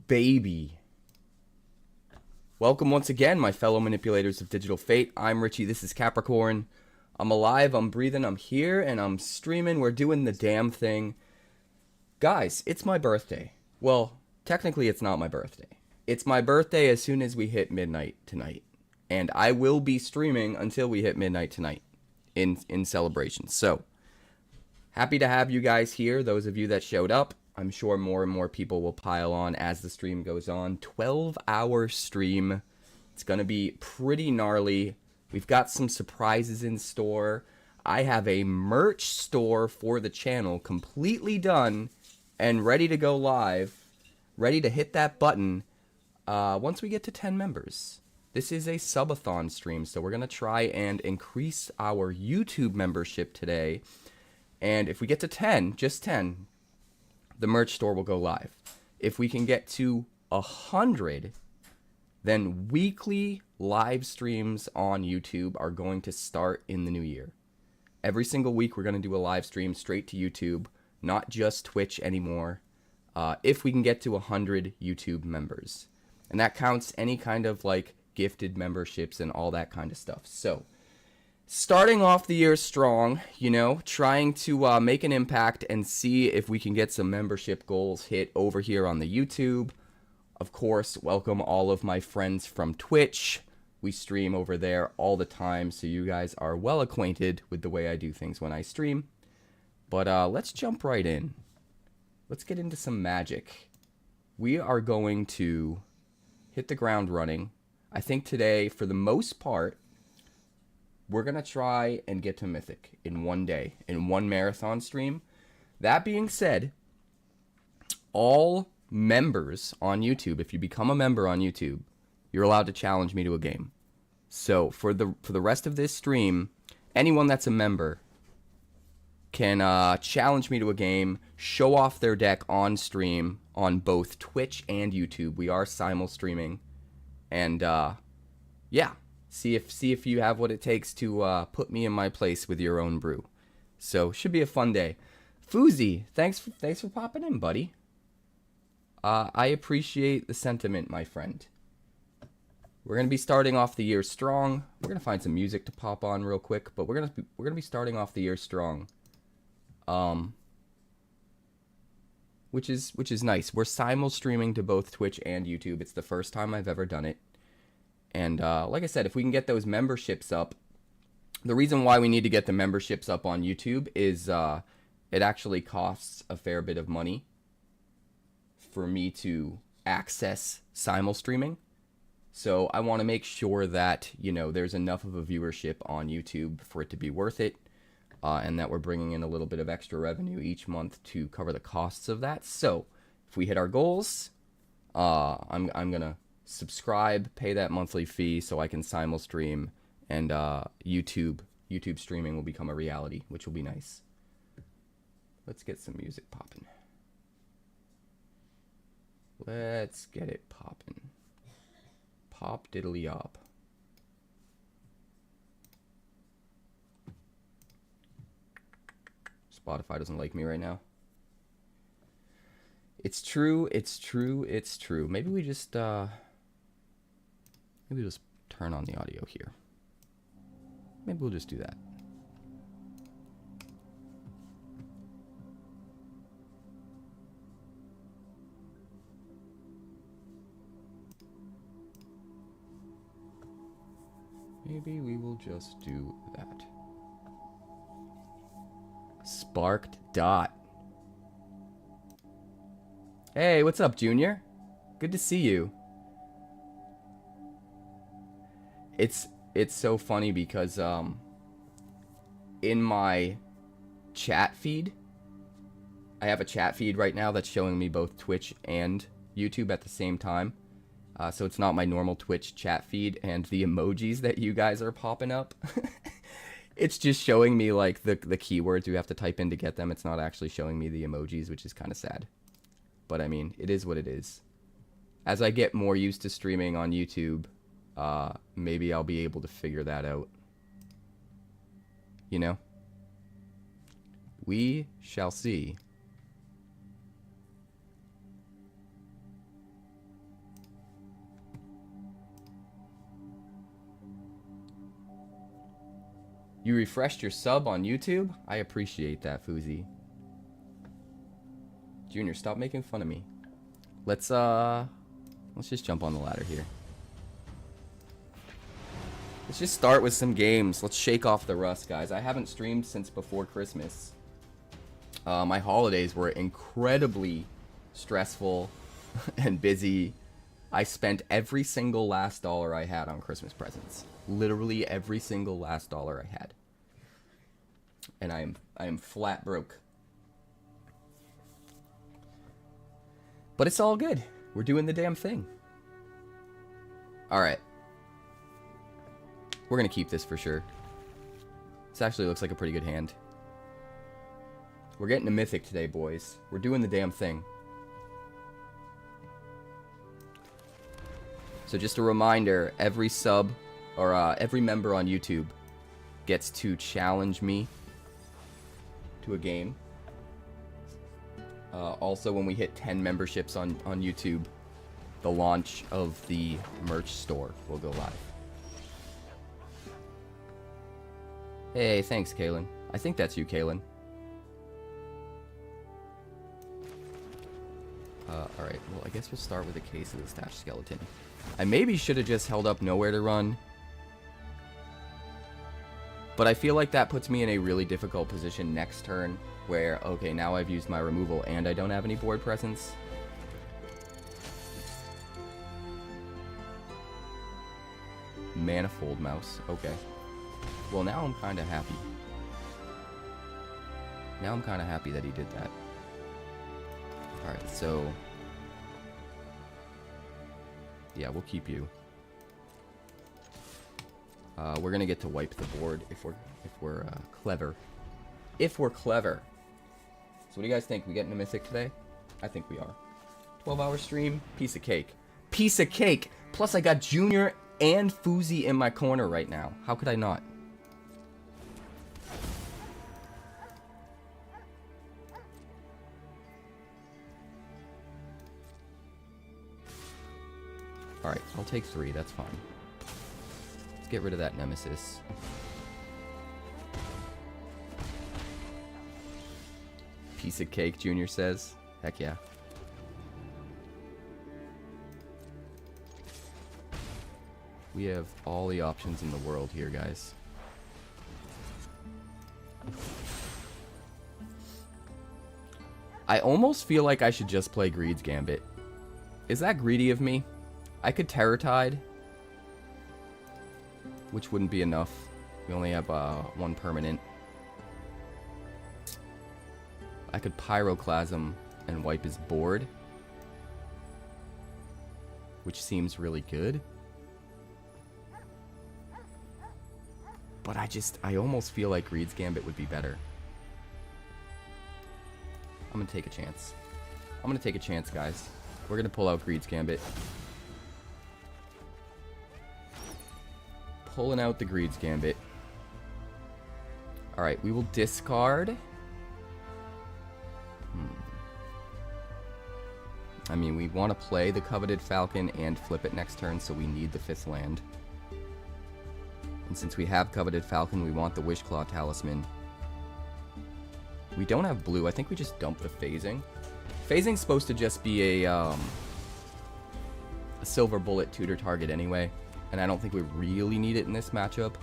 baby. Welcome once again, my fellow manipulators of digital fate. I'm Richie, this is Capricorn. I'm alive, I'm breathing, I'm here, and I'm streaming. We're doing the damn thing. Guys, it's my birthday. Well, technically it's not my birthday. It's my birthday as soon as we hit midnight tonight. And I will be streaming until we hit midnight tonight in celebration. So, happy to have you guys here, those of you that showed up. I'm sure more and more people will pile on as the stream goes on. 12-hour stream. It's going to be pretty gnarly. We've got some surprises in store. I have a merch store for the channel completely done and ready to go live. Ready to hit that button once we get to 10 members. This is a subathon stream, so we're going to try and increase our YouTube membership today. And if we get to 10, just 10, the merch store will go live. If we can get to 100, then weekly live streams on YouTube are going to start in the new year. Every single week we're going to do a live stream straight to YouTube, not just Twitch anymore, if we can get to 100 YouTube members. And that counts any kind of like gifted memberships and all that kind of stuff. So, starting off the year strong, you know, trying to make an impact and see if we can get some membership goals hit over here on the YouTube. Of course, welcome all of my friends from Twitch. We stream over there all the time, so you guys are well acquainted with the way I do things when I stream. But let's jump right in. Let's get into some magic. We are going to hit the ground running. I think today, for the most part, we're going to try and get to Mythic in one day, in one marathon stream. That being said, all members on YouTube, if you become a member on YouTube, you're allowed to challenge me to a game. So for the rest of this stream, anyone that's a member can challenge me to a game, show off their deck on stream on both Twitch and YouTube. We are simul streaming. And yeah. See if you have what it takes to put me in my place with your own brew. So, should be a fun day. Foozy, thanks for popping in, buddy. I appreciate the sentiment, my friend. We're gonna be starting off the year strong. We're gonna find some music to pop on real quick, but we're gonna be starting off the year strong. Which is nice. We're simul streaming to both Twitch and YouTube. It's the first time I've ever done it. And like I said, if we can get those memberships up, the reason why we need to get the memberships up on YouTube is it actually costs a fair bit of money for me to access simul streaming. So I want to make sure that, you know, there's enough of a viewership on YouTube for it to be worth it, and that we're bringing in a little bit of extra revenue each month to cover the costs of that. So if we hit our goals, I'm gonna subscribe, pay that monthly fee so I can simul stream, and YouTube streaming will become a reality, which will be nice. Let's get some music popping. Let's get it popping. Pop diddly op. Spotify doesn't like me right now. It's true, it's true, it's true. Maybe we just maybe we'll just turn on the audio here. Maybe we'll just do that. Maybe we will just do that. Sparked Dot. Hey, what's up, Junior? Good to see you. It's so funny because in my chat feed, I have a chat feed right now that's showing me both Twitch and YouTube at the same time. So it's not my normal Twitch chat feed, and the emojis that you guys are popping up, it's just showing me like the keywords you have to type in to get them. It's not actually showing me the emojis, which is kind of sad. But I mean, it is what it is. As I get more used to streaming on YouTube, maybe I'll be able to figure that out. You know? We shall see. You refreshed your sub on YouTube? I appreciate that, Foozy. Junior, stop making fun of me. Let's just jump on the ladder here. Let's just start with some games. Let's shake off the rust, guys. I haven't streamed since before Christmas. My holidays were incredibly stressful and busy. I spent every single last dollar I had on Christmas presents. Literally every single last dollar I had. And I am flat broke. But it's all good. We're doing the damn thing. Alright. We're going to keep this for sure. This actually looks like a pretty good hand. We're getting a mythic today, boys. We're doing the damn thing. So just a reminder, every sub, or every member on YouTube gets to challenge me to a game. Also, when we hit 10 memberships on YouTube, the launch of the merch store will go live. Hey, thanks, Kaylin. I think that's you, Kaylin. Alright, well, I guess we'll start with a case of the stashed skeleton. I maybe should have just held up nowhere to run. But I feel like that puts me in a really difficult position next turn, where, okay, now I've used my removal and I don't have any board presence. Manifold mouse, okay. Well, now I'm kind of happy. Now I'm kind of happy that he did that. Alright, so... yeah, we'll keep you. We're gonna get to wipe the board if we're clever. If we're clever. So what do you guys think? We getting a mythic today? I think we are. 12-hour stream, piece of cake. Piece of cake! Plus I got Junior and Foozy in my corner right now. How could I not? Alright, I'll take 3, that's fine. Let's get rid of that nemesis. Piece of cake, Junior says. Heck yeah. We have all the options in the world here, guys. I almost feel like I should just play Greed's Gambit. Is that greedy of me? I could Terror Tide, which wouldn't be enough. We only have 1 permanent. I could Pyroclasm and wipe his board, which seems really good. But I almost feel like Greed's Gambit would be better. I'm gonna take a chance. I'm gonna take a chance, guys. We're gonna pull out Greed's Gambit. Pulling out the Greed's Gambit. Alright, we will discard. I mean, we want to play the Coveted Falcon and flip it next turn, so we need the 5th land. And since we have Coveted Falcon, we want the Wishclaw Talisman. We don't have blue. I think we just dump the Phasing. Phasing's supposed to just be a silver bullet tutor target anyway, and I don't think we really need it in this matchup.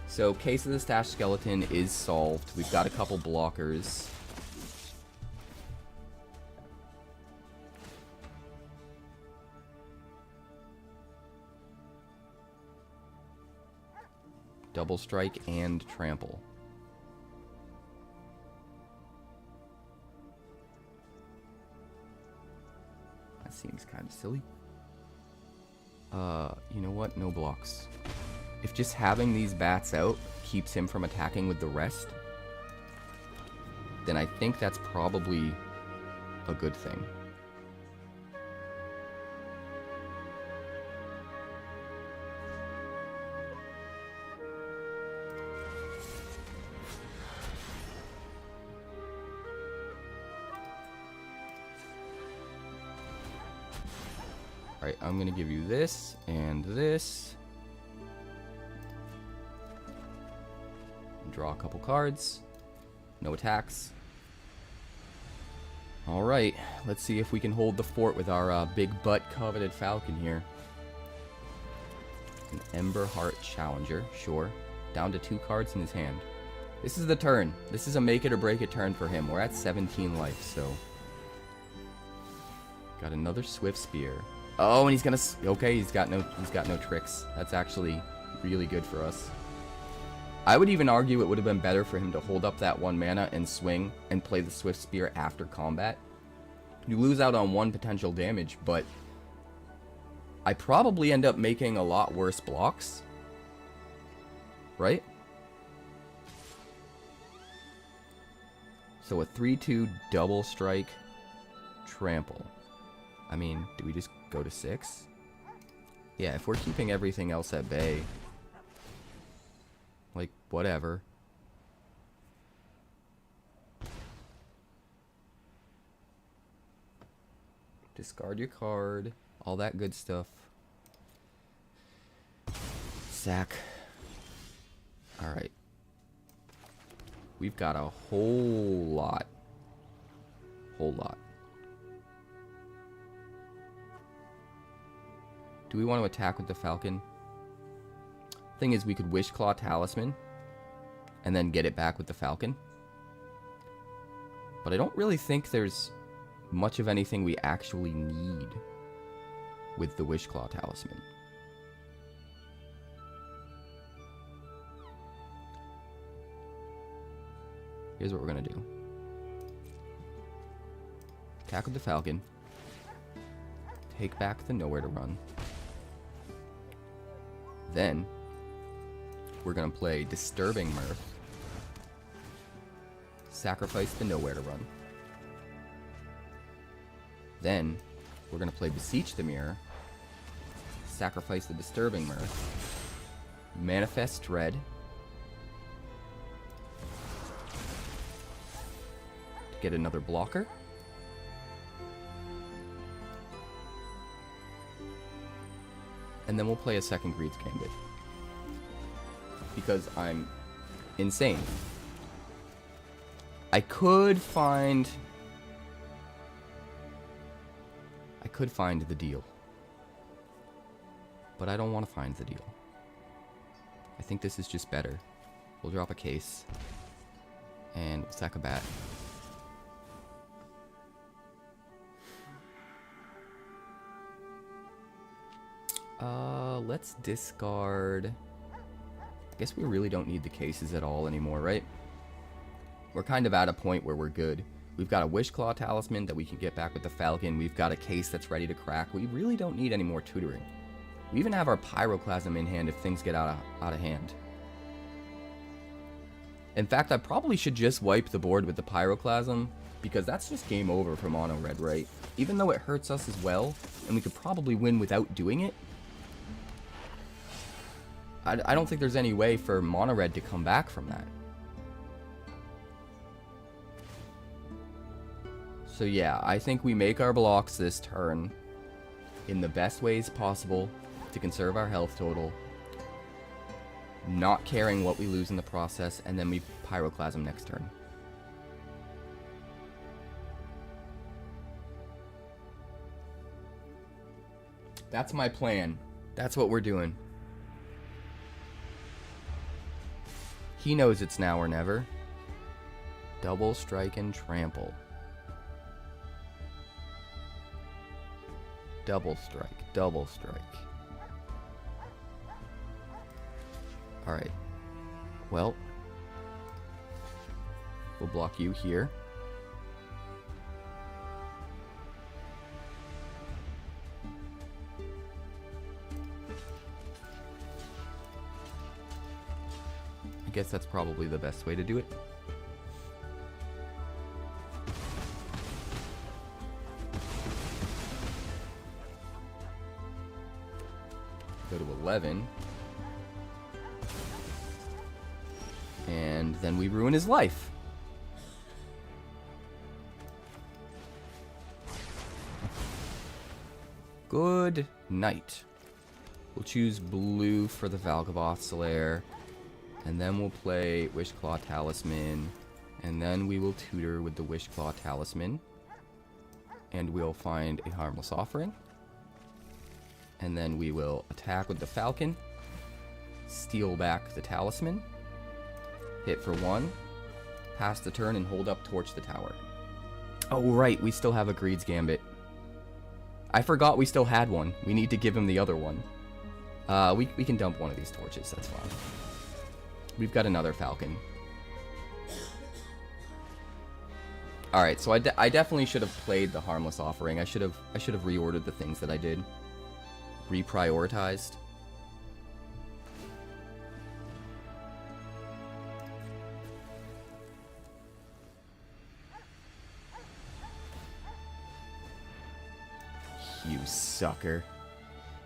So, Case of the Stashed Skeleton is solved. We've got a couple blockers. Double Strike and Trample. That seems kind of silly. You know what? No blocks. If just having these bats out keeps him from attacking with the rest, then I think that's probably a good thing. Alright, I'm gonna give you this and this. draw a couple cards. No attacks. Alright, let's see if we can hold the fort with our big butt coveted falcon here. An Ember Heart Challenger, sure. Down to 2 cards in his hand. This is the turn. This is a make it or break it turn for him. We're at 17 life, so... Got another Swift Spear. Oh, and he's gonna... Okay, he's got no tricks. That's actually really good for us. I would even argue it would have been better for him to hold up that 1 mana and swing and play the Swift Spear after combat. You lose out on 1 potential damage, but I probably end up making a lot worse blocks. Right? So a 3/2 double strike trample. I mean, do we just go to 6? Yeah, if we're keeping everything else at bay... Like, whatever. Discard your card. All that good stuff. Sack. Alright. We've got a whole lot. Whole lot. Do we want to attack with the Falcon? Thing is, we could Wishclaw Talisman and then get it back with the Falcon. But I don't really think there's much of anything we actually need with the Wishclaw Talisman. Here's what we're going to do. Attack with the Falcon. Take back the Nowhere to Run. Then we're going to play Disturbing Mirth. Sacrifice the Nowhere to Run. Then we're going to play Beseech the Mirror. Sacrifice the Disturbing Mirth. Manifest Dread. To get another blocker. And then we'll play a second Greed's Gambit. Because I'm insane. I could find the deal. But I don't want to find the deal. I think this is just better. We'll drop a case. And we'll sack a bat. Let's discard... I guess we really don't need the cases at all anymore, right? We're kind of at a point where we're good. We've got a Wishclaw Talisman that we can get back with the Falcon. We've got a case that's ready to crack. We really don't need any more tutoring. We even have our Pyroclasm in hand if things get out of hand. In fact, I probably should just wipe the board with the Pyroclasm, because that's just game over for Mono Red, right? Even though it hurts us as well, and we could probably win without doing it, I don't think there's any way for Mono Red to come back from that. So yeah, I think we make our blocks this turn in the best ways possible to conserve our health total, not caring what we lose in the process, and then we Pyroclasm next turn. That's my plan. That's what we're doing. He knows it's now or never. Double strike and trample. Double strike, double strike. Alright. Well, we'll block you here. I guess that's probably the best way to do it. Go to 11. And then we ruin his life. Good night. We'll choose blue for the Valgaboth Slayer. And then we'll play Wishclaw Talisman. And then we will tutor with the Wishclaw Talisman. And we'll find a Harmless Offering. And then we will attack with the Falcon. Steal back the Talisman. Hit for 1. Pass the turn and hold up Torch the Tower. Oh, right. We still have a Greed's Gambit. I forgot we still had one. We need to give him the other one. We can dump one of these torches. That's fine. We've got another Falcon. Alright, so I definitely should have played the Harmless Offering. I should have reordered the things that I did. Reprioritized. You sucker.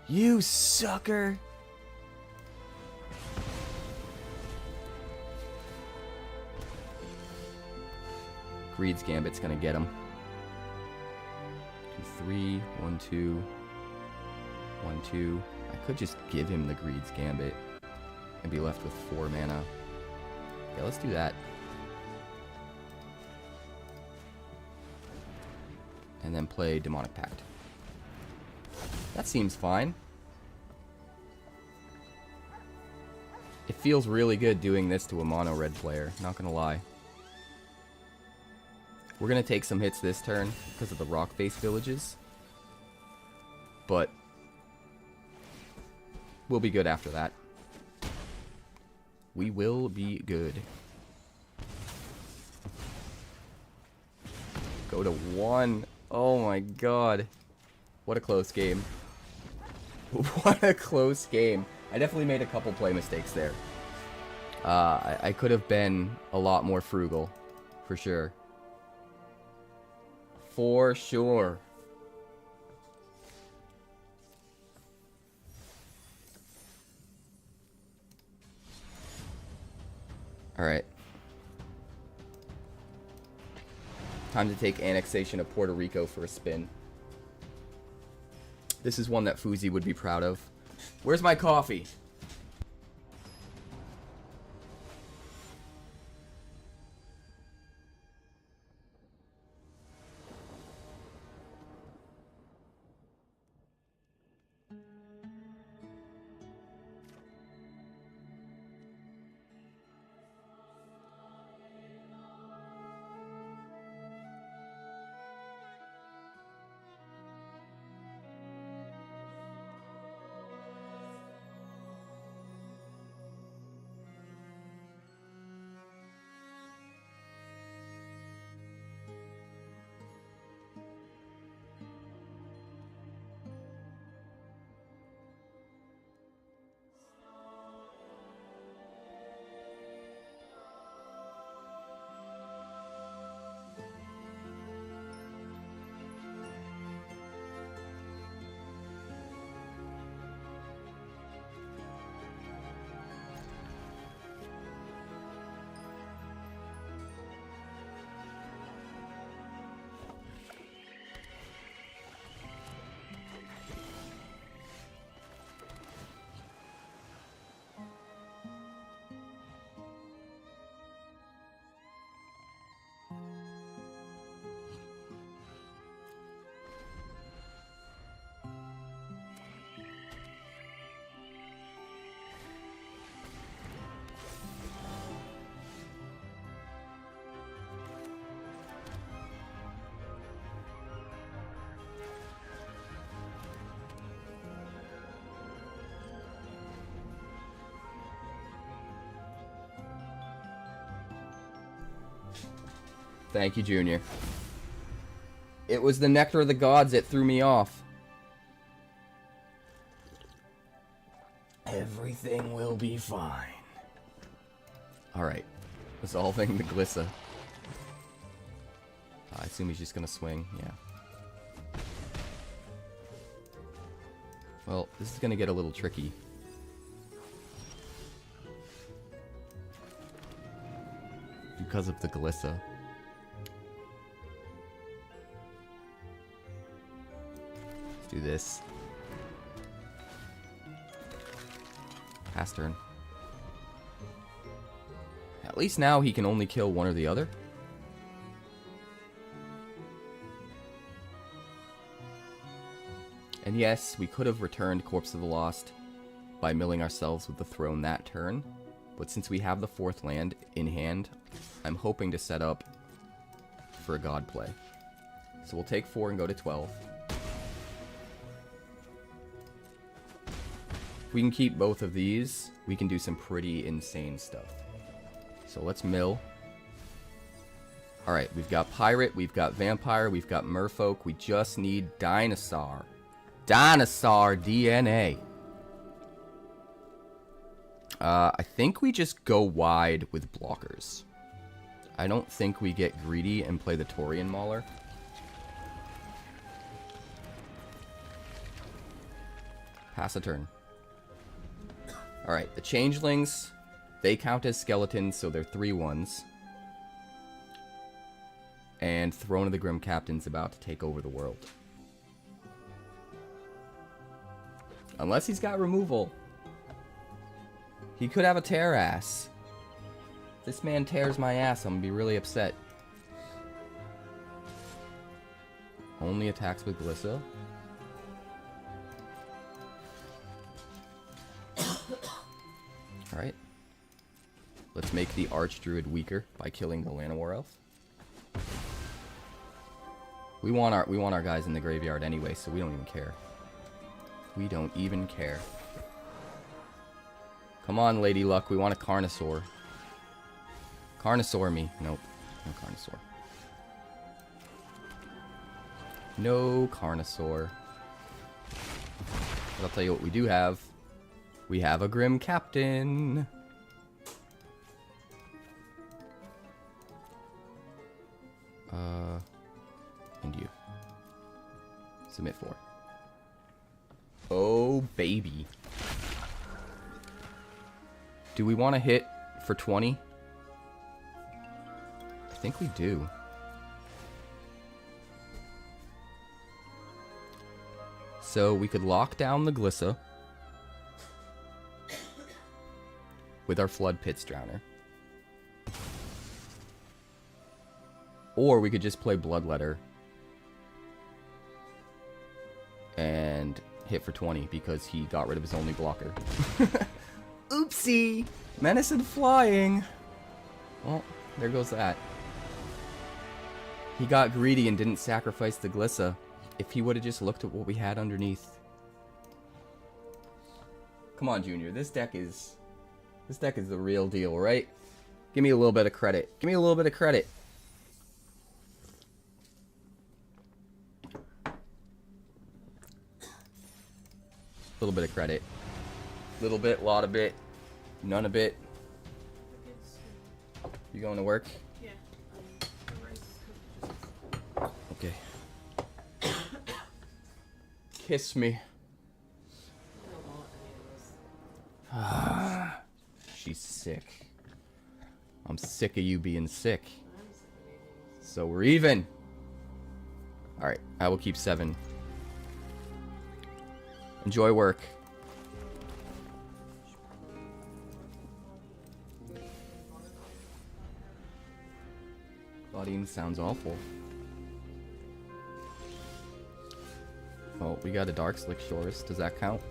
You sucker! Greed's Gambit's gonna get him. 2, 3, 1, 2. 1, 2. I could just give him the Greed's Gambit and be left with 4 mana. Yeah, let's do that. And then play Demonic Pact. That seems fine. It feels really good doing this to a mono red player, not gonna lie. We're gonna take some hits this turn because of the rock face villages. But we'll be good after that. We will be good. Go to 1. Oh my god. What a close game. What a close game. I definitely made a couple play mistakes there. I could have been a lot more frugal. For sure. For sure. Alright. Time to take annexation of Puerto Rico for a spin. This is one that Fuzi would be proud of. Where's my coffee? Thank you, Junior. It was the Nectar of the Gods that threw me off. Everything will be fine. Alright. Resolving the Glissa. I assume he's just gonna swing. Yeah. Well, this is gonna get a little tricky. Because of the Glissa. Do this. Pass turn. At least now he can only kill one or the other. And yes, we could have returned Corpse of the Lost by milling ourselves with the throne that turn. But since we have the 4th land in hand, I'm hoping to set up for a god play. So we'll take 4 and go to 12. If we can keep both of these, we can do some pretty insane stuff. So let's mill. Alright, we've got Pirate, we've got Vampire, we've got Merfolk. We just need Dinosaur. Dinosaur DNA. I think we just go wide with blockers. I don't think we get greedy and play the Taurian Mauler. Pass a turn. Alright, the Changelings, they count as skeletons, so they're 3/1s. And Throne of the Grim Captain's about to take over the world. Unless he's got removal. He could have a tear ass. If this man tears my ass, I'm gonna be really upset. Only attacks with Glissa. Alright. Let's make the Archdruid weaker by killing the Llanowar Elf. We want our guys in the graveyard anyway, so we don't even care. We don't even care. Come on, Lady Luck, we want a Carnosaur. Carnosaur me. Nope. No Carnosaur. No Carnosaur. But I'll tell you what we do have. We have a Grim Captain. And you. Submit 4. Oh, baby. Do we want to hit for 20? I think we do. So we could lock down the Glissa with our Flood Pits Drowner. Or we could just play Bloodletter and hit for 20 because he got rid of his only blocker. Oopsie! Menace and Flying! Well, there goes that. He got greedy and didn't sacrifice the Glissa. If he would have just looked at what we had underneath. Come on, Junior. This deck is the real deal, right? Give me a little bit of credit. Give me a little bit of credit. Little bit of credit. Little bit, lot of bit, none of bit. You going to work? Yeah. Okay. Kiss me. She's sick. I'm sick of you being sick. So we're even. Alright, I will keep 7. Enjoy work. Claudine sounds awful. Oh, we got a Dark Slick Shores. Does that count?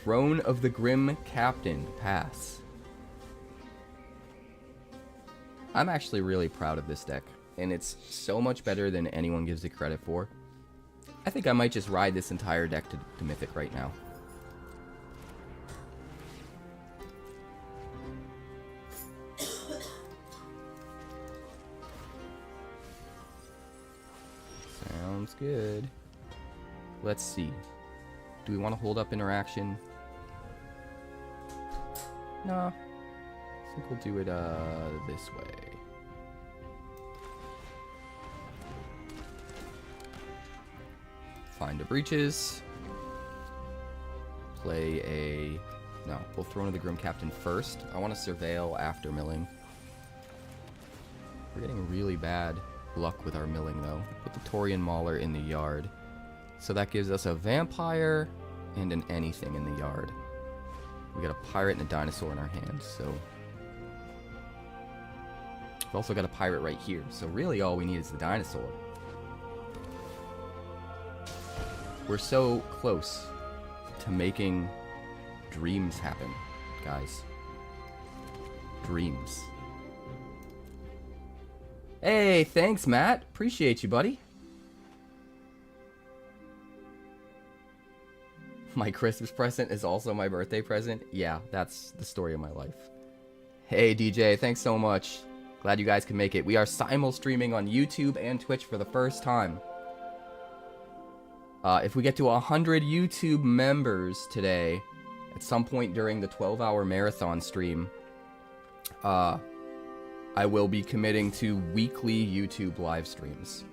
Throne of the Grim Captain. Pass. I'm actually really proud of this deck. And it's so much better than anyone gives it credit for. I think I might just ride this entire deck to Mythic right now. Sounds good. Let's see. Do we want to hold up interaction? No. I think we'll do it this way. Find a Breaches. Play a... No, we'll Throne of the Grim Captain first. I want to Surveil after milling. We're getting really bad luck with our milling, though. Put the Taurian Mauler in the yard. So that gives us a Vampire and an anything in the yard. We got a pirate and a dinosaur in our hands, so... We've also got a pirate right here, so really all we need is the dinosaur. We're so close to making dreams happen, guys. Dreams. Hey, thanks, Matt. Appreciate you, buddy. My Christmas present is also my birthday present. Yeah, that's the story of my life. Hey, DJ, thanks so much. Glad you guys can make it. We are simul-streaming on YouTube and Twitch for the first time. If we get to 100 YouTube members today, at some point during the 12-hour marathon stream, I will be committing to weekly YouTube live streams.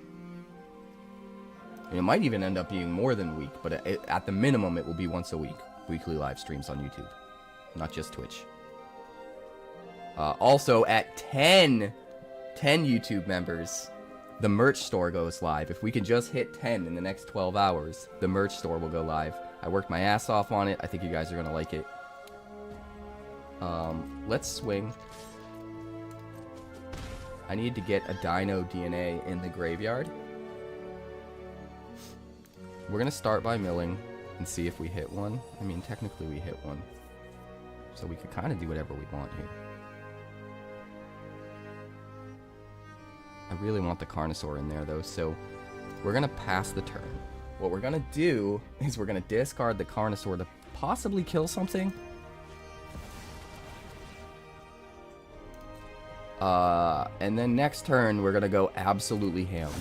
And it might even end up being more than a week, but at the minimum, it will be once a week. Weekly live streams on YouTube, not just Twitch. Also, at 10 YouTube members, the merch store goes live. If we can just hit 10 in the next 12 hours, the merch store will go live. I worked my ass off on it. I think you guys are going to like it. Let's swing. I need to get a dino DNA in the graveyard. We're going to start by milling and see if we hit one. I mean, technically we hit one. So we could kind of do whatever we want here. I really want the Carnosaur in there, though, so we're going to pass the turn. What we're going to do is we're going to discard the Carnosaur to possibly kill something. And then next turn, we're going to go absolutely ham.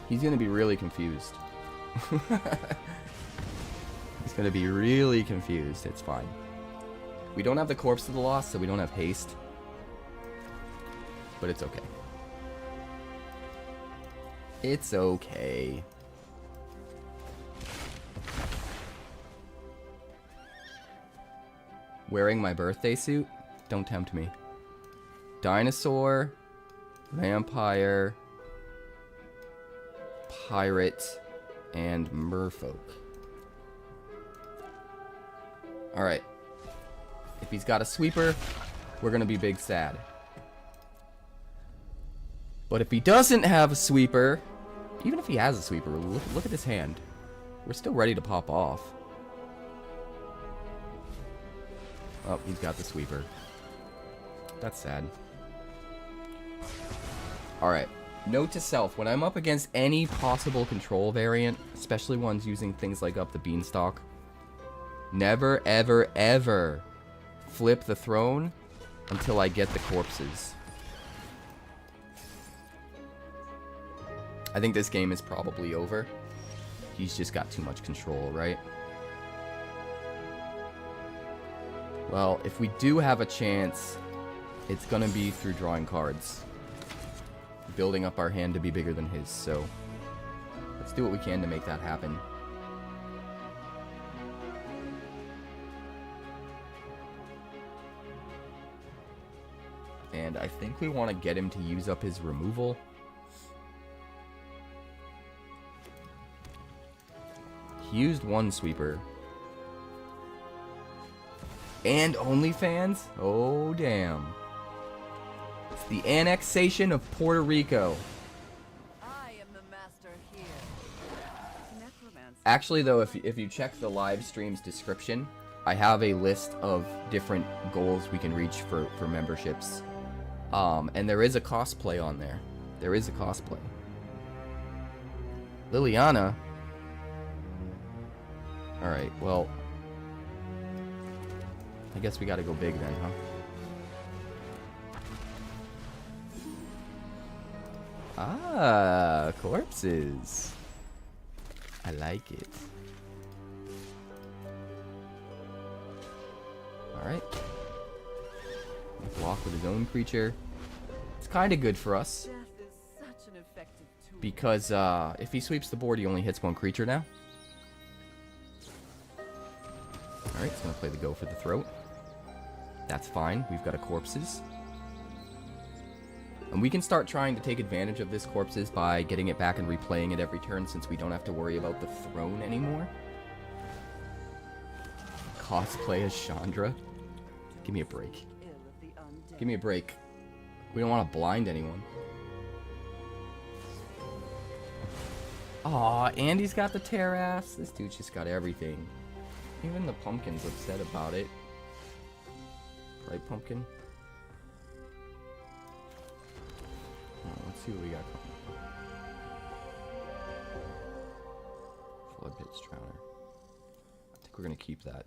He's going to be really confused. He's going to be really confused. It's fine. We don't have the Corpse of the Lost, so we don't have haste. But it's okay. It's okay. Wearing my birthday suit? Don't tempt me. Dinosaur, vampire, pirate, and merfolk. Alright. If he's got a sweeper, we're gonna be big sad. But if he doesn't have a sweeper, even if he has a sweeper, look at this hand. We're still ready to pop off. Oh, he's got the sweeper. That's sad. Alright. Note to self, when I'm up against any possible control variant, especially ones using things like up the beanstalk, never, ever, ever flip the throne until I get the corpses. I think this game is probably over. He's just got too much control, right? Well, if we do have a chance, it's gonna be through drawing cards. Building up our hand to be bigger than his, so let's do what we can to make that happen. And I think we want to get him to use up his removal. He used one sweeper. And OnlyFans? Oh, damn. It's the annexation of Puerto Rico. I am the master here. Actually, though, if you check the live stream's description, I have a list of different goals we can reach for memberships. And there is a cosplay on there. There is a cosplay. Liliana? Alright, well, I guess we gotta go big then, huh? Ah, corpses. I like it. Alright. Block with his own creature. It's kind of good for us. Because if he sweeps the board, he only hits one creature now. Alright, he's going to play the go for the throat. That's fine. We've got a corpses. And we can start trying to take advantage of this corpses by getting it back and replaying it every turn since we don't have to worry about the throne anymore. Cosplay as Chandra. Give me a break. Give me a break. We don't want to blind anyone. Aw, Andy's got the tear ass. This dude's just got everything. Even the pumpkin's upset about it. Right, pumpkin? Oh, let's see what we got coming. Flood Pits Drowner. I think we're gonna keep that.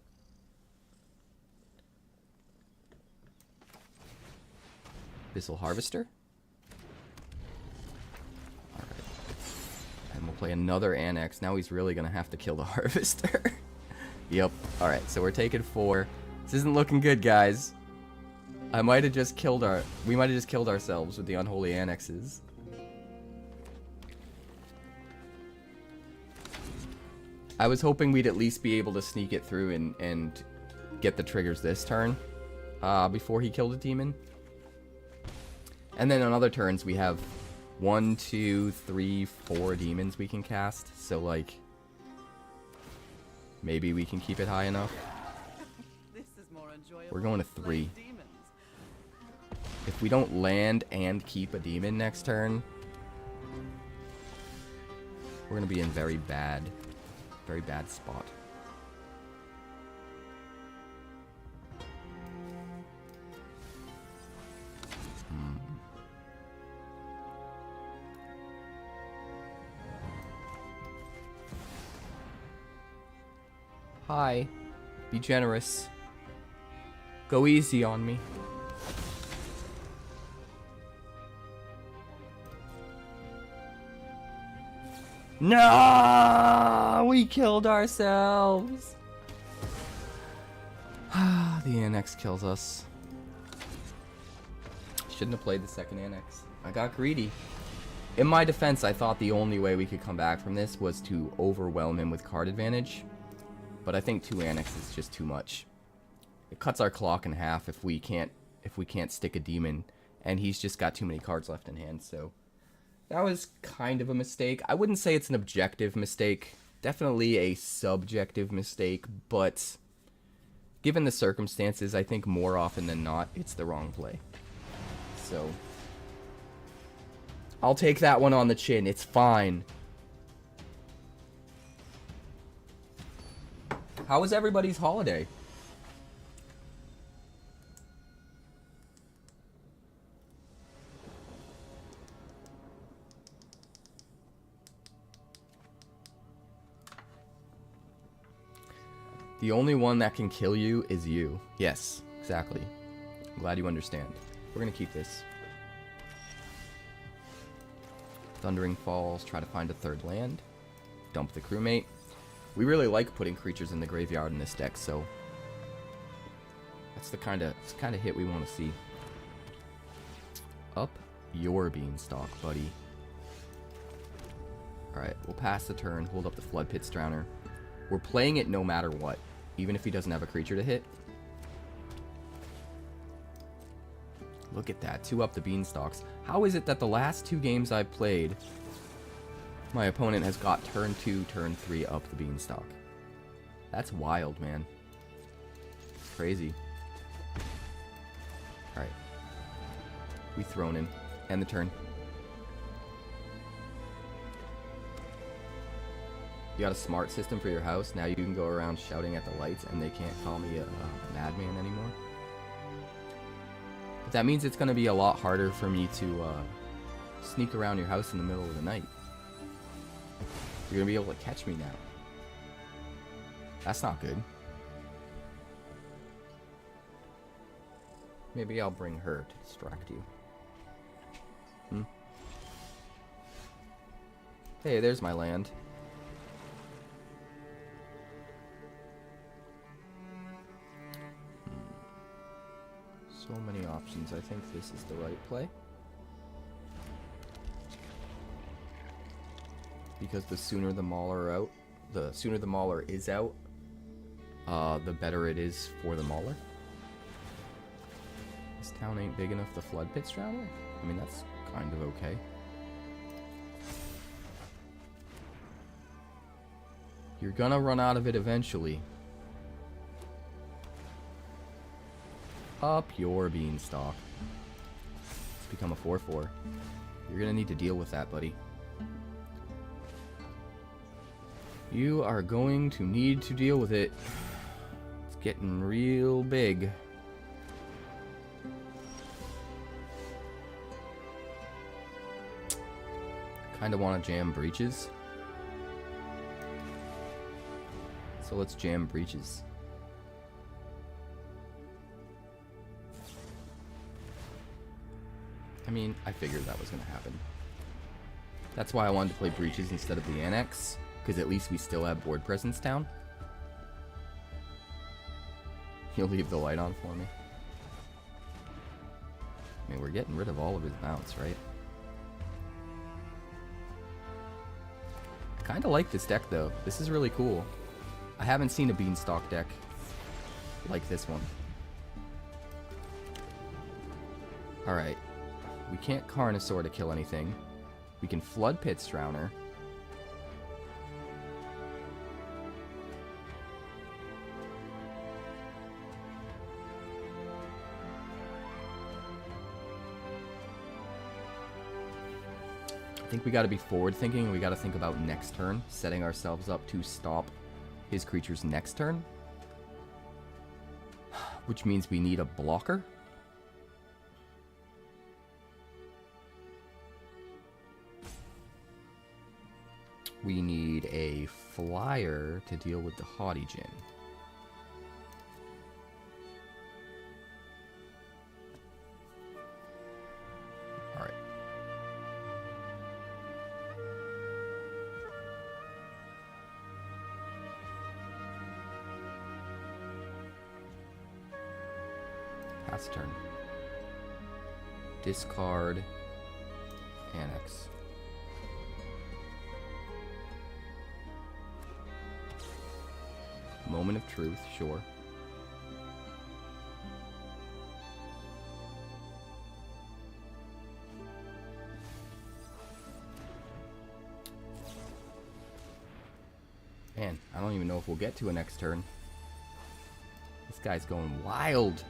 Abyssal Harvester. Alright. And we'll play another Annex. Now he's really gonna have to kill the Harvester. Yep. Alright, so we're taking 4. This isn't looking good, guys. We might have just killed ourselves with the Unholy Annexes. I was hoping we'd at least be able to sneak it through and get the triggers this turn. Before he killed a demon. And then on other turns we have 1, 2, 3, 4 demons we can cast. So like, maybe we can keep it high enough. We're going to 3. If we don't land and keep a demon next turn, we're going to be in very bad spot. Hi. Be generous. Go easy on me. No, we killed ourselves. The Annex kills us. Shouldn't have played the second Annex. I got greedy. In my defense, I thought the only way we could come back from this was to overwhelm him with card advantage. But I think 2 Annex is just too much. It cuts our clock in half if we can't stick a demon, and he's just got too many cards left in hand. So that was kind of a mistake. I wouldn't say it's an objective mistake. Definitely a subjective mistake, but given the circumstances, I think more often than not, it's the wrong play. So I'll take that one on the chin. It's fine. How was everybody's holiday? The only one that can kill you is you. Yes, exactly. I'm glad you understand. We're gonna keep this. Thundering Falls, try to find a 3rd land. Dump the crewmate. We really like putting creatures in the graveyard in this deck, so that's the kind of hit we want to see. Up your beanstalk, buddy. Alright, we'll pass the turn, hold up the Flood Pits Drowner. We're playing it no matter what, even if he doesn't have a creature to hit. Look at that, 2 up the beanstalks. How is it that the last 2 games I've played, my opponent has got turn 2, turn 3 up the beanstalk? That's wild, man. It's crazy. Alright. We thrown him. End the turn. You got a smart system for your house. Now you can go around shouting at the lights and they can't call me a madman anymore. But that means it's going to be a lot harder for me to sneak around your house in the middle of the night. You're going to be able to catch me now. That's not good. Maybe I'll bring her to distract you. Hey, there's my land. So many options. I think this is the right play. Because the sooner the Mauler is out, the better it is for the Mauler. This town ain't big enough to Flood Pits Drowner? I mean, that's kind of okay. You're gonna run out of it eventually. Up your beanstalk. It's become a 4-4. You're gonna need to deal with that, buddy. You are going to need to deal with it. It's getting real big. Kinda wanna jam breaches. So let's jam breaches. I mean, I figured that was going to happen. That's why I wanted to play breaches instead of the annex, because at least we still have board presence down. He'll leave the light on for me. I mean, we're getting rid of all of his mounts, right? I kind of like this deck, though. This is really cool. I haven't seen a beanstalk deck like this one. Alright. We can't Carnosaur to kill anything. We can Flood Pits Drowner. I think we gotta be forward thinking, and we gotta think about next turn, setting ourselves up to stop his creature's next turn. Which means we need a blocker. We need a flyer to deal with the Haughty Djinn. Alright. Pass turn. Discard. Annex. Moment of truth, sure. Man, I don't even know if we'll get to a next turn. This guy's going wild.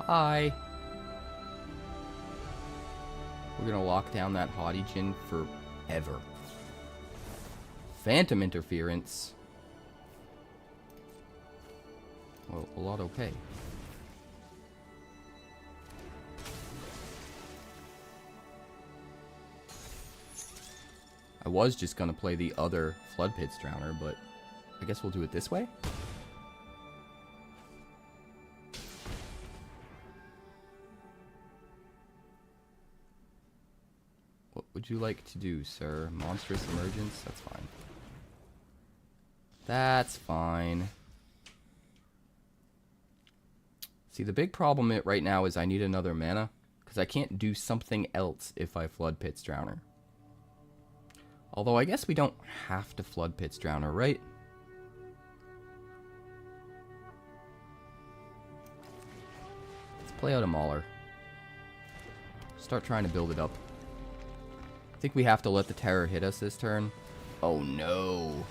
Hi. We're gonna lock down that Haughty Djinn forever. Phantom Interference. Well, a lot okay. I was just gonna play the other Flood Pits Drowner, but I guess we'll do it this way? What would you like to do, sir? Monstrous Emergence? That's fine. That's fine. See, the big problem right now is I need another mana, because I can't do something else if I Flood Pits Drowner. Although I guess we don't have to Flood Pits Drowner, right? Let's play out a Mauler. Start trying to build it up. I think we have to let the terror hit us this turn. Oh no.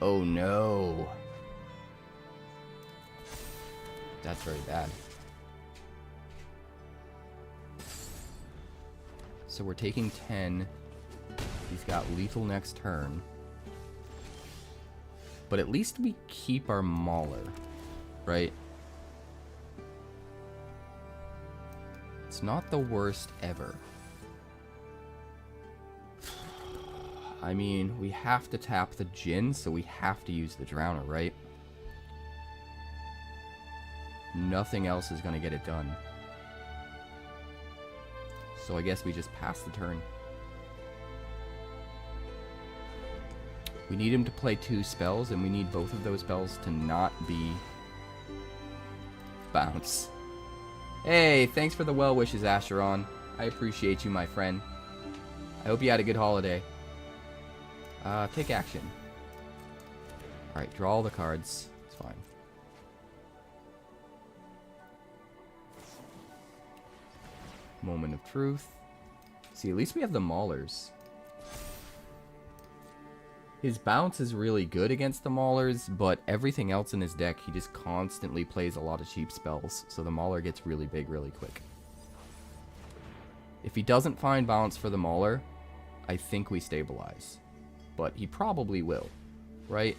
Oh no. That's very bad. So we're taking 10. He's got lethal next turn. But at least we keep our Mauler, right? It's not the worst ever. I mean, we have to tap the Djinn, so we have to use the Drowner, right? Nothing else is going to get it done. So I guess we just pass the turn. We need him to play 2 spells, and we need both of those spells to not be bounce. Hey, thanks for the well wishes, Asheron. I appreciate you, my friend. I hope you had a good holiday. Take action. Alright, draw all the cards. It's fine. Moment of truth. See, at least we have the Maulers. His bounce is really good against the Maulers, but everything else in his deck, he just constantly plays a lot of cheap spells, so the Mauler gets really big really quick. If he doesn't find bounce for the Mauler, I think we stabilize. But he probably will, right?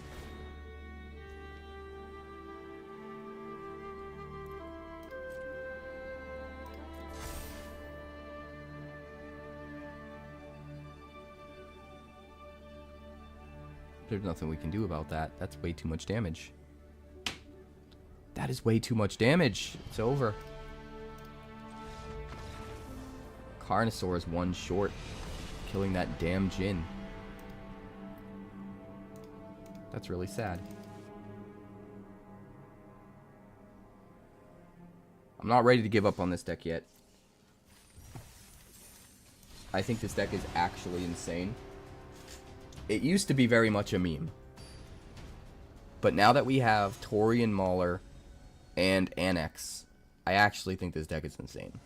There's nothing we can do about that. That's way too much damage. That is way too much damage. It's over. Carnosaur is one short, killing that damn Jin. That's really sad. I'm not ready to give up on this deck yet. I think this deck is actually insane. It used to be very much a meme. But now that we have Taurian Mauler and Annex, I actually think this deck is insane.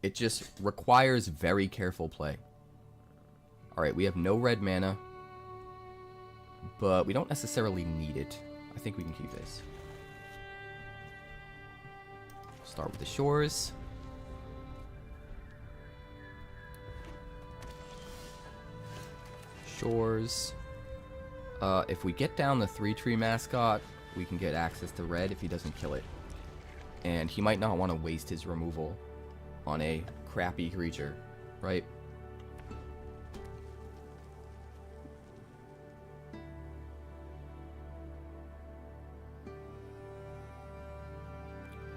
It just requires very careful play. Alright, we have no red mana, but we don't necessarily need it. I think we can keep this. Start with the Shores. Shores. If we get down the 3-tree mascot, we can get access to red if he doesn't kill it. And he might not want to waste his removal on a crappy creature, right?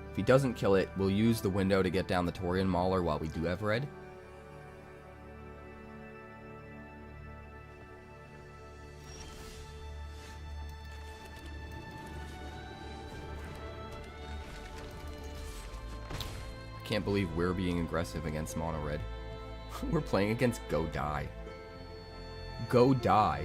If he doesn't kill it, we'll use the window to get down the Taurian Mauler while we do have red. Can't believe we're being aggressive against mono red. We're playing against Go Die. Go Die.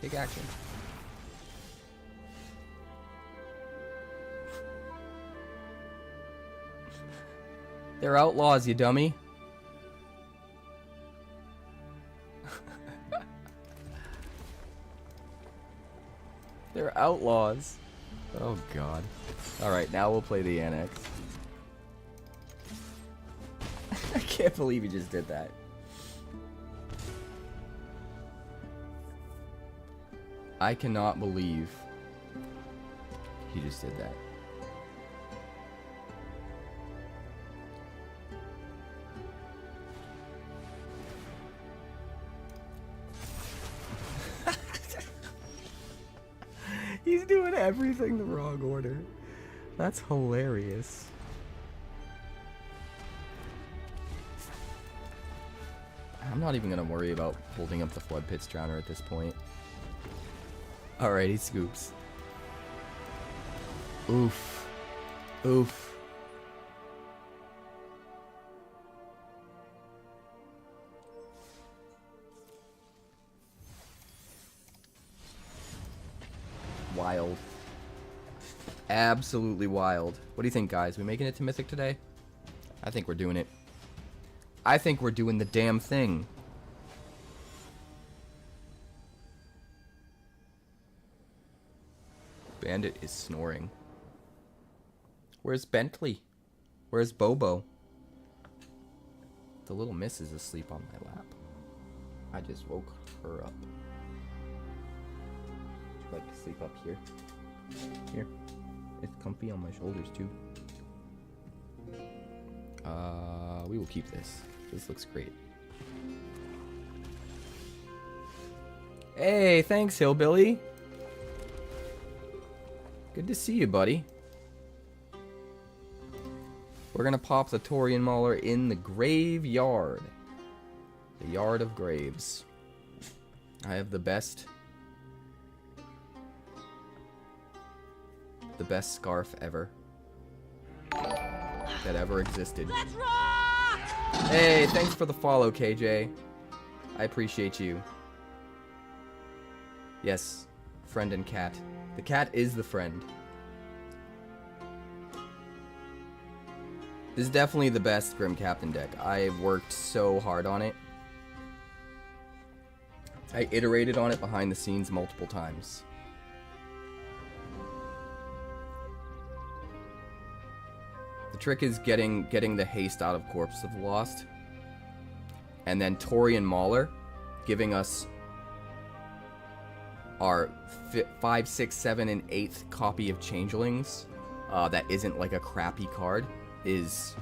Take action. They're outlaws, you dummy. They're outlaws. Oh god. Alright, now we'll play the Annex. I can't believe he just did that. I cannot believe he just did that. He's doing everything the wrong order. That's hilarious. I'm not even going to worry about holding up the Flood Pits Drowner at this point. Alright, he scoops. Oof. Oof. Wild. Absolutely wild. What do you think, guys? We making it to Mythic today? I think we're doing it. I think we're doing the damn thing. Bandit is snoring. Where's Bentley? Where's Bobo? The little miss is asleep on my lap. I just woke her up. Would you like to sleep up here? Here. It's comfy on my shoulders too. We will keep this. This looks great. Hey, thanks, Hillbilly. Good to see you, buddy. We're gonna pop the Torian Mauler in the graveyard. The Yard of Graves. I have the best scarf ever. That ever existed. Let's rock! Hey, thanks for the follow, KJ. I appreciate you. Yes, friend and cat. The cat is the friend. This is definitely the best Grim Captain deck. I worked so hard on it. I iterated on it behind the scenes multiple times. The trick is getting the haste out of Corpse of the Lost. And then Torian Mauler giving us our 5, 6, 7, and 8th copy of Changelings that isn't like a crappy card is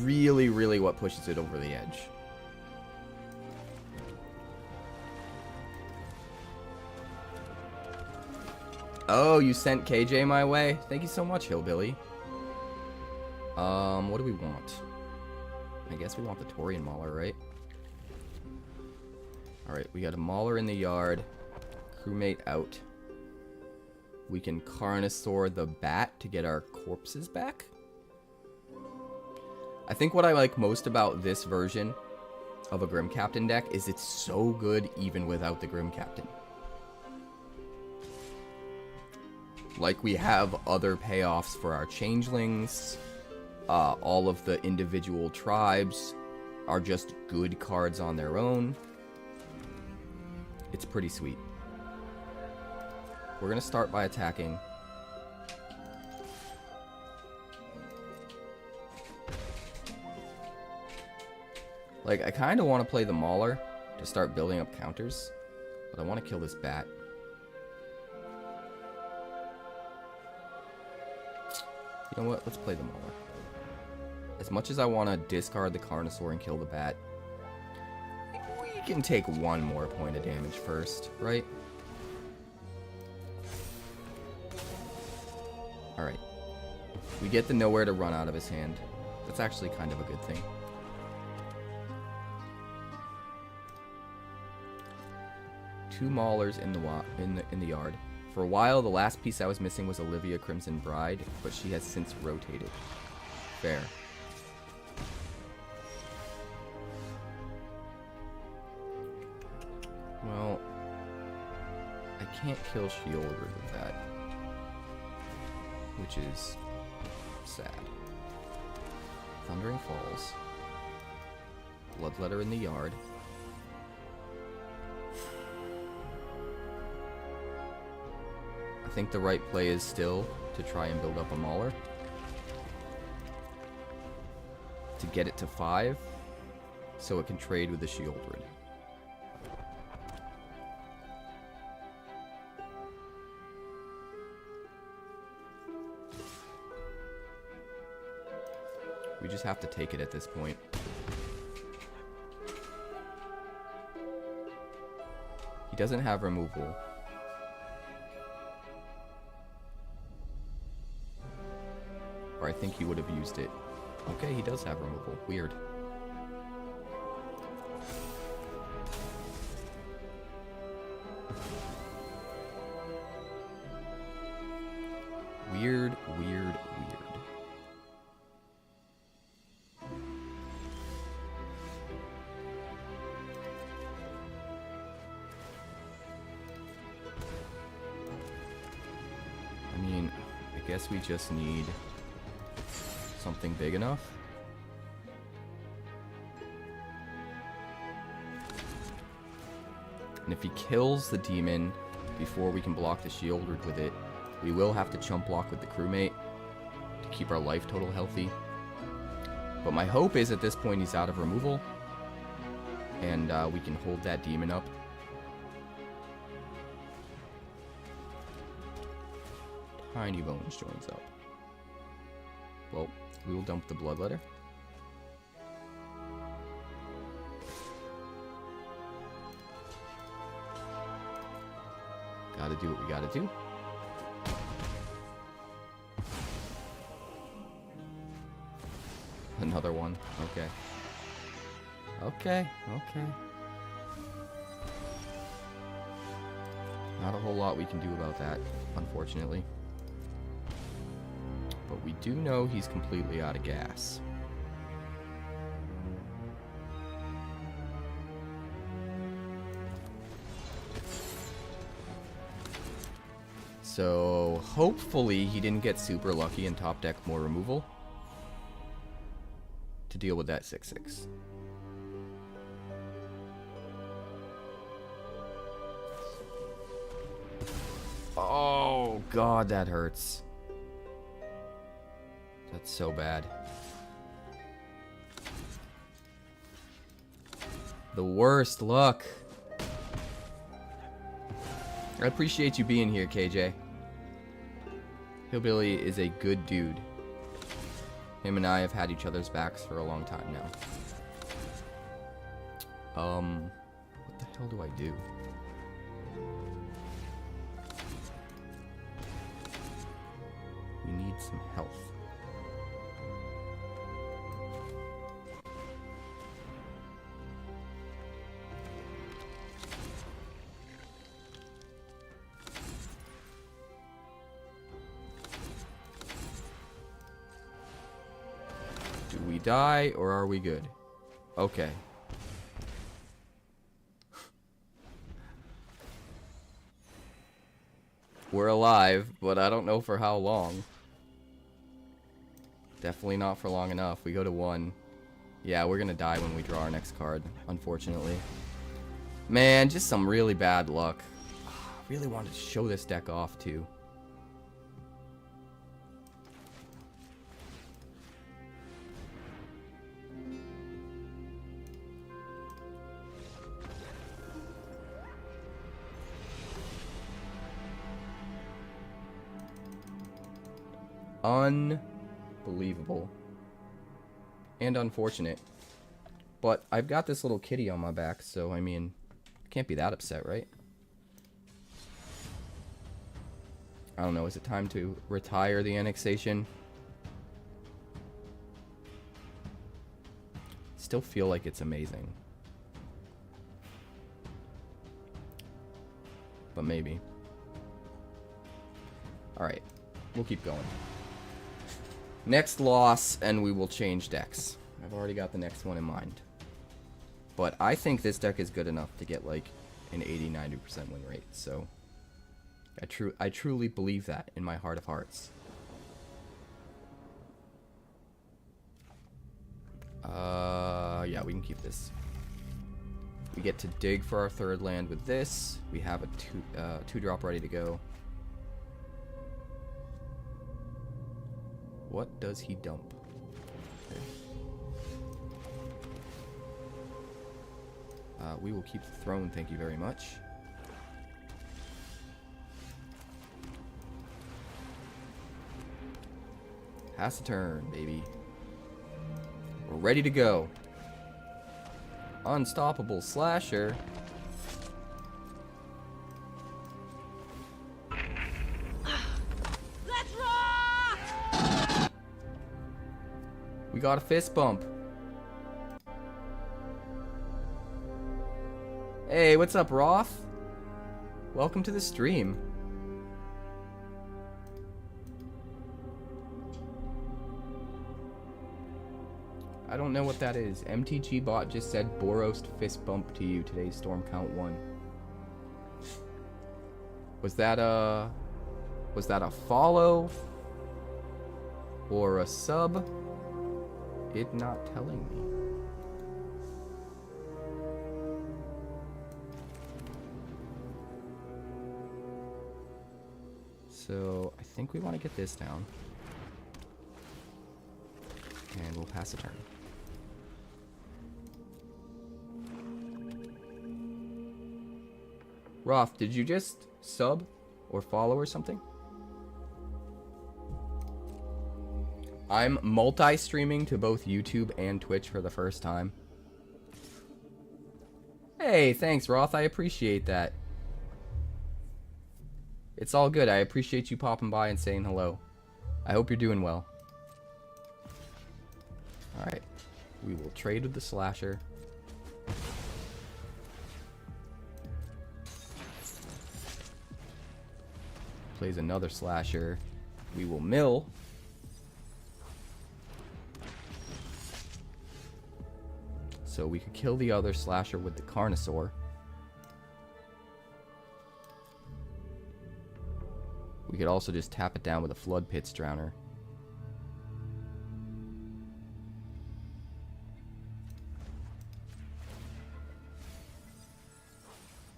really, really what pushes it over the edge. Oh, you sent KJ my way? Thank you so much, Hillbilly. What do we want? I guess we want the Torian Mauler, right? Alright, we got a Mauler in the yard. Crewmate out. We can Carnosaur the Bat to get our corpses back. I think what I like most about this version of a Grim Captain deck is it's so good even without the Grim Captain. Like, we have other payoffs for our Changelings. All of the individual tribes are just good cards on their own. It's pretty sweet. We're gonna start by attacking. Like, I kind of want to play the Mauler to start building up counters, but I want to kill this bat. You know what? Let's play the Mauler. As much as I want to discard the Carnosaur and kill the bat, we can take one more point of damage first, right? Alright. We get the Nowhere to Run out of his hand. That's actually kind of a good thing. Two Maulers in the yard. For a while, the last piece I was missing was Olivia Crimson Bride, but she has since rotated. Fair. Well, I can't kill Sheoldred with that, which is sad. Thundering Falls. Bloodletter in the yard. I think the right play is still to try and build up a Mauler. To get it to 5, so it can trade with the Sheoldred. We just have to take it at this point. He doesn't have removal. Or I think he would have used it. Okay, he does have removal. Weird. Weird, weird, weird. I mean, I guess we just need something big enough. And if he kills the demon before we can block the shield with it. We will have to chump block with the crewmate to keep our life total healthy. But my hope is at this point he's out of removal, and we can hold that demon up. Tiny Bones joins up. Well, we will dump the Bloodletter. Gotta do what we gotta do. Another one. Okay. Okay. Not a whole lot we can do about that, unfortunately. But we do know he's completely out of gas. So, hopefully he didn't get super lucky and top deck more removal to deal with that 6/6. Oh, God, that hurts. That's so bad. The worst luck. I appreciate you being here, KJ. Hillbilly is a good dude. Him and I have had each other's backs for a long time now. What the hell do I do? We need some health. Do we die or are we good? Okay. We're alive, but I don't know for how long. Definitely not for long enough. We go to 1. Yeah, we're gonna die when we draw our next card, unfortunately. Man, just some really bad luck. I really wanted to show this deck off, too. Unbelievable. And unfortunate. But I've got this little kitty on my back, so I mean, I can't be that upset, right? I don't know, is it time to retire the annexation? Still feel like it's amazing. But maybe. Alright, we'll keep going. Next loss, and we will change decks. I've already got the next one in mind. But I think this deck is good enough to get like an 80-90% win rate. So I truly believe that in my heart of hearts. Yeah, we can keep this. We get to dig for our 3rd land with this. We have a 2-drop ready to go. What does he dump? Okay. We will keep the throne, thank you very much. Pass the turn, baby. We're ready to go. Unstoppable slasher. Let's rock! We got a fist bump. Hey, what's up, Roth? Welcome to the stream. I don't know what that is. MTG bot just said Boros fist bump to you. Today's storm count 1. Was that a follow or a sub? It not telling me. So I think we want to get this down. And we'll pass a turn. Roth, did you just sub or follow or something? I'm multi-streaming to both YouTube and Twitch for the first time. Hey, thanks, Roth. I appreciate that. It's all good. I appreciate you popping by and saying hello. I hope you're doing well. Alright. We will trade with the slasher. Plays another slasher. We will mill. So we could kill the other slasher with the Carnosaur. We could also just tap it down with a Flood Pits Drowner.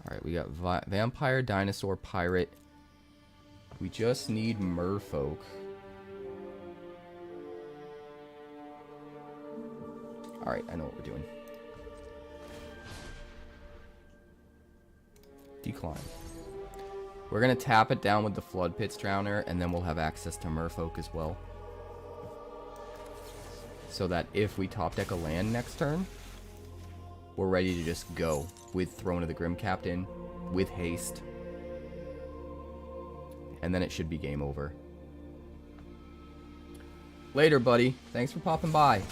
Alright, we got Vampire, Dinosaur, Pirate. We just need Merfolk. Alright, I know what we're doing. Decline. We're going to tap it down with the Flood Pits Drowner, and then we'll have access to Merfolk as well. So that if we top deck a land next turn, we're ready to just go with Throne of the Grim Captain, with haste. And then it should be game over. Later, buddy. Thanks for popping by.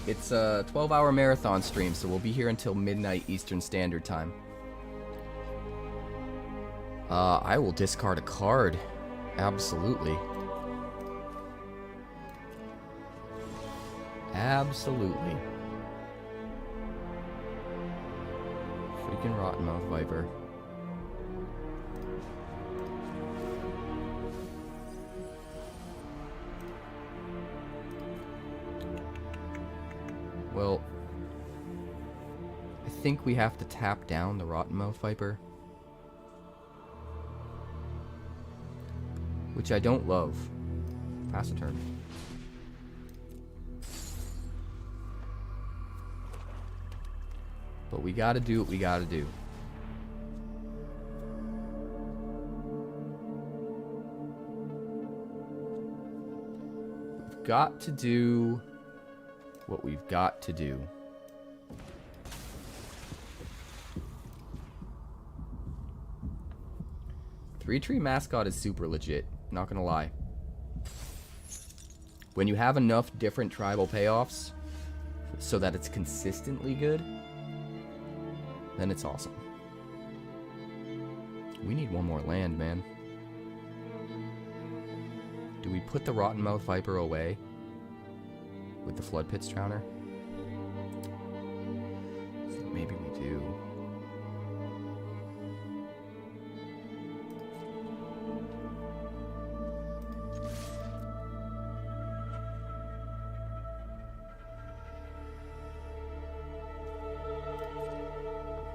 It's a 12-hour marathon stream, so we'll be here until midnight Eastern Standard Time. I will discard a card. Absolutely. Absolutely. Freaking Rottenmouth Viper. Well, I think we have to tap down the Rottenmouth Viper. Which I don't love. Pass a turn. But we gotta do what we gotta do. We've got to do what we've got to do. Three Tree Mascot is super legit, not gonna lie. When you have enough different tribal payoffs so that it's consistently good, then it's awesome. We need one more land, man. Do we put the Rottenmouth Viper away with the Flood Pits Drowner? I think maybe we do.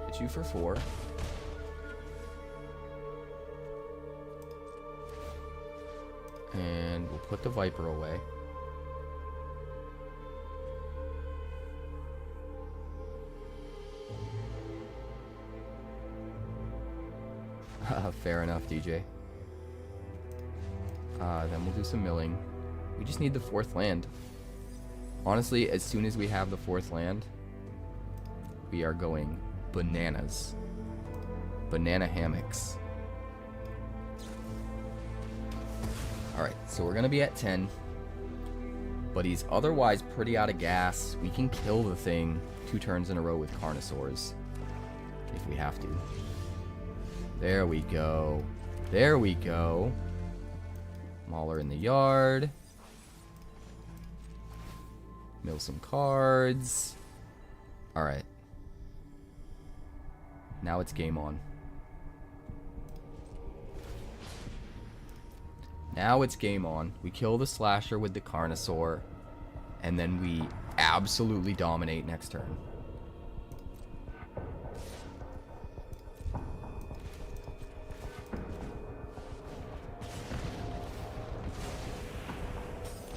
Hit you for 4. And we'll put the Viper away. Fair enough, DJ. Then we'll do some milling. We just need the 4th land. Honestly, as soon as we have the 4th land, we are going bananas. Banana hammocks. Alright, so we're gonna be at 10. But he's otherwise pretty out of gas. We can kill the thing 2 turns in a row with Carnosaurs. If we have to. There we go. There we go. Mauler in the yard. Mill some cards. Alright. Now it's game on. Now it's game on. We kill the slasher with the Carnosaur. And then we absolutely dominate next turn.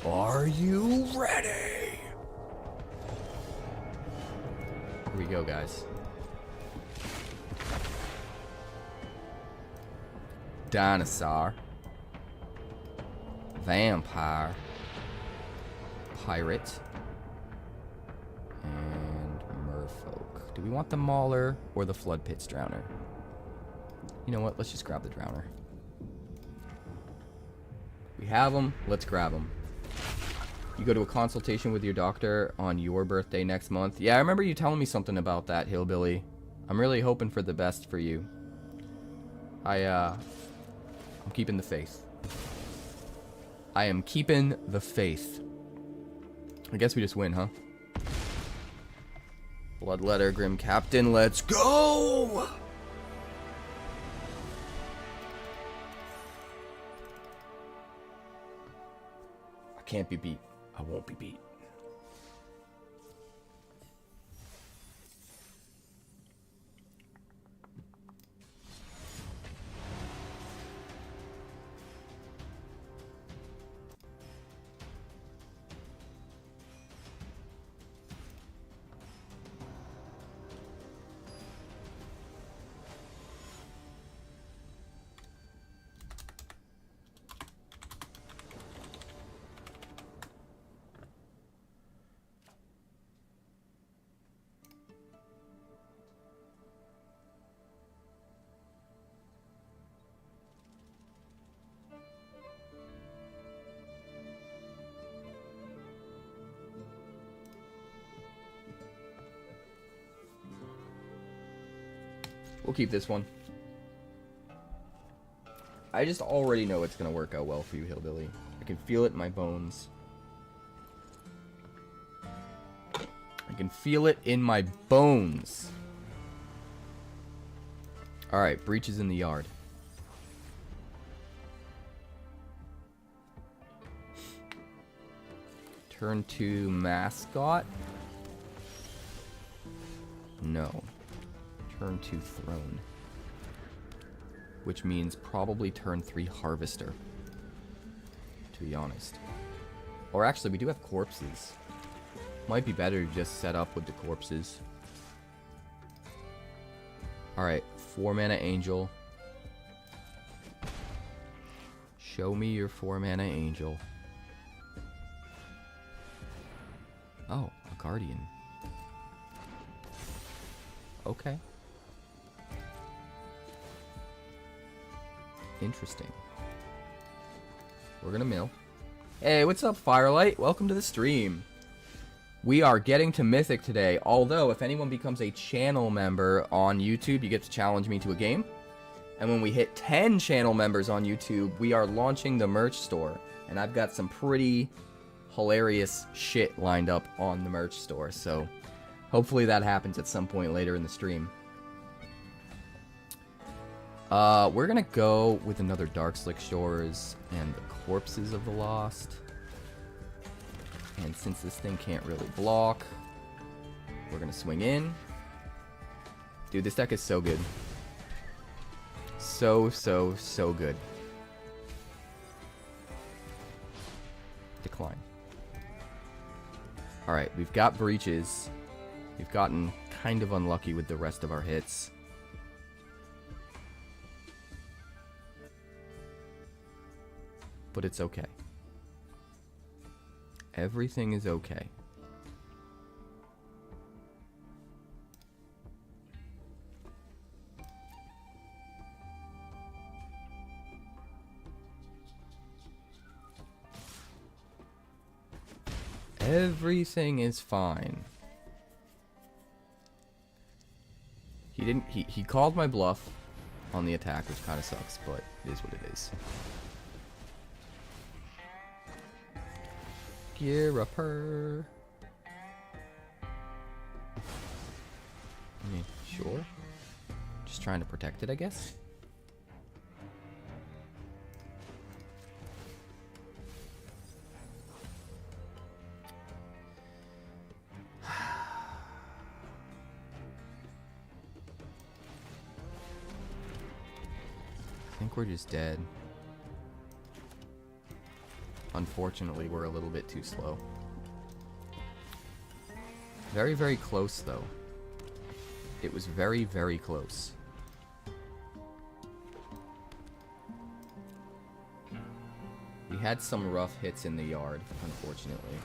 Are you ready? Here we go, guys. Dinosaur. Vampire. Pirate. And merfolk. Do we want the Mauler or the Flood Pits Drowner? You know what? Let's just grab the Drowner. We have them. Let's grab them. You go to a consultation with your doctor on your birthday next month. Yeah, I remember you telling me something about that, Hillbilly. I'm really hoping for the best for you. I'm keeping the faith. I am keeping the faith. I guess we just win, huh? Bloodletter, Grim Captain, let's go! I can't be beat. I won't be beat. We'll keep this one. I just already know it's going to work out well for you, Hillbilly. I can feel it in my bones. I can feel it in my bones. Alright, breach is in the yard. Turn to mascot? No. Turn 2 throne. Which means probably turn 3 harvester. To be honest. Or actually, we do have corpses. Might be better to just set up with the corpses. Alright, 4 mana angel. Show me your 4 mana angel. Oh, a guardian. Okay. Interesting. We're gonna mill. Hey, what's up, Firelight? Welcome to the stream. We are getting to Mythic today, although if anyone becomes a channel member on YouTube, you get to challenge me to a game. And when we hit 10 channel members on YouTube, we are launching the merch store. And I've got some pretty hilarious shit lined up on the merch store, so hopefully that happens at some point later in the stream. We're gonna go with another Darkslick Shores and the Corpses of the Lost. And since this thing can't really block, we're gonna swing in. Dude, this deck is so good. So good. Decline. Alright, we've got breaches. We've gotten kind of unlucky with the rest of our hits. But it's okay. Everything is okay. Everything is fine. He called my bluff on the attack, which kind of sucks, but it is what it is. 𝐴 I mean, sure. Just trying to protect it, I guess. I think we're just dead. Unfortunately, we're a little bit too slow. Very, very close, though. It was very, very close. We had some rough hits in the yard, unfortunately.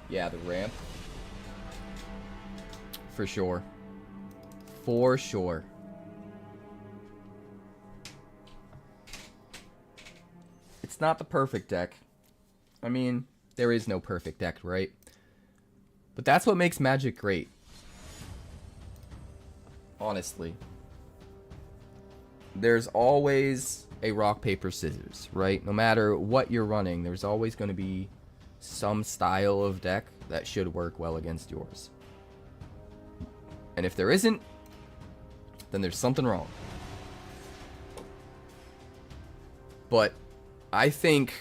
Yeah, the ramp. For sure. For sure. It's not the perfect deck. I mean, there is no perfect deck, right? But that's what makes Magic great. Honestly. There's always a rock, paper, scissors, right? No matter what you're running, there's always going to be some style of deck that should work well against yours. And if there isn't, then there's something wrong. But I think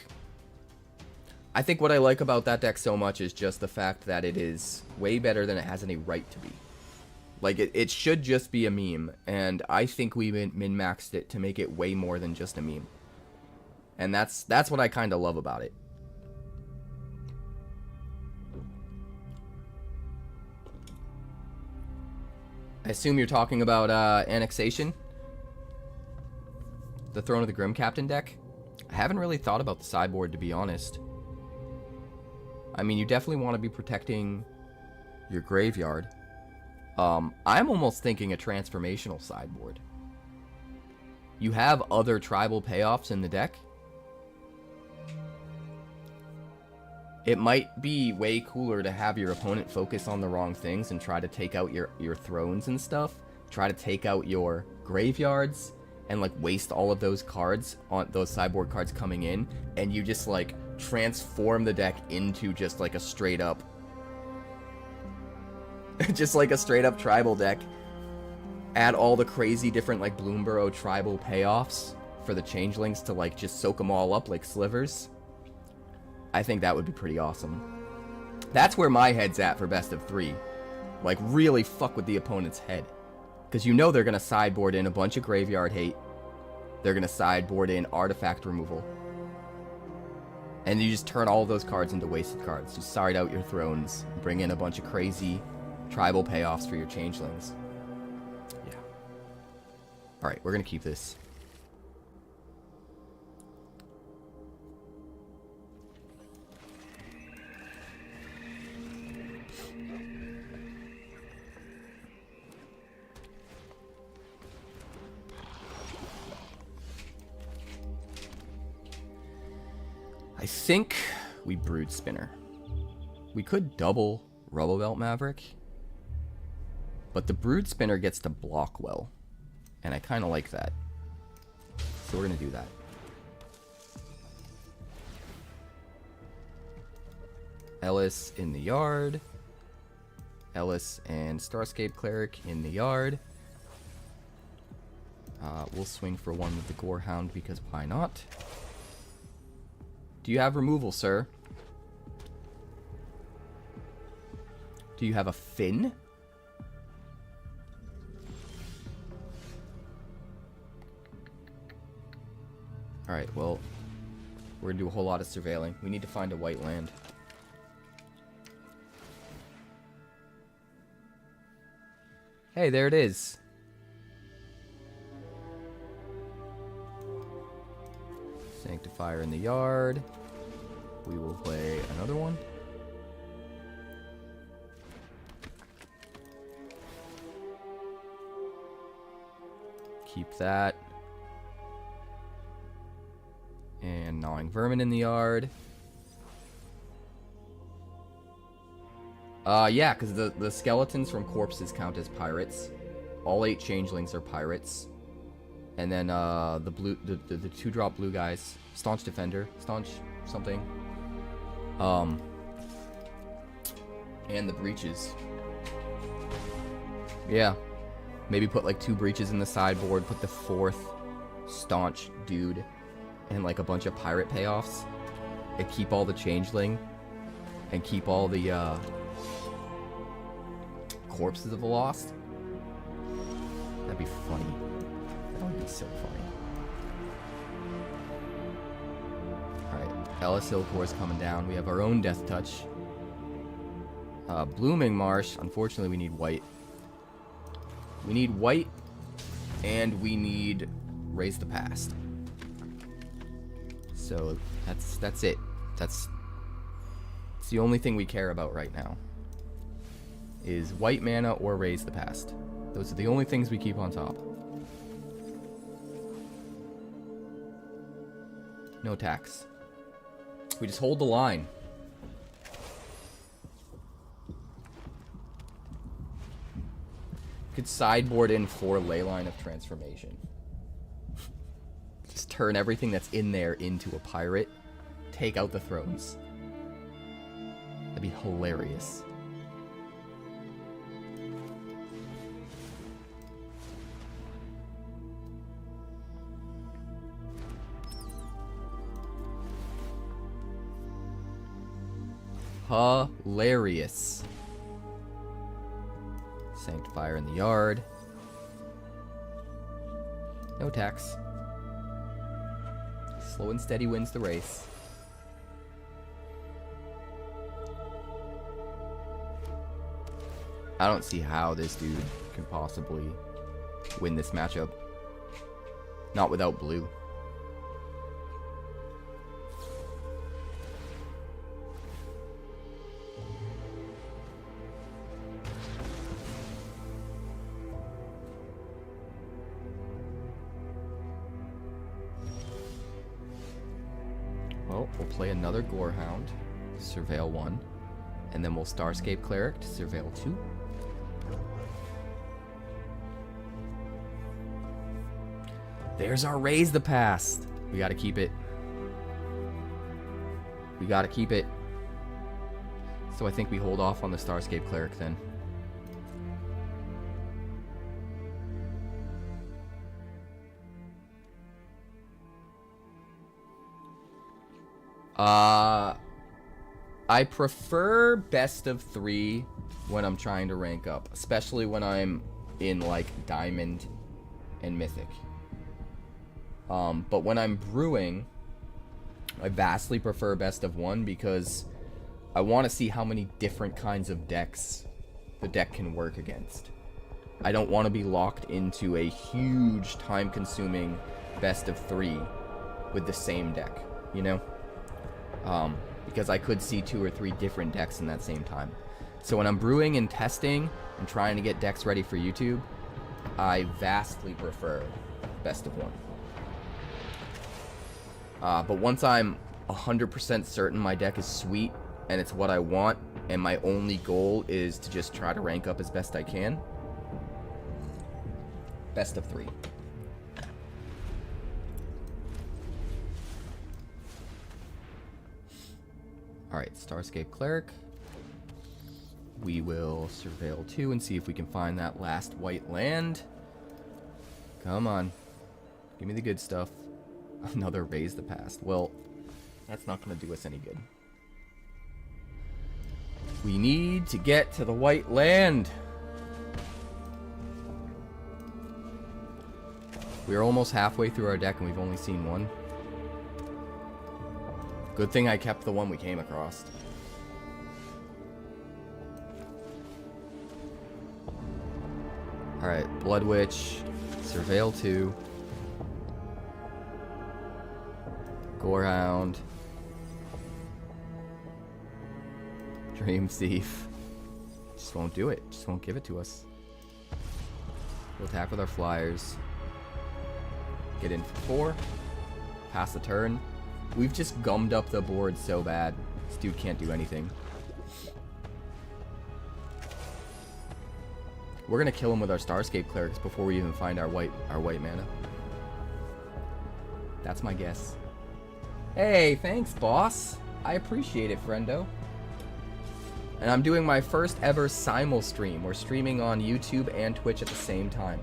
what I like about that deck so much is just the fact that it is way better than it has any right to be. Like, it should just be a meme, and I think we min-maxed it to make it way more than just a meme. And that's what I kind of love about it. I assume you're talking about Annexation? The Throne of the Grim Captain deck? I haven't really thought about the sideboard, to be honest. I mean, you definitely want to be protecting your graveyard. I'm almost thinking a transformational sideboard. You have other tribal payoffs in the deck. It might be way cooler to have your opponent focus on the wrong things and try to take out your thrones and stuff. Try to take out your graveyards and like waste all of those cards on those sideboard cards coming in, and you just like transform the deck into just like a straight up just like a straight up tribal deck. Add all the crazy different like Bloomborough tribal payoffs for the changelings to like just soak them all up like slivers. I think that would be pretty awesome. That's where my head's at for best of 3. Like, really fuck with the opponent's head. Because you know they're going to sideboard in a bunch of graveyard hate. They're going to sideboard in artifact removal. And you just turn all of those cards into wasted cards. You side out your thrones. Bring in a bunch of crazy tribal payoffs for your changelings. Yeah. Alright, we're going to keep this. I think we Brood Spinner. We could double Rubblebelt Maverick, but the Brood Spinner gets to block well, and I kind of like that. So we're going to do that. Ellis in the yard. Ellis and Starscape Cleric in the yard. We'll swing for one with the Gorehound because why not? Do you have removal, sir? Do you have a fin? Alright, well, we're gonna do a whole lot of surveilling. We need to find a white land. Hey, there it is. Sanctifier in the yard. We will play another one. Keep that. And Gnawing Vermin in the yard. Yeah, because the skeletons from corpses count as pirates. All 8 changelings are pirates. And then the 2-drop blue guys, Staunch Defender, Staunch something. And the breaches. Yeah. Maybe put like 2 breaches in the sideboard, put the 4th Staunch dude, and like a bunch of pirate payoffs. And keep all the changeling. And keep all the corpses of the lost. That'd be funny. That would be so funny. Alright, 𝐿 is coming down. We have our own Death Touch. Blooming Marsh. Unfortunately, we need white. We need white, and we need Raise the Past. So that's it. That's the only thing we care about right now. Is white mana or Raise the Past. Those are the only things we keep on top. No tax. We just hold the line. Could sideboard in 4 Leyline of Transformation. Just turn everything that's in there into a pirate. Take out the thrones. That'd be hilarious. Hilarious. Sanctifier in the yard. No tax. Slow and steady wins the race. I don't see how this dude can possibly win this matchup. Not without blue. Well, we'll play another Gorehound, Surveil 1, and then we'll Starscape Cleric to Surveil 2. There's our Raise the Past. We gotta keep it. We gotta keep it. So I think we hold off on the Starscape Cleric then. I prefer best of 3 when I'm trying to rank up, especially when I'm in like Diamond and Mythic. But when I'm brewing, I vastly prefer best of 1 because I want to see how many different kinds of decks the deck can work against. I don't want to be locked into a huge time-consuming best of 3 with the same deck, you know? Because I could see 2 or 3 different decks in that same time. So when I'm brewing and testing and trying to get decks ready for YouTube, I vastly prefer best of 1. But once I'm 100% certain my deck is sweet and it's what I want, and my only goal is to just try to rank up as best I can, best of 3. Alright, Starscape Cleric. We will Surveil 2 and see if we can find that last white land. Come on. Give me the good stuff. Another Raise the Past. Well, that's not going to do us any good. We need to get to the white land. We're almost halfway through our deck and we've only seen 1. Good thing I kept the one we came across. Alright, Blood Witch, Surveil 2, Gorehound, Dream Thief. Just won't do it. Just won't give it to us. We'll attack with our flyers. Get in for 4. Pass the turn. We've just gummed up the board so bad. This dude can't do anything. We're gonna kill him with our Starscape Clerics before we even find our white mana. That's my guess. Hey, thanks, boss. I appreciate it, friendo. And I'm doing my first ever simul stream. We're streaming on YouTube and Twitch at the same time.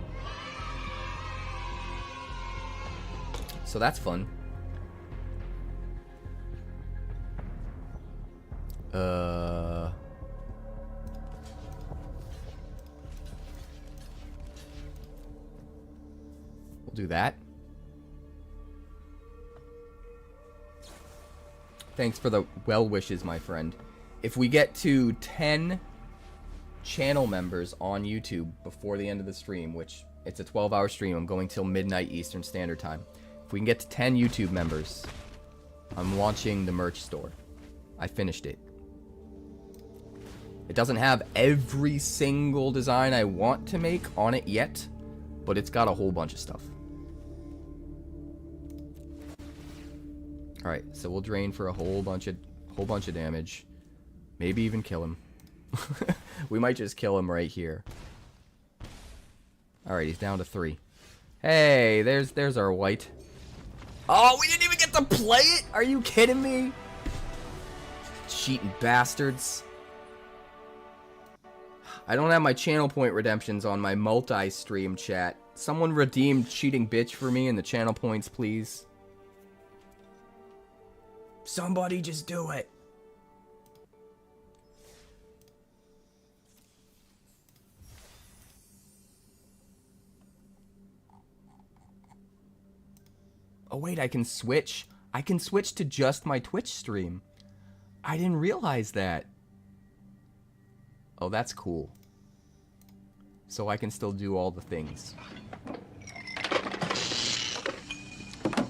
So that's fun. Do that. Thanks for the well wishes, my friend. If we get to 10 channel members on YouTube before the end of the stream, which it's a 12-hour stream, I'm going till midnight Eastern Standard Time. If we can get to 10 YouTube members, I'm launching the merch store. I finished it. It doesn't have every single design I want to make on it yet, but it's got a whole bunch of stuff. Alright, so we'll drain for a whole bunch of damage. Maybe even kill him. We might just kill him right here. Alright, he's down to 3. Hey, there's our white. Oh, we didn't even get to play it? Are you kidding me? Cheating bastards. I don't have my channel point redemptions on my multi-stream chat. Someone redeemed cheating bitch for me in the channel points, please. Somebody just do it. Oh wait, I can switch. I can switch to just my Twitch stream. I didn't realize that. Oh, that's cool. So I can still do all the things.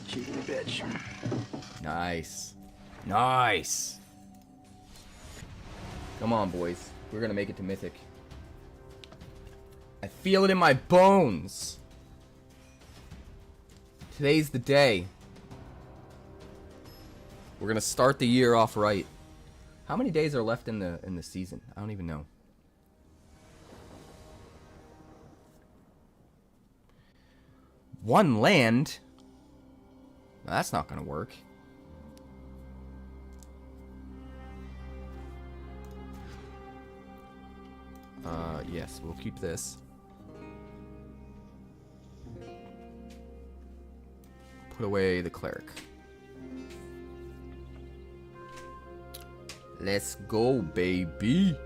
Cheating bitch. Nice. Nice. Come on, boys. We're gonna make it to Mythic. I feel it in my bones. Today's the day. We're gonna start the year off right. How many days are left in the season? I don't even know. One land? That's not gonna work. Yes, we'll keep this. Put away the cleric. Let's go, baby.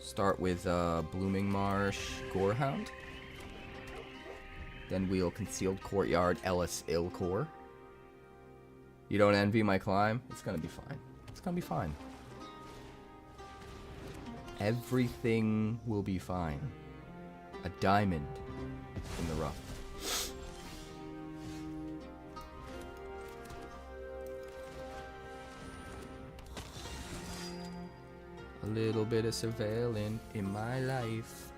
Start with Blooming Marsh Gorehound. Then we'll Concealed Courtyard Ellis Ilcore. You don't envy my climb? It's gonna be fine. It's gonna be fine. Everything will be fine. A diamond in the rough. A little bit of surveilling in my life.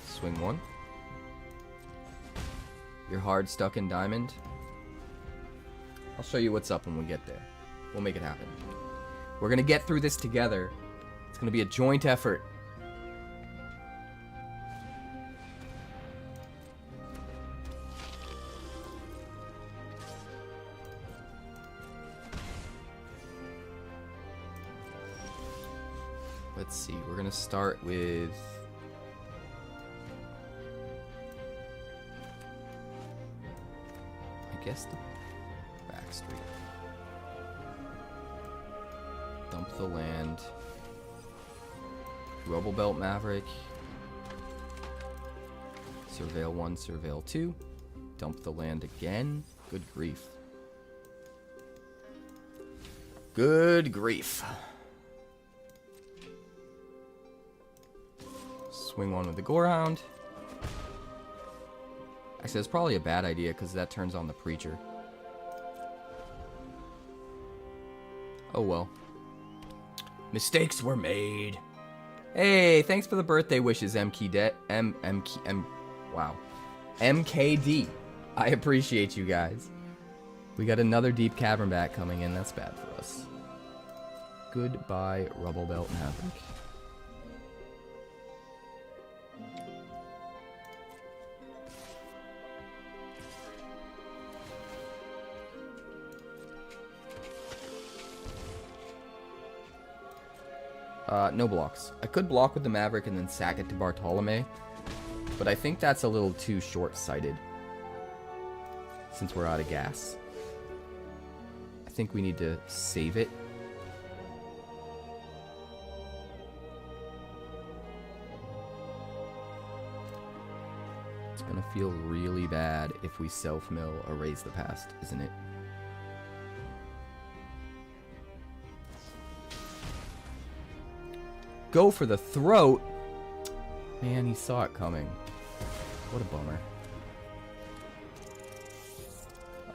Swing one. You're hard stuck in diamond. I'll show you what's up when we get there. We'll make it happen. We're gonna get through this together. It's gonna be a joint effort. Let's see, we're gonna start with I guess the back street. Dump the land. Rubble Belt Maverick. Surveil 1, Surveil 2. Dump the land again. Good grief. Good grief. Swing one with the Gorehound. Actually, that's probably a bad idea because that turns on the Preacher. Oh well. Mistakes were made. Hey, thanks for the birthday wishes, wow. MKD. I appreciate you guys. We got another Deep Cavern back coming in. That's bad for us. Goodbye, Rubble Belt Maverick. No blocks. I could block with the Maverick and then sack it to Bartolome, but I think that's a little too short-sighted since we're out of gas. I think we need to save it. gonna feel really bad if we self-mill Erase the Past, isn't it? Go for the throat! Man, he saw it coming. What a bummer.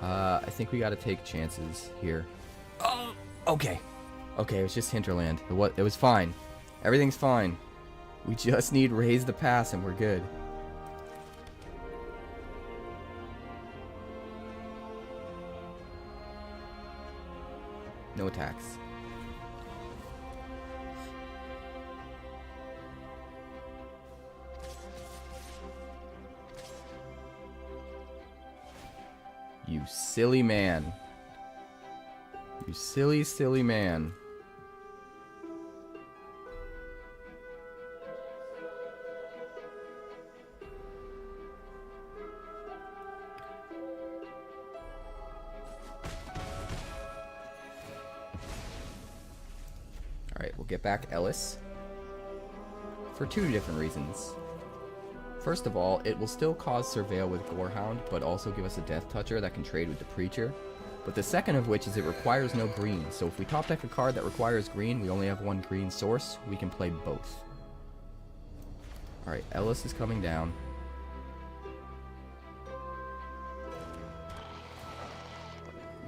I think we gotta take chances here. Oh, okay. Okay, it was just Hinterland. It was fine. Everything's fine. We just need Raise the Pass and we're good. No attacks. You silly man. You silly, silly man. Alright, we'll get back Ellis. For two different reasons. First of all, it will still cause Surveil with Gorehound, but also give us a Death Toucher that can trade with the Preacher. But the second of which is it requires no green, so if we top deck a card that requires green, we only have one green source, we can play both. Alright, Ellis is coming down.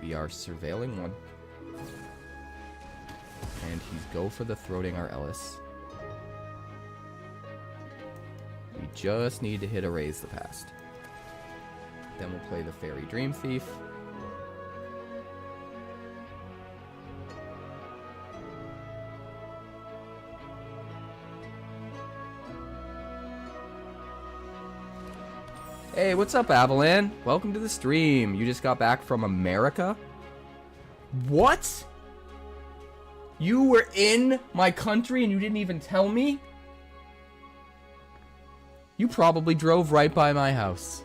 We are surveilling one. And he's go for the throating our Ellis. We just need to hit Erase the Past. Then we'll play the Fairy Dream Thief. Hey, what's up, Avalan? Welcome to the stream. You just got back from America? What? You were in my country and you didn't even tell me? You probably drove right by my house.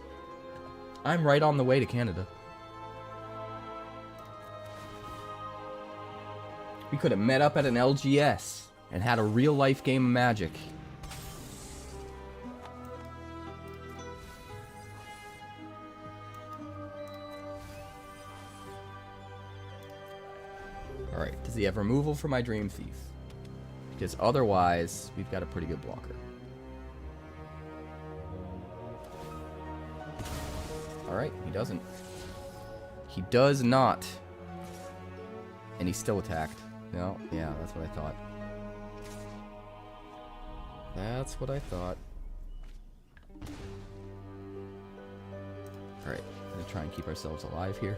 I'm right on the way to Canada. We could have met up at an LGS and had a real-life game of Magic. Alright, does he have removal for my Dream Thief? Because otherwise, we've got a pretty good blocker. Alright, he doesn't. He does not. And he's still attacked. No, yeah, that's what I thought. That's what I thought. Alright, gonna try and keep ourselves alive here.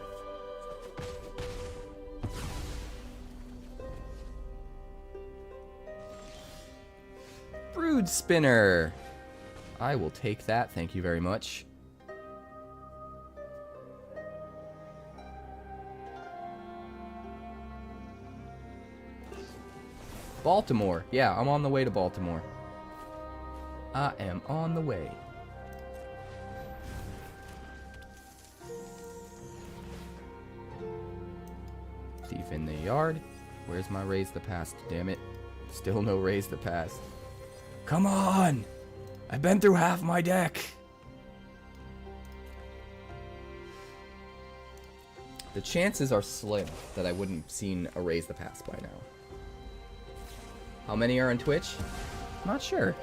Brood Spinner! I will take that, thank you very much. Baltimore. Yeah, I'm on the way to Baltimore. I am on the way. Thief in the yard. Where's my Raise the Past? Damn it. Still no Raise the Past. Come on! I've been through half my deck. The chances are slim that I wouldn't have seen a Raise the Past by now. How many are on Twitch? Not sure.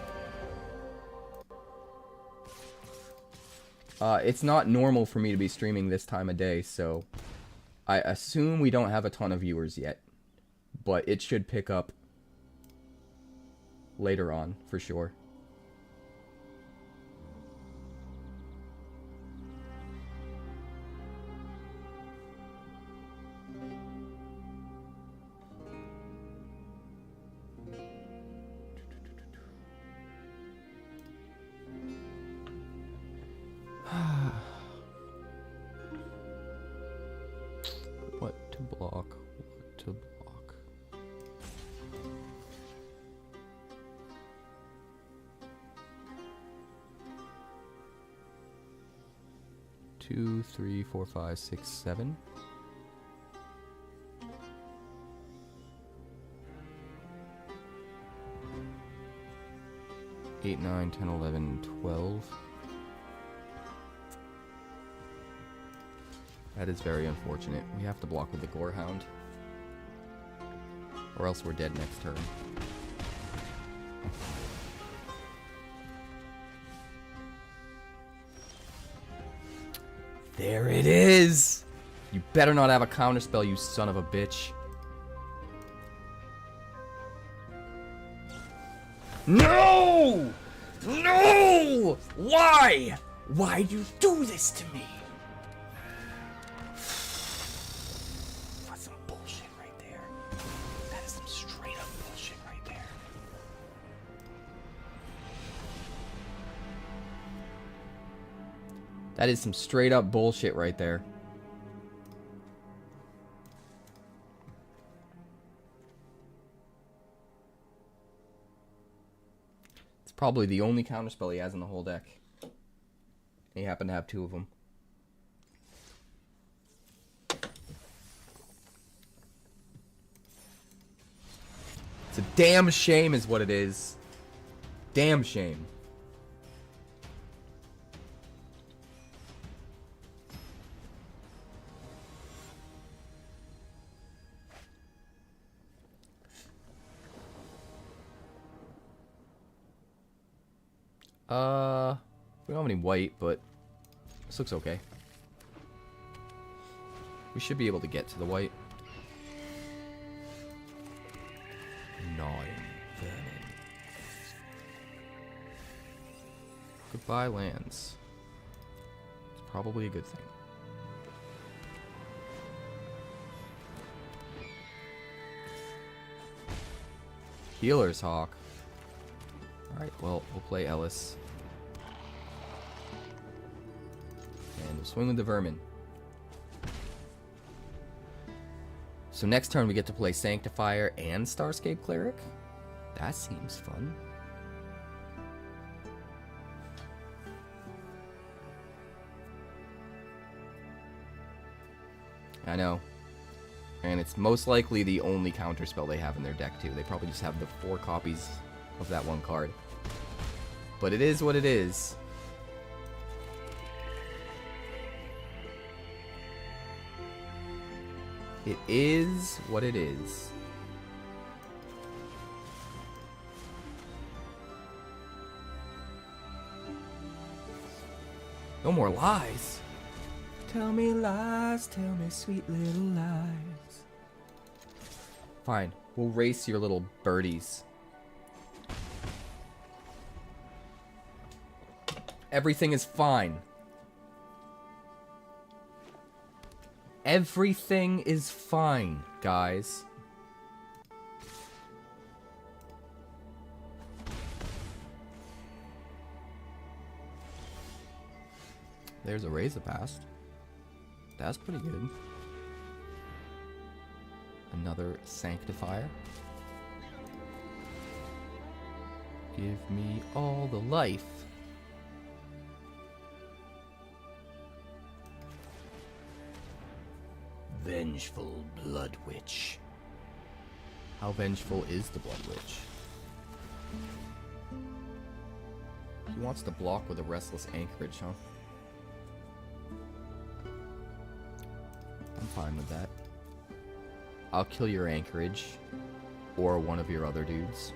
It's not normal for me to be streaming this time of day, so I assume we don't have a ton of viewers yet. But it should pick up later on, for sure. What to block? What to block? Two, three, four, five, six, seven. 8, 9, 10, 11, 12. That is very unfortunate. We have to block with the Gorehound. Or else we're dead next turn. There it is! You better not have a counterspell, you son of a bitch. No! No! Why? Why do you do this to me? That's some bullshit right there. That is some straight up bullshit right there. That is some straight up bullshit right there. It's probably the only counterspell he has in the whole deck. He happened to have 2 of them. It's a damn shame is what it is. Damn shame. We don't have any white, but this looks okay. We should be able to get to the white. 9 Vermin. Goodbye, lands. It's probably a good thing. Healer's Hawk. Alright, well, we'll play Ellis. And we'll swing with the Vermin. So next turn we get to play Sanctifier and Starscape Cleric. That seems fun. I know. And it's most likely the only counterspell they have in their deck, too. They probably just have the 4 copies of that one card. But it is what it is. It is what it is. No more lies. Tell me lies, tell me sweet little lies. Fine, we'll race your little birdies. Everything is fine. Everything is fine, guys. There's a Razor Past. That's pretty good. Another Sanctifier. Give me all the life. Vengeful Blood Witch. How vengeful is the Blood Witch? He wants to block with a Restless Anchorage, huh? I'm fine with that. I'll kill your Anchorage. Or one of your other dudes.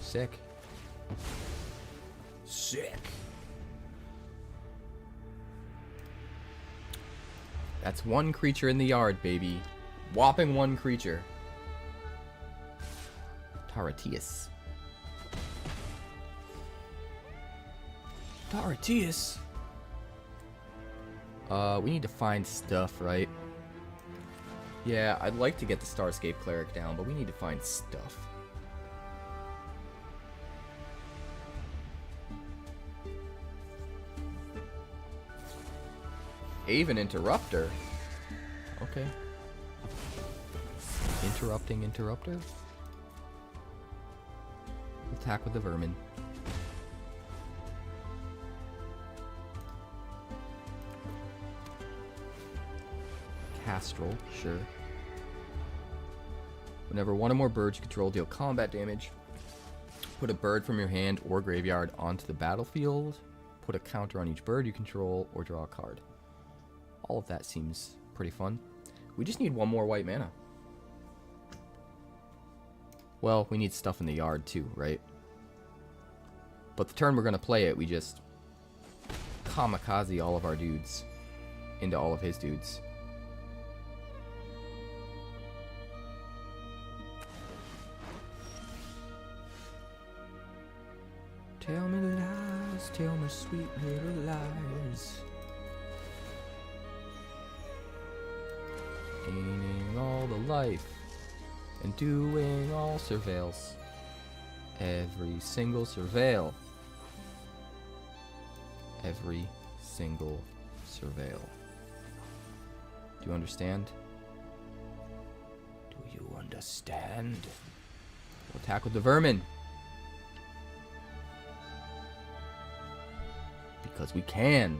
Sick. Sick. That's 1 creature in the yard, baby. Whopping 1 creature. Taratius. Taratius? We need to find stuff, right? Yeah, I'd like to get the Starscape Cleric down, but we need to find stuff. Aven Interrupter? Okay. Interrupting Interrupter? Attack with the Vermin. Castrol, sure. Whenever one or more birds you control deal combat damage, Put a bird from your hand or graveyard onto the battlefield. Put a counter on each bird you control or draw a card. All of that seems pretty fun. We just need one more white mana. Well, we need stuff in the yard too, right? But the turn we're going to play it, we just kamikaze all of our dudes into all of his dudes. Tell me lies, tell me sweet little lies. Gaining all the life and doing all surveils. Every single surveil. Every single surveil. Do you understand? Do you understand? We'll attack with the vermin. Because we can.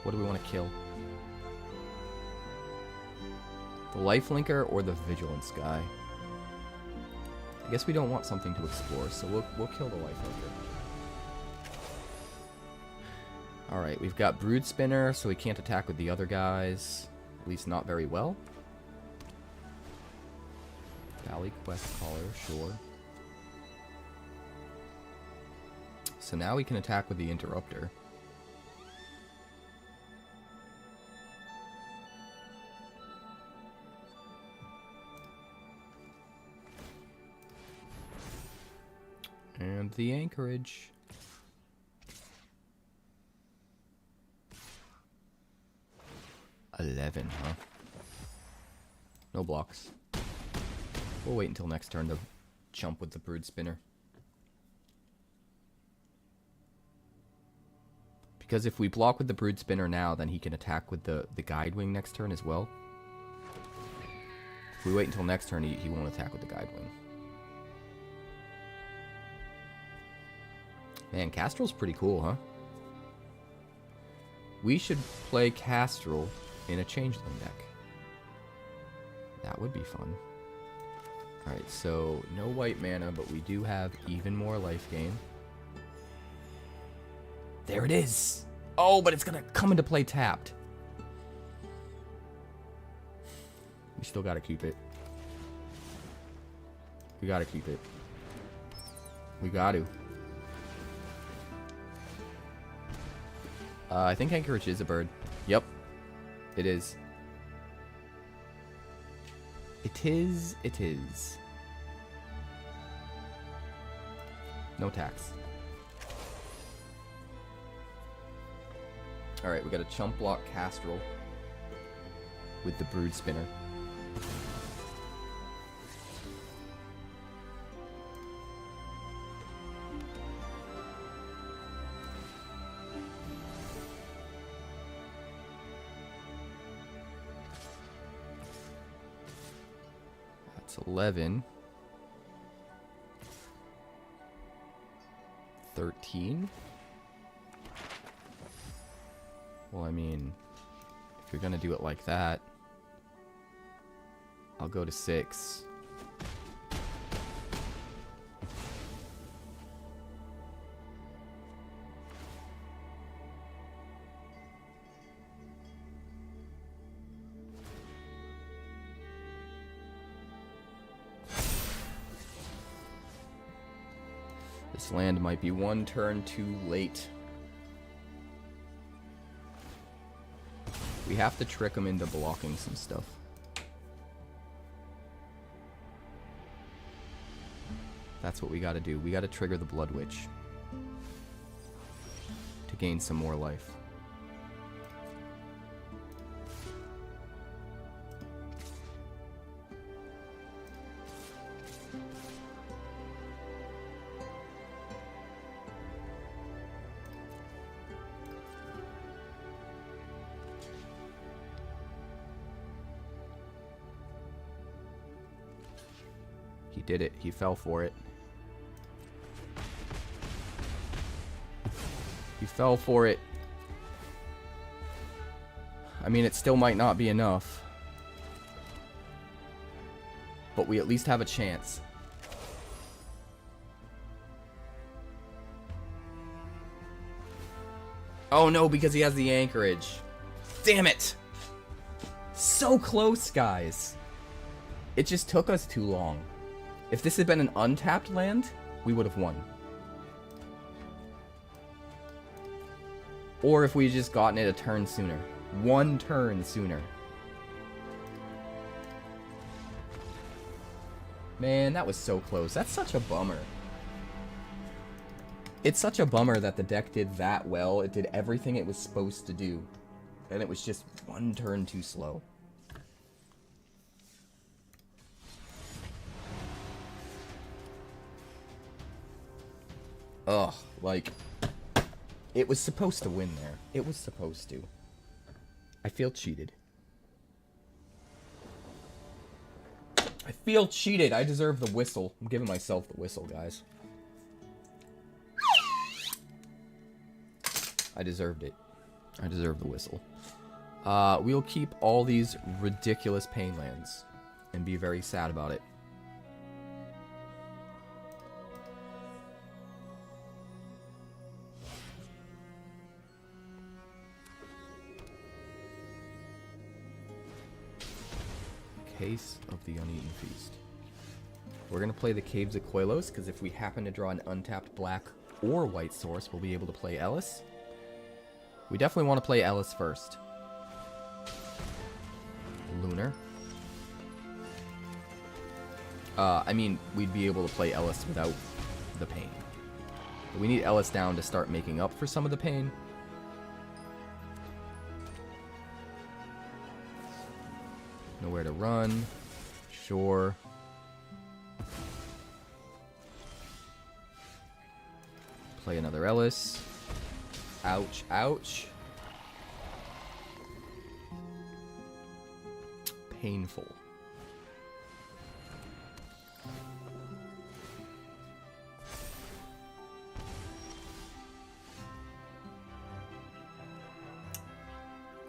What do we want to kill? The lifelinker or the vigilance guy? I guess we don't want something to explore, so we'll kill the lifelinker. Alright, we've got Brood Spinner, so we can't attack with the other guys. At least not very well. Valley Quest Caller, sure. So now we can attack with the Interrupter. And the Anchorage. $11, huh? No blocks. We'll wait until next turn to jump with the Brood Spinner. Because if we block with the Brood Spinner now, then he can attack with the Guide Wing next turn as well. If we wait until next turn, he won't attack with the Guide Wing. Man, Castrel's pretty cool, huh? We should play Castrel in a Changeling deck. That would be fun. Alright, so no white mana, but we do have even more life gain. There it is! Oh, but it's gonna come into play tapped. We still gotta keep it. We gotta keep it. We got to. I think Anchorage is a bird. Yep. It is. It is. It is. No tax. Alright, we got a chump block Castrel with the Brood Spinner. That's 11. 13. Well, I mean, if you're gonna do it like that, I'll go to 6. This land might be one turn too late. We have to trick him into blocking some stuff. That's what we gotta do. We gotta trigger the Blood Witch to gain some more life. He did it. He fell for it. He fell for it. I mean, it still might not be enough. but we at least have a chance. Oh no, because he has the anchorage. Damn it! So close, guys. It just took us too long. If this had been an untapped land, we would have won. Or if we had just gotten it a turn sooner. 1 turn sooner. Man, that was so close. That's such a bummer. It's such a bummer that the deck did that well. It did everything it was supposed to do. And it was just 1 turn too slow. Ugh, like, it was supposed to win there. It was supposed to. I feel cheated. I feel cheated. I deserve the whistle. I'm giving myself the whistle, guys. I deserved it. I deserve the whistle. We'll keep all these ridiculous pain lands and be very sad about it. Case of the Uneaten Feast. We're going to play the Caves of Koilos, because if we happen to draw an untapped black or white source, we'll be able to play Ellis. We definitely want to play Ellis first. Lunar. I mean, we'd be able to play Ellis without the pain. But we need Ellis down to start making up for some of the pain. Nowhere to run. Sure. Play another Ellis. Ouch, ouch. Painful.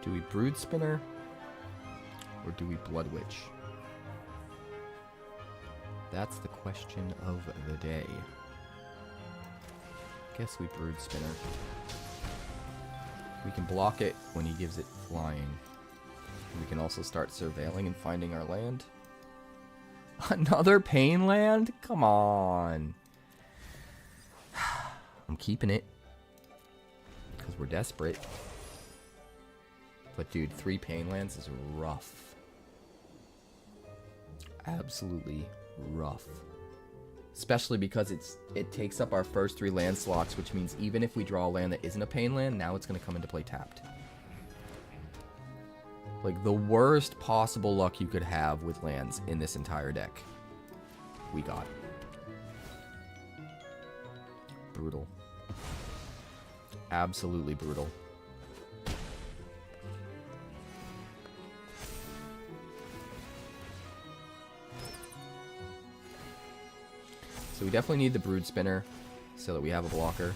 Do we Brood Spinner? Or do we Blood Witch? That's the question of the day. Guess we Brood Spinner. We can block it when he gives it flying. We can also start surveilling and finding our land. Another pain land? Come on. I'm keeping it. Because we're desperate. But dude, 3 pain lands is rough. Absolutely rough. Especially because it takes up our first 3 land slots, which means even if we draw a land that isn't a pain land, now it's going to come into play tapped. Like, the worst possible luck you could have with lands in this entire deck. We got. Brutal. Absolutely brutal. So we definitely need the Brood Spinner so that we have a blocker.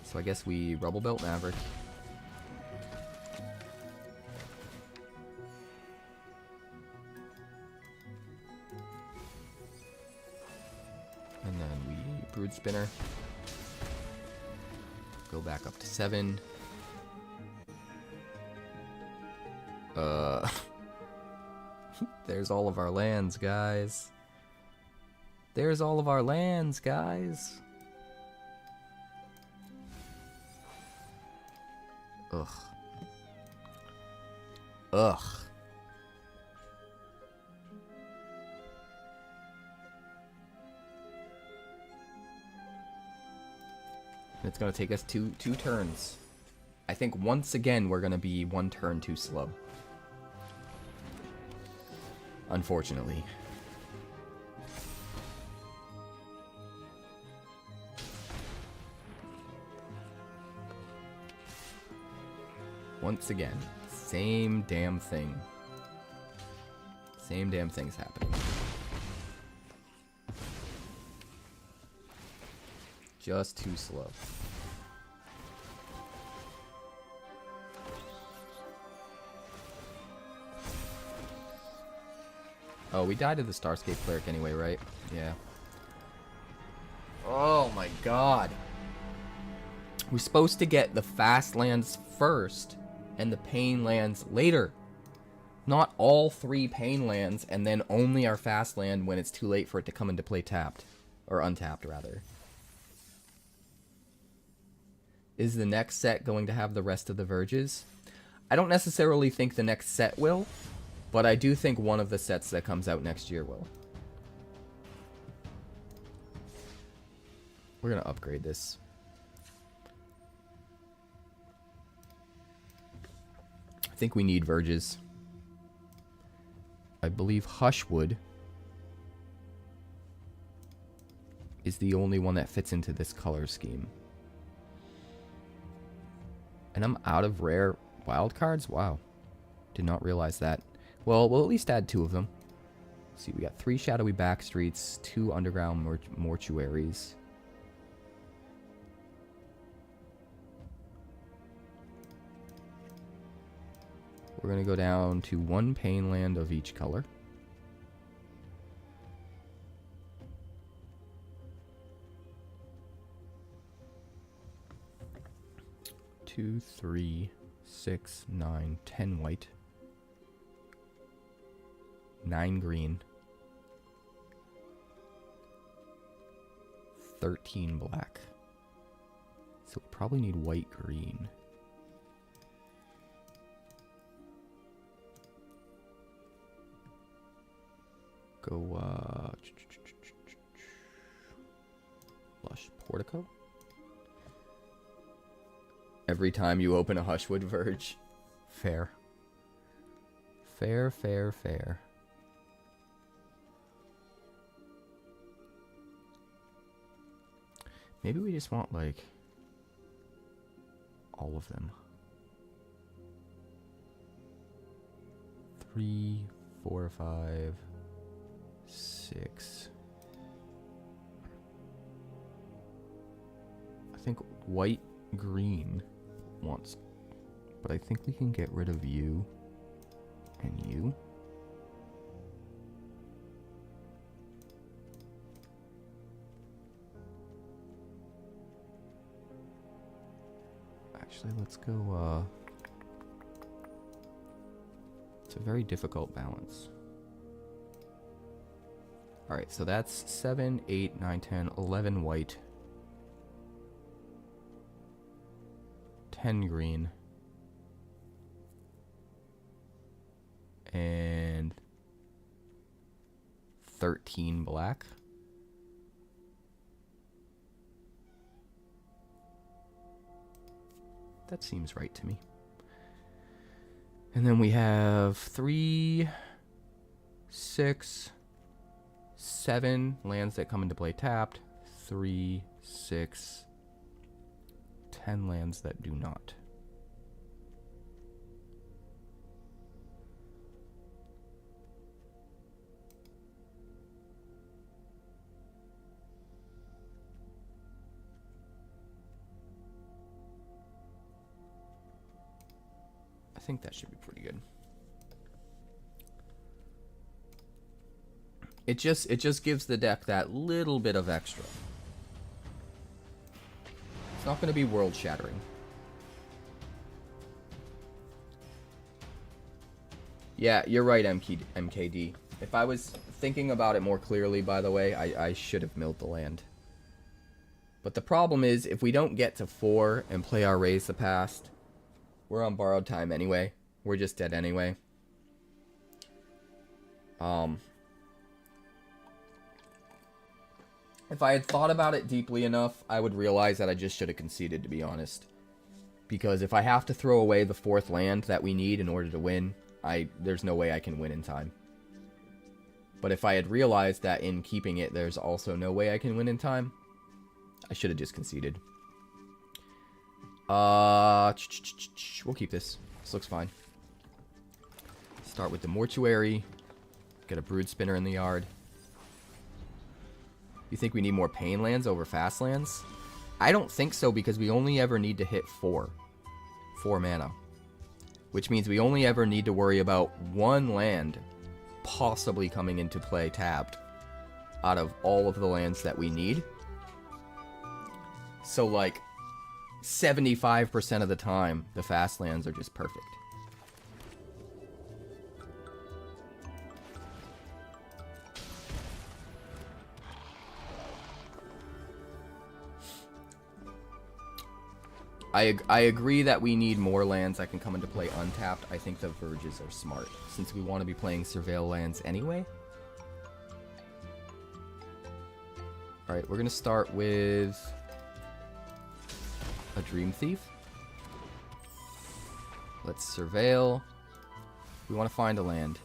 So I guess we Rubble Belt Maverick. And then we Brood Spinner. Go back up to 7. There's all of our lands, guys. There's all of our lands, guys. Ugh. Ugh. It's gonna take us two turns. I think once again we're gonna be 1 turn too slow. Unfortunately. Once again, same damn thing. Same damn thing's happening. Just too slow. Oh, we died to the Starscape Cleric anyway, right? Yeah. Oh my god. We're supposed to get the fast lands first and the pain lands later. Not all 3 pain lands and then only our fast land when it's too late for it to come into play tapped. Or untapped, rather. Is the next set going to have the rest of the Verges? I don't necessarily think the next set will, but I do think one of the sets that comes out next year will. We're going to upgrade this. I think we need Verges. I believe Hushwood is the only one that fits into this color scheme. And I'm out of rare wild cards? Wow. Did not realize that. Well, we'll at least add 2 of them. Let's see, we got 3 shadowy backstreets, 2 underground mortuaries. We're going to go down to 1 pain land of each color. Two, 3, 6, 9, 10 white. 9 green. 13 black. So we probably need white green. Go, Lush Portico. Every time you open a Hushwood Verge. Fair. Fair, fair, fair. Maybe we just want, like, all of them. 3, 4, 5, 6. I think white, green wants, but I think we can get rid of you and you. Actually, let's go, it's a very difficult balance. Alright, so that's 7, 8, 9, 10, 11 white. 10 green. And 13 black. That seems right to me. And then we have 3, 6, 7 lands that come into play tapped. 3, 6, 10 lands that do not. I think that should be pretty good. It just gives the deck that little bit of extra. It's not going to be world shattering. Yeah, you're right, MKD. If I was thinking about it more clearly, by the way, I should have milled the land. But the problem is, if we don't get to 4 and play our Raise the Past, we're on borrowed time anyway. We're just dead anyway. If I had thought about it deeply enough, I would realize that I just should have conceded, to be honest. Because if I have to throw away the 4th land that we need in order to win, there's no way I can win in time. But if I had realized that in keeping it, there's also no way I can win in time, I should have just conceded. We'll keep this. This looks fine. Start with the mortuary. Get a brood spinner in the yard. You think we need more pain lands over fast lands? I don't think so, because we only ever need to hit 4 mana. Which means we only ever need to worry about 1 land possibly coming into play tapped out of all of the lands that we need. So, like, 75% of the time, the fast lands are just perfect. I agree that we need more lands that can come into play untapped. I think the Verges are smart, since we want to be playing Surveil lands anyway. Alright, we're going to start with a Dream Thief. Let's Surveil. We want to find a land.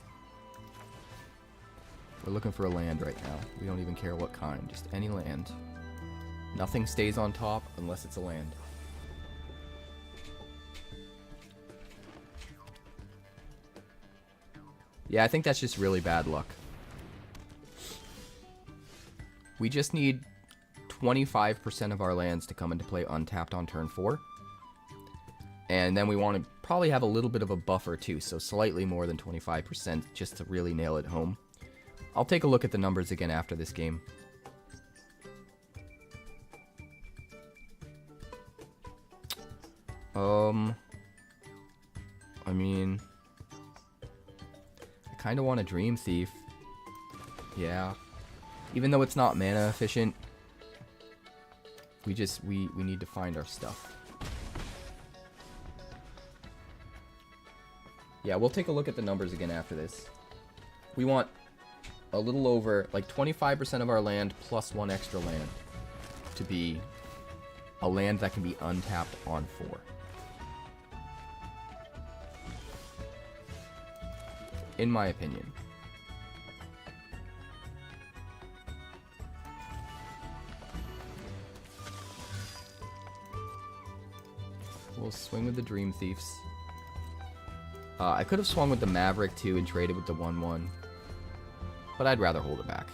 We're looking for a land right now. We don't even care what kind, just any land. Nothing stays on top unless it's a land. Yeah, I think that's just really bad luck. We just need 25% of our lands to come into play untapped on turn 4. And then we want to probably have a little bit of a buffer too, so slightly more than 25% just to really nail it home. I'll take a look at the numbers again after this game. I mean, I kind of want a Dream Thief. Yeah. Even though it's not mana efficient, we need to find our stuff. Yeah, we'll take a look at the numbers again after this. We want a little over, like 25% of our land plus 1 extra land to be a land that can be untapped on 4. In my opinion. We'll swing with the Dream Thieves. I could have swung with the Maverick too and traded with the 1/1. But I'd rather hold it back.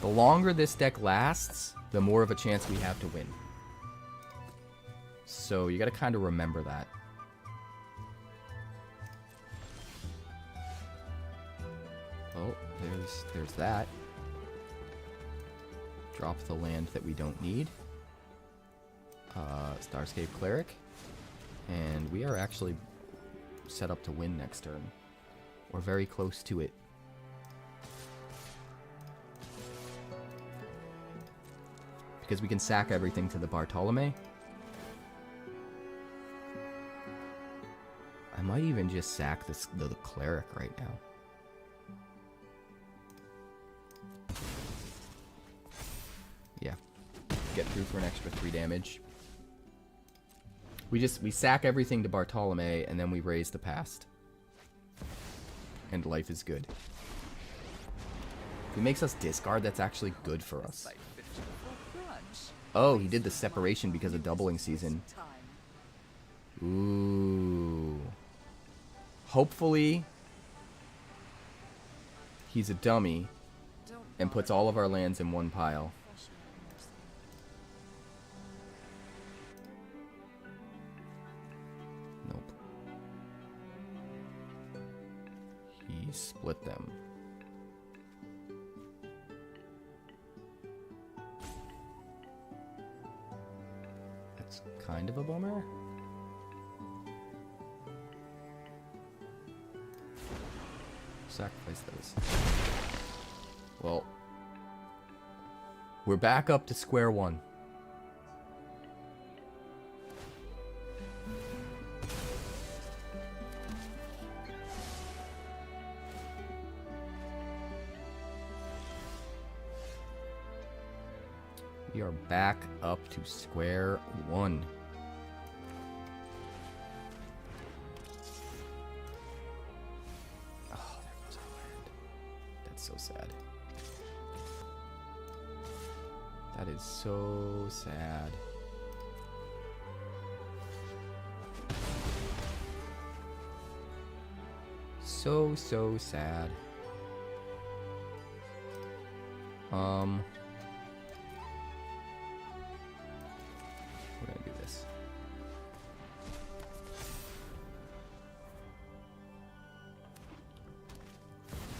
The longer this deck lasts, the more of a chance we have to win. So you gotta kind of remember that. Oh, there's that. Drop the land that we don't need. Starscape Cleric. And we are actually set up to win next turn. We're very close to it. Because we can sack everything to the Bartolome. I might even just sack the Cleric right now. Yeah. Get through for an extra 3 damage. We sack everything to Bartolome, and then we raise the past. And life is good. If he makes us discard, that's actually good for us. Oh, he did the separation because of doubling season. Ooh. Hopefully, he's a dummy and puts all of our lands in one pile. Nope. He split them. That's kind of a bummer. Sacrifice those. Well, we're back up to square one. We are back up to square one. Oh, there goes our land. That's so sad. That is so sad. So sad. We're gonna do this.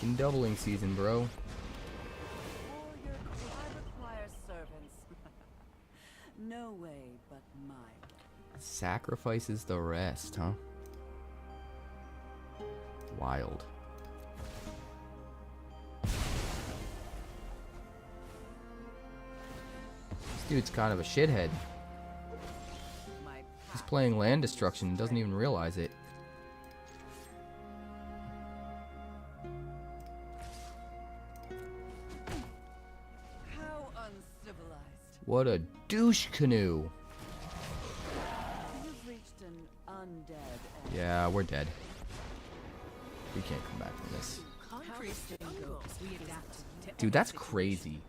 Fucking doubling season, bro. Warrior, I require servants. No way but mine. Sacrifices the rest, huh? Wild. This dude's kind of a shithead. My He's playing land destruction and doesn't even realize it. how uncivilized. What a douche canoe. You've reached an undead end. Yeah, we're dead. We can't come back from this. Dude, that's crazy.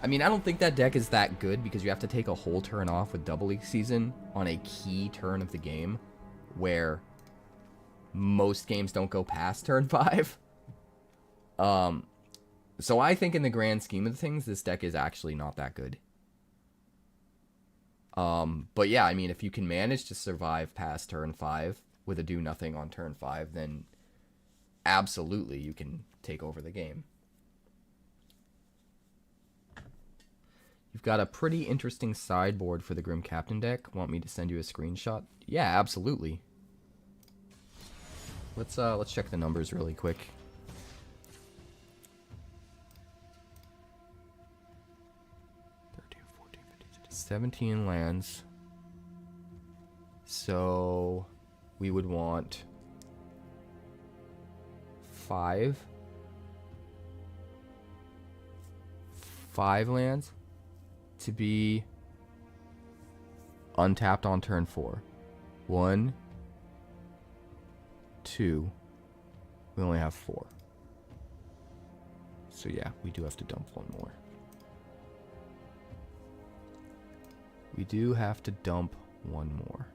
I mean, I don't think that deck is that good because you have to take a whole turn off with Double League Season on a key turn of the game where most games don't go past turn 5. So I think in the grand scheme of things, this deck is actually not that good. But yeah, I mean, if you can manage to survive past turn 5 with a do nothing on turn 5, then absolutely you can take over the game. You've got a pretty interesting sideboard for the Grim Captain deck. Want me to send you a screenshot? Yeah, absolutely. Let's check the numbers really quick. $13, $14, $15, 17 lands. So we would want 5 lands to be untapped on turn 4. 1, 2. We only have 4. So yeah, we do have to dump one more. We do have to dump one more.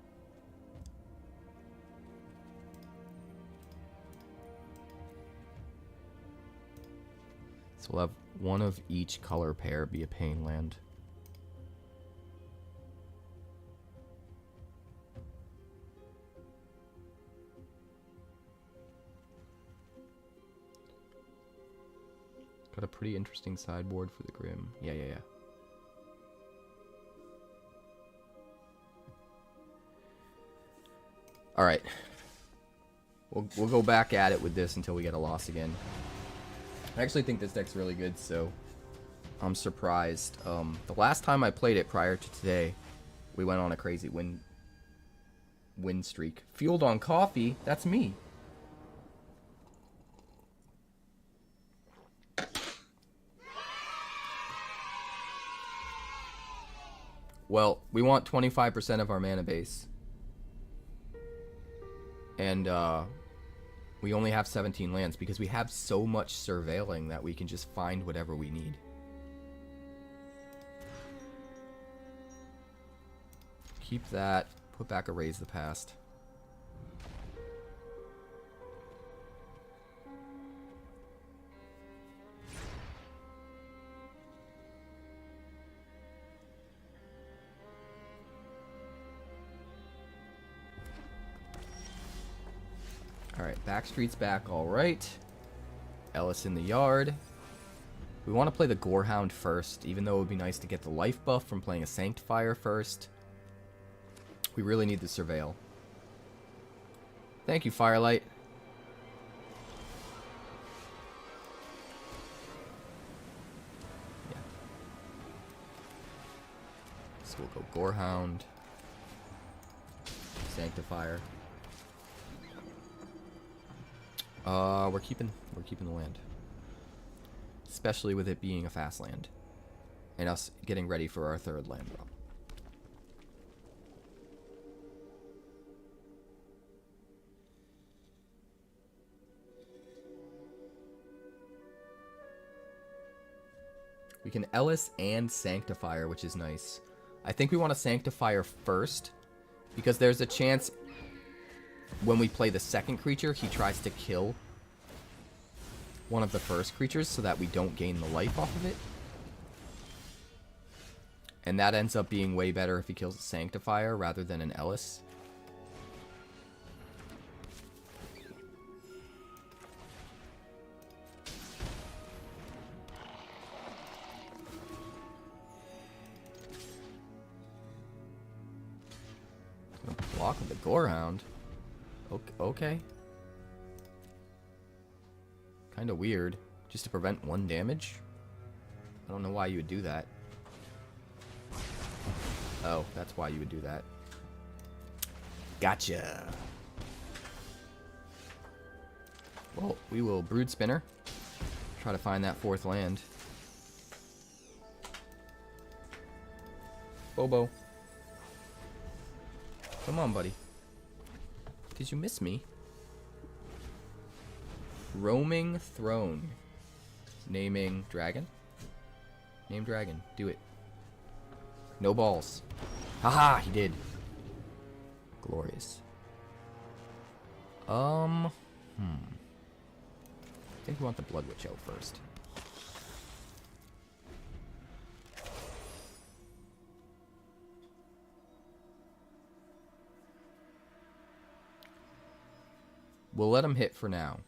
So we'll have one of each color pair be a pain land. Got a pretty interesting sideboard for the Grim. Yeah. Alright. We'll go back at it with this until we get a loss again. I actually think this deck's really good, so I'm surprised. The last time I played it prior to today, we went on a crazy win streak. Fueled on coffee? That's me. Well, we want 25% of our mana base. And, we only have 17 lands because we have so much surveilling that we can just find whatever we need. Keep that. Put back a Raise the Past. Alright, Backstreet's back alright. Ellis in the yard. We want to play the Gorehound first, even though it would be nice to get the life buff from playing a Sanctifier first. We really need the Surveil. Thank you, Firelight. Yeah. So we'll go Gorehound. Sanctifier. We're keeping the land. Especially with it being a fast land. And us getting ready for our third land drop. We can Ellis and Sanctifier, which is nice. I think we want a Sanctifier first, because there's a chance when we play the second creature, he tries to kill one of the first creatures so that we don't gain the life off of it. And that ends up being way better if he kills a Sanctifier rather than an Ellis. block with the Gorehound. Okay. Kind of weird. Just to prevent 1 damage? I don't know why you would do that. Oh, that's why you would do that. Gotcha. Well, we will Brood Spinner. Try to find that 4th land. Bobo. Come on, buddy. Did you miss me? Roaming Throne. Naming Dragon? Name Dragon. Do it. No balls. Haha, he did. Glorious. I think we want the Blood Witch out first. We'll let him hit for now.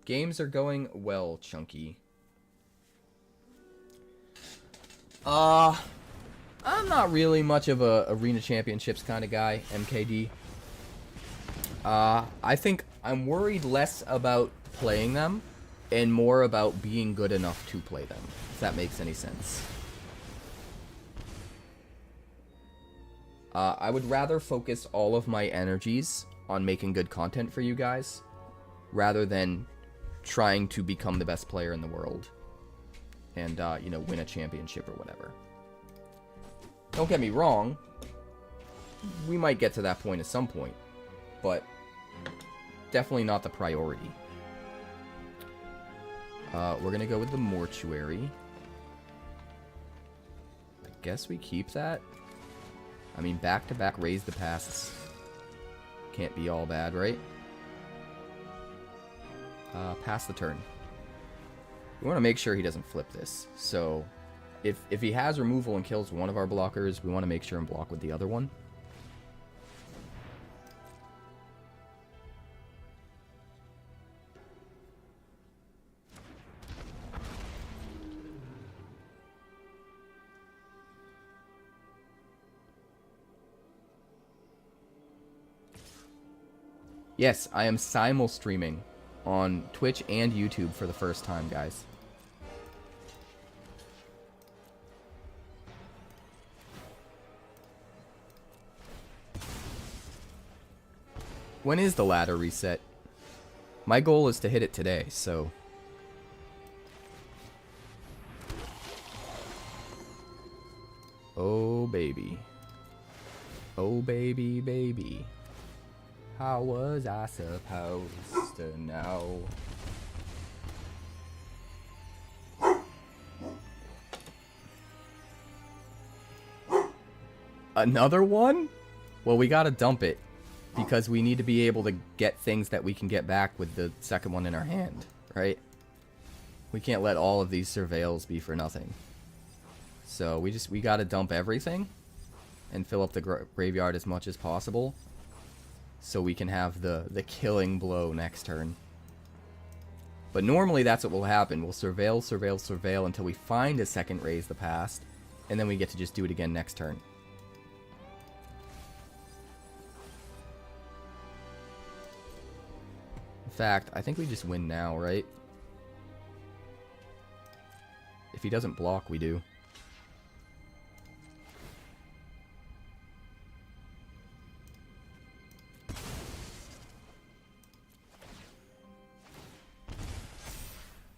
Games are going well, Chunky. I'm not really much of a Arena Championships kind of guy, MKD. I think I'm worried less about playing them and more about being good enough to play them, if that makes any sense. I would rather focus all of my energies on making good content for you guys rather than trying to become the best player in the world and, you know, win a championship or whatever. Don't get me wrong, we might get to that point at some point, but definitely not the priority. We're gonna go with the Mortuary. I guess we keep that. I mean, back-to-back raise the pasts can't be all bad, right? Pass the turn. We want to make sure he doesn't flip this. So, if he has removal and kills one of our blockers, we want to make sure and block with the other one. Yes, I am simul-streaming on Twitch and YouTube for the first time, guys. When is the ladder reset? My goal is to hit it today, so... Oh, baby. Oh, baby, baby. How was I supposed to know? Another one? Well, we gotta dump it. Because we need to be able to get things that we can get back with the second one in our hand, right? We can't let all of these surveils be for nothing. So we gotta dump everything and fill up the graveyard as much as possible so we can have the killing blow next turn. But normally that's what will happen. We'll surveil, surveil, surveil until we find a second raise the past, and then we get to just do it again next turn. In fact, I think we just win now, right? If he doesn't block, we do.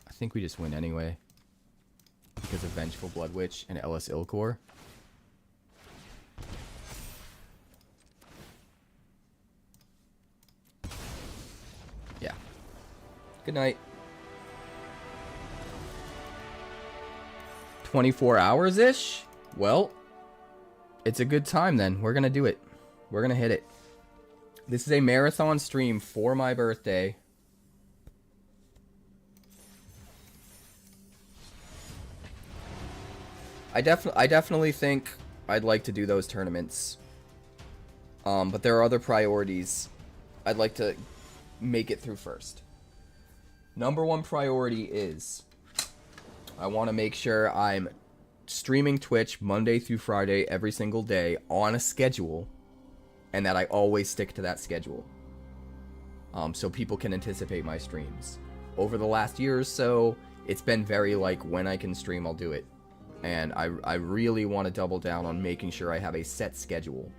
I think we just win anyway. Because of Vengeful Blood Witch and Ellis Ilkor. Yeah. Good night. 24 hours-ish? Well, it's a good time then. We're gonna do it. We're gonna hit it. This is a marathon stream for my birthday. I definitely think I'd like to do those tournaments. But there are other priorities I'd like to make it through first. Number one priority is I want to make sure I'm streaming Twitch Monday through Friday every single day on a schedule, and that I always stick to that schedule. So people can anticipate my streams. Over the last year or so, it's been very like, when I can stream, I'll do it. And I really want to double down on making sure I have a set schedule.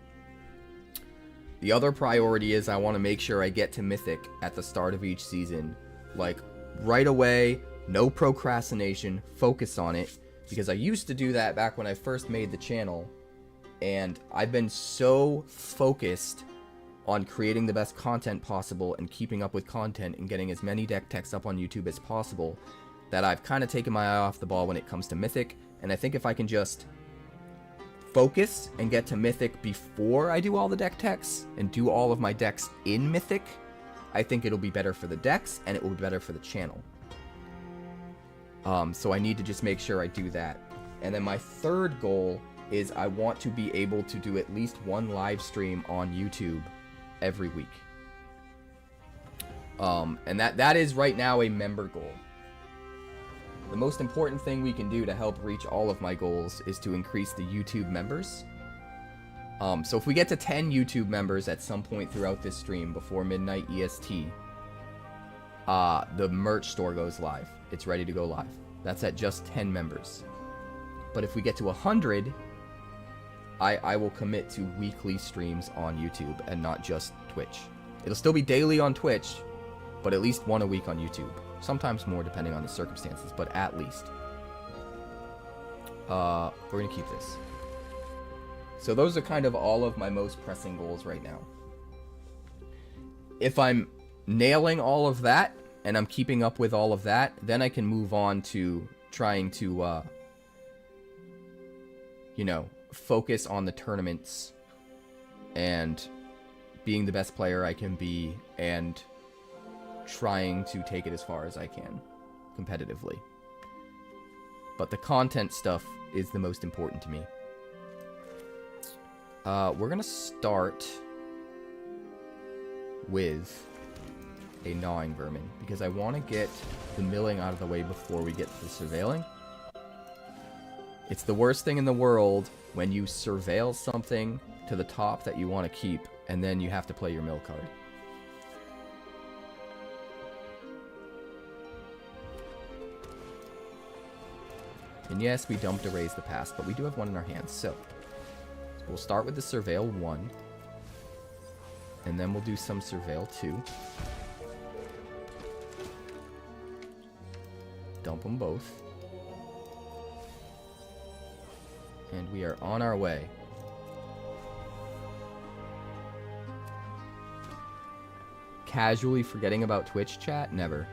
The other priority is I want to make sure I get to Mythic at the start of each season. Like, right away, no procrastination, focus on it. Because I used to do that back when I first made the channel. And I've been so focused on creating the best content possible and keeping up with content and getting as many deck techs up on YouTube as possible that I've kind of taken my eye off the ball when it comes to Mythic. And I think if I can just focus and get to Mythic before I do all the deck techs and do all of my decks in Mythic, I think it'll be better for the decks and it will be better for the channel. So I need to just make sure I do that. And then my third goal is I want to be able to do at least one live stream on YouTube every week. And that is right now a member goal. The most important thing we can do to help reach all of my goals is to increase the YouTube members. So if we get to 10 YouTube members at some point throughout this stream before midnight EST, the merch store goes live. It's ready to go live. That's at just 10 members. But if we get to 100, I will commit to weekly streams on YouTube and not just Twitch. It'll still be daily on Twitch, but at least one a week on YouTube. Sometimes more depending on the circumstances, but at least. We're gonna keep this. So those are kind of all of my most pressing goals right now. If I'm nailing all of that, and I'm keeping up with all of that, then I can move on to trying to, you know, focus on the tournaments and being the best player I can be and trying to take it as far as I can competitively. But the content stuff is the most important to me. We're gonna start with a gnawing vermin because I want to get the milling out of the way before we get to the surveilling. It's the worst thing in the world when you surveil something to the top that you want to keep and then you have to play your mill card. And yes, we dumped Erase the Past, but we do have one in our hands, so we'll start with the Surveil 1, and then we'll do some Surveil 2. Dump them both. And we are on our way. Casually forgetting about Twitch chat? Never.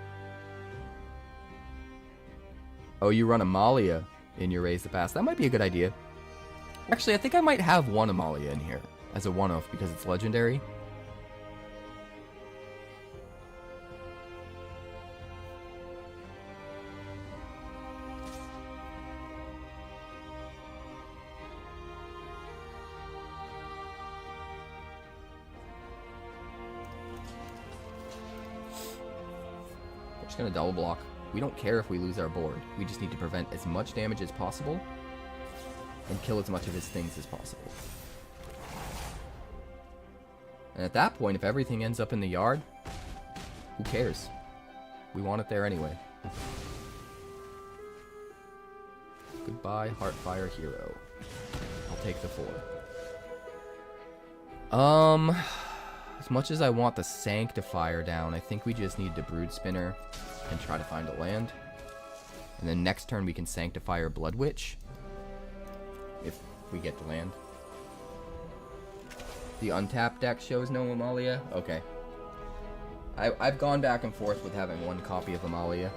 Oh, you run Amalia in your Raise the Pass. That might be a good idea. Actually, I think I might have one Amalia in here as a one-off because it's legendary. We're just gonna double block. We don't care if we lose our board. We just need to prevent as much damage as possible and kill as much of his things as possible. And at that point, if everything ends up in the yard, who cares? We want it there anyway. Goodbye, Heartfire Hero. I'll take the 4. As much as I want the Sanctifier down, I think we just need to Brood Spinner and try to find a land. And then next turn we can Sanctifier Blood Witch. If we get to land. The untapped deck shows no Amalia? Okay. I've gone back and forth with having one copy of Amalia.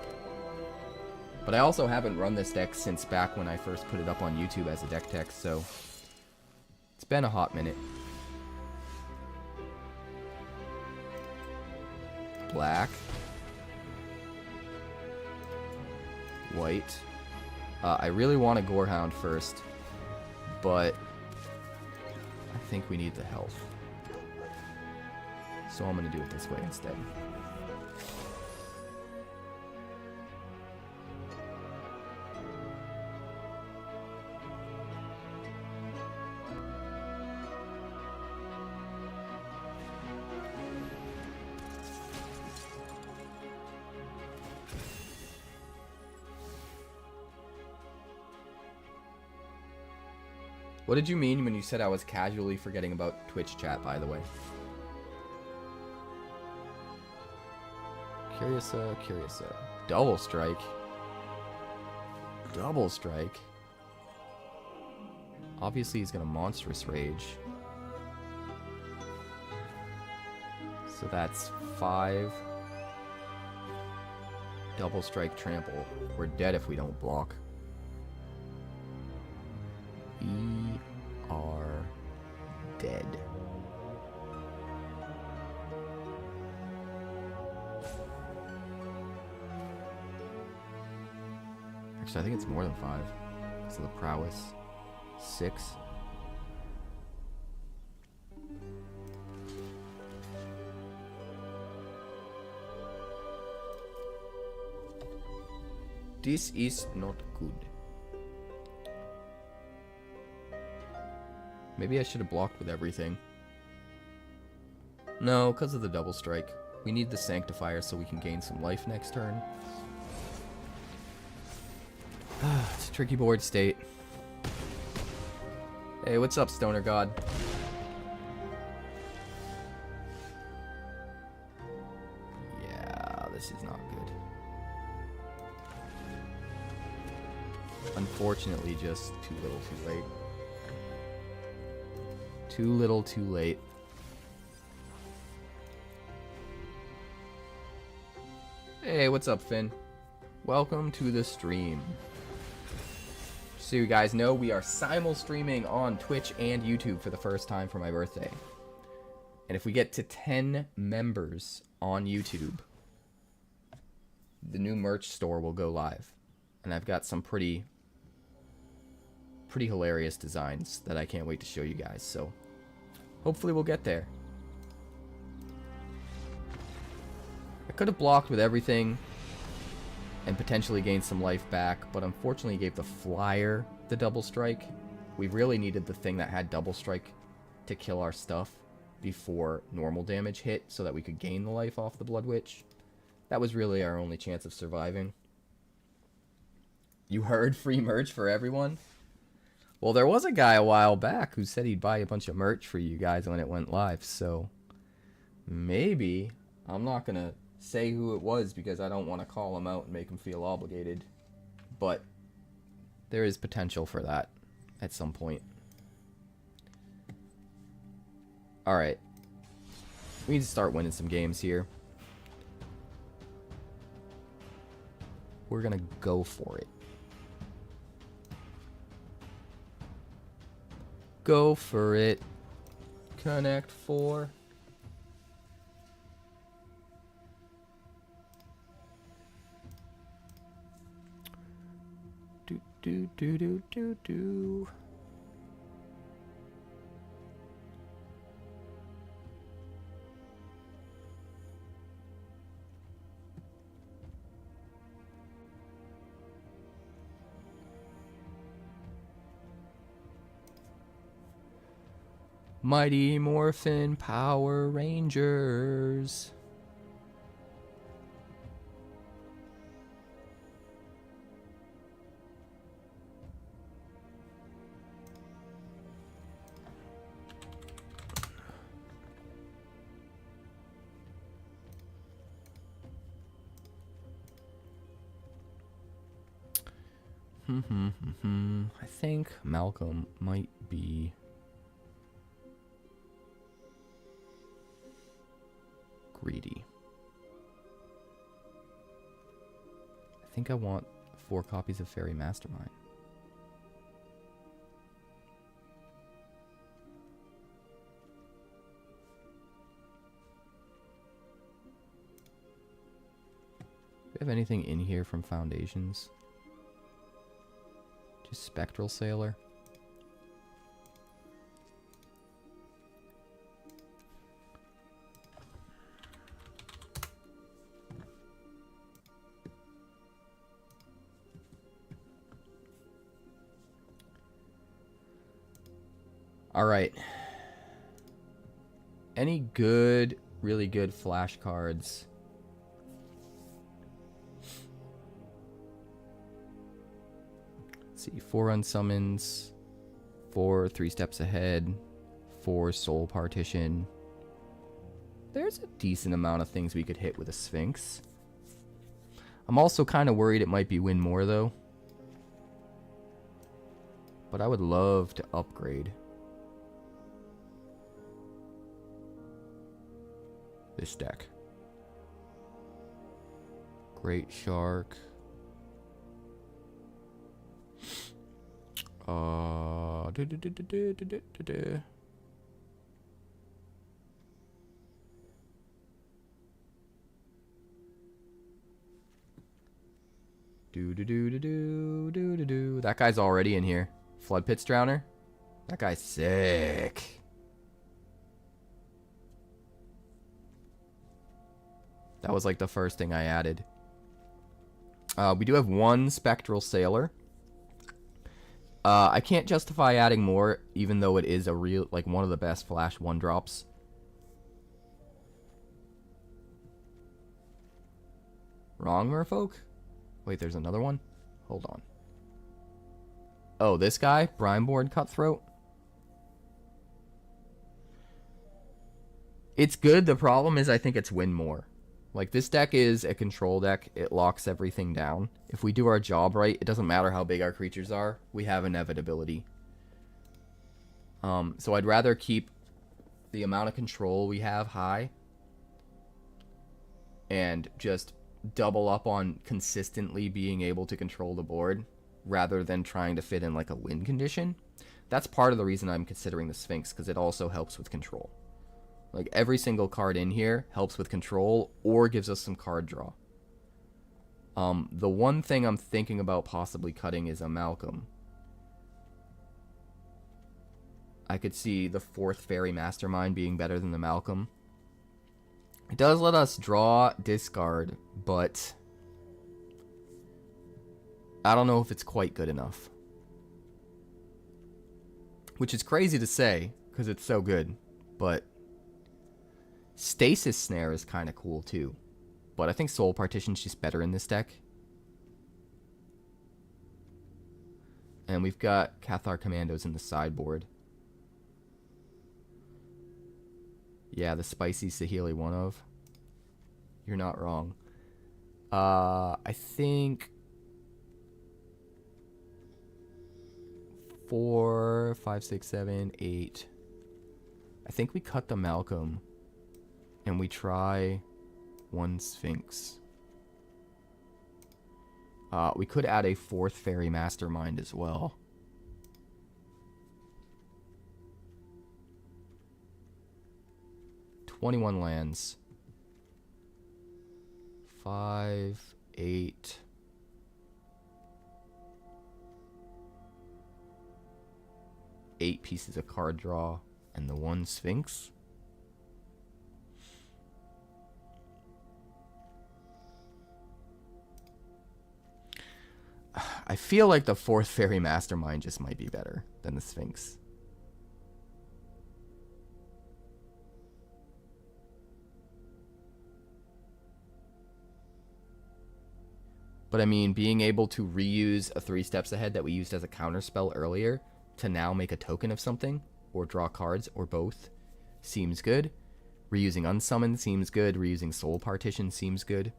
But I also haven't run this deck since back when I first put it up on YouTube as a deck tech, so it's been a hot minute. Black. White. I really want a Gorehound first, but I think we need the health. So I'm going to do it this way instead. What did you mean when you said I was casually forgetting about Twitch chat, by the way? Curious. Double strike. Double strike. Obviously, he's gonna monstrous rage. So that's 5. Double strike trample. We're dead if we don't block. We are dead. Actually, I think it's more than 5. So the prowess. 6. This is not good. Maybe I should have blocked with everything. No, because of the double strike. We need the Sanctifier so we can gain some life next turn. It's a tricky board state. Hey, what's up, Stoner God? Yeah, this is not good. Unfortunately, just too little too late. Too little too late. Hey, what's up, Finn? Welcome to the stream. So you guys know, we are simul-streaming on Twitch and YouTube for the first time for my birthday. And if we get to 10 members on YouTube, the new merch store will go live. And I've got some pretty hilarious designs that I can't wait to show you guys. So hopefully we'll get there. I could have blocked with everything and potentially gained some life back, but unfortunately gave the flyer the double strike. We really needed the thing that had double strike to kill our stuff before normal damage hit so that we could gain the life off the Blood Witch. That was really our only chance of surviving. You heard free merch for everyone? Well, there was a guy a while back who said he'd buy a bunch of merch for you guys when it went live, so maybe, I'm not gonna say who it was because I don't want to call him out and make him feel obligated, but there is potential for that at some point. Alright, we need to start winning some games here. We're gonna go for it. Go for it. Connect 4. Do. Mighty Morphin Power Rangers. I think Malcolm might be greedy. I think I want 4 copies of Fairy Mastermind. Do we have anything in here from Foundations? Just Spectral Sailor. All right. Any good, really good flashcards? Let's see, 4 unsummons, 4 3 steps ahead, 4 soul partition. There's a decent amount of things we could hit with a Sphinx. I'm also kind of worried it might be win more though. But I would love to upgrade this deck. Great Shark. That guy's already in here. Flood Pits Drowner. That guy's sick. That was like the first thing I added. We do have 1 Spectral Sailor. I can't justify adding more, even though it is a real, like, one of the best flash 1-drops. Wrong, merfolk? Wait, there's another one? Hold on. Oh, this guy? Brineborn Cutthroat? It's good. The problem is I think it's win more. Like, this deck is a control deck. It locks everything down. If we do our job right, it doesn't matter how big our creatures are. We have inevitability. So I'd rather keep the amount of control we have high. And just double up on consistently being able to control the board. Rather than trying to fit in, like, a win condition. That's part of the reason I'm considering the Sphinx. Because it also helps with control. Like, every single card in here helps with control or gives us some card draw. The one thing I'm thinking about possibly cutting is a Malcolm. I could see the 4th Fairy Mastermind being better than the Malcolm. It does let us draw, discard, but I don't know if it's quite good enough. Which is crazy to say, because it's so good, but Stasis Snare is kind of cool too. But I think Soul Partition's just better in this deck. And we've got Cathar Commandos in the sideboard. Yeah, the spicy Saheeli one of. You're not wrong. I think 4, 5, 6, 7, 8. I think we cut the Malcolm. And we try 1 Sphinx. We could add a 4th Fairy Mastermind as well. $21 lands. 5, 8. 8 pieces of card draw. And the 1 Sphinx. I feel like the 4th Fairy Mastermind just might be better than the Sphinx. But I mean, being able to reuse a 3 steps ahead that we used as a counterspell earlier to now make a token of something, or draw cards, or both, seems good. Reusing Unsummon seems good. Reusing Soul Partition seems good.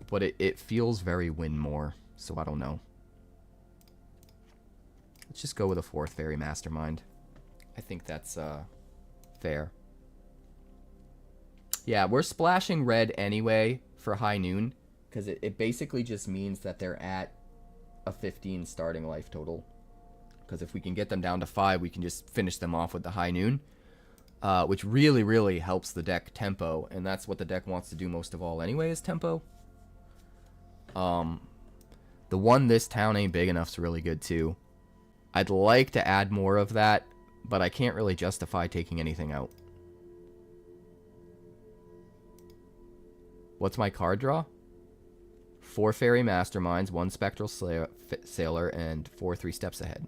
But it feels very win more, so I don't know. Let's just go with a 4th Fairy Mastermind. I think that's fair. Yeah, we're splashing red anyway for High Noon, because it basically just means that they're at a 15 starting life total. Because if we can get them down to 5, we can just finish them off with the High Noon. Which really, really helps the deck tempo, and that's what the deck wants to do most of all anyway, is tempo. The one This Town Ain't Big Enough's really good too. I'd like to add more of that, but I can't really justify taking anything out. What's my card draw? 4 Fairy Masterminds, 1 Spectral Sailor, and 4 3 steps ahead.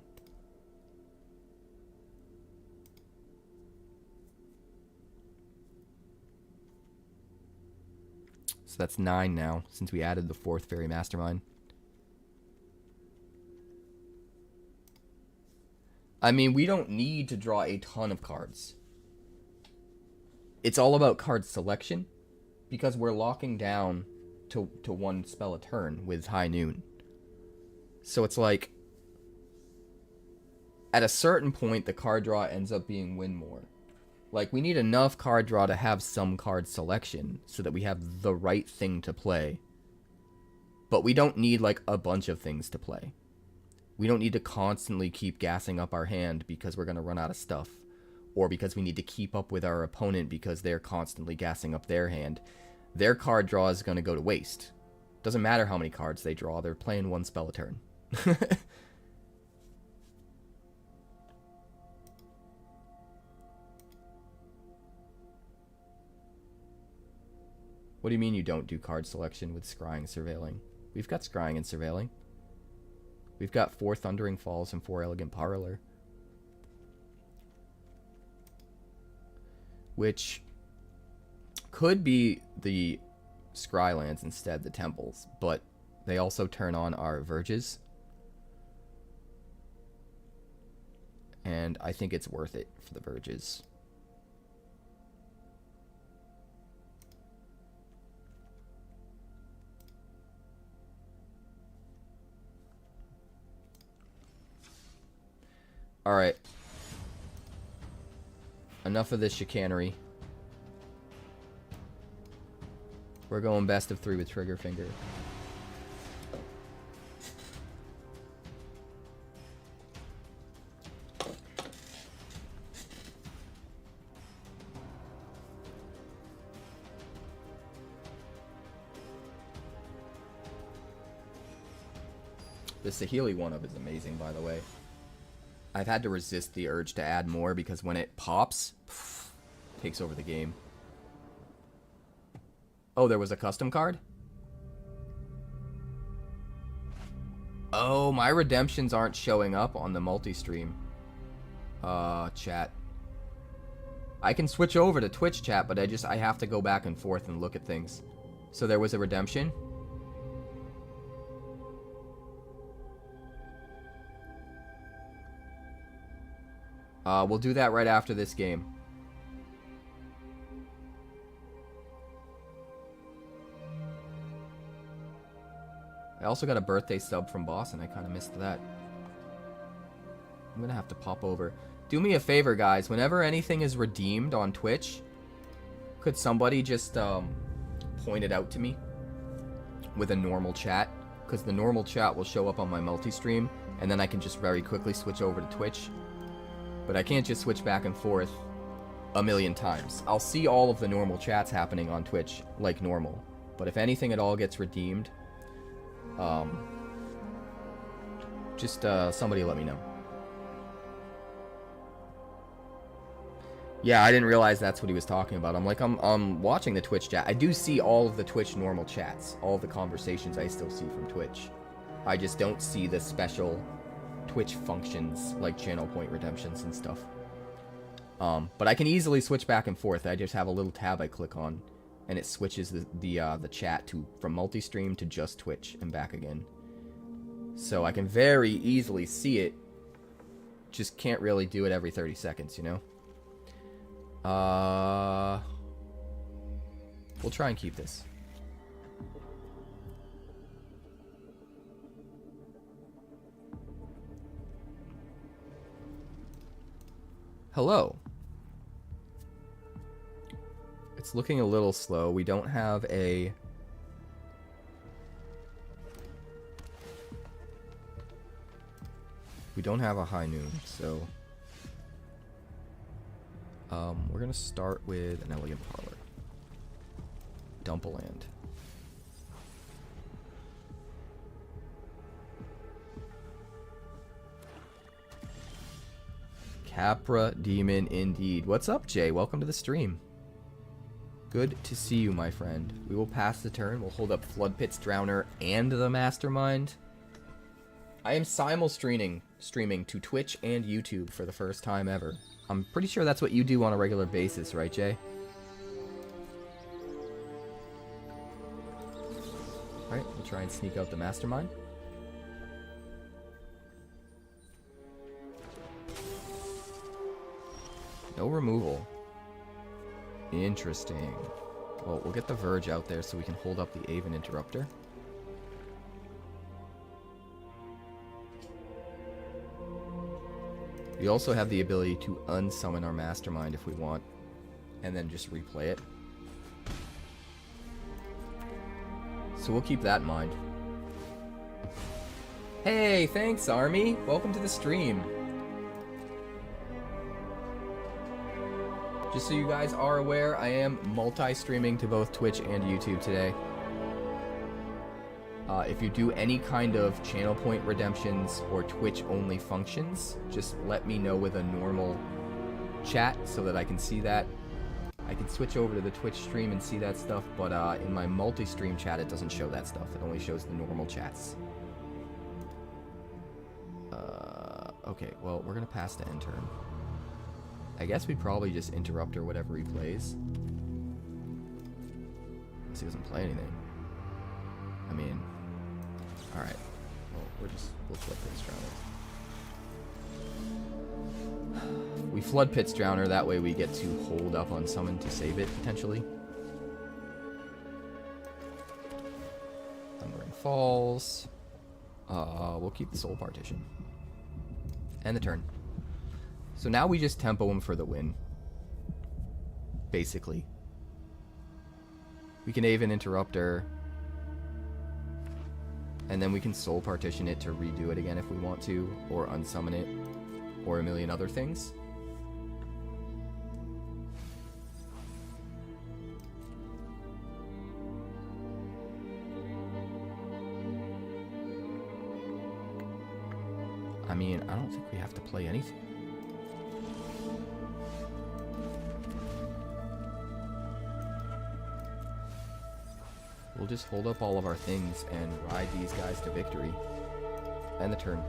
So that's 9 now, since we added the 4th Fairy Mastermind. I mean, we don't need to draw a ton of cards. It's all about card selection, because we're locking down to 1 spell a turn with High Noon. So it's like, at a certain point, the card draw ends up being win more. Like, we need enough card draw to have some card selection so that we have the right thing to play. But we don't need, like, a bunch of things to play. We don't need to constantly keep gassing up our hand because we're going to run out of stuff. Or because we need to keep up with our opponent because they're constantly gassing up their hand. Their card draw is going to go to waste. Doesn't matter how many cards they draw, they're playing 1 spell a turn. What do you mean you don't do card selection with Scrying and Surveilling? We've got Scrying and Surveilling. We've got 4 Thundering Falls and 4 Elegant Parlor. Which could be the Scry lands instead, the temples, but they also turn on our Verges. And I think it's worth it for the Verges. Alright. Enough of this chicanery. We're going best of 3 with Trigger Finger. The Saheeli one-up is amazing, by the way. I've had to resist the urge to add more because when it pops, takes over the game. Oh, there was a custom card? Oh, my redemptions aren't showing up on the multi-stream. Chat. I can switch over to Twitch chat, but I have to go back and forth and look at things. So there was a redemption? We'll do that right after this game. I also got a birthday sub from Boss, and I kind of missed that. I'm gonna have to pop over. Do me a favor, guys. Whenever anything is redeemed on Twitch, could somebody just point it out to me with a normal chat? Because the normal chat will show up on my multi-stream, and then I can just very quickly switch over to Twitch. But I can't just switch back and forth a million times. I'll see all of the normal chats happening on Twitch like normal. But if anything at all gets redeemed, just somebody let me know. Yeah, I didn't realize that's what he was talking about. I'm watching the Twitch chat. I do see all of the Twitch normal chats. All of the conversations I still see from Twitch. I just don't see the special Twitch functions like channel point redemptions and stuff. But I can easily switch back and forth. I just have a little tab I click on, and it switches the chat from multi-stream to just Twitch and back again. So I can very easily see it. Just can't really do it every 30 seconds, you know? We'll try and keep this. Hello. It's looking a little slow. We don't have a... We don't have a High Noon, so... we're gonna start with an Elegant Parlor. Dump a land. Capra Demon indeed. What's up, Jay? Welcome to the stream. Good to see you, my friend. We will pass the turn. We'll hold up Flood Pit's Drowner and the Mastermind. I am streaming to Twitch and YouTube for the first time ever. I'm pretty sure that's what you do on a regular basis, right, Jay? Alright, we'll try and sneak out the mastermind. No removal. Interesting. Well, we'll get the Verge out there so we can hold up the Aven Interrupter. We also have the ability to unsummon our Mastermind if we want, and then just replay it. So we'll keep that in mind. Hey, thanks, Army! Welcome to the stream. Just so you guys are aware, I am multi-streaming to both Twitch and YouTube today. If you do any kind of channel point redemptions or Twitch-only functions, just let me know with a normal chat so that I can see that. I can switch over to the Twitch stream and see that stuff, but in my multi-stream chat, it doesn't show that stuff. It only shows the normal chats. Okay, well, we're going to pass the end turn. I guess we'd probably just interrupt her whatever he plays. Unless he doesn't play anything. I mean... Alright. Well, we'll flood Pit's Drowner. We flood Pit's Drowner, that way we get to hold up on summon to save it, potentially. Thundering Falls. We'll keep the Soul Partition. And the turn. So now we just tempo him for the win. Basically. We can Aven Interrupter. And then we can Soul Partition it to redo it again if we want to. Or unsummon it. Or a million other things. I mean, I don't think we have to play anything. We'll just hold up all of our things and ride these guys to victory. And the turn.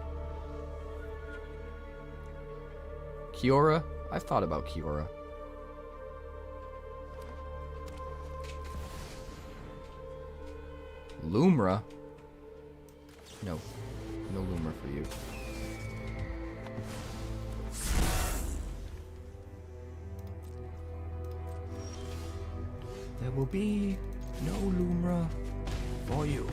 Kiora? I've thought about Kiora. Lumra? No. No Lumra for you. There will be no Lumra for you.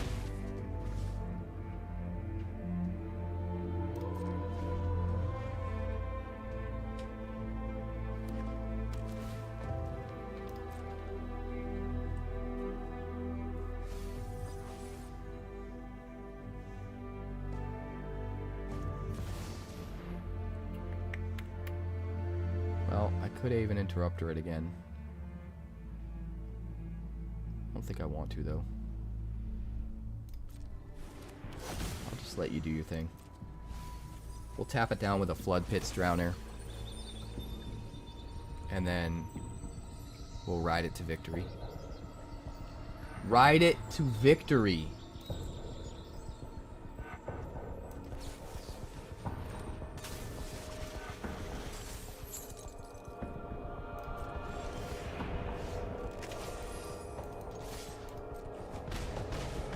Well, I could even interrupt her it again. I don't think I want to, though. I'll just let you do your thing. We'll tap it down with a Flood Pit's Drowner. And then we'll ride it to victory. Ride it to victory!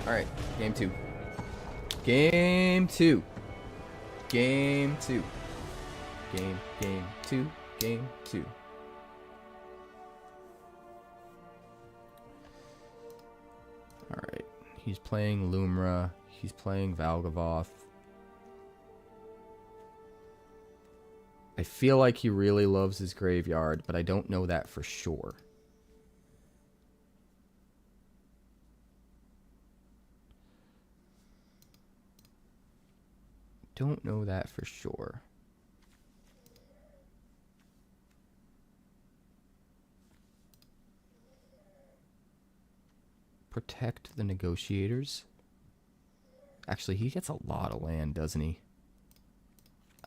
Alright, game two. Game two. Game two. Game two. Game two. Alright, he's playing Lumra. He's playing Valgavoth. I feel like he really loves his graveyard, but I don't know that for sure. Don't know that for sure. Protect the negotiators. Actually, he gets a lot of land, doesn't he?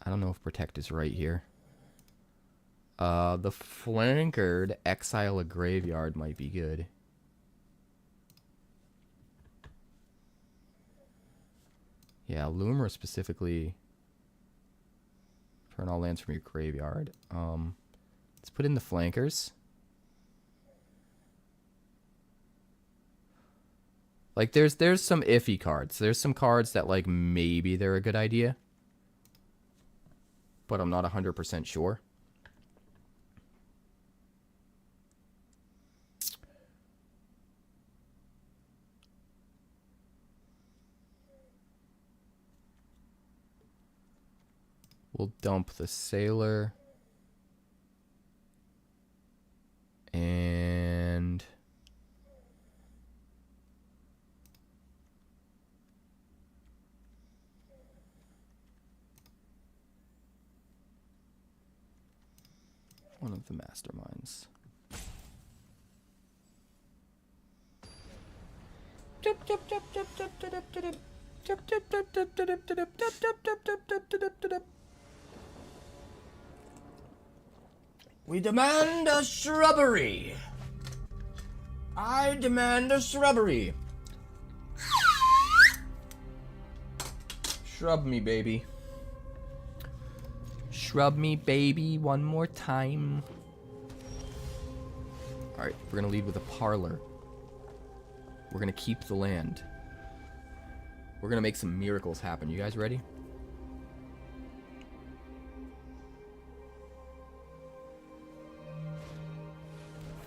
I don't know if protect is right here. The flankered exile a graveyard might be good. Yeah, Lumra specifically. Turn all lands from your graveyard. Let's put in the flankers. Like, there's some iffy cards. There's some cards that, like, maybe they're a good idea. But I'm not 100% sure. We'll dump the Sailor. And... one of the masterminds. We demand a shrubbery. I demand a shrubbery. Shrub me, baby. Shrub me, baby, one more time. Alright, we're gonna lead with a parlor. We're gonna keep the land. We're gonna make some miracles happen. You guys ready?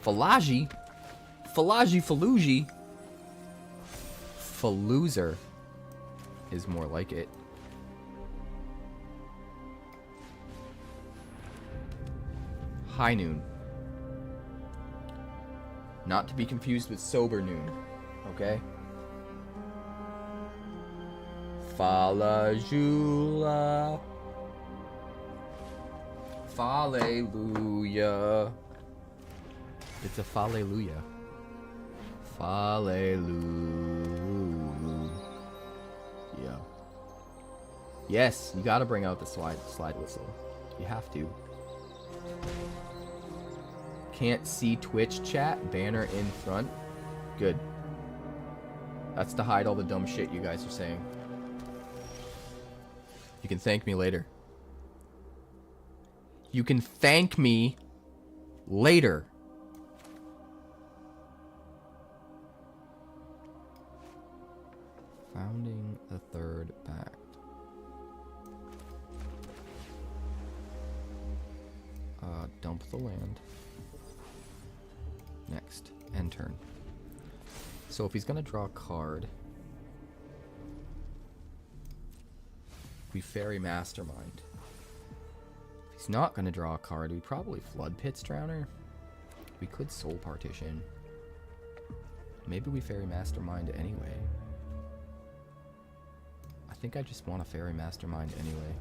Falaji? Falaji Faluji? Faloozer is more like it. High noon. Not to be confused with sober noon. Okay? Falajula. Fallelujah. It's a fallelujah. Fallelujah. Yes, you gotta bring out the slide whistle. You have to. Can't see Twitch chat, banner in front. Good. That's to hide all the dumb shit you guys are saying. You can thank me later. You can thank me later. Founding the Third Pact. Dump the land. Next. End turn. So if he's going to draw a card, we Fairy Mastermind. If he's not going to draw a card, we probably Flood Pits Drowner. We could Soul Partition. Maybe we Fairy Mastermind anyway. I think I just want a Fairy Mastermind anyway.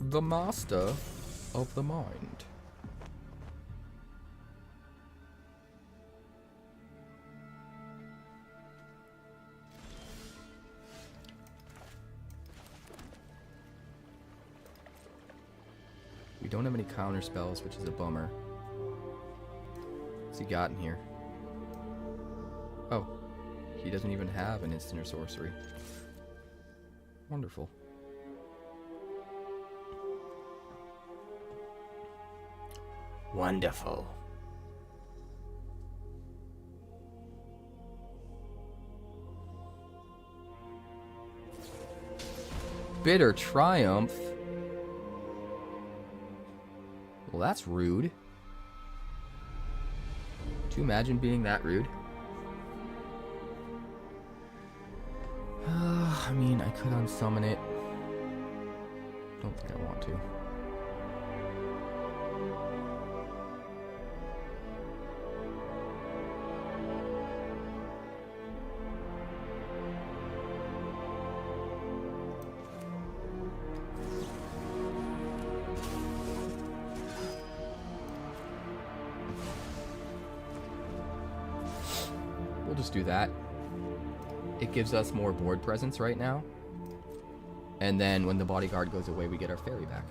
The Master of the Mind. We don't have any counter spells, which is a bummer. What's he got in here? Oh, he doesn't even have an instant or sorcery. Wonderful. Wonderful. Bitter Triumph. Well, that's rude. Do you imagine being that rude? I mean, I could unsummon it. Don't think I want to. Just do that. It gives us more board presence right now. And then when the bodyguard goes away, we get our fairy back.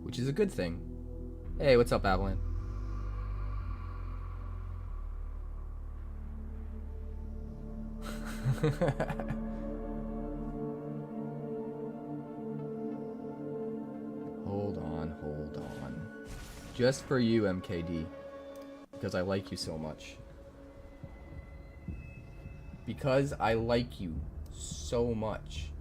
Which is a good thing. Hey, what's up, Avalanche? Hold on, hold on. Just for you, MKD. Because I like you so much. Because I like you so much.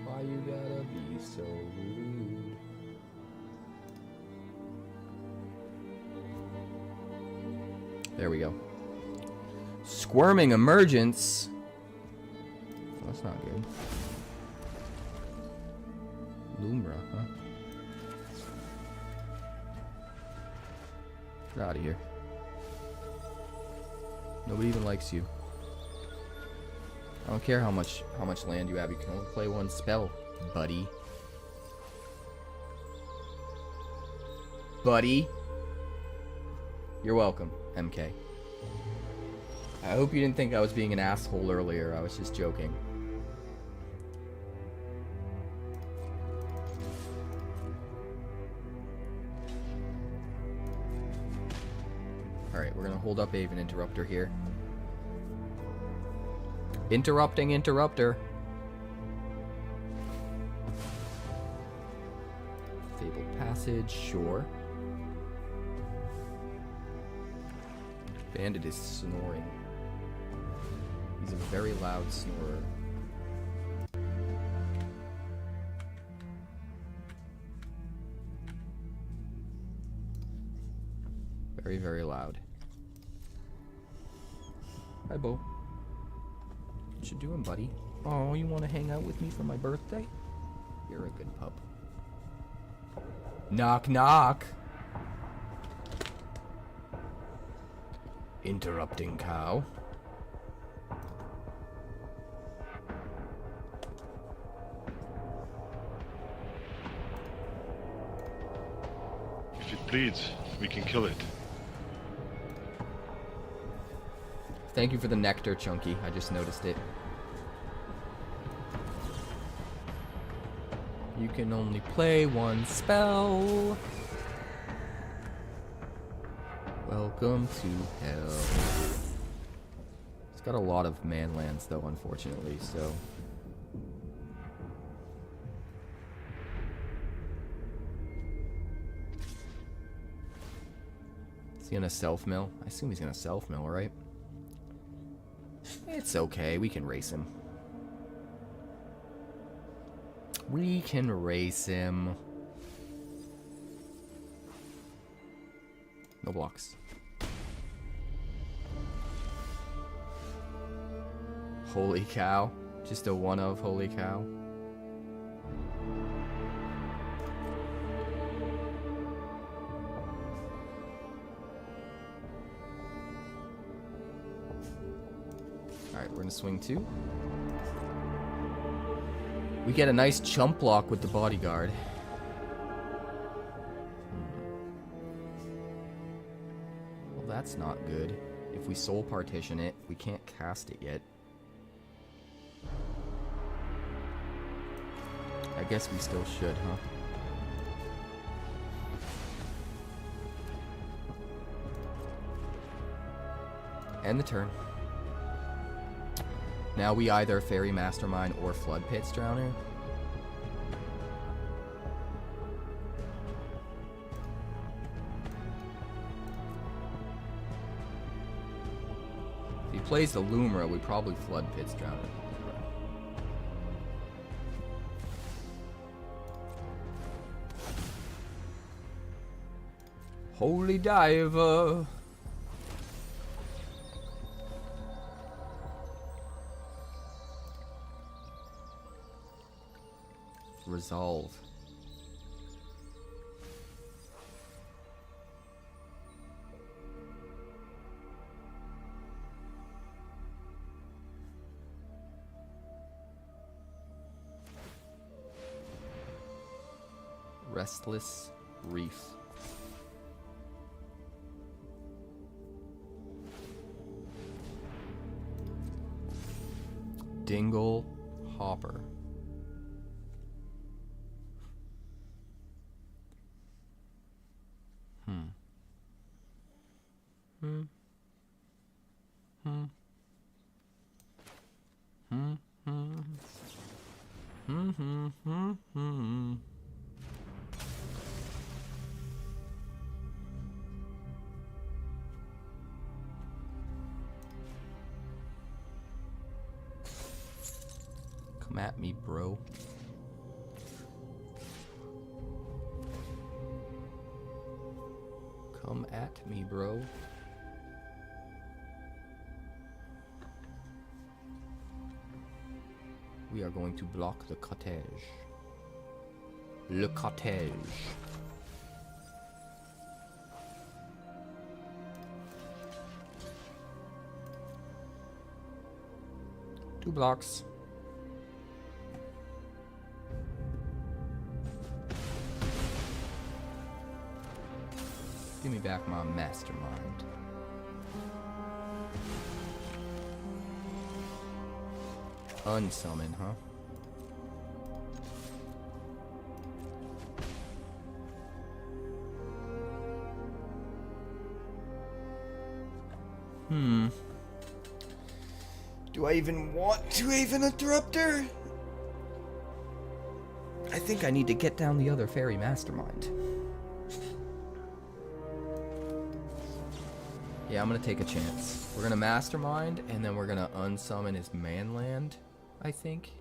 Why you gotta be so rude? There we go. Squirming emergence. Well, that's not good. Lumra, huh? Get out of here. Nobody even likes you. I don't care how much land you have. You can only play one spell, buddy. Buddy. You're welcome, MK. I hope you didn't think I was being an asshole earlier. I was just joking. Alright, we're gonna hold up Aven Interrupter here. Interrupting Interrupter. Fabled Passage, sure. Bandit is snoring. He's a very loud snorer. Very, very loud. Hi, Bo. What you doing, buddy? Oh, you want to hang out with me for my birthday? You're a good pup. Knock, knock. Interrupting cow. If it bleeds, we can kill it. Thank you for the nectar, Chunky. I just noticed it. You can only play one spell. Welcome to hell. It's got a lot of manlands, though, unfortunately, so... Is he gonna self-mill? I assume he's gonna self-mill, right? It's okay, we can race him. We can race him. No blocks. Holy cow. Just a one of holy cow. Alright, we're gonna swing two. We get a nice chump block with the bodyguard. Well, that's not good. If we soul partition it, we can't cast it yet. I guess we still should, huh? End the turn. Now we either Fairy Mastermind or Flood Pits Drowner. If he plays the Lumra, we probably Flood Pits Drowner. Holy Diver! Resolve. Restless Reef. Dingle Hopper. Come at me, bro. Come at me, bro. We are going to block the cottage. Le cottage. Two blocks. Give me back my mastermind. Unsummon, huh? Do I even want to even interrupt her? I think I need to get down the other fairy mastermind. Yeah, I'm gonna take a chance. We're gonna mastermind, and then we're gonna unsummon his manland, I think.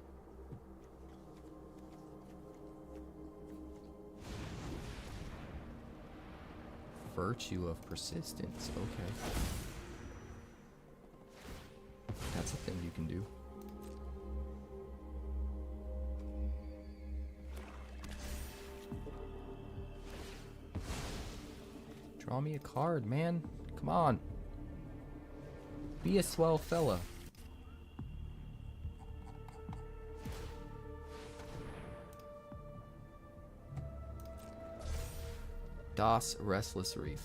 Virtue of persistence, okay. That's a thing you can do. Draw me a card, man. Come on. Be a swell fella. Das Restless Reef.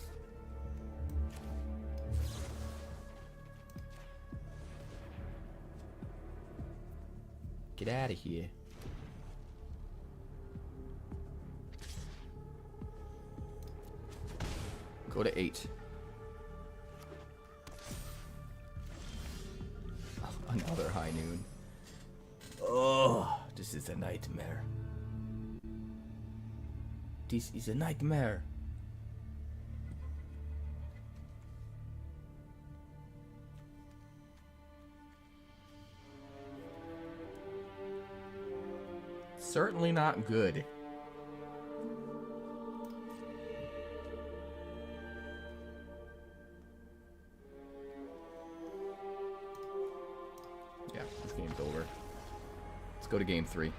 Get out of here. Go to 8. Oh, another high noon. Oh, this is a nightmare. This is a nightmare. Certainly not good. Yeah, this game's over. Let's go to game 3.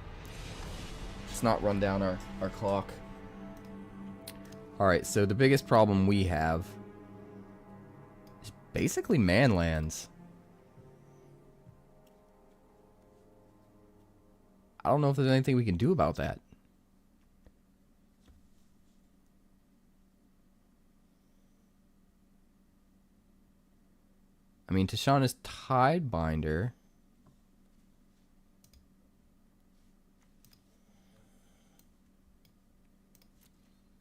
Let's not run down our clock. Alright, so the biggest problem we have is basically manlands. I don't know if there's anything we can do about that. I mean, Tishana's Tidebinder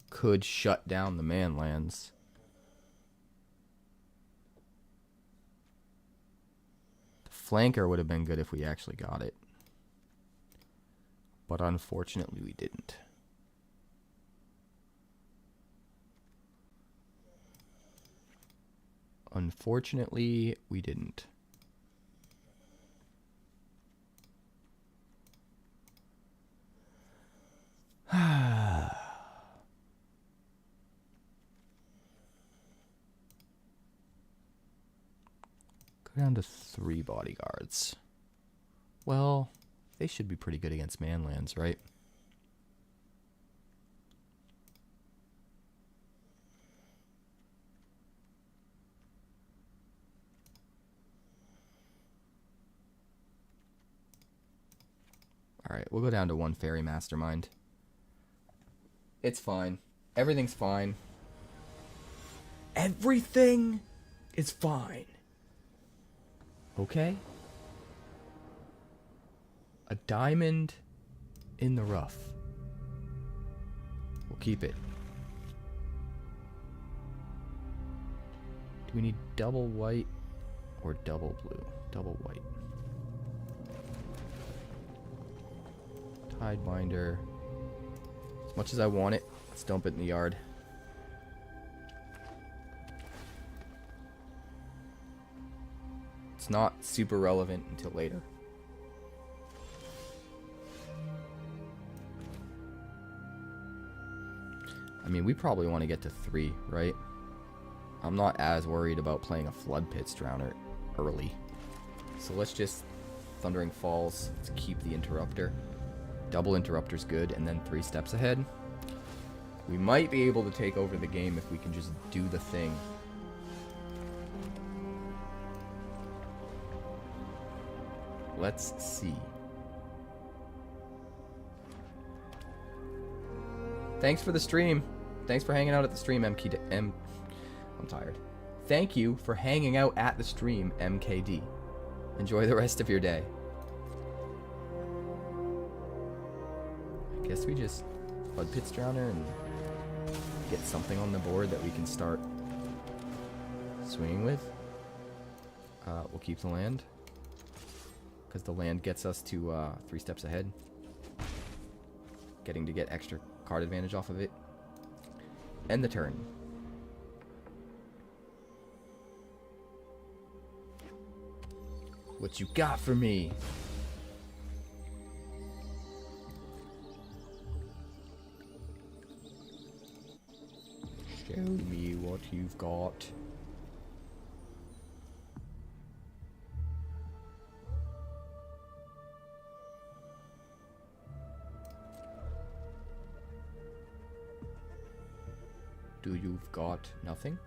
could shut down the manlands. The flanker would have been good if we actually got it. But unfortunately, we didn't. Unfortunately, we didn't. Go down to 3 bodyguards. Well, they should be pretty good against manlands, right? Alright, we'll go down to 1 fairy mastermind. It's fine. Everything's fine. Everything is fine. Okay? A diamond in the rough. We'll keep it. Do we need double white or double blue? Double white. Tidebinder. As much as I want it, let's dump it in the yard. It's not super relevant until later. I mean, we probably want to get to 3, right? I'm not as worried about playing a Flood Pits Drowner early. So let's just Thundering Falls. Let's keep the Interrupter. Double Interrupter's good, and then 3 steps ahead. We might be able to take over the game if we can just do the thing. Let's see. Thanks for the stream. Thanks for hanging out at the stream, I'm tired. Thank you for hanging out at the stream, MKD. Enjoy the rest of your day. I guess we just Flood Pits Drowner and get something on the board that we can start swinging with. We'll keep the land, because the land gets us to 3 steps ahead. Getting to get extra card advantage off of it. End the turn. What you got for me? Show me what you've got. Do you've got nothing?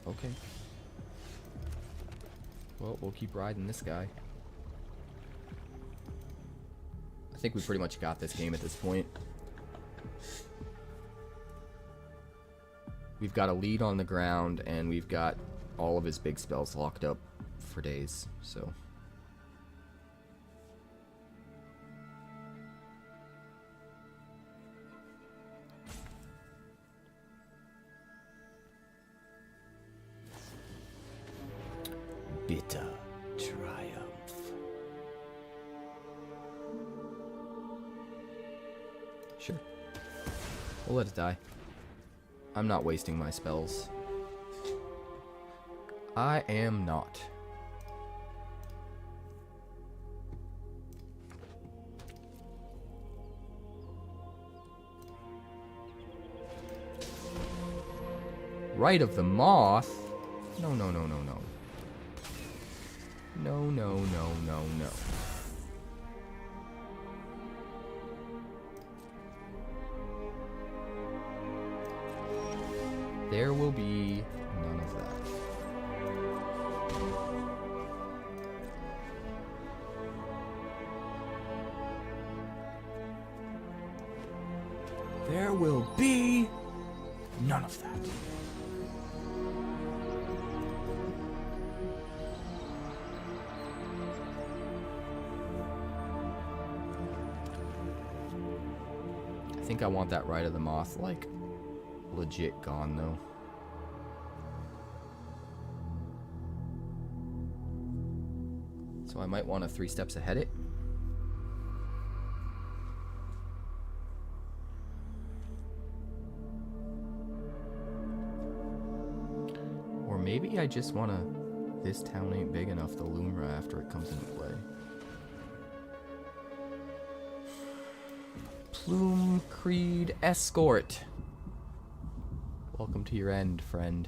Okay. Well, we'll keep riding this guy. I think we pretty much got this game at this point. We've got a lead on the ground, and we've got all of his big spells locked up for days, so... Bitter triumph. Sure. We'll let it die. I'm not wasting my spells. I am not. Rite of the Moth? No, no, no, no, no. No, no, no, no, no. There will be none of that. There will be none of that. I think I want that Rite of the Moth, like, legit gone, though. So I might want to 3 steps ahead it. Or maybe I just want to... This town ain't big enough to Lumra after it comes into play. Plume Creed Escort. Welcome to your end, friend.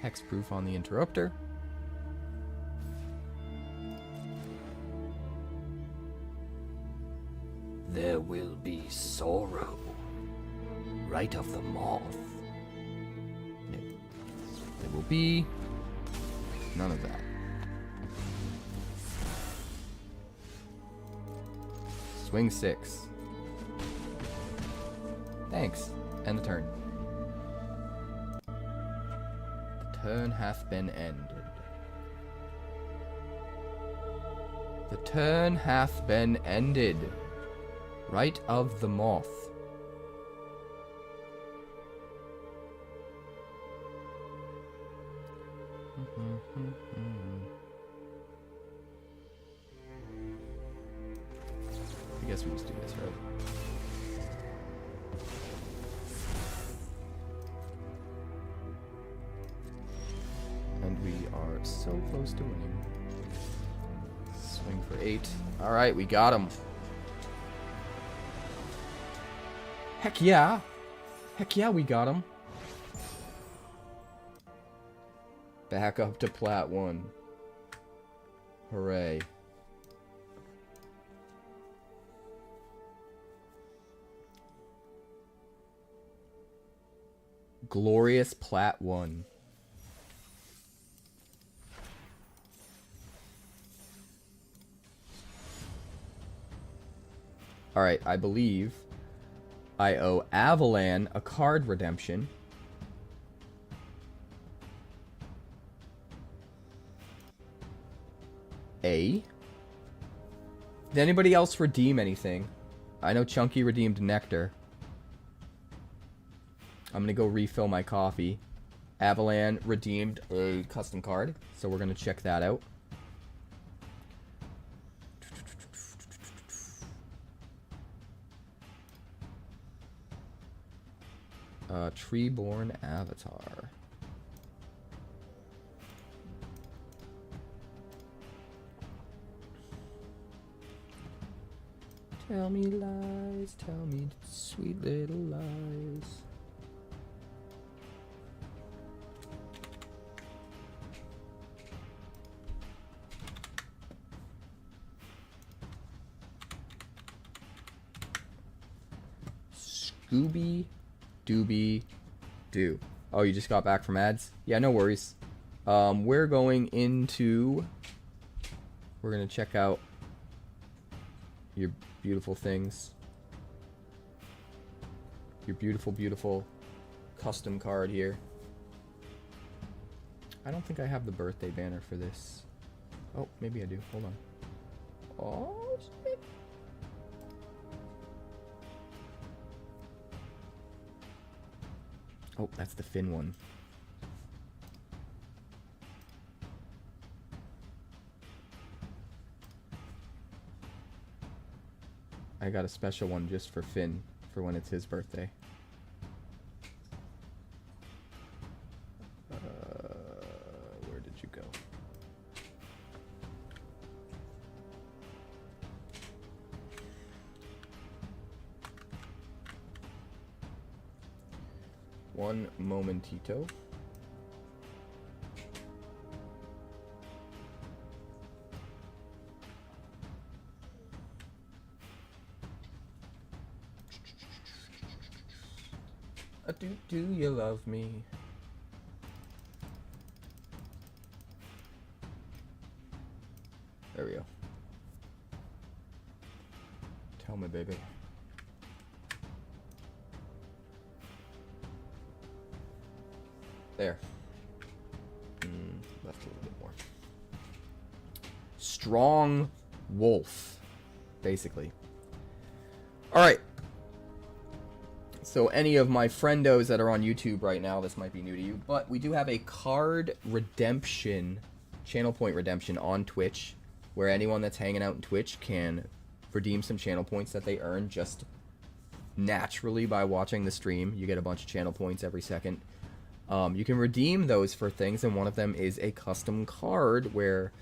Hexproof on the Interrupter. There will be sorrow. Rite of the Moth. No. There will be none of that. Swing 6. Thanks. End the turn. The turn hath been ended. The turn hath been ended. Right of the moth. I guess we just do this, right? And we are so close to winning. Swing for 8. Alright, we got him. Heck yeah. Heck yeah, we got him. Back up to Plat 1. Hooray. Glorious Plat 1. Alright, I believe I owe Avalan a card redemption. Did anybody else redeem anything? I know Chunky redeemed Nectar. I'm gonna go refill my coffee. Avalan redeemed a custom card, so we're gonna check that out. Treeborn Avatar. Tell me lies, tell me sweet little lies. Scooby Dooby Doo. Oh, you just got back from ads? Yeah, no worries. We're going into... We're going to check out your beautiful things. Your beautiful, beautiful custom card here. I don't think I have the birthday banner for this. Oh, maybe I do. Hold on. Oh, shit. Oh, that's the Finn one. I got a special one just for Finn, for when it's his birthday. Where did you go? One momentito. Do you love me? There we go. Tell me, baby. There. Left a little bit more. Strong wolf, basically. Alright. So any of my friendos that are on YouTube right now, this might be new to you, but we do have a card redemption, channel point redemption on Twitch, where anyone that's hanging out in Twitch can redeem some channel points that they earn just naturally by watching the stream. You get a bunch of channel points every second. You can redeem those for things, and one of them is a custom card where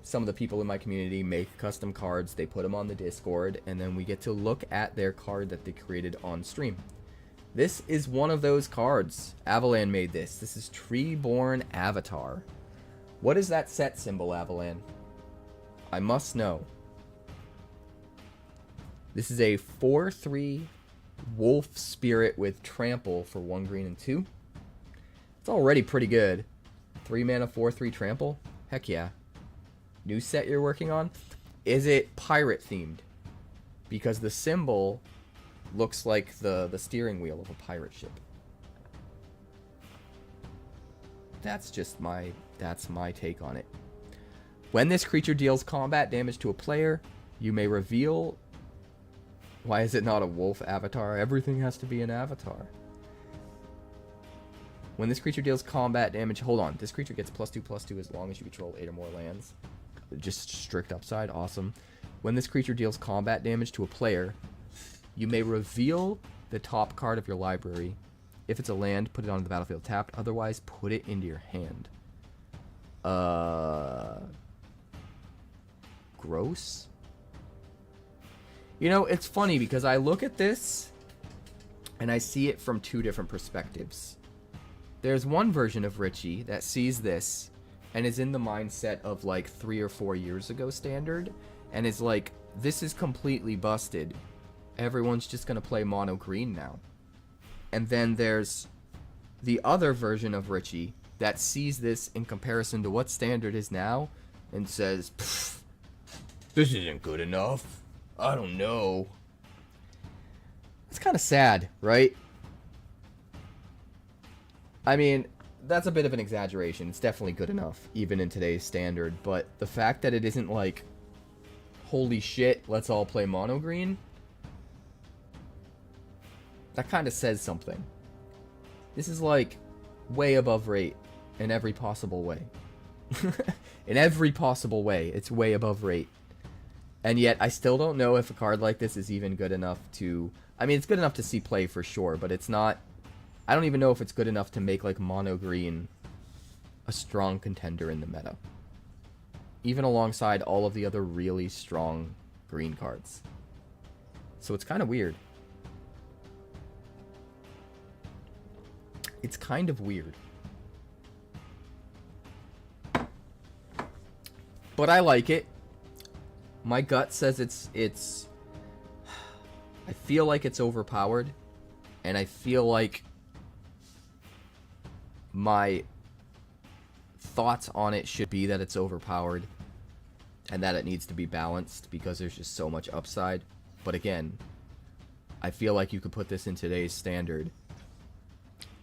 some of the people in my community make custom cards. They put them on the Discord, and then we get to look at their card that they created on stream. This is one of those cards. Avalan made this. This is Treeborn Avatar. What is that set symbol, Avalan? I must know. This is a 4/3 wolf spirit with trample for 1 green and 2. It's already pretty good. 3 mana, 4/3 trample? Heck yeah. New set you're working on? Is it pirate themed? Because the symbol looks like the steering wheel of a pirate ship. that's my take on it. When this creature deals combat damage to a player, you may reveal... Why is it not a wolf avatar? Everything has to be an avatar. When this creature deals combat damage... Hold on. This creature gets +2/+2 as long as you control 8 or more lands. Just strict upside. Awesome. When this creature deals combat damage to a player, you may reveal the top card of your library. If it's a land, put it onto the battlefield tapped. Otherwise, put it into your hand. Gross? You know, it's funny because I look at this and I see it from two different perspectives. There's one version of Richie that sees this and is in the mindset of like 3 or 4 years ago standard and is like, this is completely busted. Everyone's just gonna play mono green now. And then there's the other version of Richie that sees this in comparison to what standard is now and says, this isn't good enough. I don't know. It's kind of sad, right? I mean, that's a bit of an exaggeration. It's definitely good enough, even in today's standard. But the fact that it isn't like, holy shit, let's all play mono green, that kind of says something. This is like way above rate in every possible way. In every possible way, it's way above rate. And yet, I still don't know if a card like this is even good enough to... I mean, it's good enough to see play for sure, but it's not... I don't even know if it's good enough to make, like, mono green a strong contender in the meta. Even alongside all of the other really strong green cards. So it's kind of weird. It's kind of weird. But I like it. My gut says it's... I feel like it's overpowered. And I feel like my thoughts on it should be that it's overpowered. And that it needs to be balanced because there's just so much upside. But again, I feel like you could put this in today's standard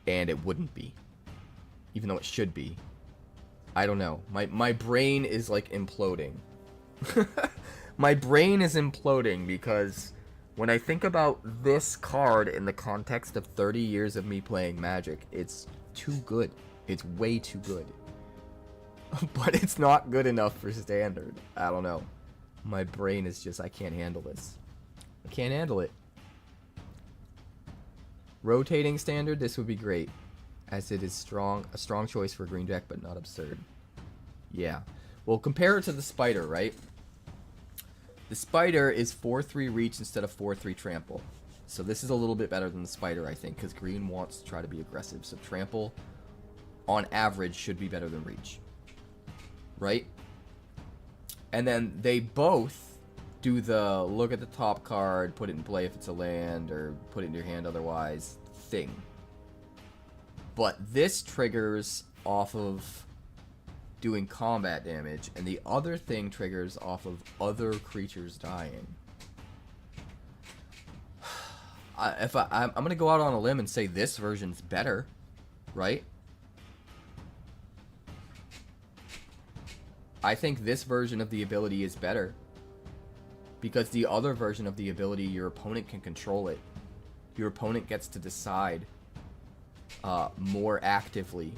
and it wouldn't be. Even though it should be. I don't know. My brain is like imploding. My brain is imploding because when I think about this card in the context of 30 years of me playing Magic, it's too good. It's way too good. But it's not good enough for standard. I don't know. My brain is just, I can't handle this. I can't handle it. Rotating standard, this would be great. As it is a strong choice for green deck, but not absurd. Yeah. Well, compare it to the Spider, right? The Spider is 4/3 reach instead of 4/3 trample. So this is a little bit better than the Spider, I think, because green wants to try to be aggressive. So trample, on average, should be better than reach. Right? And then they both do the look at the top card, put it in play if it's a land, or put it in your hand otherwise thing. But this triggers off of doing combat damage, and the other thing triggers off of other creatures dying. I'm gonna go out on a limb and say this version's better, right? I think this version of the ability is better. Because the other version of the ability, your opponent can control it. Your opponent gets to decide more actively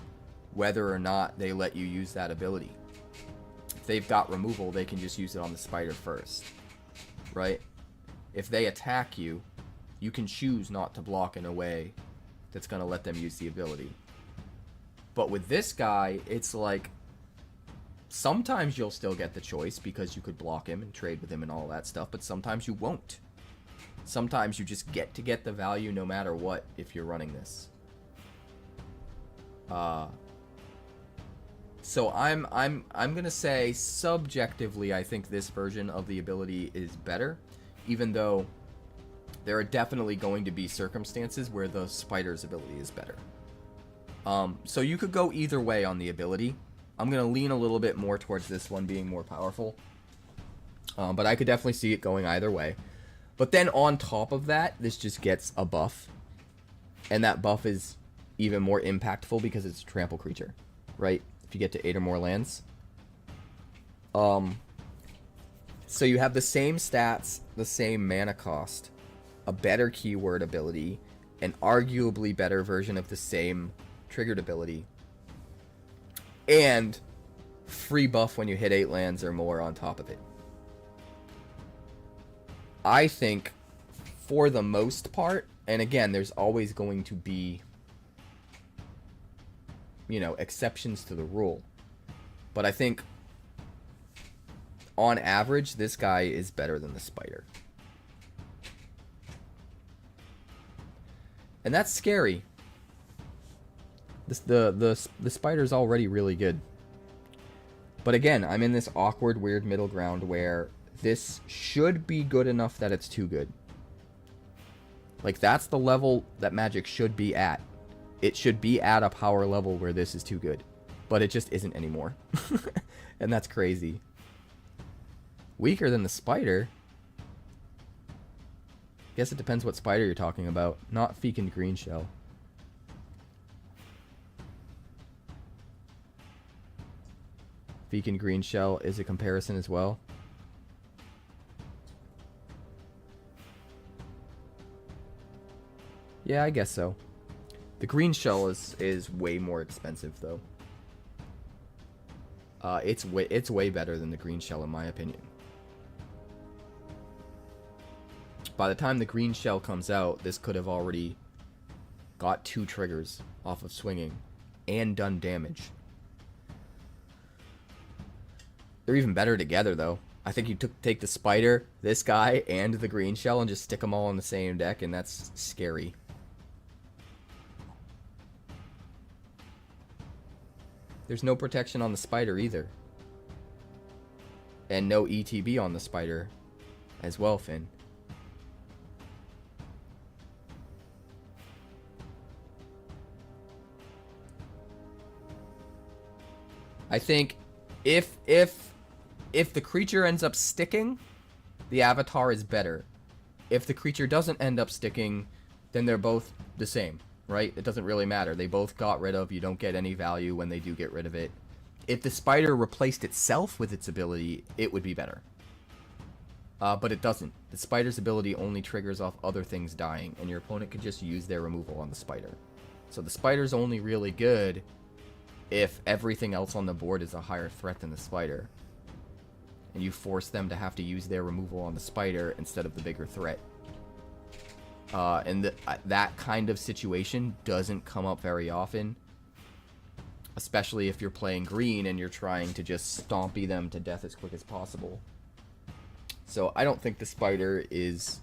whether or not they let you use that ability. If they've got removal, they can just use it on the Spider first. Right? If they attack you, you can choose not to block in a way that's going to let them use the ability. But with this guy, it's like, sometimes you'll still get the choice because you could block him and trade with him and all that stuff, but sometimes you won't. Sometimes you just get to get the value no matter what if you're running this. So I'm gonna say subjectively I think this version of the ability is better, even though there are definitely going to be circumstances where the Spider's ability is better. So you could go either way on the ability. I'm gonna lean a little bit more towards this one being more powerful, but I could definitely see it going either way. But then on top of that, this just gets a buff, and that buff is even more impactful because it's a trample creature. right? If you get to 8 or more lands. So you have the same stats, the same mana cost, a better keyword ability, an arguably better version of the same triggered ability, and free buff when you hit 8 lands or more on top of it. I think, for the most part, and again, there's always going to be, you know, exceptions to the rule, but I think, on average, this guy is better than the spider. And that's scary. The spider's already really good. But again, I'm in this awkward, weird middle ground where this should be good enough that it's too good. Like, that's the level that Magic should be at. It should be at a power level where this is too good. But it just isn't anymore. And that's crazy. Weaker than the spider? Guess it depends what spider you're talking about. Not Feekened Green Shell. Feekened Green Shell is a comparison as well. Yeah, I guess so. The green shell is way more expensive though. It's way better than the green shell in my opinion. By the time the green shell comes out, this could have already got 2 triggers off of swinging and done damage. They're even better together though. I think you take the spider, this guy, and the green shell and just stick them all in the same deck, and that's scary. There's no protection on the spider either. And no ETB on the spider as well, Finn. I think if the creature ends up sticking, the avatar is better. If the creature doesn't end up sticking, then they're both the same, right? It doesn't really matter. They both got rid of. You don't get any value when they do get rid of it. If the spider replaced itself with its ability, it would be better. But it doesn't. The spider's ability only triggers off other things dying, and your opponent could just use their removal on the spider. So the spider's only really good if everything else on the board is a higher threat than the spider. And you force them to have to use their removal on the spider instead of the bigger threat. And that kind of situation doesn't come up very often. Especially if you're playing green and you're trying to just stompy them to death as quick as possible. So I don't think the spider is...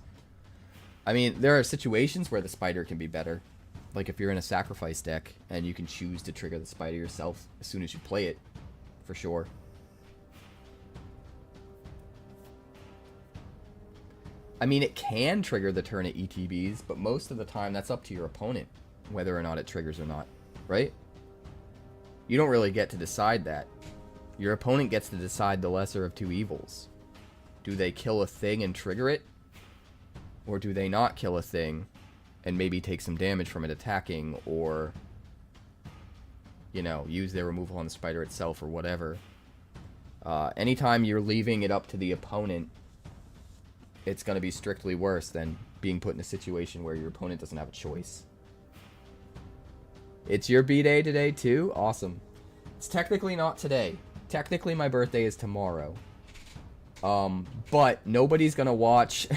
I mean, there are situations where the spider can be better. Like if you're in a sacrifice deck and you can choose to trigger the spider yourself as soon as you play it. For sure. I mean, it can trigger the turn at ETBs, but most of the time that's up to your opponent, whether or not it triggers or not, right? You don't really get to decide that. Your opponent gets to decide the lesser of 2 evils. Do they kill a thing and trigger it? Or do they not kill a thing and maybe take some damage from it attacking, or, you know, use their removal on the spider itself or whatever. Anytime you're leaving it up to the opponent, it's going to be strictly worse than being put in a situation where your opponent doesn't have a choice. It's your B-Day today too? Awesome. It's technically not today. Technically my birthday is tomorrow. But nobody's going to watch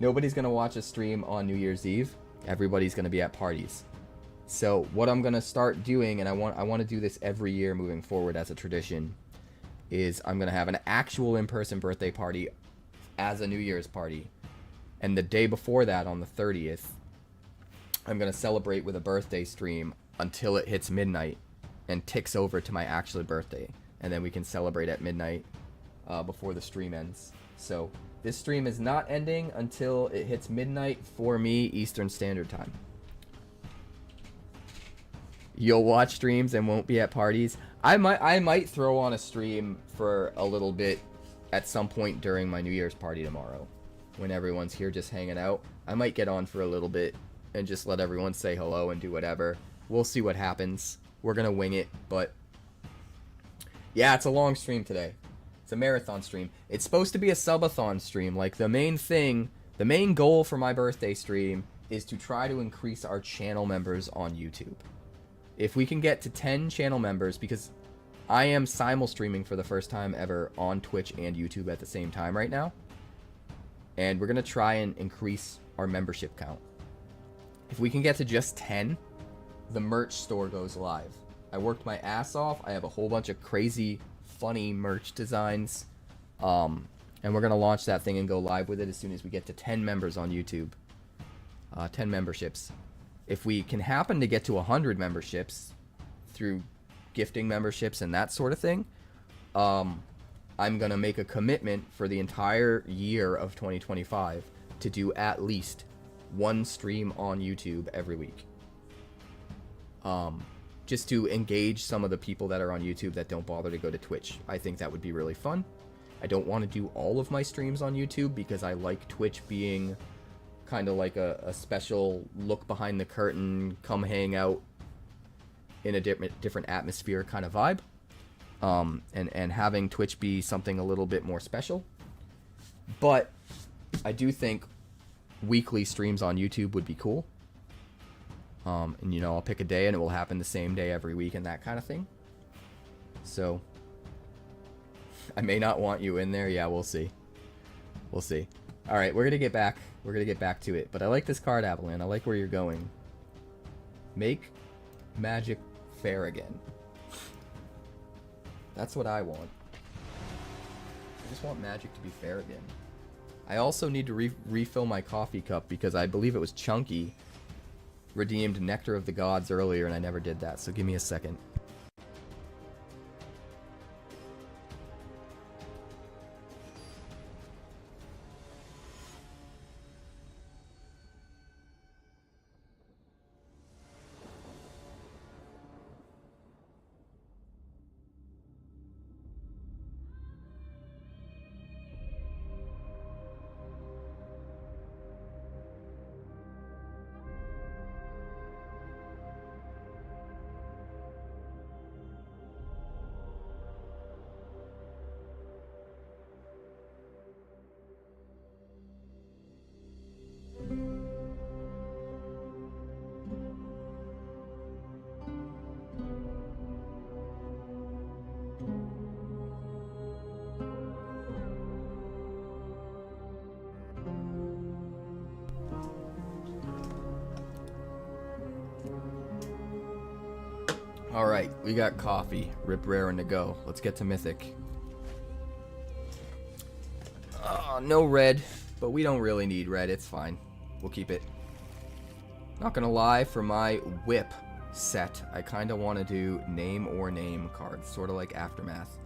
nobody's going to watch a stream on New Year's Eve. Everybody's going to be at parties. So what I'm going to start doing, and I want to do this every year moving forward as a tradition, is I'm going to have an actual in-person birthday party as a New Year's party. And the day before that, on the 30th, I'm going to celebrate with a birthday stream until it hits midnight and ticks over to my actual birthday. And then we can celebrate at midnight before the stream ends. So this stream is not ending until it hits midnight for me, Eastern Standard Time. You'll watch streams and won't be at parties. I might throw on a stream for a little bit at some point during my New Year's party tomorrow, when everyone's here just hanging out. I might get on for a little bit and just let everyone say hello and do whatever. We'll see what happens. We're gonna wing it, but Yeah, it's a long stream today. It's a marathon stream. It's supposed to be a subathon stream. Like, the main thing, the main goal for my birthday stream is to try to increase our channel members on YouTube. If we can get to 10 channel members, because I am simul streaming for the first time ever on Twitch and YouTube at the same time right now. And we're going to try and increase our membership count. If we can get to just 10, the merch store goes live. I worked my ass off. I have a whole bunch of crazy, funny merch designs. And we're going to launch that thing and go live with it as soon as we get to 10 members on YouTube. 10 memberships. If we can happen to get to 100 memberships through gifting memberships and that sort of thing, I'm going to make a commitment for the entire year of 2025 to do at least one stream on YouTube every week. Just to engage some of the people that are on YouTube that don't bother to go to Twitch. I think that would be really fun. I don't want to do all of my streams on YouTube because I like Twitch being kind of like a special look behind the curtain, come hang out in a different atmosphere kind of vibe. And having Twitch be something a little bit more special. But I do think weekly streams on YouTube would be cool. And, you know, I'll pick a day and it will happen the same day every week and that kind of thing. So, I may not want you in there. Yeah, we'll see. We'll see. Alright, we're going to get back. We're going to get back to it. But I like this card, Avalan. I like where you're going. Make magic fair again. That's what I want. I just want magic to be fair again. I also need to refill my coffee cup because I believe it was Chunky redeemed Nectar of the Gods earlier and I never did that, so give me a second. Alright, we got coffee. Rip, rare, and to go. Let's get to Mythic. No red, but we don't really need red. It's fine. We'll keep it. Not gonna lie, for my whip set, I kind of want to do name or name cards. Sort of like Aftermath.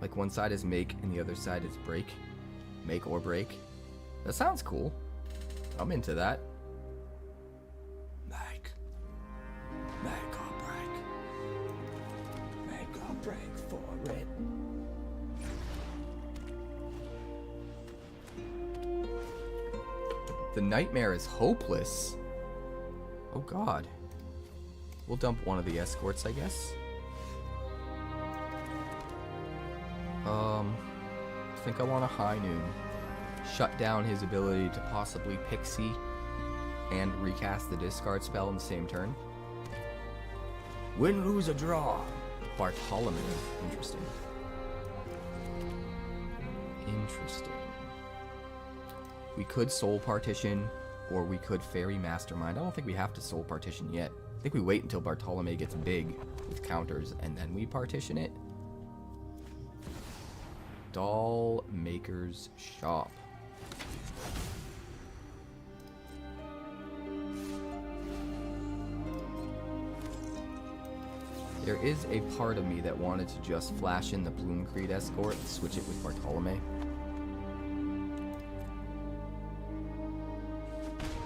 Like one side is make and the other side is break. Make or break. That sounds cool. I'm into that. Make. Make or break. Make or break for it. The nightmare is hopeless. Oh god. We'll dump one of the escorts, I guess. I think I want a High Noon. Shut down his ability to possibly Pixie and recast the discard spell in the same turn. Win, lose, or draw. Bartholomew. Interesting. Interesting. We could Soul Partition, or we could Fairy Mastermind. I don't think we have to Soul Partition yet. I think we wait until Bartholomew gets big with counters, and then we partition it. Doll Maker's Shop. There is a part of me that wanted to just flash in the Bloomcreed Escort and switch it with Bartholomew.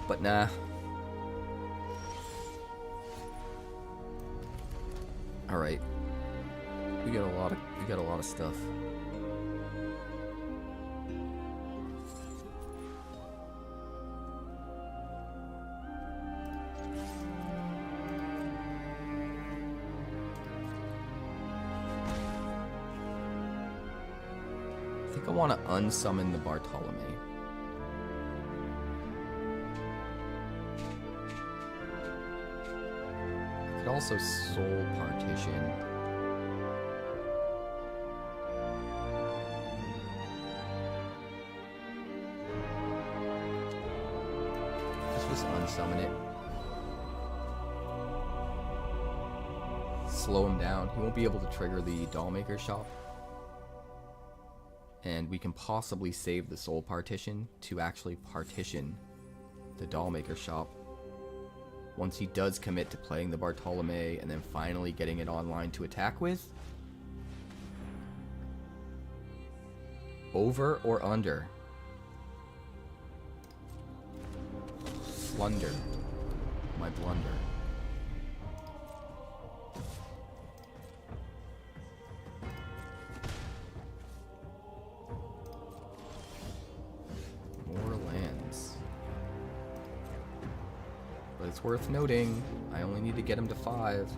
But nah. Alright. We got a lot of stuff. think I want to unsummon the 𝑏𝑎𝑟𝑡olomei. I could also soul partition. Let's just unsummon it. Slow him down. He won't be able to trigger the doll maker shop. And we can possibly save the soul partition to actually partition the doll maker shop. Once he does commit to playing the 𝑏𝑎𝑟𝑡olomei and then finally getting it online to attack with. Over or under? Slunder. My blunder. But it's worth noting, I only need to get him to 5.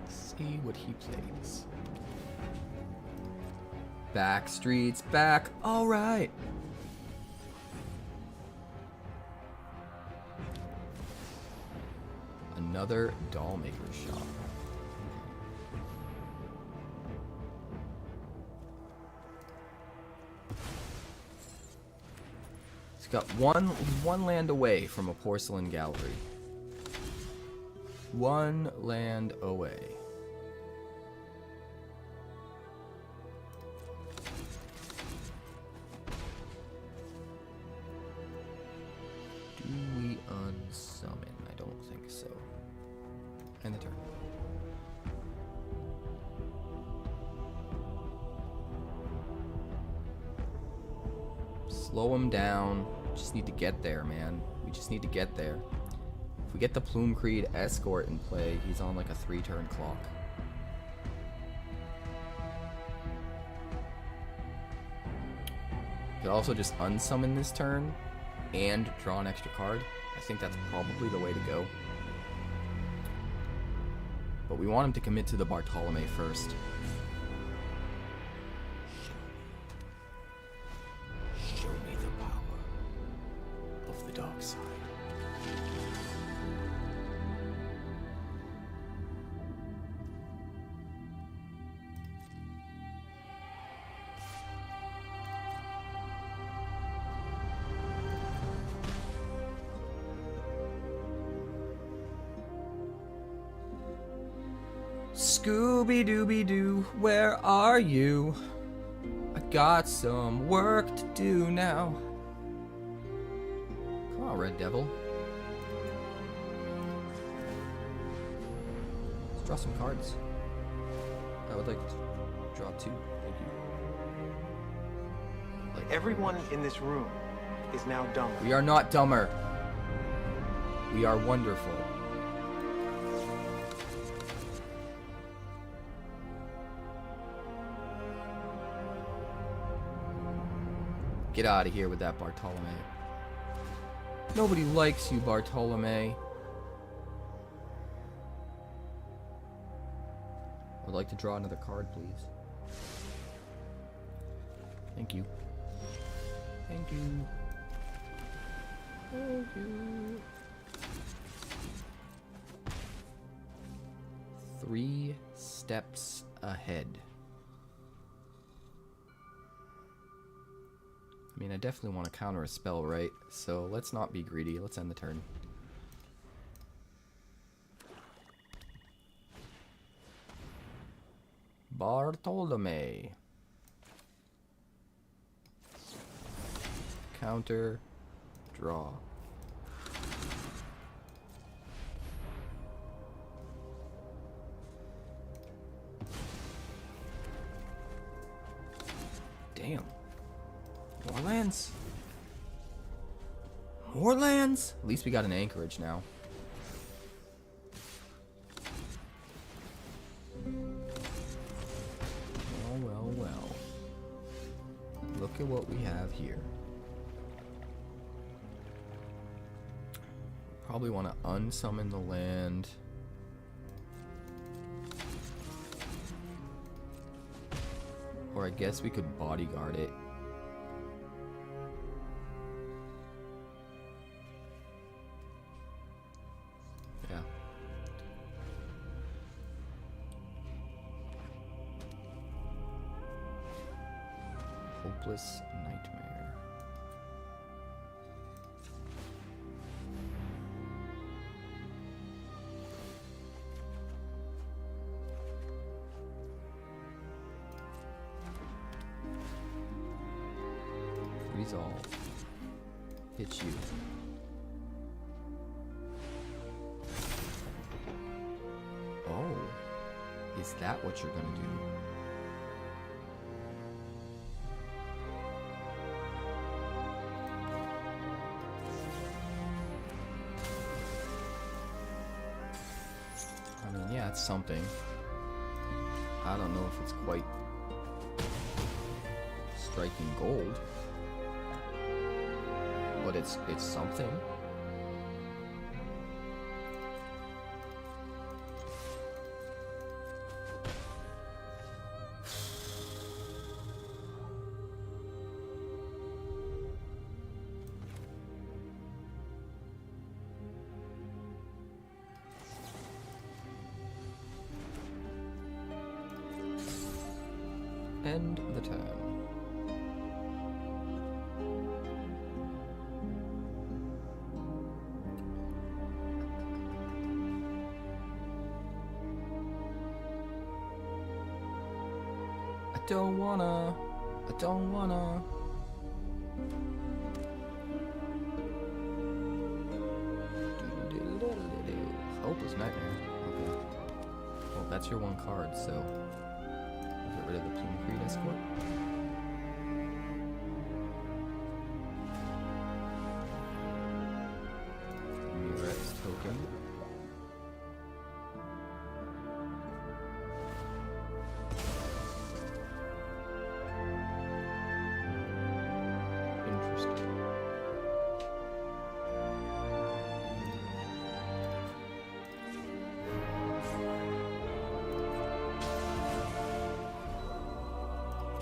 Let's see what he plays. Backstreet's back, alright! Another doll maker shop. Got one land away from a porcelain gallery. One land away. Do we unsummon? I don't think so. End the turn. Slow him down. Just need to get there, man. We just need to get there. If we get the Plume Creed Escort in play, he's on like a 3-turn clock. You could also just unsummon this turn and draw an extra card. I think that's probably the way to go. But we want him to commit to the 𝑏𝑎𝑟𝑡olomei first. Dark side. Scooby-Dooby-Doo, where are you? I got some work to do now. Come on, Red Devil. Let's draw some cards. I would like to draw 2. Thank you. Everyone in this room is now dumb. We are not dumber. We are wonderful. Get out of here with that 𝑏𝑎𝑟𝑡olomei. Nobody likes you, 𝑏𝑎𝑟𝑡olomei. I'd like to draw another card, please. Thank you. Thank you. Thank you. 3 steps ahead. I mean, I definitely want to counter a spell, right? So let's not be greedy. Let's end the turn. 𝑏𝑎𝑟𝑡olomei. Counter. Draw. Damn. More lands. More lands. At least we got an anchorage now. Well, well, well. Look at what we have here. Probably want to unsummon the land. Or I guess we could bodyguard it. Yeah. Hopeless nightmare. Resolve. Hit you. Oh. Is that what you're gonna do? I mean, yeah, it's something. I don't know if it's quite striking gold. But it's something. End the turn. I don't wanna. Hopeless nightmare. Okay. Well, that's your one card, so I'll get rid of the Plume Creed Escort. Murex token.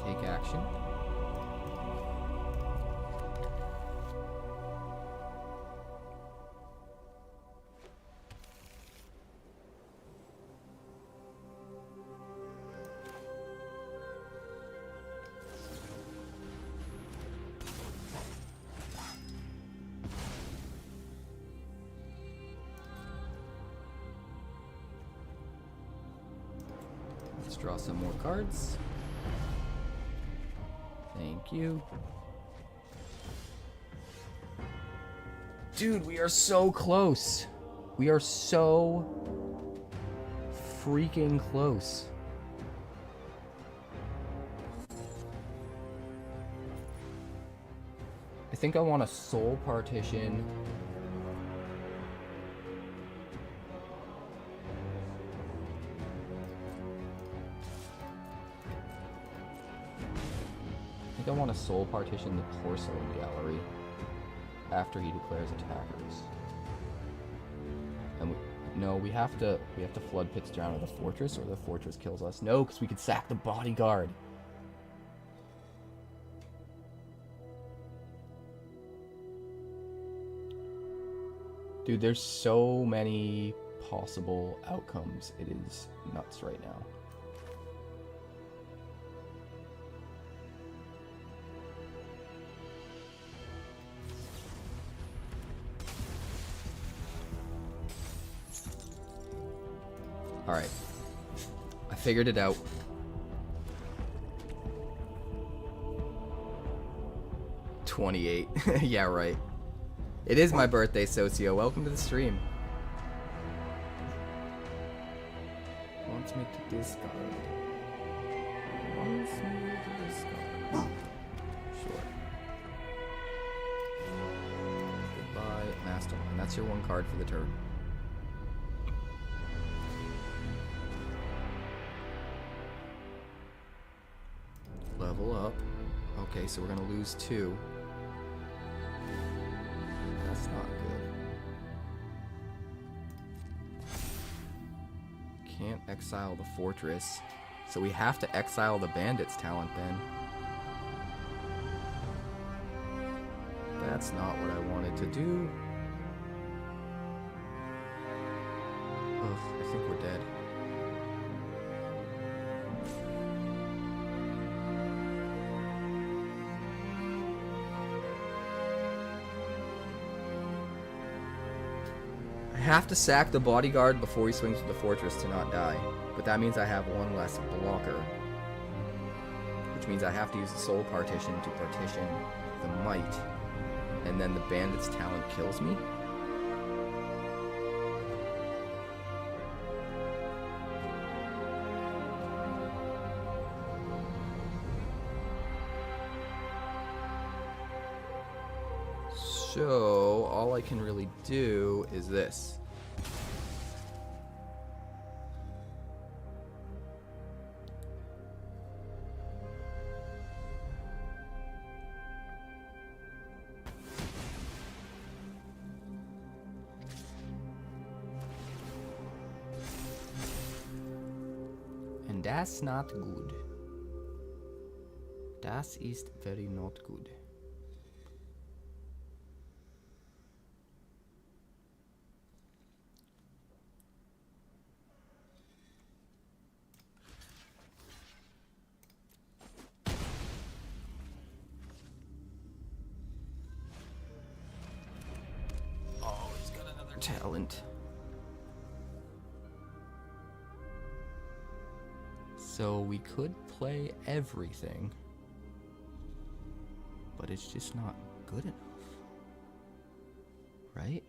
Take action. Let's draw some more cards. Thank you. Dude, we are so close. We are so freaking close. I think I want a soul partition. I want to soul partition the porcelain gallery after he declares attackers. And we have to flood pits down to the fortress, or the fortress kills us. No, because we could sack the bodyguard. Dude, there's so many possible outcomes. It is nuts right now. Alright. I figured it out. $28. Yeah, right. It is my birthday, Socio. Welcome to the stream. Wants me to discard. Wants me to discard. Sure. Goodbye, Mastermind. That's your one card for the turn. Level up. Okay, so we're gonna lose 2. That's not good. Can't exile the fortress. So we have to exile the bandit's talent then. That's not what I wanted to do. Ugh, I think we're dead. I have to sack the bodyguard before he swings to the fortress to not die. But that means I have one less blocker. Which means I have to use the soul partition to partition the might. And then the bandit's talent kills me? So, all I can really do is this. And that's not good. Das ist very not good. Oh, he's got another talent. So we could play everything, but it's just not good enough, right?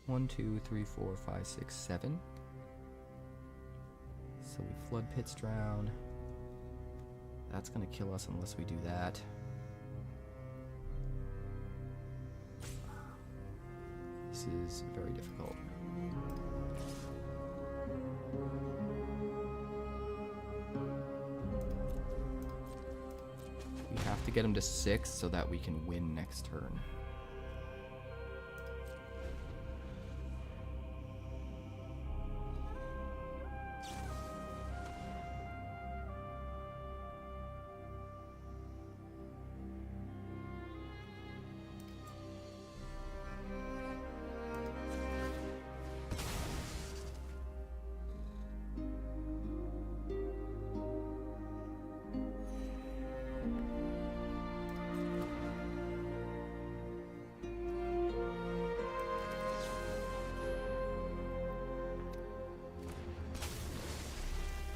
1, 2, 3, 4, 5, 6, 7. So we flood Pits Drown. That's gonna kill us unless we do that. This is very difficult. We have to get him to 6 so that we can win next turn.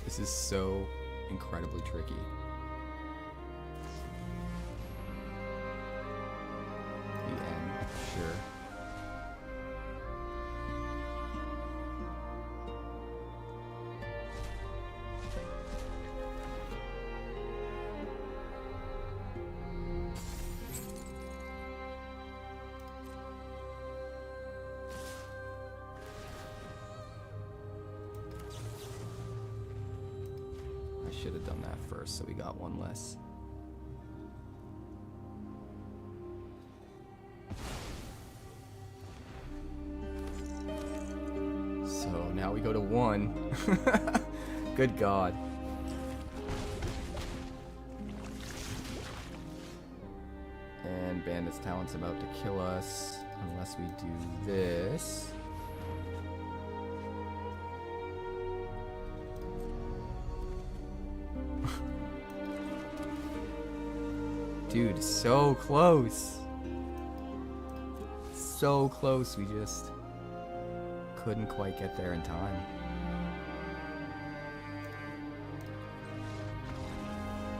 This is so incredibly tricky. The end, sure. Should have done that first, so we got one less. So now we go to 1. Good God. And Bandit's Talent's about to kill us unless we do this. Dude, so close. So close, we just couldn't quite get there in time.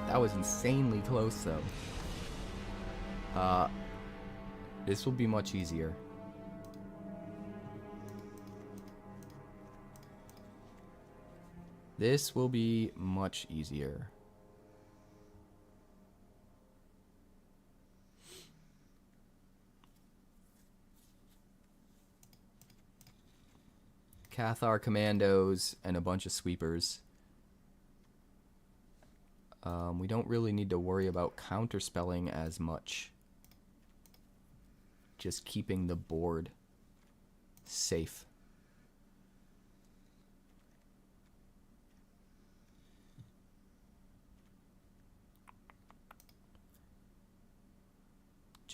That was insanely close, though. This will be much easier. This will be much easier. Cathar commandos and a bunch of sweepers. We don't really need to worry about counterspelling as much. Just keeping the board safe.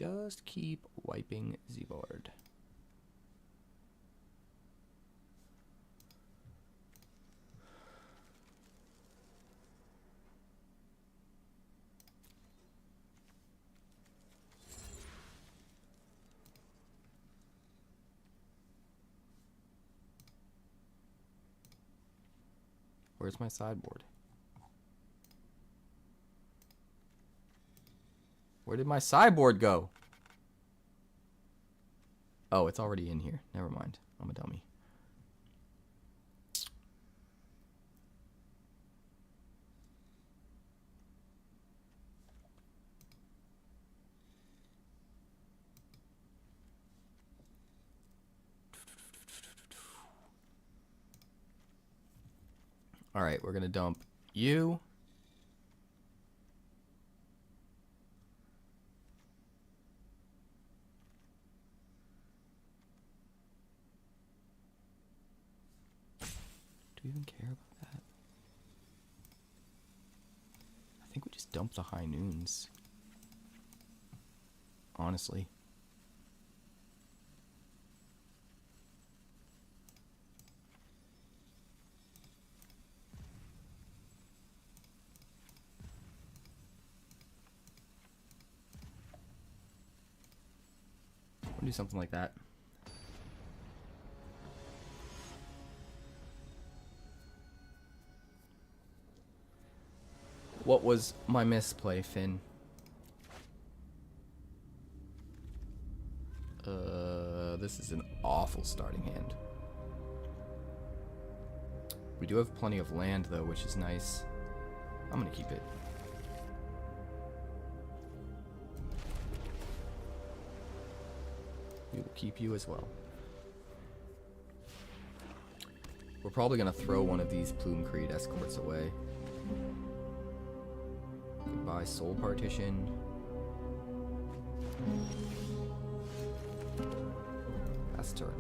just keep wiping the board. Where's my sideboard? Where did my sideboard go? Oh, it's already in here. Never mind. I'm a dummy. All right, we're going to dump you. Do we even care about that? I think we just dump the high noons. Honestly. We'll do something like that. What was my misplay, Finn? This is an awful starting hand. We do have plenty of land, though, which is nice. I'm gonna keep it. We will keep you as well. We're probably gonna throw one of these Plume Creed escorts away. Goodbye, Soul Partition. Pass turn.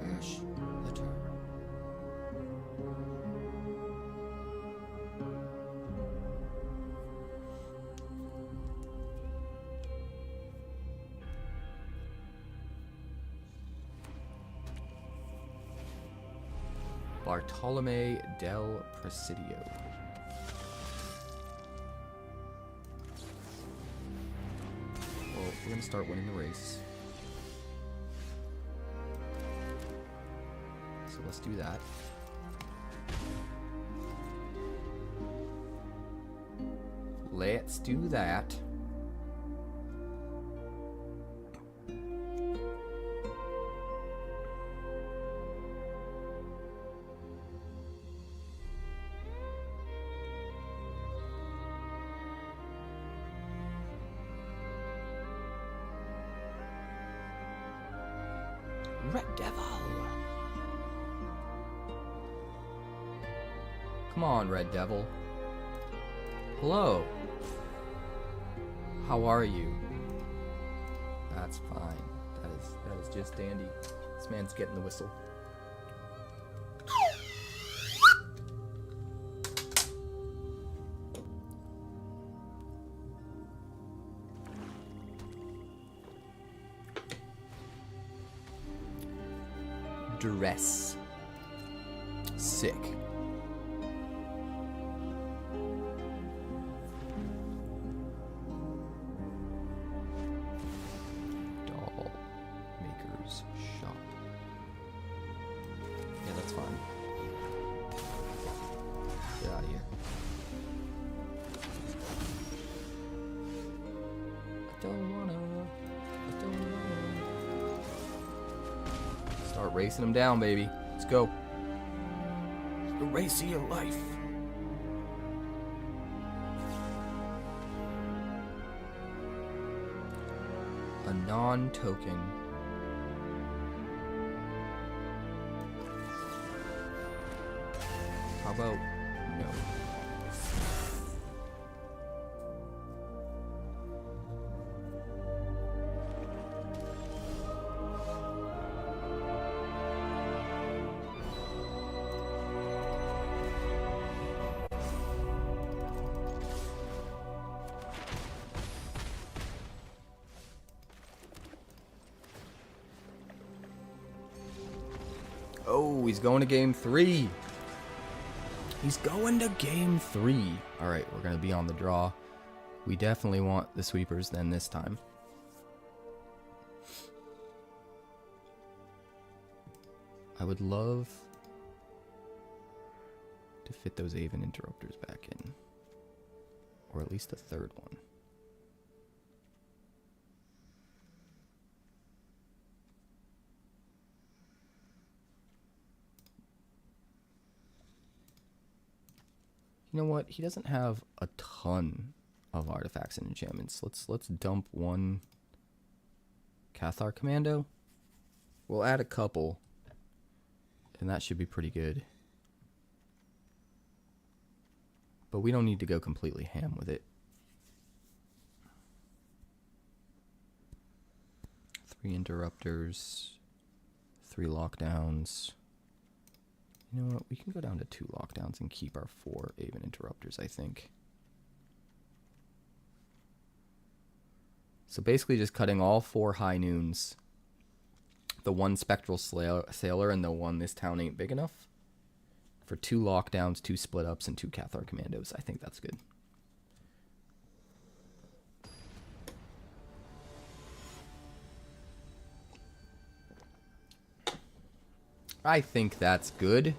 Pass the turn. Bartolome del Presidio. Well, we're going to start winning the race. So let's do that. Let's do that. Red Devil. Come on, Red Devil. Hello. How are you? That's fine. That is just dandy. This man's getting the whistle. Dress. Sick. Doll Maker's Shop. Yeah, that's fine. Get out of here. I don't wanna. Start racing them down, baby. Let's go. It's the race of your life. A non-token. How about no? Oh, he's going to game 3. He's going to game 3. All right, we're going to be on the draw. We definitely want the sweepers then this time. I would love to fit those Aven interrupters back in. Or at least a third one. You know what? He doesn't have a ton of artifacts and enchantments. Let's dump one Cathar Commando. We'll add a couple, and that should be pretty good. But we don't need to go completely ham with it. 3 interrupters, 3 lockdowns. You know what? We can go down to 2 lockdowns and keep our 4 Aven interrupters, I think. So basically just cutting all 4 high noons. The 1 spectral sailor and the 1 this town ain't big enough. For 2 lockdowns, 2 split ups, and 2 Cathar commandos. I think that's good. I think that's good.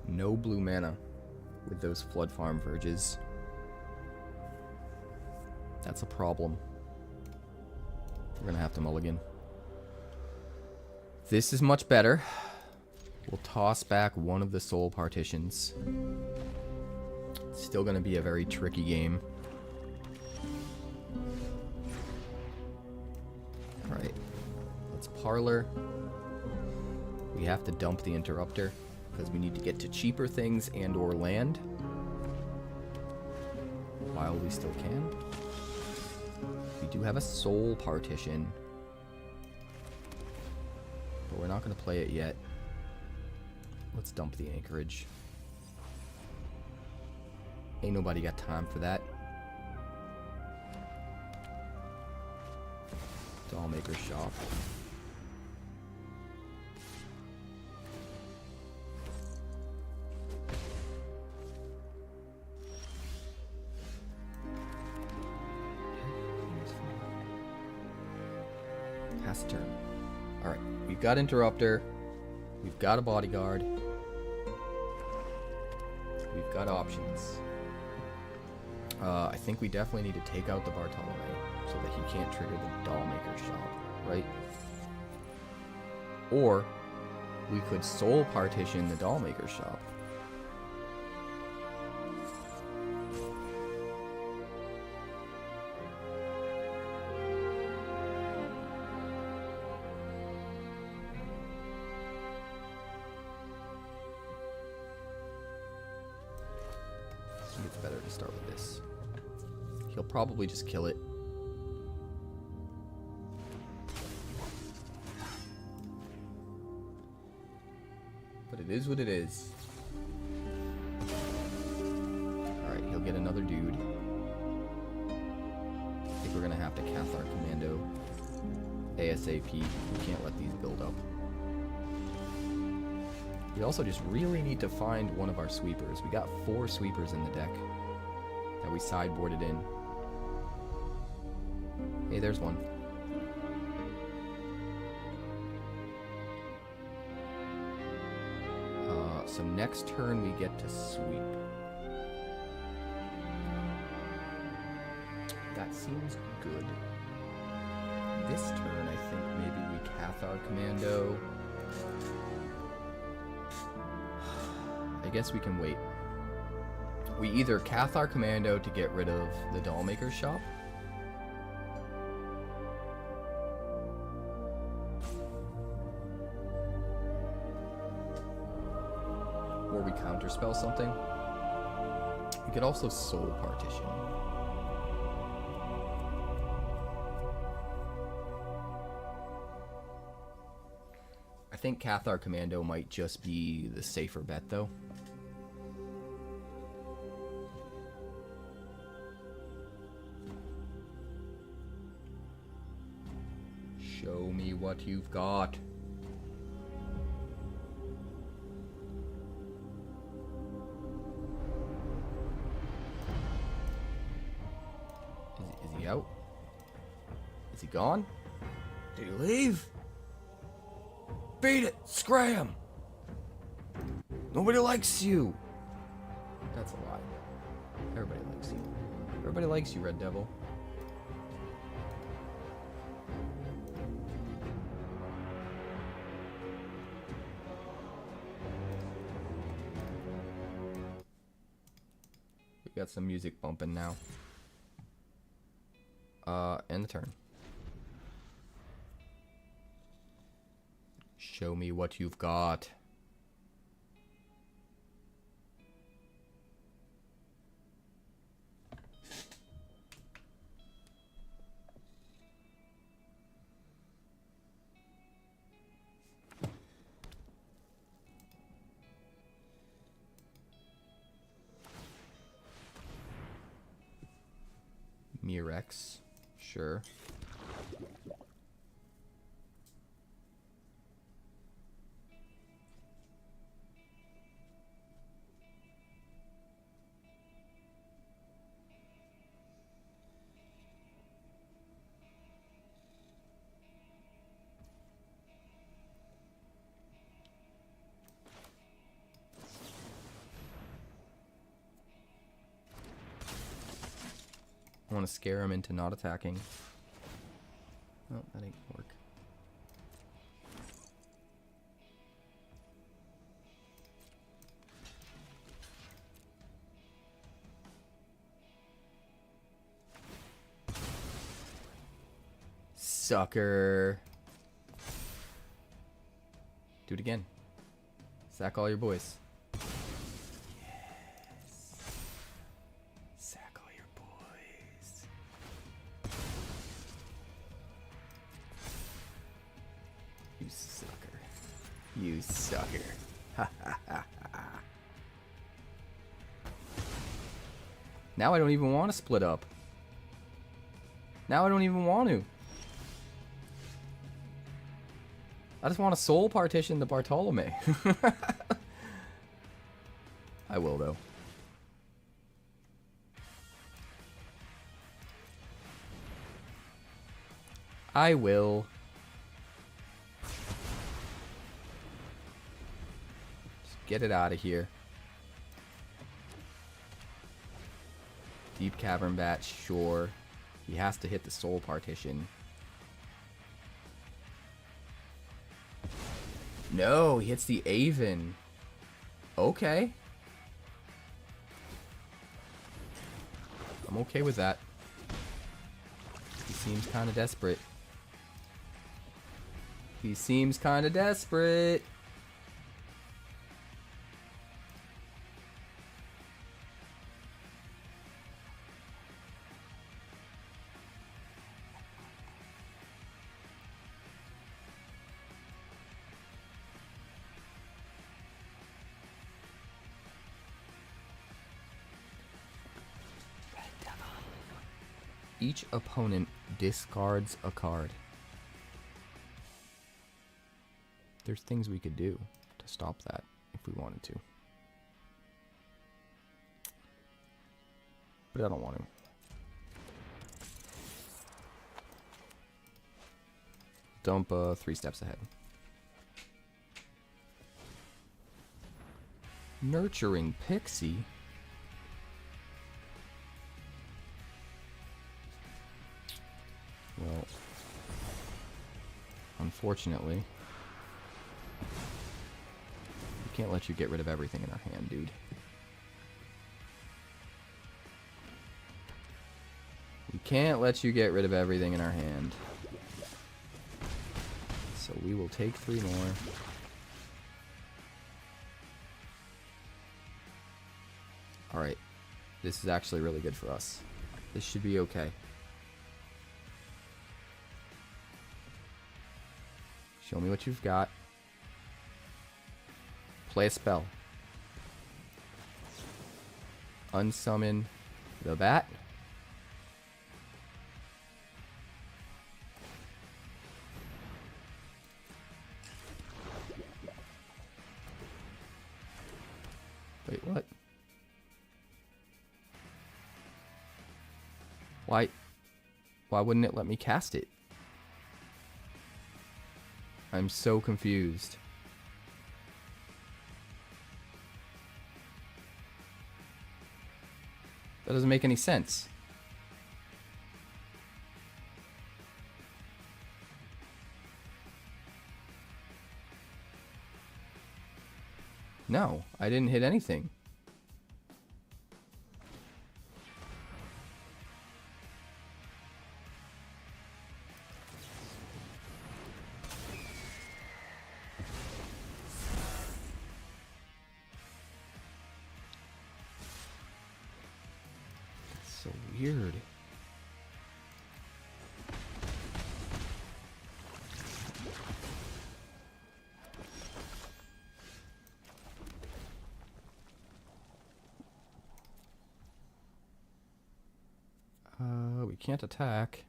No blue mana with those Flood Farm Verges. That's a problem. We're gonna have to mulligan. This is much better. We'll toss back one of the soul partitions. It's still gonna be a very tricky game. Alright. Let's parlor. We have to dump the interrupter because we need to get to cheaper things and or land while we still can. We do have a soul partition, but we're not going to play it yet. Let's dump the anchorage. Ain't nobody got time for that. Dollmaker shop. Pass turn. Alright, we've got interrupter. We've got a bodyguard. We've got options. I think we definitely need to take out the Bartolome so that he can't trigger the Dollmaker shop, right? Or we could soul partition the Dollmaker shop. I think it's better to start with this. He'll probably just kill it. But it is what it is. Alright, he'll get another dude. I think we're gonna have to Cathar Commando ASAP. We can't let these build up. We also just really need to find one of our sweepers. We got 4 sweepers in the deck that we sideboarded in. Hey, there's one. So next turn we get to sweep. That seems good. This turn I think maybe we Cathar Commando. I guess we can wait. We either Cathar Commando to get rid of the Dollmaker shop, or we counterspell something. We could also soul partition. I think Cathar Commando might just be the safer bet though. Show me what you've got. Is he out? Is he gone? Did he leave? Beat it! Scram! Nobody likes you! That's a lie. Everybody likes you. Everybody likes you, Red Devil. We got some music bumping now. End the turn. Show me what you've got. Mirex, sure. I want to scare him into not attacking. Oh, that ain't gonna work. Sucker. Do it again. Sack all your boys. You sucker. Ha ha ha ha. Now I don't even want to split up. Now I don't even want to. I just want to soul partition the Bartolome. I will though. I will. Get it out of here. Deep Cavern Bat, sure. He has to hit the soul partition. No, he hits the Aven. Okay. I'm okay with that. He seems kind of desperate. He seems kind of desperate. Each opponent discards a card. There's things we could do to stop that if we wanted to. But I don't want to. Dump 3 steps ahead. Nurturing Pixie. Well, unfortunately, we can't let you get rid of everything in our hand, dude. We can't let you get rid of everything in our hand. So we will take 3 more. Alright. This is actually really good for us. This should be okay. Show me what you've got. Play a spell. Unsummon the bat. Why wouldn't it let me cast it? I'm so confused. That doesn't make any sense. No, I didn't hit anything. That's so weird. We can't attack.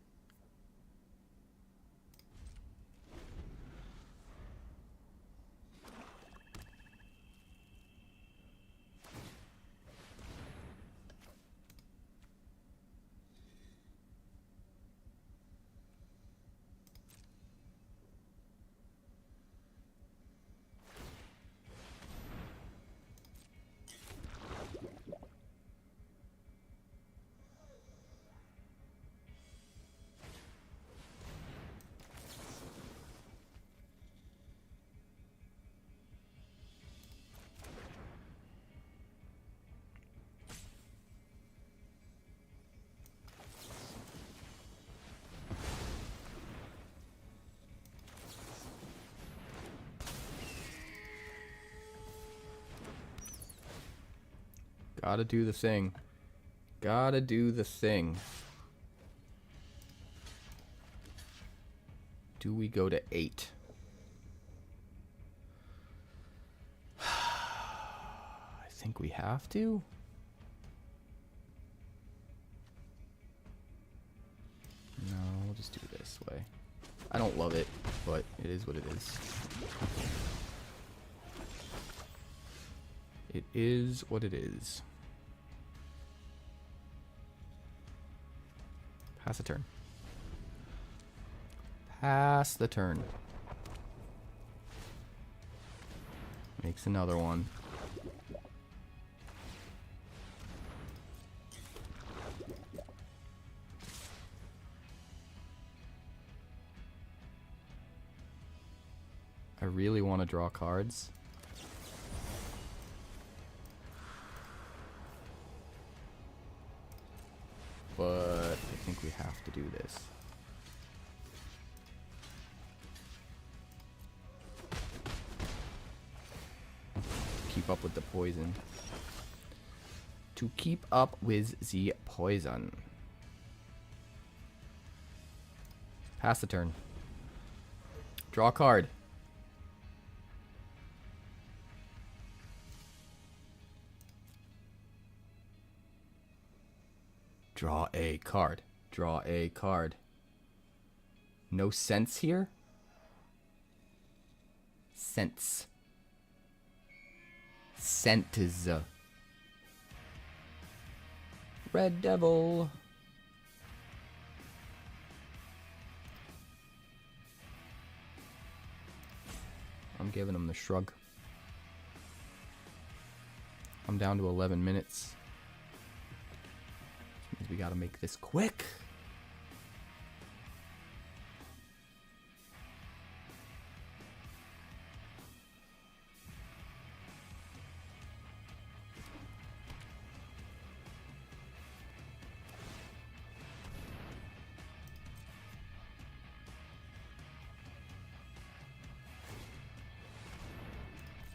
Gotta do the thing. Gotta do the thing. Do we go to 8? I think we have to. No, we'll just do it this way. I don't love it, but it is what it is. It is what it is. Pass the turn. Pass the turn. Makes another one. I really want to draw cards. But I think we have to do this. Keep up with the poison. To keep up with the poison. Pass the turn. Draw a card. Draw a card. Draw a card. No sense here? Sense. Sense. Red Devil. I'm giving him the shrug. I'm down to 11 minutes. Which means we gotta make this quick.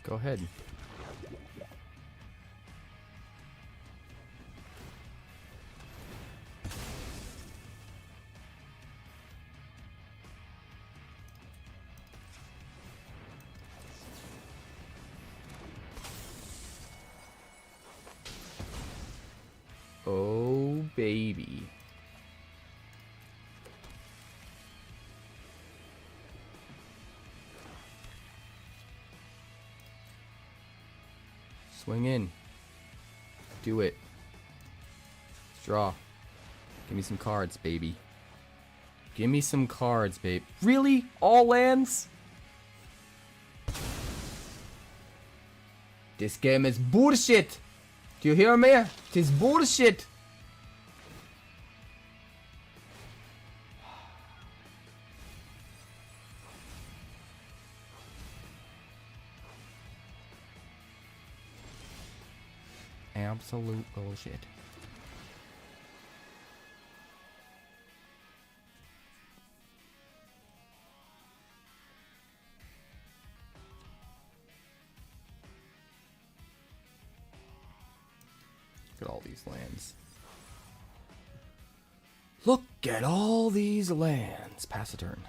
Go ahead. Oh, baby. Swing in. Do it. Draw. Give me some cards, baby. Give me some cards, babe. Really? All lands? This game is bullshit. Do you hear me? It is bullshit. Absolute bullshit. Look at all these lands. Look at all these lands. Pass a turn.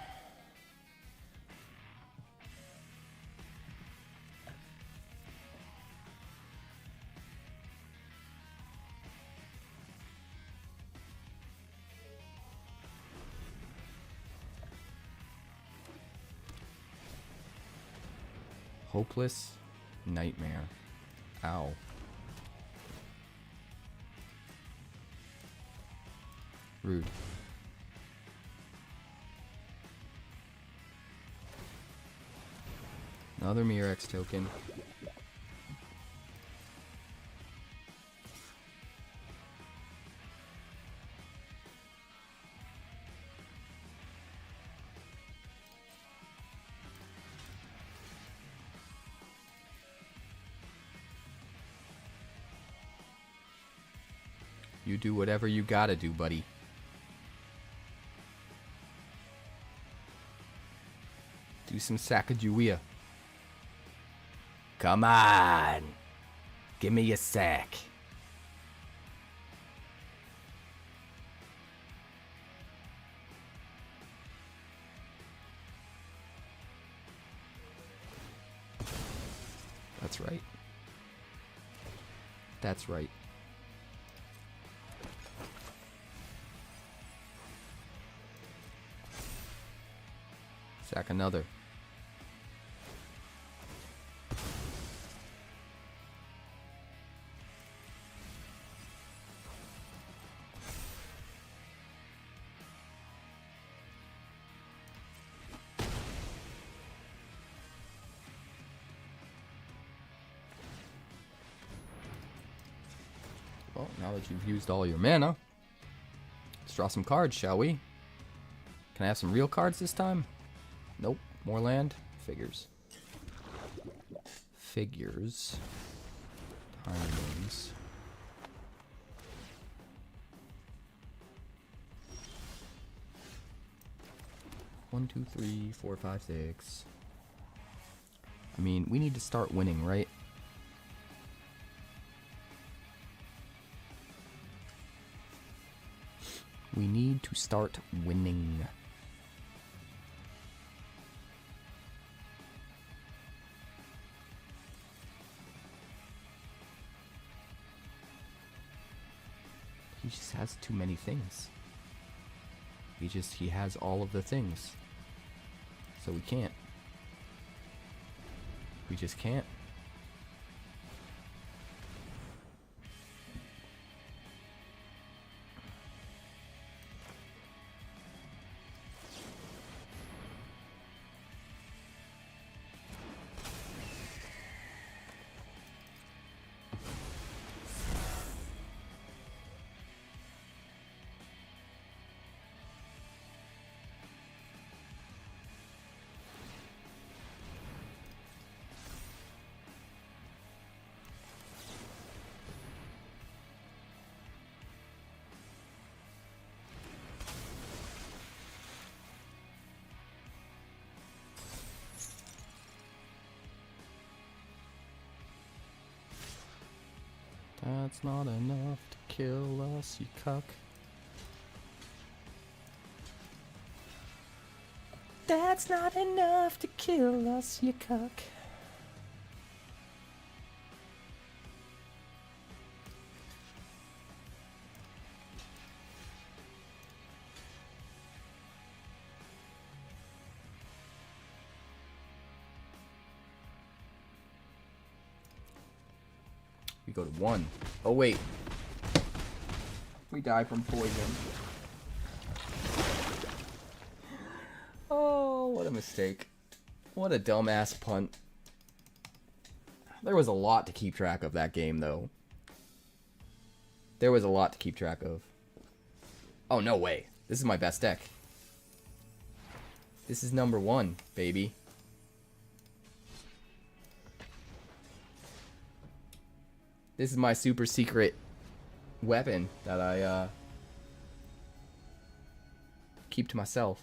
Hopeless nightmare. Ow. Rude. Another Mirrex token. You do whatever you gotta do, buddy. Do some Sacagawea. Come on. Give me a sack. That's right. That's right. Sack another. Well, now that you've used all your mana, let's draw some cards, shall we? Can I have some real cards this time? Nope. More land? Figures. Figures. Timings. One, two, three, four, five, six. I mean, we need to start winning, right? We need to start winning. He just has too many things. He has all of the things. So we can't. We just can't. That's not enough to kill us, you cuck. That's not enough to kill us, you cuck. We go to 1. Oh wait. We die from poison. what a mistake. What a dumbass punt. There was a lot to keep track of that game, though. There was a lot to keep track of. Oh, no way. This is my best deck. This is number 1, baby. This is my super secret weapon that I keep to myself.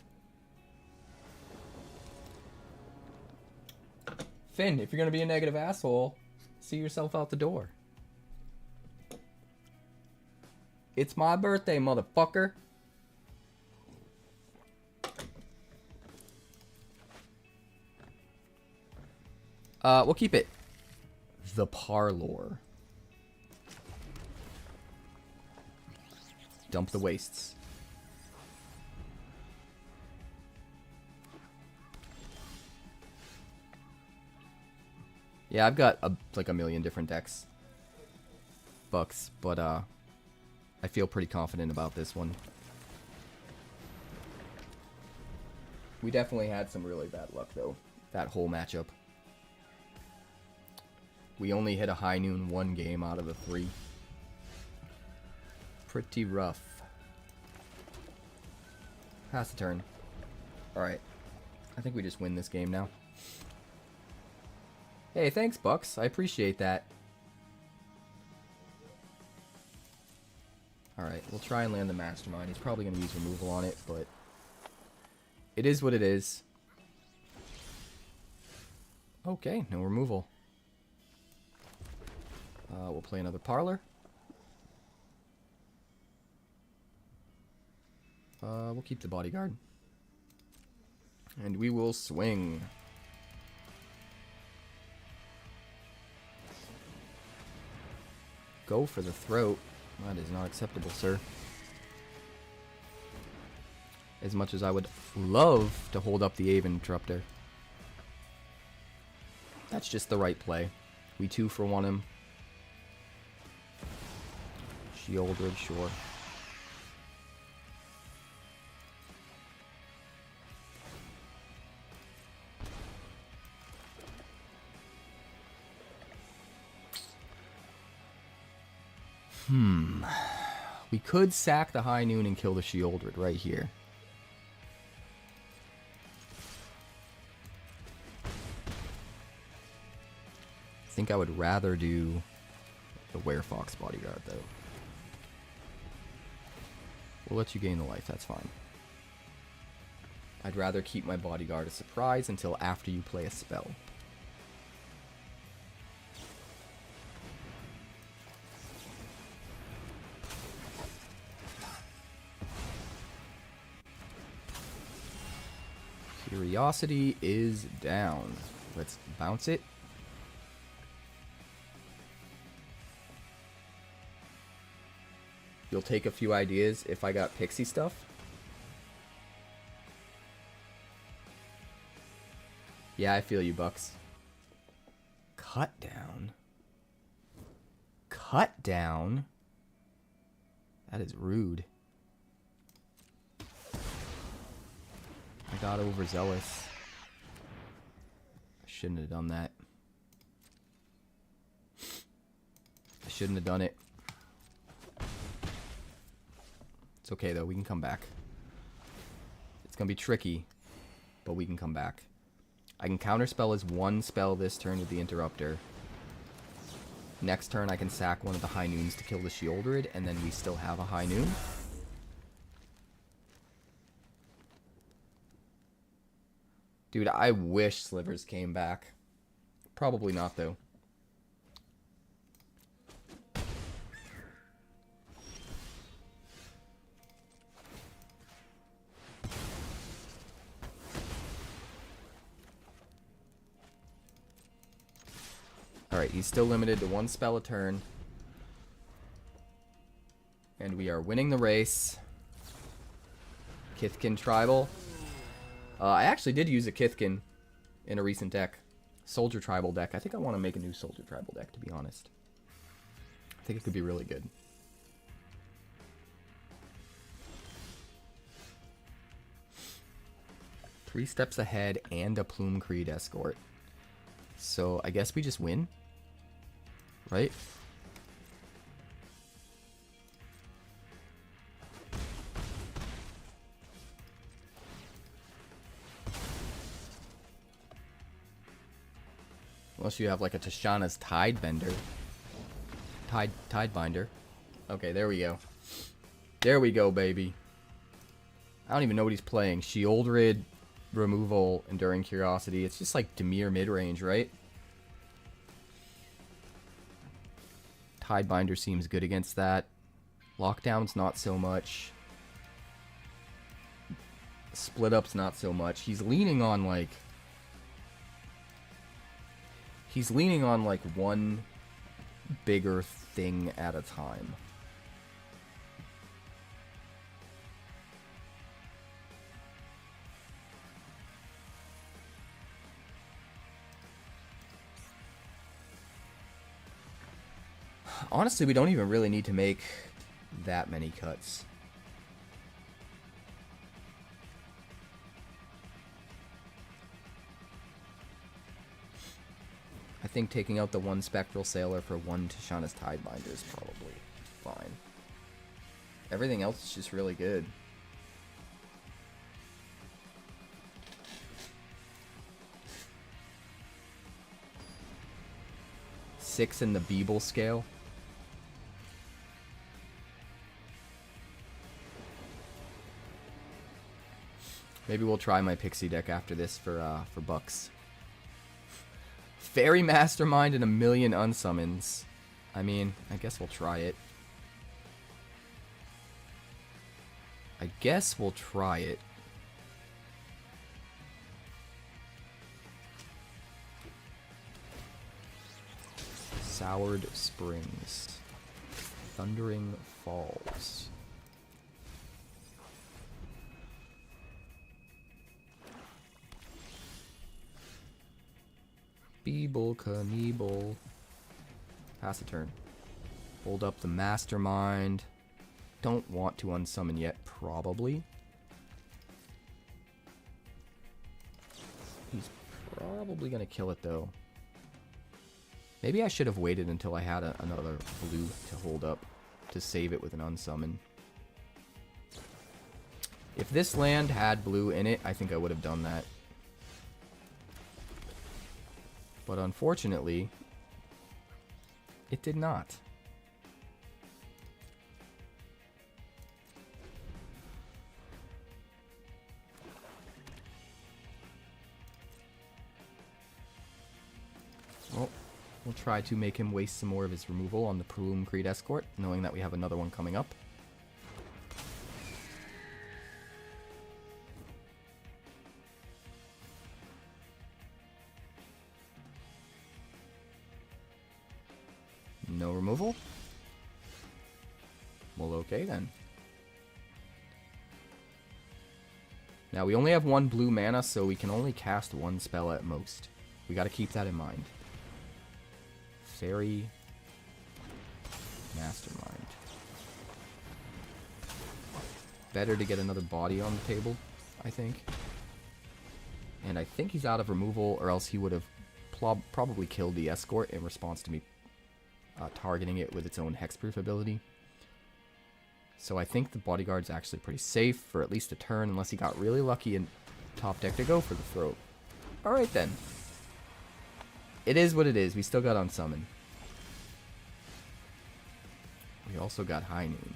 Finn, if you're gonna be a negative asshole, see yourself out the door. It's my birthday, motherfucker. We'll keep it the parlor. Dump the wastes. Yeah, I've got like a million different decks. Bucks, but I feel pretty confident about this one. We definitely had some really bad luck though, that whole matchup. We only hit a high noon 1 game out of the 3. Pretty rough. Pass the turn. Alright. I think we just win this game now. Hey, thanks, Bucks. I appreciate that. Alright, we'll try and land the Mastermind. He's probably going to use removal on it, but it is what it is. Okay, no removal. We'll play another Parlor. We'll keep the Bodyguard. And we will swing. Go for the throat. That is not acceptable, sir. As much as I would love to hold up the Ave Interrupter. That's just the right play. We 2-for-1 him. Sheoldred, sure. We could sack the High Noon and kill the Sheoldred right here. I think I would rather do the Werefox Bodyguard, though. We'll let you gain the life, that's fine. I'd rather keep my Bodyguard a surprise until after you play a spell. Curiosity is down. Let's bounce it. You'll take a few ideas if I got pixie stuff. Yeah, I feel you, Bucks. Cut down. Cut down? That is rude. I got overzealous. I shouldn't have done that. I shouldn't have done it. It's okay though, we can come back. It's gonna be tricky, but we can come back. I can counterspell as 1 spell this turn with the Interrupter. Next turn I can sack one of the High Noons to kill the Sheoldred, and then we still have a High Noon. Dude, I wish Slivers came back. Probably not, though. Alright, he's still limited to 1 spell a turn. And we are winning the race. Kithkin Tribal. I actually did use a Kithkin in a recent deck. Soldier Tribal deck. I think I want to make a new Soldier Tribal deck, to be honest. I think it could be really good. 3 steps ahead and a Plume Creed escort. So I guess we just win, right? Unless you have like a Tishana's Tidebender. Tidebinder. Okay, there we go. There we go, baby. I don't even know what he's playing. Sheoldred, removal, Enduring Curiosity. It's just like Dimir mid-range, right? Tidebinder seems good against that. Lockdown's not so much. Split Up's not so much. He's leaning on like... He's leaning on like one bigger thing at a time. Honestly, we don't even really need to make that many cuts. I think taking out the one Spectral Sailor for one Tishana's Tidebinder is probably fine. Everything else is just really good. Six in the Beeble scale. Maybe we'll try my Pixie deck after this for bucks. Fairy Mastermind and a million unsummons. I mean, I guess we'll try it. I guess we'll try it. Soured Springs. Thundering Falls. Beeble Knieble. Pass a turn. Hold up the Mastermind. Don't want to unsummon yet, probably. He's probably going to kill it, though. Maybe I should have waited until I had another blue to hold up to save it with an unsummon. If this land had blue in it, I think I would have done that. But unfortunately, it did not. Well, we'll try to make him waste some more of his removal on the Plume Creed escort, knowing that we have another one coming up. No removal? Well, okay then. Now, we only have one blue mana, so we can only cast one spell at most. We gotta keep that in mind. Fairy Mastermind. Better to get another body on the table, I think. And I think he's out of removal, or else he would have probably killed the escort in response to me targeting it with its own hexproof ability. So I think the bodyguard's actually pretty safe for at least a turn, unless he got really lucky and top deck to go for the throat. Alright then. It is what it is. We still got unsummon. We also got High Noon.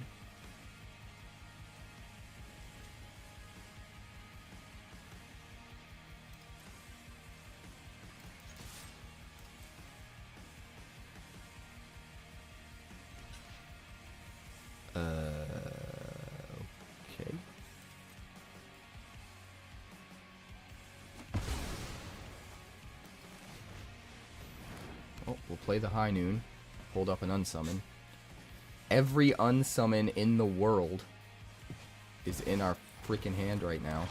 Okay. Oh, we'll play the High Noon. Hold up an unsummon. Every unsummon in the world is in our freaking hand right now.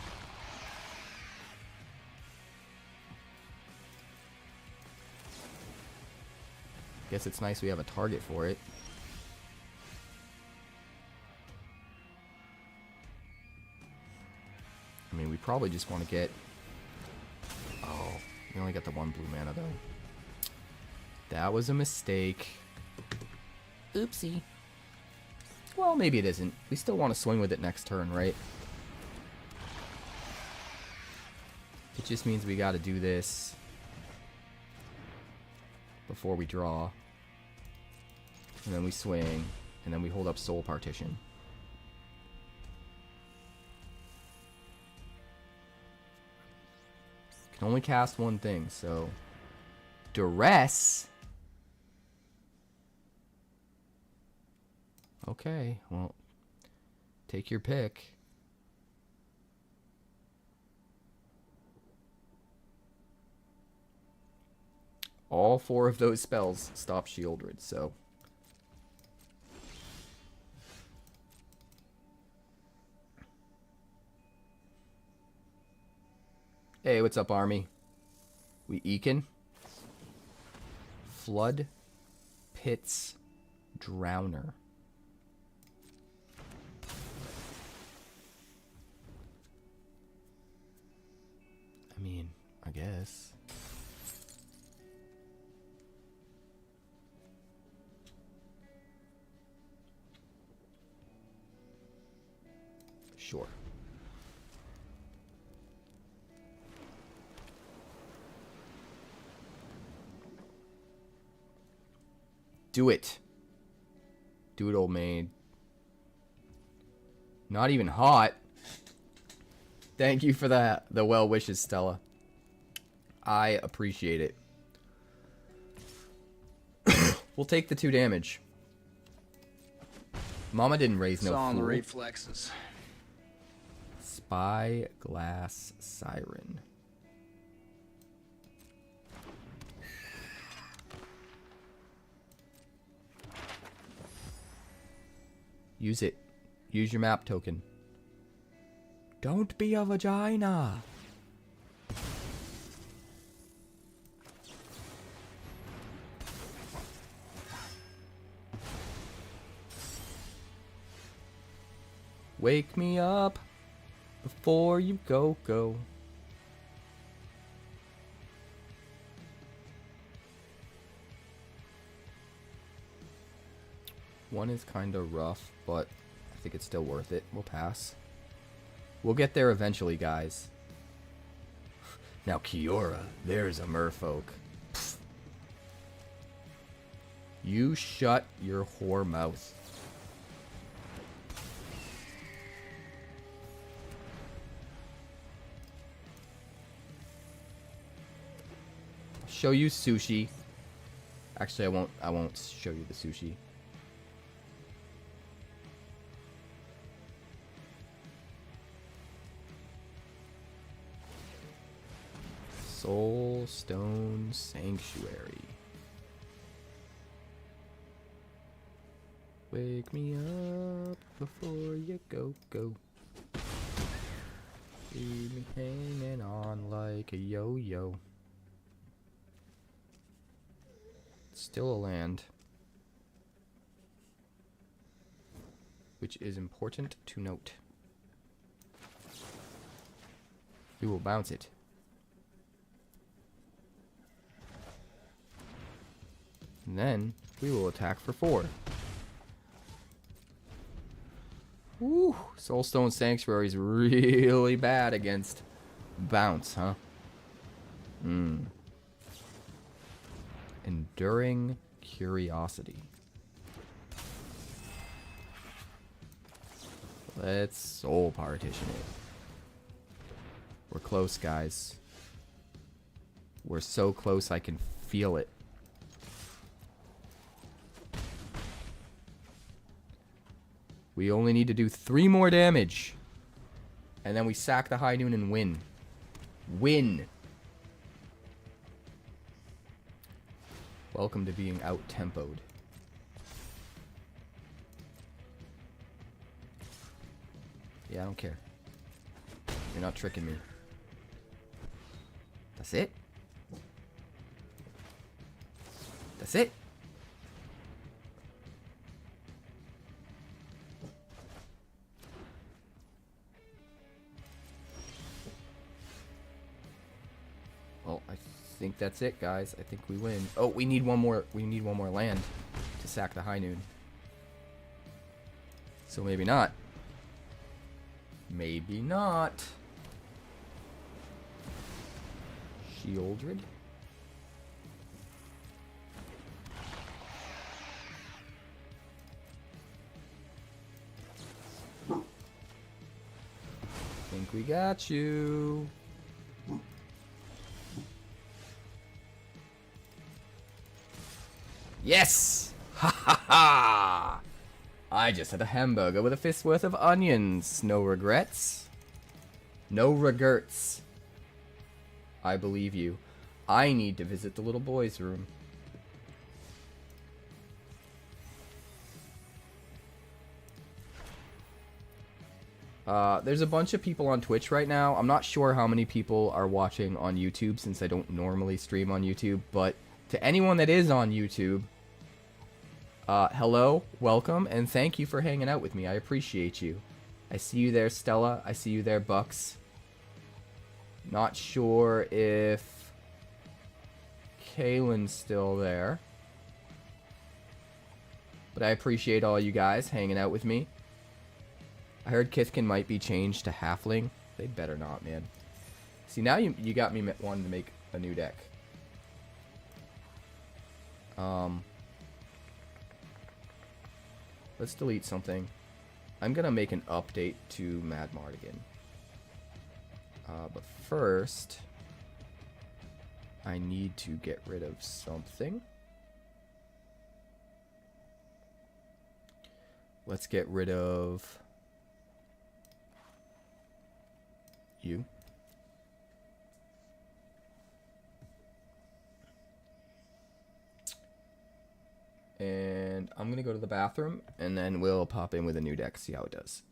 Guess it's nice we have a target for it. I mean, we probably just want to get We only got the 1 blue mana, though. That was a mistake. Oopsie. Well, maybe it isn't. We still want to swing with it next turn, right? It just means we got to do this before we draw. And then we swing. And then we hold up Soul Partition. Can only cast one thing, so... Duress? Okay, well... Take your pick. All 4 of those spells stop Shieldred, so... Hey, what's up, army? We ekin? Flood, Pits, Drowner. I mean, I guess. Sure. Do it. Do it, old maid. Not even hot. Thank you for that. The well wishes, Stella. I appreciate it. We'll take the 2 damage. Mama didn't raise no It's all on the fool. reflexes. Spyglass Siren. Use it. Use your map token. Don't be a vagina. Wake me up before you go. One is kind of rough, but I think it's still worth it. We'll pass. We'll get there eventually, guys. Now, Kiora, there's a merfolk. Pfft. You shut your whore mouth. Show you sushi. Actually, I won't show you the sushi. Soulstone Sanctuary. Wake me up before you go. Leave me hanging on like a yo-yo. Still a land. Which is important to note. We will bounce it. And then we will attack for 4. Woo! Soulstone Sanctuary is really bad against bounce, huh? Enduring Curiosity. Let's Soul Partition it. We're close, guys. We're so close I can feel it. We only need to do 3 more damage. And then we sack the High Noon and win. Win! Welcome to being out-tempoed. Yeah, I don't care. You're not tricking me. That's it? That's it? Well, I think that's it, guys. I think we win. Oh, we need one more. We need one more land to sack the High Noon. So maybe not. Maybe not. Sheoldred. Think we got you. Yes! Ha ha ha! I just had a hamburger with a fist worth of onions. No regrets. No regrets. I believe you. I need to visit the little boy's room. There's a bunch of people on Twitch right now. I'm not sure how many people are watching on YouTube since I don't normally stream on YouTube, but to anyone that is on YouTube, hello, welcome, and thank you for hanging out with me. I appreciate you. I see you there, Stella. I see you there, Bucks. Not sure if Kaylin's still there, but I appreciate all you guys hanging out with me. I heard Kithkin might be changed to Halfling. They better not, man. See, now you got me wanting to make a new deck. Let's delete something. I'm gonna make an update to Mad Mardigan. But first, I need to get rid of something. Let's get rid of you. And I'm gonna go to the bathroom, and then we'll pop in with a new deck, see how it does.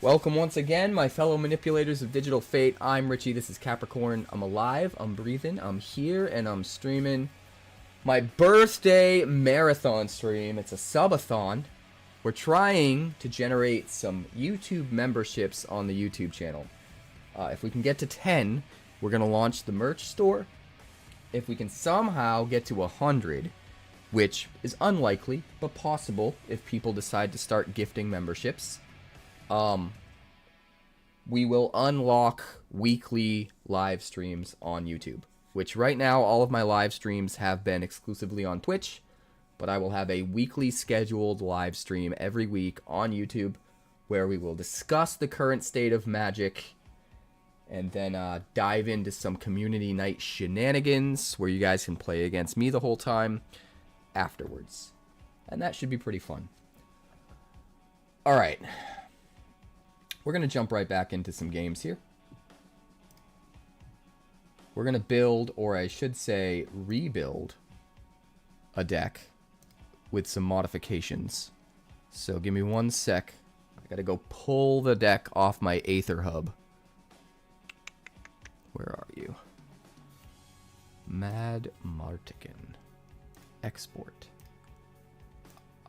Welcome once again, my fellow manipulators of digital fate. I'm Richie, this is Capricorn. I'm alive, I'm breathing, I'm here, and I'm streaming my birthday marathon stream. It's a subathon. We're trying to generate some YouTube memberships on the YouTube channel. If we can get to 10, we're going to launch the merch store. If we can somehow get to 100, which is unlikely, but possible if people decide to start gifting memberships, we will unlock weekly live streams on YouTube, which right now all of my live streams have been exclusively on Twitch, but I will have a weekly scheduled live stream every week on YouTube where we will discuss the current state of Magic and then dive into some community night shenanigans where you guys can play against me the whole time afterwards. And that should be pretty fun. Alright. We're going to jump right back into some games here. We're going to build, or I should say rebuild, a deck with some modifications. So give me one sec. I got to go pull the deck off my Aether Hub. Where are you? Mad Martican. Export.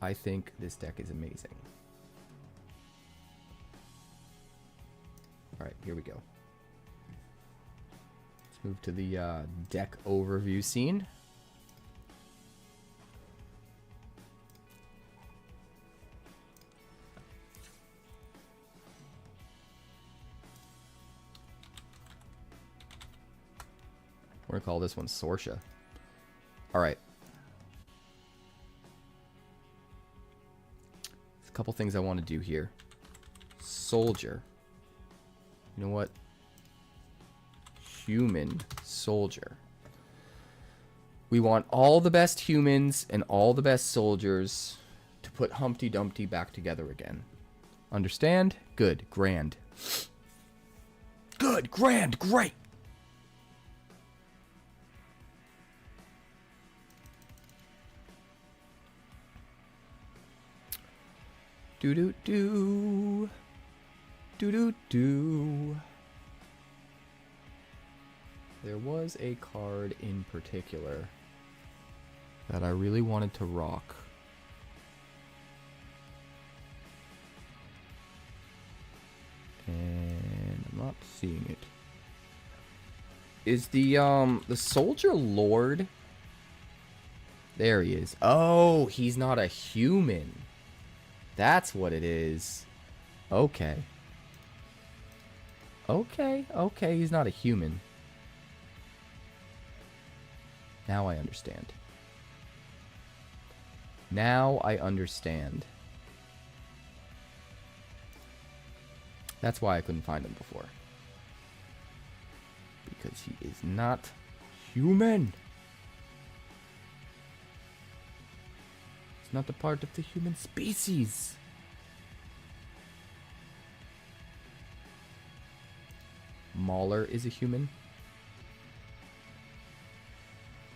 I think this deck is amazing. Alright, here we go. Let's move to the deck overview scene. We're going to call this one Sorsha. Alright. There's a couple things I want to do here. Soldier. You know what? Human soldier. We want all the best humans and all the best soldiers to put Humpty Dumpty back together again. Understand? Good. Grand. Good. Grand. Great. Do-do-do. Do-do-do. There was a card in particular that I really wanted to rock. And I'm not seeing it. Is the Soldier Lord? There he is. Oh, he's not a human. That's what it is. Okay. Okay, he's not a human. Now I understand. Now I understand. That's why I couldn't find him before. Because he is not human. He's not a part of the human species. Mauler is a human.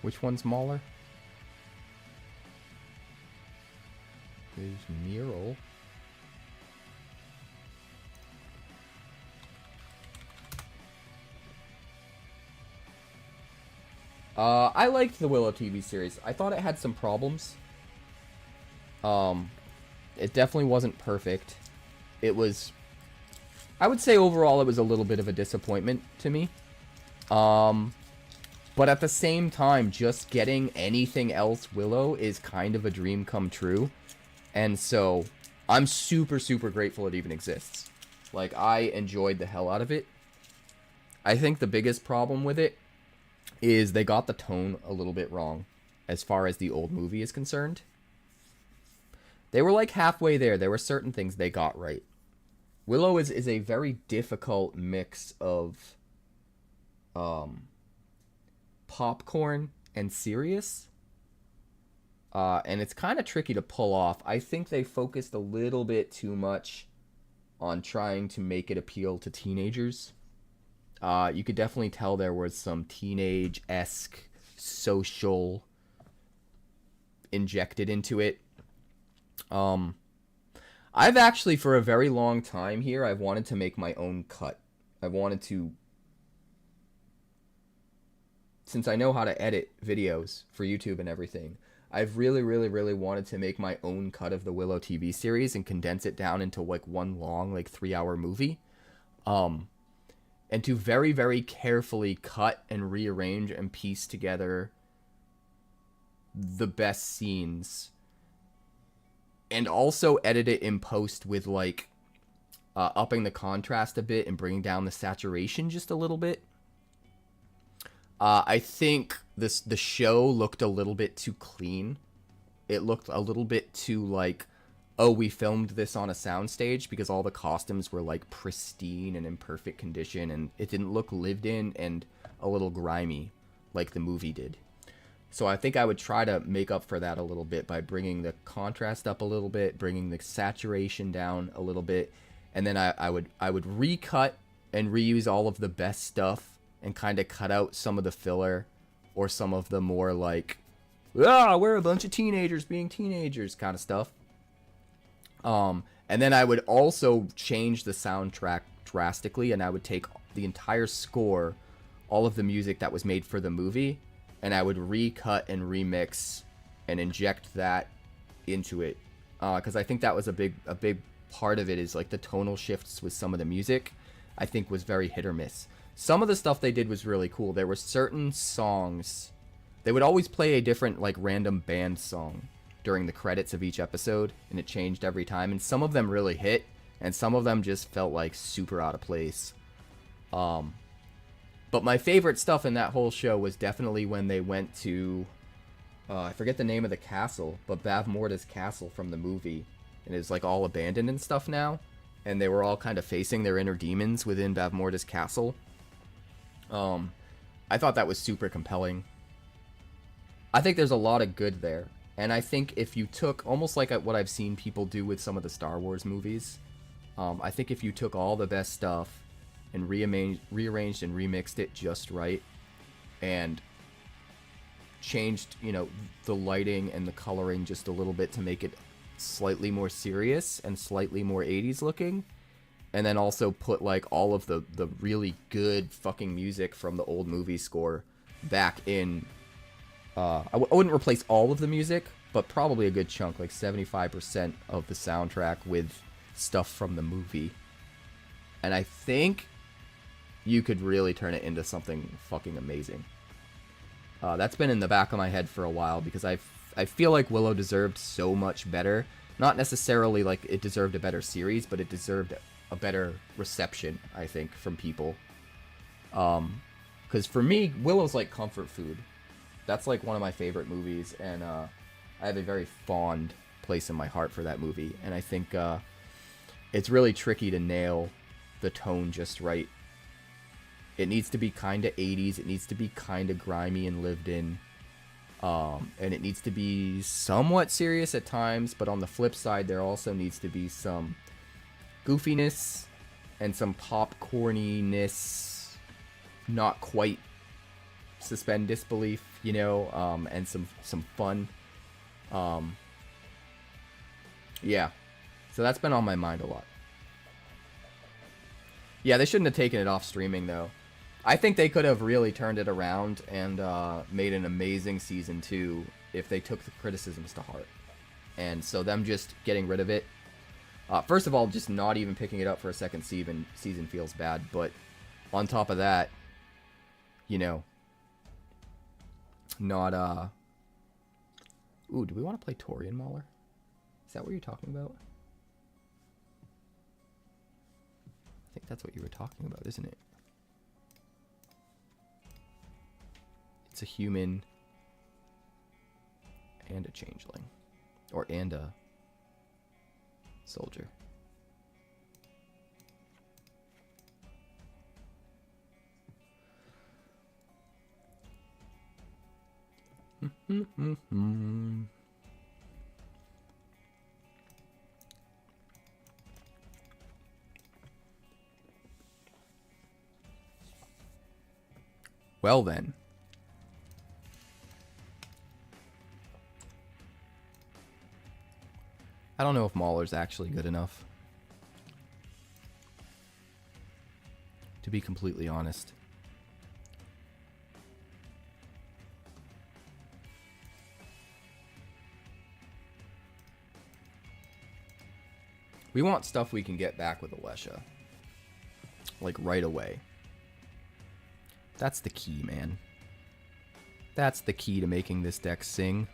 Which one's Mauler? There's Mural. I liked the Willow TV series. I thought it had some problems. It definitely wasn't perfect. It was... I would say overall it was a little bit of a disappointment to me. But at the same time, just getting anything else Willow is kind of a dream come true. And so, I'm super, super grateful it even exists. Like, I enjoyed the hell out of it. I think the biggest problem with it is they got the tone a little bit wrong as far as the old movie is concerned. They were like halfway there. There were certain things they got right. Willow is a very difficult mix of popcorn and serious. And it's kind of tricky to pull off. I think they focused a little bit too much on trying to make it appeal to teenagers. You could definitely tell there was some teenage-esque social injected into it. I've actually, for a very long time here, I've wanted to make my own cut. I wanted to, since I know how to edit videos for YouTube and everything, I've really wanted to make my own cut of the Willow TV series and condense it down into like one long, like 3-hour movie. And to very carefully cut and rearrange and piece together the best scenes. And also edit it in post with like upping the contrast a bit and bringing down the saturation just a little bit. I think the show looked a little bit too clean. It looked a little bit too like, oh, we filmed this on a soundstage, because all the costumes were like pristine and in perfect condition, and it didn't look lived in and a little grimy like the movie did. So I think I would try to make up for that a little bit by bringing the contrast up a little bit, bringing the saturation down a little bit, and then I would recut and reuse all of the best stuff and kind of cut out some of the filler or some of the more like, we're a bunch of teenagers being teenagers kind of stuff. And then I would also change the soundtrack drastically, and I would take the entire score, all of the music that was made for the movie, and I would recut and remix and inject that into it. Because I think that was a big part of it, is like the tonal shifts with some of the music, I think was very hit or miss. Some of the stuff they did was really cool. There were certain songs, they would always play a different like random band song during the credits of each episode, and it changed every time, and some of them really hit, and some of them just felt like super out of place. But my favorite stuff in that whole show was definitely when they went to, I forget the name of the castle, but Bavmorda's castle from the movie, and it's like all abandoned and stuff now, and they were all kind of facing their inner demons within Bavmorda's castle. I thought that was super compelling. I think there's a lot of good there. And I think if you took, almost like what I've seen people do with some of the Star Wars movies, I think if you took all the best stuff and rearranged and remixed it just right, and changed, you know, the lighting and the coloring just a little bit to make it slightly more serious and slightly more 80s looking, and then also put like all of the really good fucking music from the old movie score back in. I wouldn't replace all of the music, but probably a good chunk, like 75% of the soundtrack with stuff from the movie. And I think you could really turn it into something fucking amazing. That's been in the back of my head for a while, because I feel like Willow deserved so much better. Not necessarily like it deserved a better series, but it deserved a better reception, I think, from people. Because for me, Willow's like comfort food. That's like one of my favorite movies, and I have a very fond place in my heart for that movie. And I think it's really tricky to nail the tone just right. It needs to be kind of 80s, it needs to be kind of grimy and lived in, and it needs to be somewhat serious at times, but on the flip side, there also needs to be some goofiness and some popcorniness, not quite suspend disbelief, you know, and some fun. Yeah, so that's been on my mind a lot. Yeah, they shouldn't have taken it off streaming, though. I think they could have really turned it around and made an amazing season 2 if they took the criticisms to heart. And so them just getting rid of it, first of all, just not even picking it up for a second season feels bad. But on top of that, you know, not ooh, do we want to play Torian Mauler? Is that what you're talking about? I think that's what you were talking about, isn't it? It's a human and a changeling, or and a soldier. Well then. I don't know if Mauler's actually good enough, to be completely honest. We want stuff we can get back with Alesha. Like, right away. That's the key, man. That's the key to making this deck sing.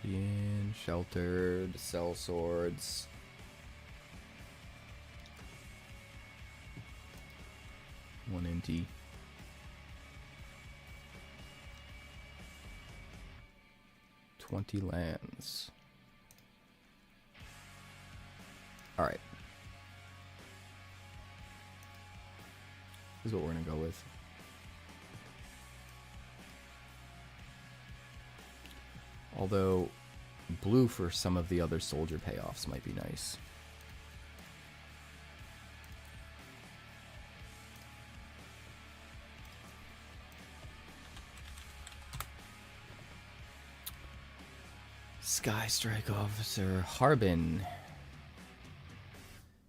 Guardian, Sheltered, Cell Swords. One NT. $20 lands. Alright. This is what we're going to go with. Although, blue for some of the other soldier payoffs might be nice. Sky Strike Officer Harbin.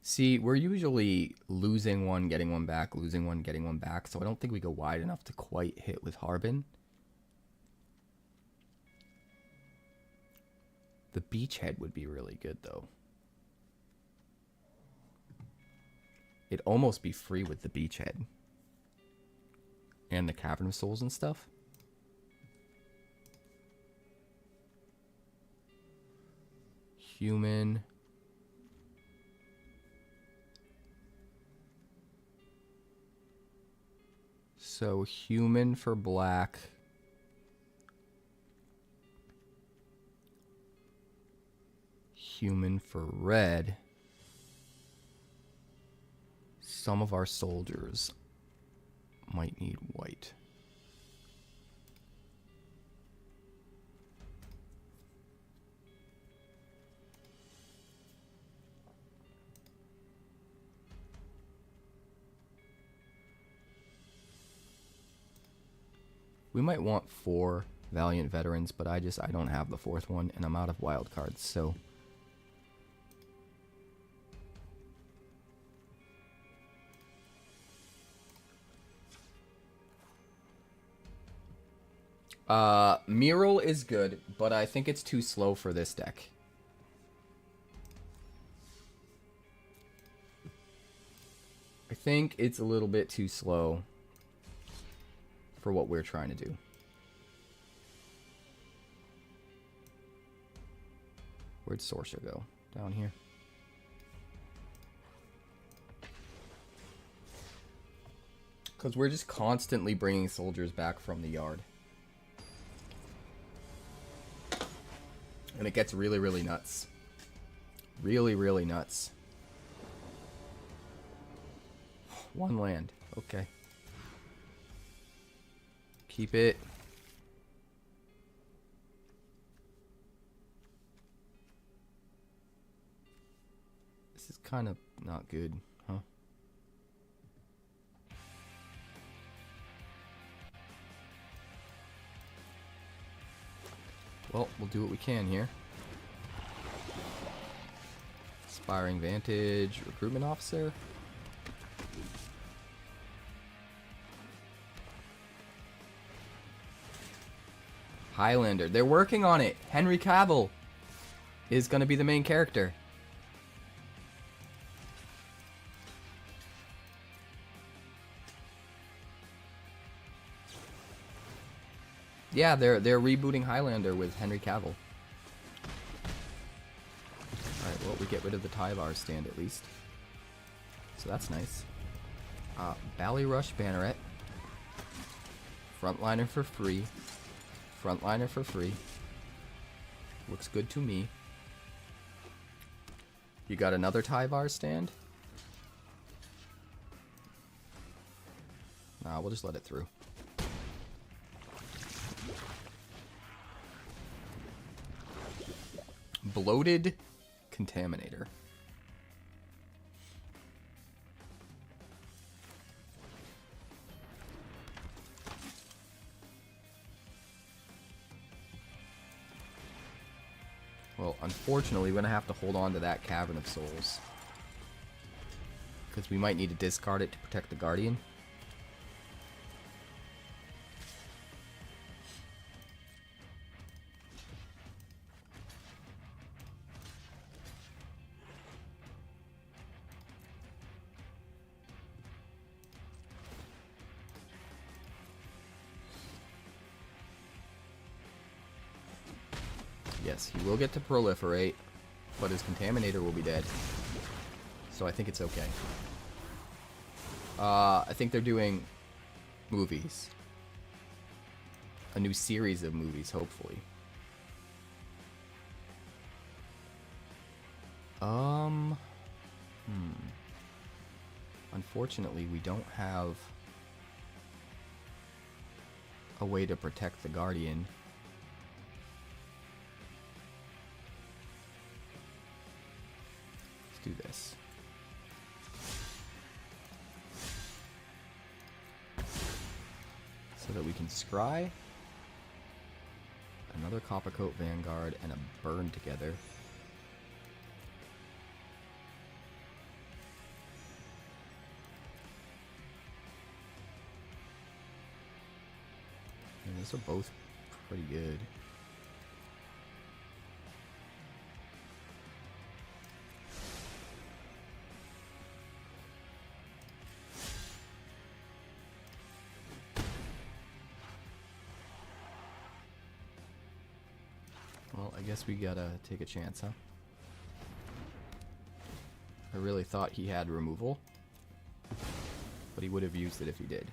See, we're usually losing one, getting one back, losing one, getting one back, so I don't think we go wide enough to quite hit with Harbin. The Beachhead would be really good, though. It'd almost be free with the Beachhead. And the Cavern of Souls and stuff. Human. So human for black. Human for red. Some of our soldiers might need white. We might want 4 Valiant Veterans, but I don't have the 4th one, and I'm out of wild cards, so... Mural is good, but I think it's too slow for this deck. I think it's a little bit too slow for what we're trying to do. Where'd Sorcerer go? Down here. Because we're just constantly bringing soldiers back from the yard. And it gets really, really nuts. Really, really nuts. 1 land. Okay. Keep it. This is kind of not good, huh? Well, we'll do what we can here. Aspiring Vantage, Recruitment Officer. Highlander. They're working on it. Henry Cavill is going to be the main character. Yeah, they're rebooting Highlander with Henry Cavill. Alright, well, we get rid of the Tyvar stand at least. So that's nice. Ballyrush Banneret. Frontliner for free. Frontliner for free. Looks good to me. You got another Tyvar stand? Nah, we'll just let it through. Bloated Contaminator. Unfortunately, we're going to have to hold on to that Cavern of Souls. Because we might need to discard it to protect the Guardian. Yes, he will get to proliferate, but his Contaminator will be dead. So I think it's okay. I think they're doing movies. A new series of movies, hopefully. Unfortunately, we don't have a way to protect the Guardian. Let's do this. So that we can scry another Coppercoat Vanguard and a burn together. And those are both pretty good. Well, I guess we gotta take a chance, huh? I really thought he had removal, but he would have used it if he did.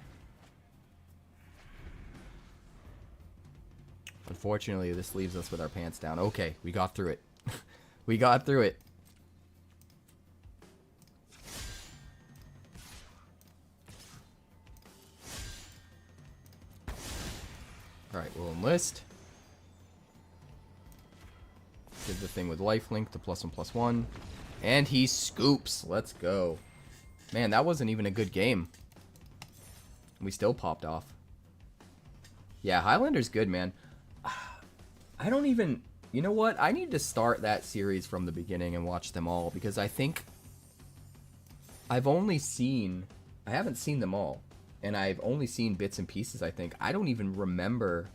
Unfortunately, this leaves us with our pants down. Okay, we got through it. We got through it. Alright, we'll enlist. Give the thing with lifelink to +1/+1. And he scoops. Let's go. Man, that wasn't even a good game. We still popped off. Yeah, Highlander's good, man. I don't even... You know what? I need to start that series from the beginning and watch them all, because I think I've only seen... I haven't seen them all. And I've only seen bits and pieces, I think. I don't even remember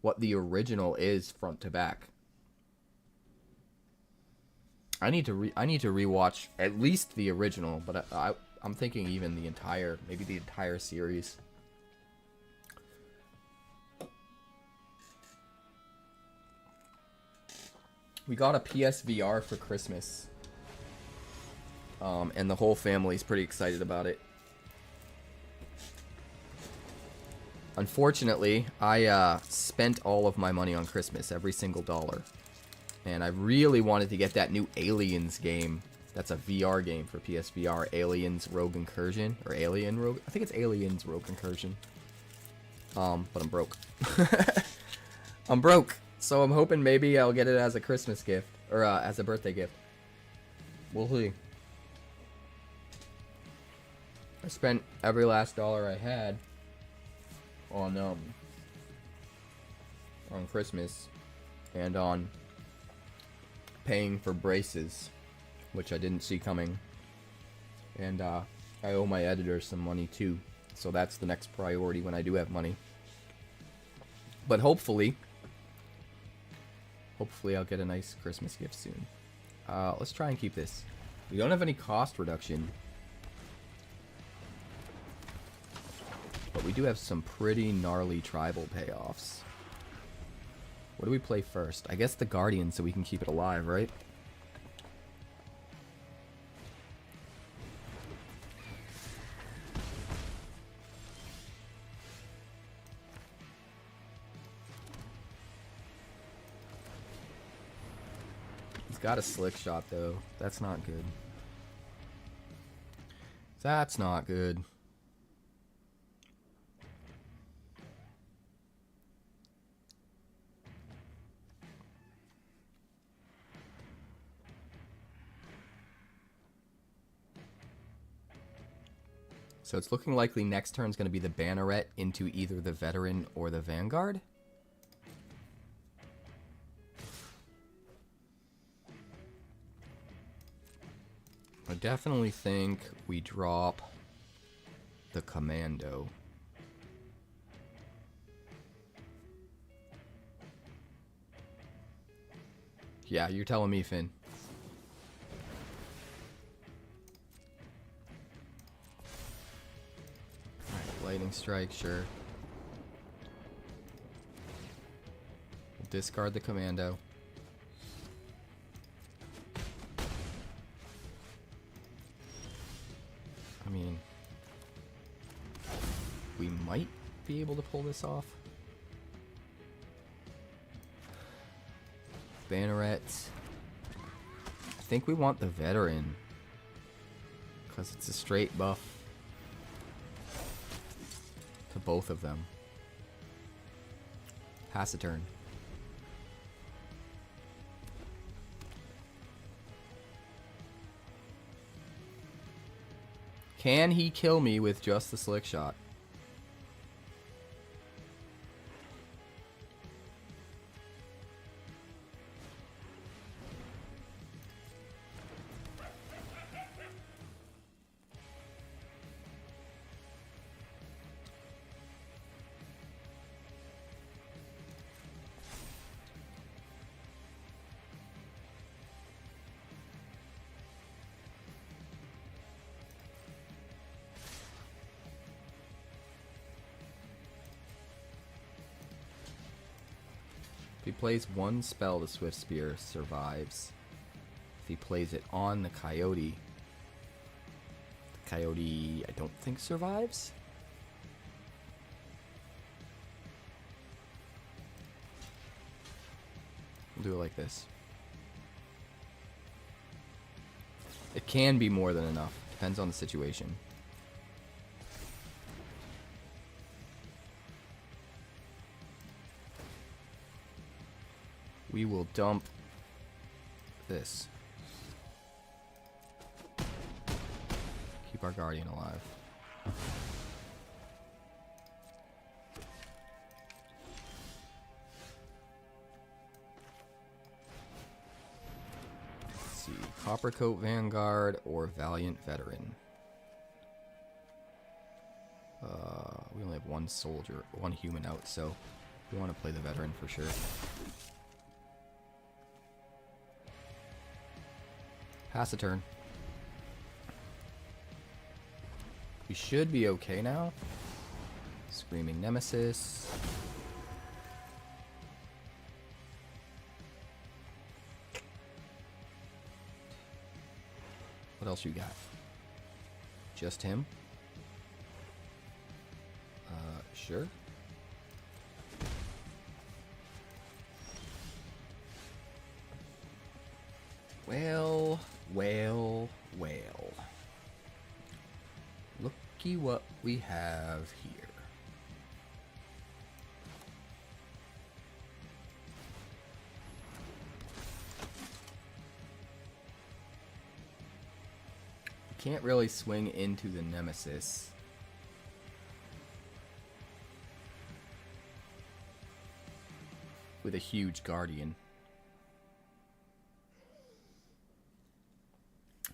what the original is front to back. I need to rewatch at least the original, but I'm thinking even the entire, maybe the entire series. We got a PSVR for Christmas, and the whole family's pretty excited about it. Unfortunately, I spent all of my money on Christmas, every single dollar. And I really wanted to get that new Aliens game. That's a VR game for PSVR. Aliens Rogue Incursion. Or Alien Rogue... I think it's Aliens Rogue Incursion. But I'm broke. I'm broke. So I'm hoping maybe I'll get it as a Christmas gift. Or as a birthday gift. We'll see. I spent every last dollar I had on Christmas. And on paying for braces, which I didn't see coming, and I owe my editor some money too, so that's the next priority when I do have money. But hopefully I'll get a nice Christmas gift soon. Let's try and keep this. We don't have any cost reduction, but we do have some pretty gnarly tribal payoffs. What do we play first? I guess the Guardian, so we can keep it alive, right? He's got a slick shot, though. That's not good. That's not good. So it's looking likely next turn is going to be the Banneret into either the Veteran or the Vanguard. I definitely think we drop the commando. Yeah, you're telling me, Finn. Alright, lightning strike, sure. We'll discard the commando. I mean, we might be able to pull this off. Banneret. I think we want the veteran because it's a straight buff to both of them. Pass a turn. Can he kill me with just the slick shot? If he plays one spell, the Swift Spear survives. If he plays it on the Coyote, I don't think survives. We'll do it like this. It can be more than enough. Depends on the situation. We will dump this. Keep our guardian alive. Let's see. Coppercoat Vanguard or Valiant Veteran. We only have one soldier, one human out, so we want to play the veteran for sure. Pass a turn. We should be okay now. Screaming Nemesis. What else you got? Just him? Sure. Well. Looky what we have here. Can't really swing into the Nemesis. With a huge Guardian.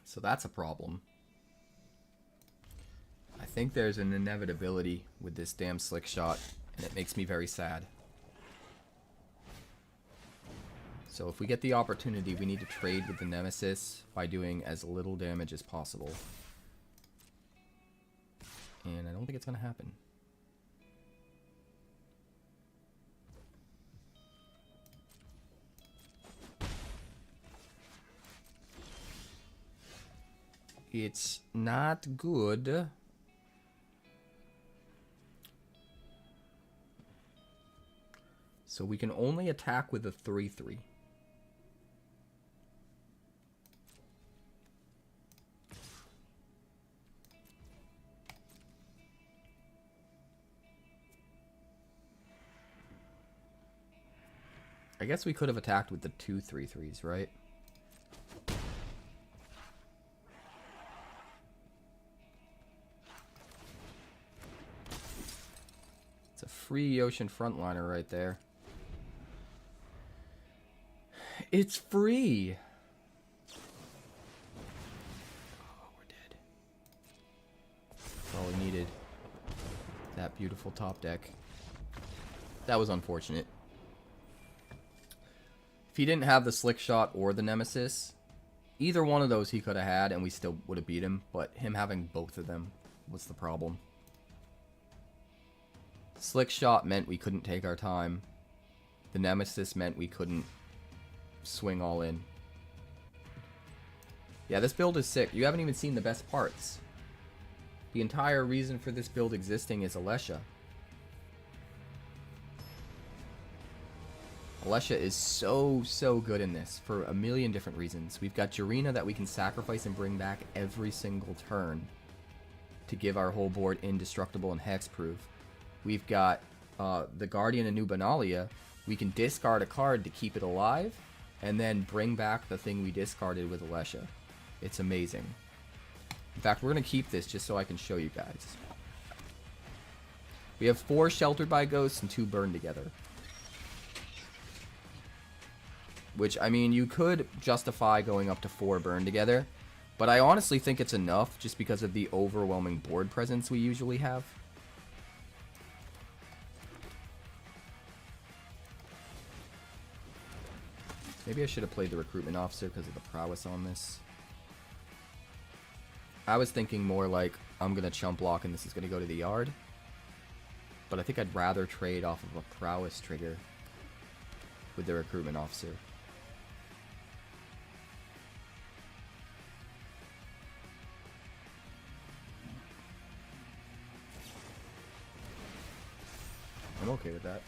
So that's a problem. I think there's an inevitability with this damn slick shot, and it makes me very sad. So if we get the opportunity, we need to trade with the Nemesis by doing as little damage as possible. And I don't think it's going to happen. It's not good. So we can only attack with a 3/3. I guess we could have attacked with the 2 3/3s, right? It's a free Ocean Frontliner right there. It's free! Beautiful top deck. That was unfortunate. If he didn't have the Slick Shot or the Nemesis, either one of those he could have had and we still would have beat him. But him having both of them was the problem. Slick Shot meant we couldn't take our time. The Nemesis meant we couldn't swing all in. Yeah, this build is sick. You haven't even seen the best parts. The entire reason for this build existing is Alesha. Alesha is so good in this for a million different reasons. We've got Jarina that we can sacrifice and bring back every single turn to give our whole board indestructible and hexproof. We've got the Guardian and New Benalia. We can discard a card to keep it alive and then bring back the thing we discarded with Alesha. It's amazing. In fact, we're going to keep this just so I can show you guys. We have 4 Sheltered by Ghosts and 2 Burned Together. Which, I mean, you could justify going up to 4 Burned Together, but I honestly think it's enough just because of the overwhelming board presence we usually have. Maybe I should have played the Recruitment Officer because of the prowess on this. I was thinking more like, I'm going to chump block and this is going to go to the yard. But I think I'd rather trade off of a prowess trigger with the Recruitment Officer. I'm okay with that.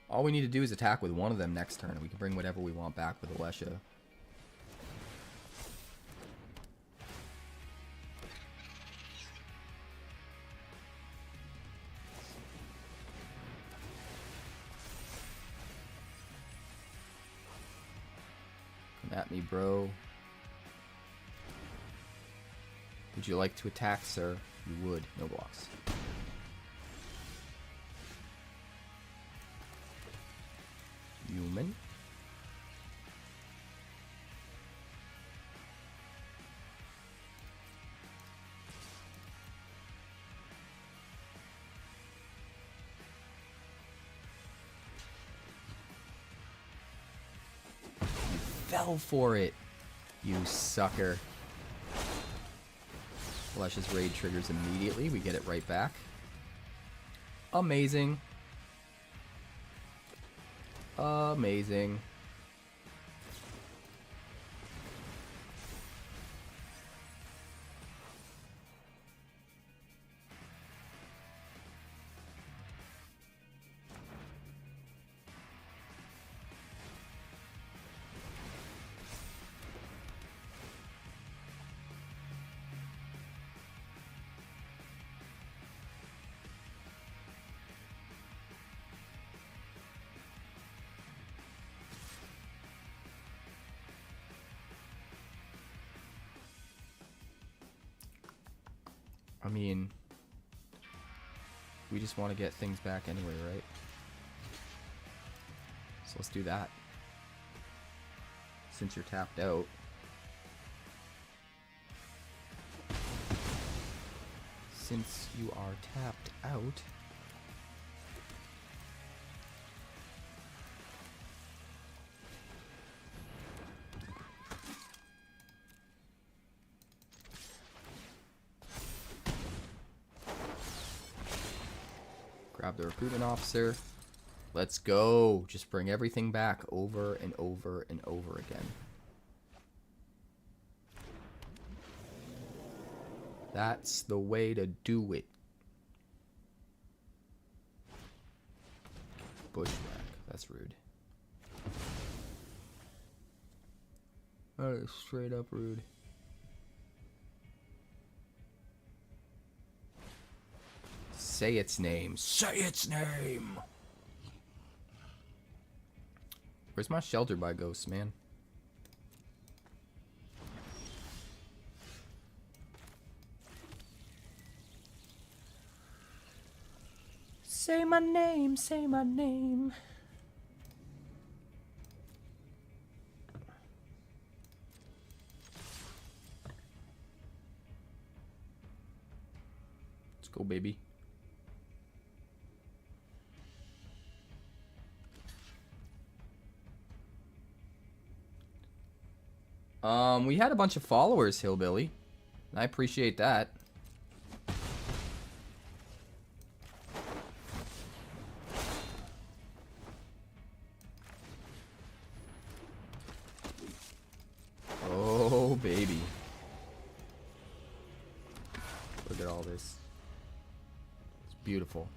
All we need to do is attack with one of them next turn. We can bring whatever we want back with Alesha. Come at me, bro. Would you like to attack, sir? You would. No blocks. Human. You fell for it, you sucker. Alesha's raid triggers immediately. We get it right back. Amazing. Amazing. I mean, we just want to get things back anyway, right? So let's do that. Since you're tapped out. Since you are tapped out. Grab the Recruitment Officer. Let's go. Just bring everything back over and over and over again. That's the way to do it. Bushwhack. That's rude. That is straight up rude. Say its name. Say its name! Where's my Sheltered by Ghosts, man? Say my name, say my name. Let's go, baby. We had a bunch of followers, Hillbilly. I appreciate that. Oh, baby. Look at all this. It's beautiful.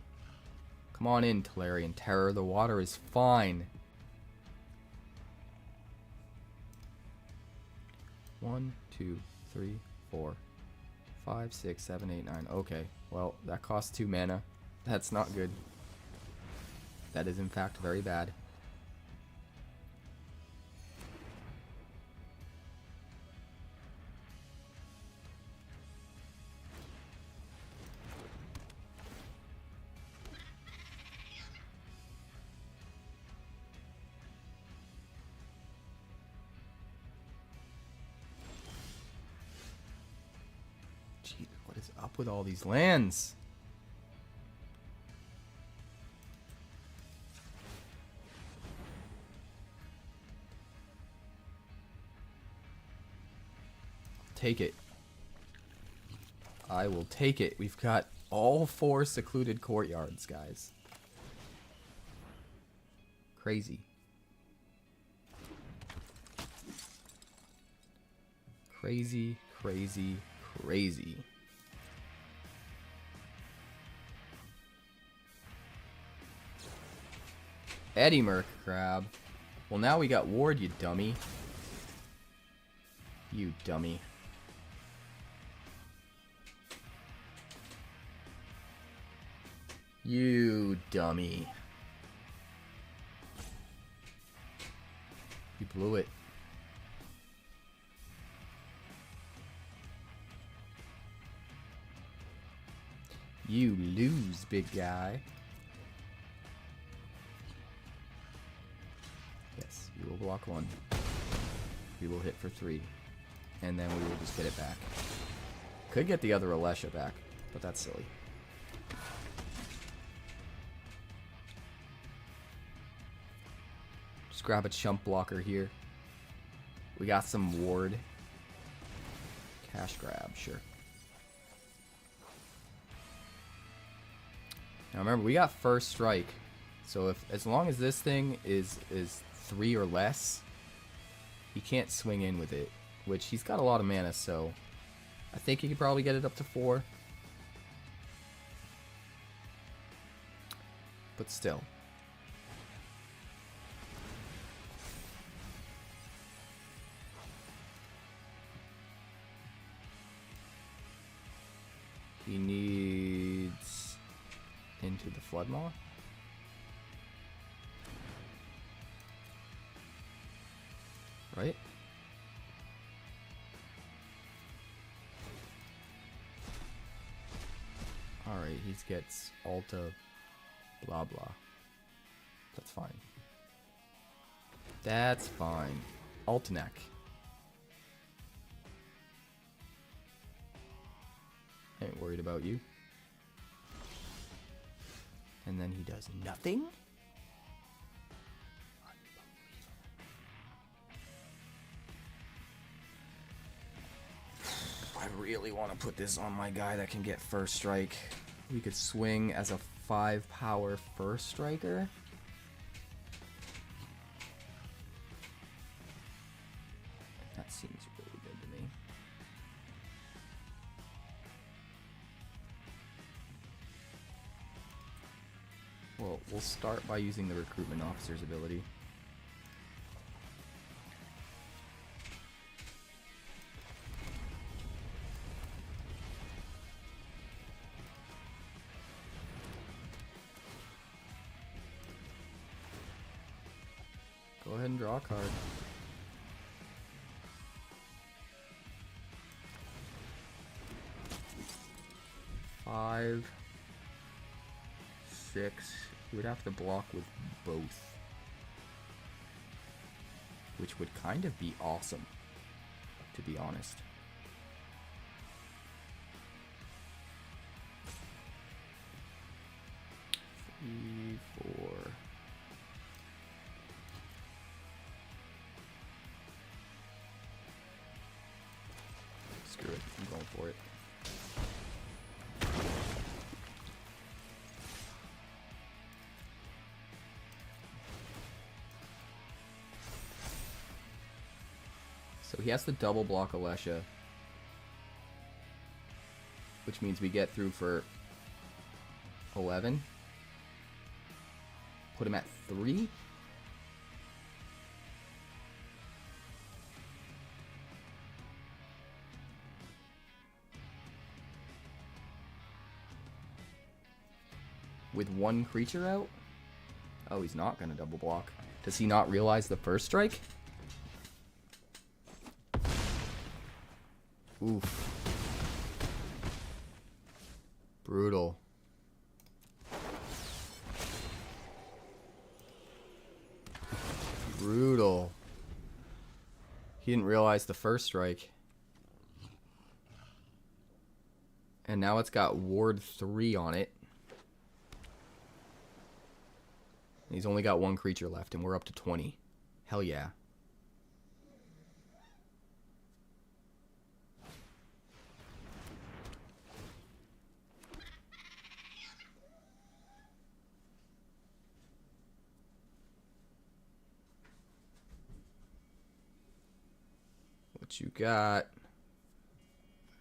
Come on in, Talarian Terror. The water is fine. 1, 2, 3, 4, 5, 6, 7, 8, 9. Okay. Well, that costs 2 mana. That's not good. That is, in fact, very bad. Gee, what is up with all these lands? Take it. I will take it. We've got all 4 secluded courtyards, guys. Crazy. Crazy, crazy, crazy. Eddie Merc Crab. Well, now we got Ward, you dummy. You dummy. You dummy. You blew it. You lose, big guy. Yes, you will block 1. We will hit for 3. And then we will just get it back. Could get the other Alesha back, but that's silly. Just grab a chump blocker here. We got some ward. Cash grab, sure. Now remember, we got first strike. So if as long as this thing is 3 or less, he can't swing in with it. Which he's got a lot of mana, so I think he could probably get it up to 4. But still. He needs into the Floodmaw. Right? Alright, he gets Alta blah blah. That's fine. That's fine. Altanek. Ain't worried about you. And then he does nothing? I really want to put this on my guy that can get first strike. We could swing as a 5 power first striker. That seems really good to me. Well, we'll start by using the recruitment officer's ability. Go ahead and draw a card. 6. He would have to block with both. Which would kind of be awesome, to be honest. Three, 4. Screw it, I'm going for it. So he has to double block Alesha, which means we get through for 11. Put him at 3. With 1 creature out? Oh, he's not going to double block. Does he not realize the first strike? Oof. Brutal. Brutal. He didn't realize the first strike. And now it's got Ward 3 on it. He's only got 1 creature left, and we're up to 20. Hell yeah. What you got? Are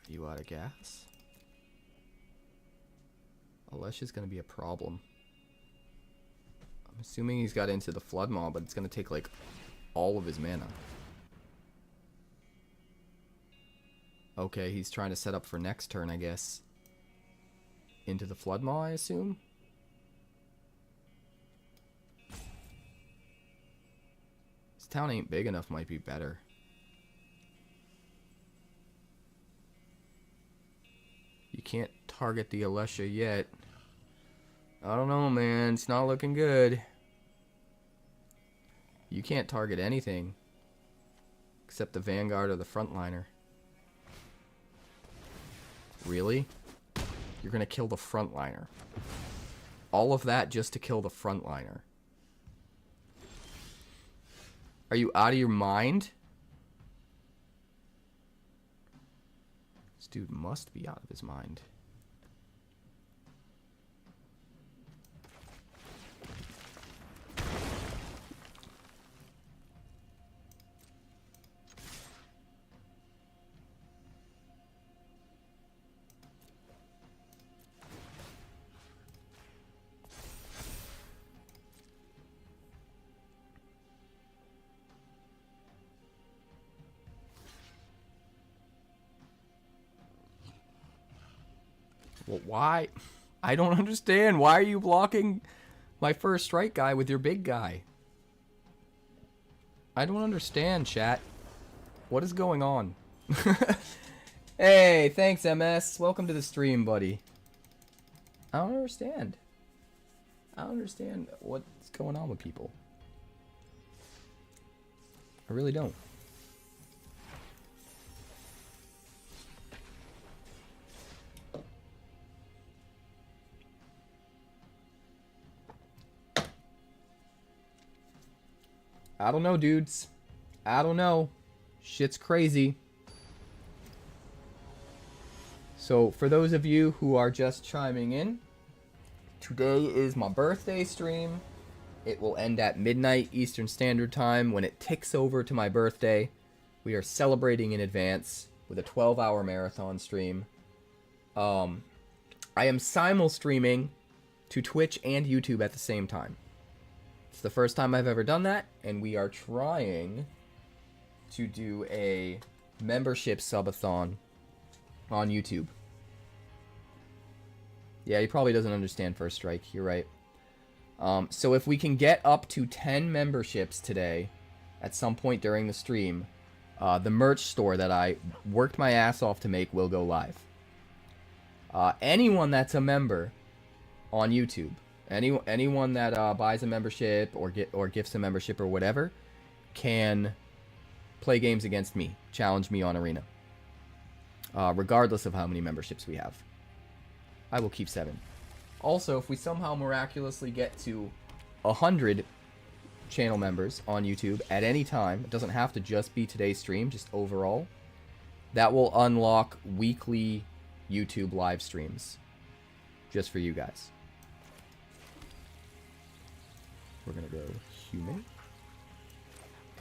you out of gas? Alesha's gonna be a problem. I'm assuming he's got into the Flood Maw, but it's gonna take like all of his mana. Okay, he's trying to set up for next turn, I guess. Into the Flood Maw, I assume? This town ain't big enough, might be better. You can't target the Alesha yet. I don't know, man. It's not looking good. You can't target anything. Except the Vanguard or the Frontliner. Really? You're gonna kill the Frontliner. All of that just to kill the Frontliner. Are you out of your mind? This dude must be out of his mind. Well, why? I don't understand. Why are you blocking my first strike guy with your big guy? I don't understand, chat. What is going on? Hey, thanks, MS. Welcome to the stream, buddy. I don't understand. I don't understand what's going on with people. I really don't. I don't know, dudes. I don't know. Shit's crazy. So, for those of you who are just chiming in, today is my birthday stream. It will end at midnight Eastern Standard Time. When it ticks over to my birthday, we are celebrating in advance with a 12-hour marathon stream. I am simul-streaming to Twitch and YouTube at the same time. It's the first time I've ever done that, and we are trying to do a membership subathon on YouTube. Yeah, he probably doesn't understand First Strike. You're right. So if we can get up to 10 memberships today, at some point during the stream, the merch store that I worked my ass off to make will go live. Anyone that's a member on YouTube Anyone that buys a membership or gifts a membership or whatever can play games against me, challenge me on Arena, regardless of how many memberships we have. I will keep 7. Also, if we somehow miraculously get to 100 channel members on YouTube at any time, it doesn't have to just be today's stream, just overall, that will unlock weekly YouTube live streams just for you guys. We're gonna go human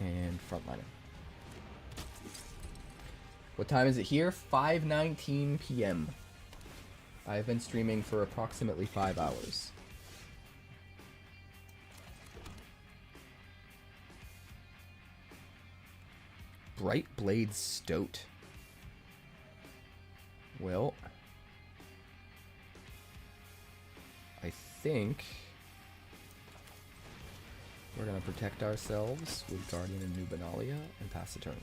and frontliner. What time is it here? 5:19 p.m. I've been streaming for approximately 5 hours. Bright Blade Stoat. Well, I think we're going to protect ourselves with Guardian and New Benalia and pass the turn.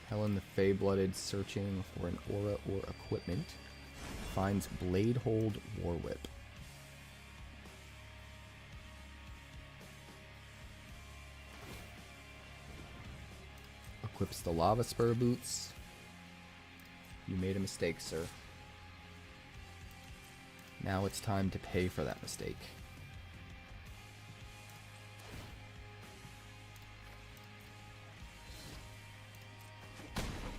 Helen the Fey-Blooded, searching for an aura or equipment, finds Bladehold Warwhip. Equips the Lava Spur Boots. You made a mistake, sir. Now it's time to pay for that mistake.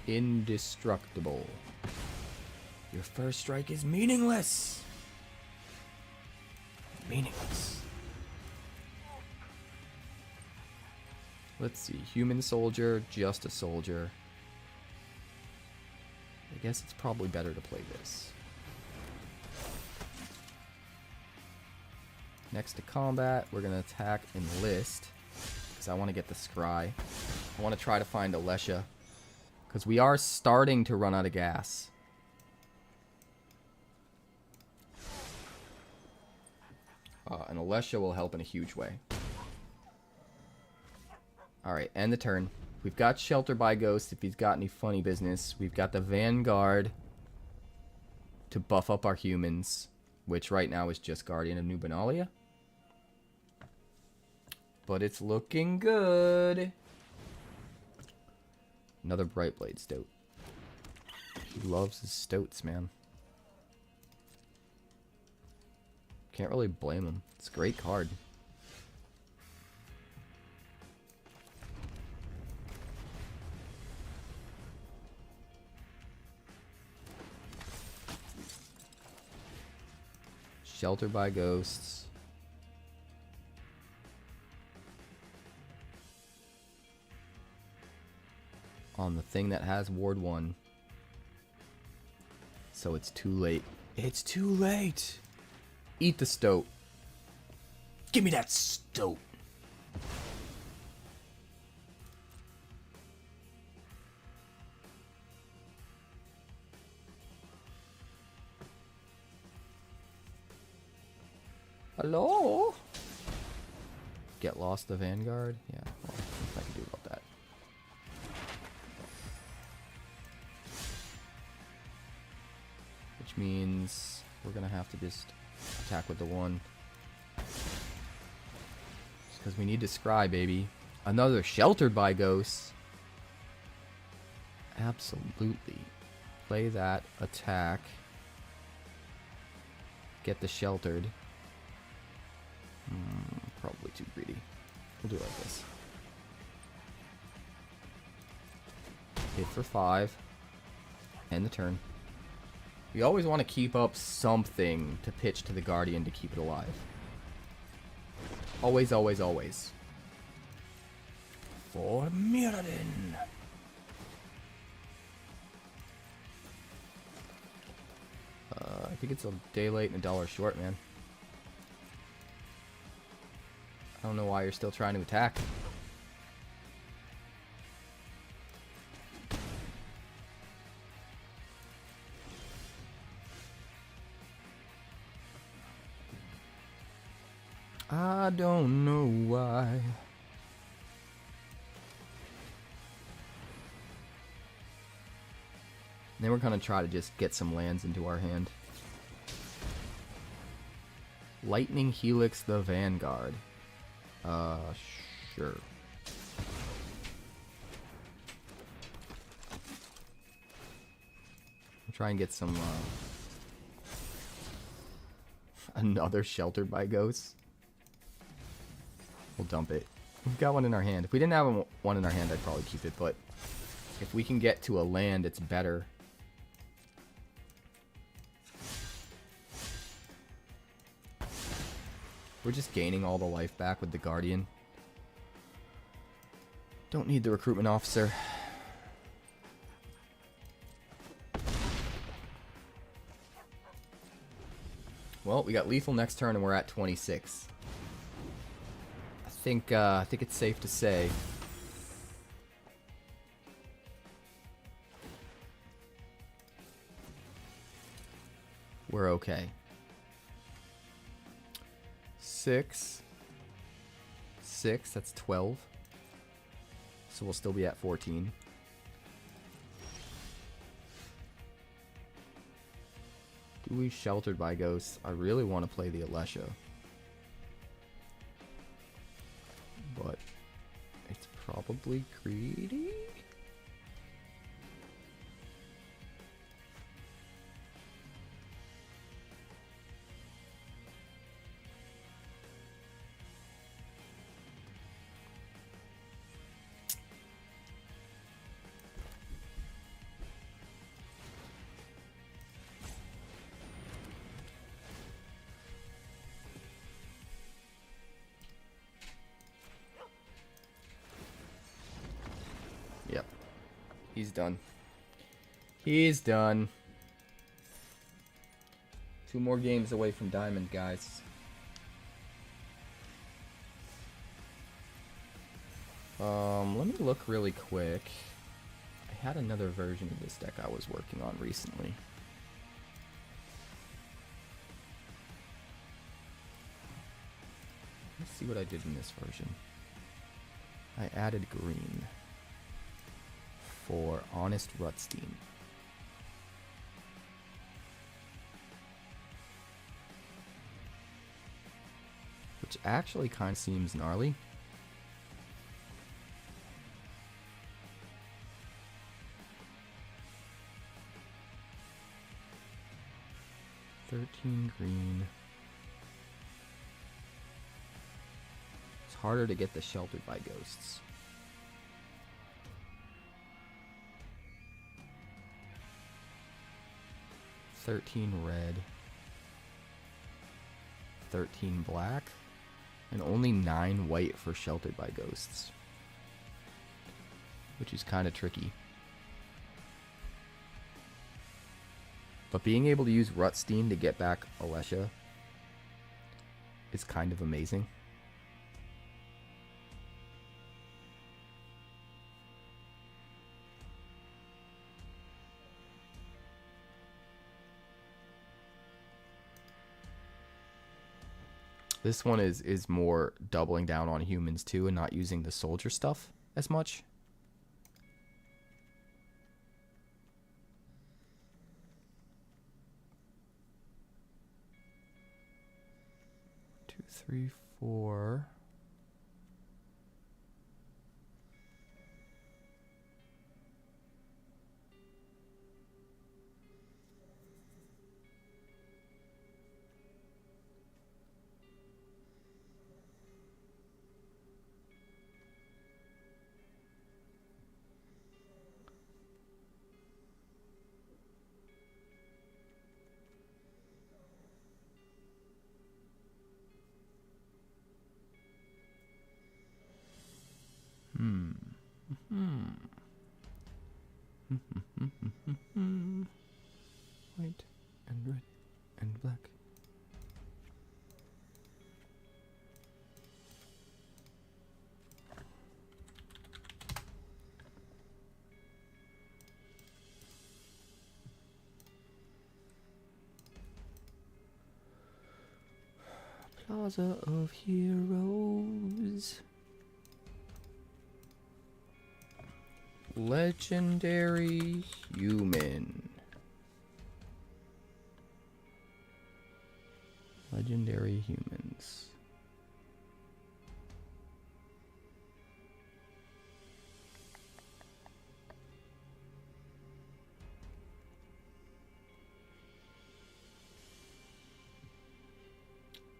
Indestructible. Your first strike is meaningless. Meaningless. Let's see. Human soldier, just a soldier. I guess it's probably better to play this. Next to combat, we're going to attack Enlist, because I want to get the Scry. I want to try to find Alessia, because we are starting to run out of gas. And Alessia will help in a huge way. Alright, end the turn. We've got Shelter by Ghost if he's got any funny business. We've got the Vanguard to buff up our humans, which right now is just Guardian of New Benalia. But it's looking good. Another Brightblade Stoat. He loves his Stoats, man. Can't really blame him. It's a great card. Shelter by Ghosts. On the thing that has Ward 1. So it's too late. It's too late! Eat the Stoat. Give me that Stoat. Hello? Get lost the Vanguard? Yeah, well, nothing I can do about that. Which means we're gonna have to just attack with the 1. Just because we need to scry, baby. Another Sheltered by Ghosts. Absolutely. Play that, attack. Get the Sheltered. Probably too greedy. We'll do it like this. Hit for 5. End the turn. We always want to keep up something to pitch to the Guardian to keep it alive. Always, always, always. For Mirrodin. I think it's a day late and a dollar short, man. I don't know why you're still trying to attack. I don't know why. then we're going to try to just get some lands into our hand. Lightning Helix the Vanguard. Sure. We'll try and get some, another Sheltered by Ghosts. We'll dump it. We've got one in our hand. If we didn't have one in our hand, I'd probably keep it, but if we can get to a land, it's better. We're just gaining all the life back with the Guardian. Don't need the recruitment officer. Well, we got lethal next turn and we're at 26. I think it's safe to say we're okay. 6, that's 12. So we'll still be at 14. Do we Sheltered by Ghosts? I really want to play the Alesha, but it's probably greedy. Yep. He's done. He's done. 2 more games away from Diamond, guys. Let me look really quick. I had another version of this deck I was working on recently. Let's see what I did in this version. I added green for Honest Rutstein. Which actually kind of seems gnarly. $13 green. It's harder to get the Sheltered by Ghosts. $13 red, 13 black, and only 9 white for Sheltered by Ghosts, which is kind of tricky. But being able to use Rutstein to get back Alesha is kind of amazing. This one is more doubling down on humans too and not using the soldier stuff as much. Two, three, four. White and red and black. Plaza of Heroes. Legendary Human. Legendary humans.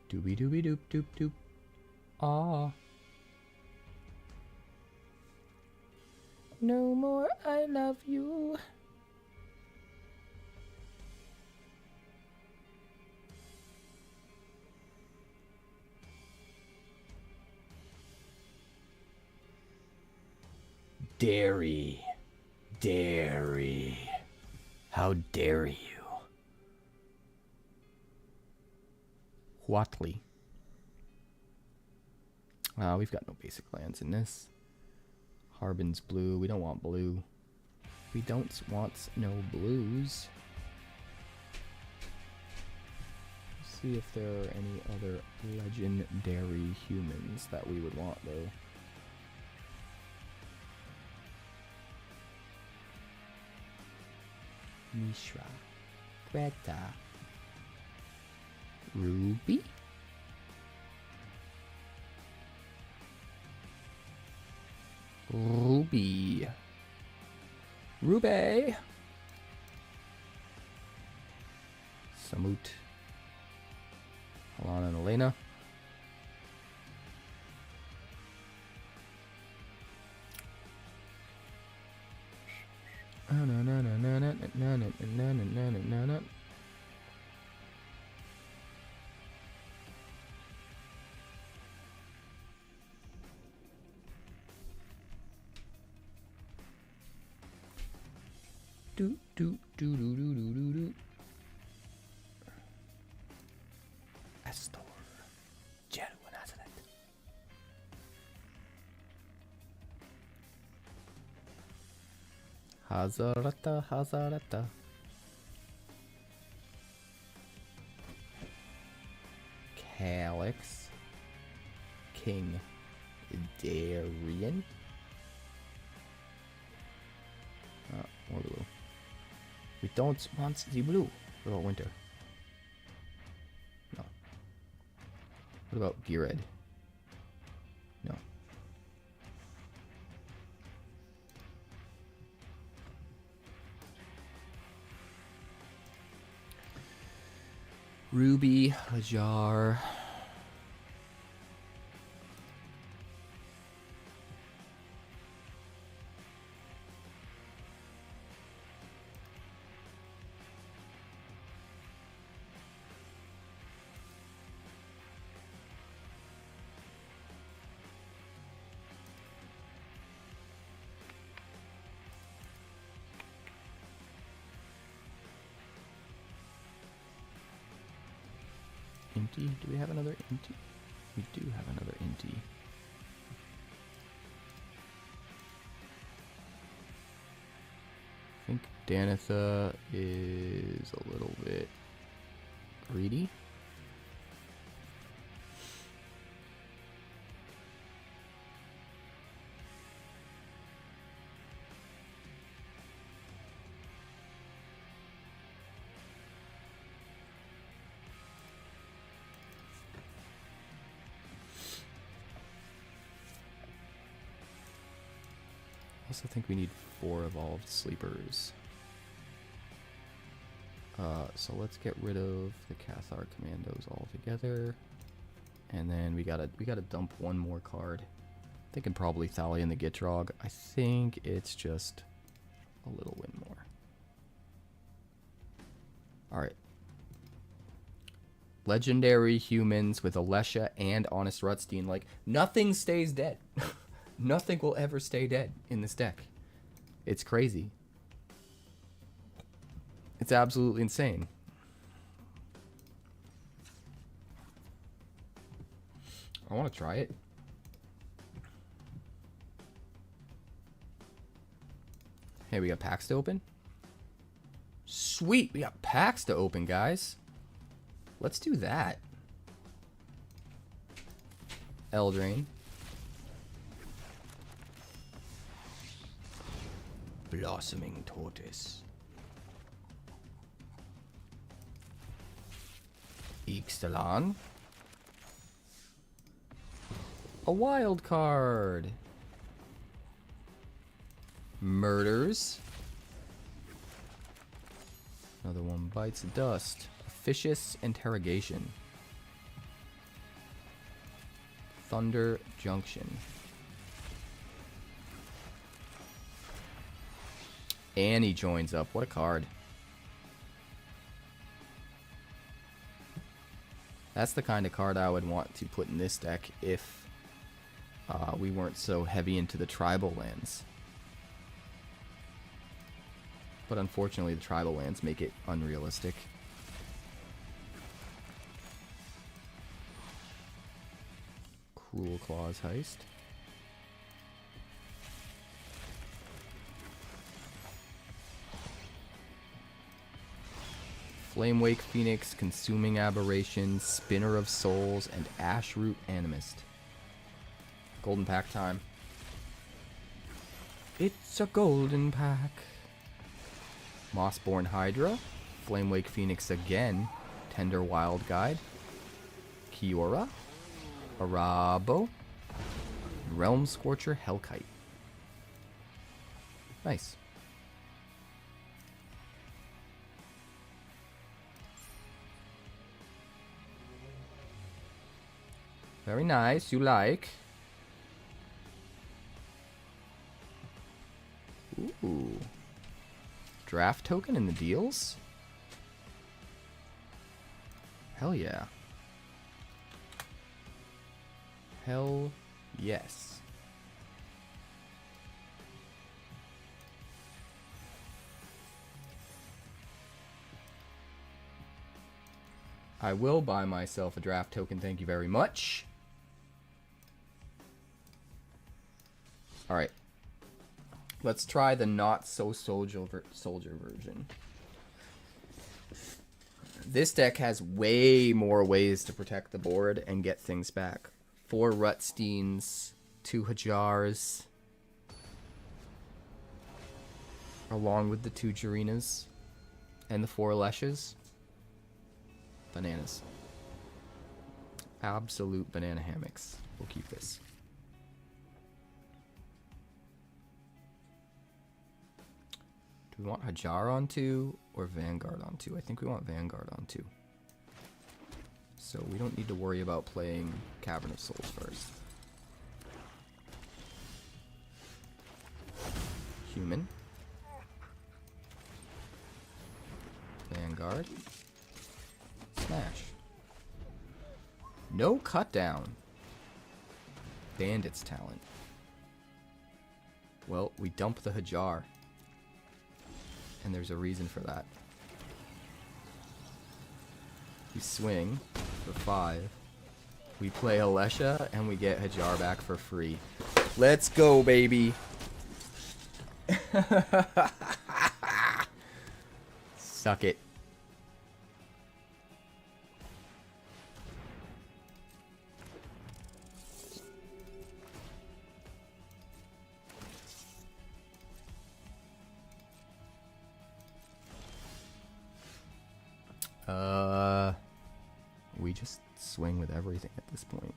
Doobie doobie doop doop doop. Ah. No more I love you. Dairy. Dairy. How dare you? Whatley. We've got no basic lands in this. Harbin's blue. We don't want blue. We don't want no blues. Let's see if there are any other legendary humans that we would want, though. Mishra. Greta. Ruby? Ruby. Ruby. Samut. Alana and Elena. Do do do do do do do do. Astor. Jeru Nazareth. Hazarata, Hazarata. Calyx. King Darian. More blue. We don't want the blue. What about winter? No. What about Geared? No. Ruby, Hajar. Inti? Do we have another Inti? We do have another Inti. I think Danitha is a little bit greedy. I also think we need 4 evolved sleepers. So let's get rid of the Cathar commandos altogether. And then we gotta dump one more card. Thinking probably Thalion the Gitrog. I think it's just a little win more. Alright. Legendary humans with Alesha and Honest Rutstein. Like, nothing stays dead. Nothing will ever stay dead in this deck. It's crazy. It's absolutely insane. I want to try it. Hey, we got packs to open? Sweet, we got packs to open, guys. Let's do that. Eldraine. Blossoming Tortoise. Ixalan. A wild card. Murders. Another one bites dust. Officious interrogation. Thunder Junction. Annie joins up. What a card. That's the kind of card I would want to put in this deck if we weren't so heavy into the tribal lands. But unfortunately, the tribal lands make it unrealistic. Cruel Claws Heist. Flamewake Phoenix, Consuming Aberration, Spinner of Souls, and Ashroot Animist. Golden pack time. It's a golden pack. Mossborn Hydra, Flamewake Phoenix again, Tender Wild Guide, Kiora, Arabo, Realm Scorcher Hellkite. Nice. Very nice, you like. Ooh. Draft token in the deals? Hell yeah. Hell yes. I will buy myself a draft token, thank you very much. Alright. Let's try the not so soldier version. This deck has way more ways to protect the board and get things back. 4 Rutsteins, 2 Hajars, along with the 2 Jarinas and the 4 Leshes. Bananas. Absolute banana hammocks. We'll keep this. Do we want Hajar on 2 or Vanguard on 2? I think we want Vanguard on 2. So we don't need to worry about playing Cavern of Souls first. Human. Vanguard. Smash. No cut down. Bandit's talent. Well, we dump the Hajar. And there's a reason for that. We swing for 5. We play Alesha and we get Hajar back for free. Let's go, baby. Suck it. We just swing with everything at this point.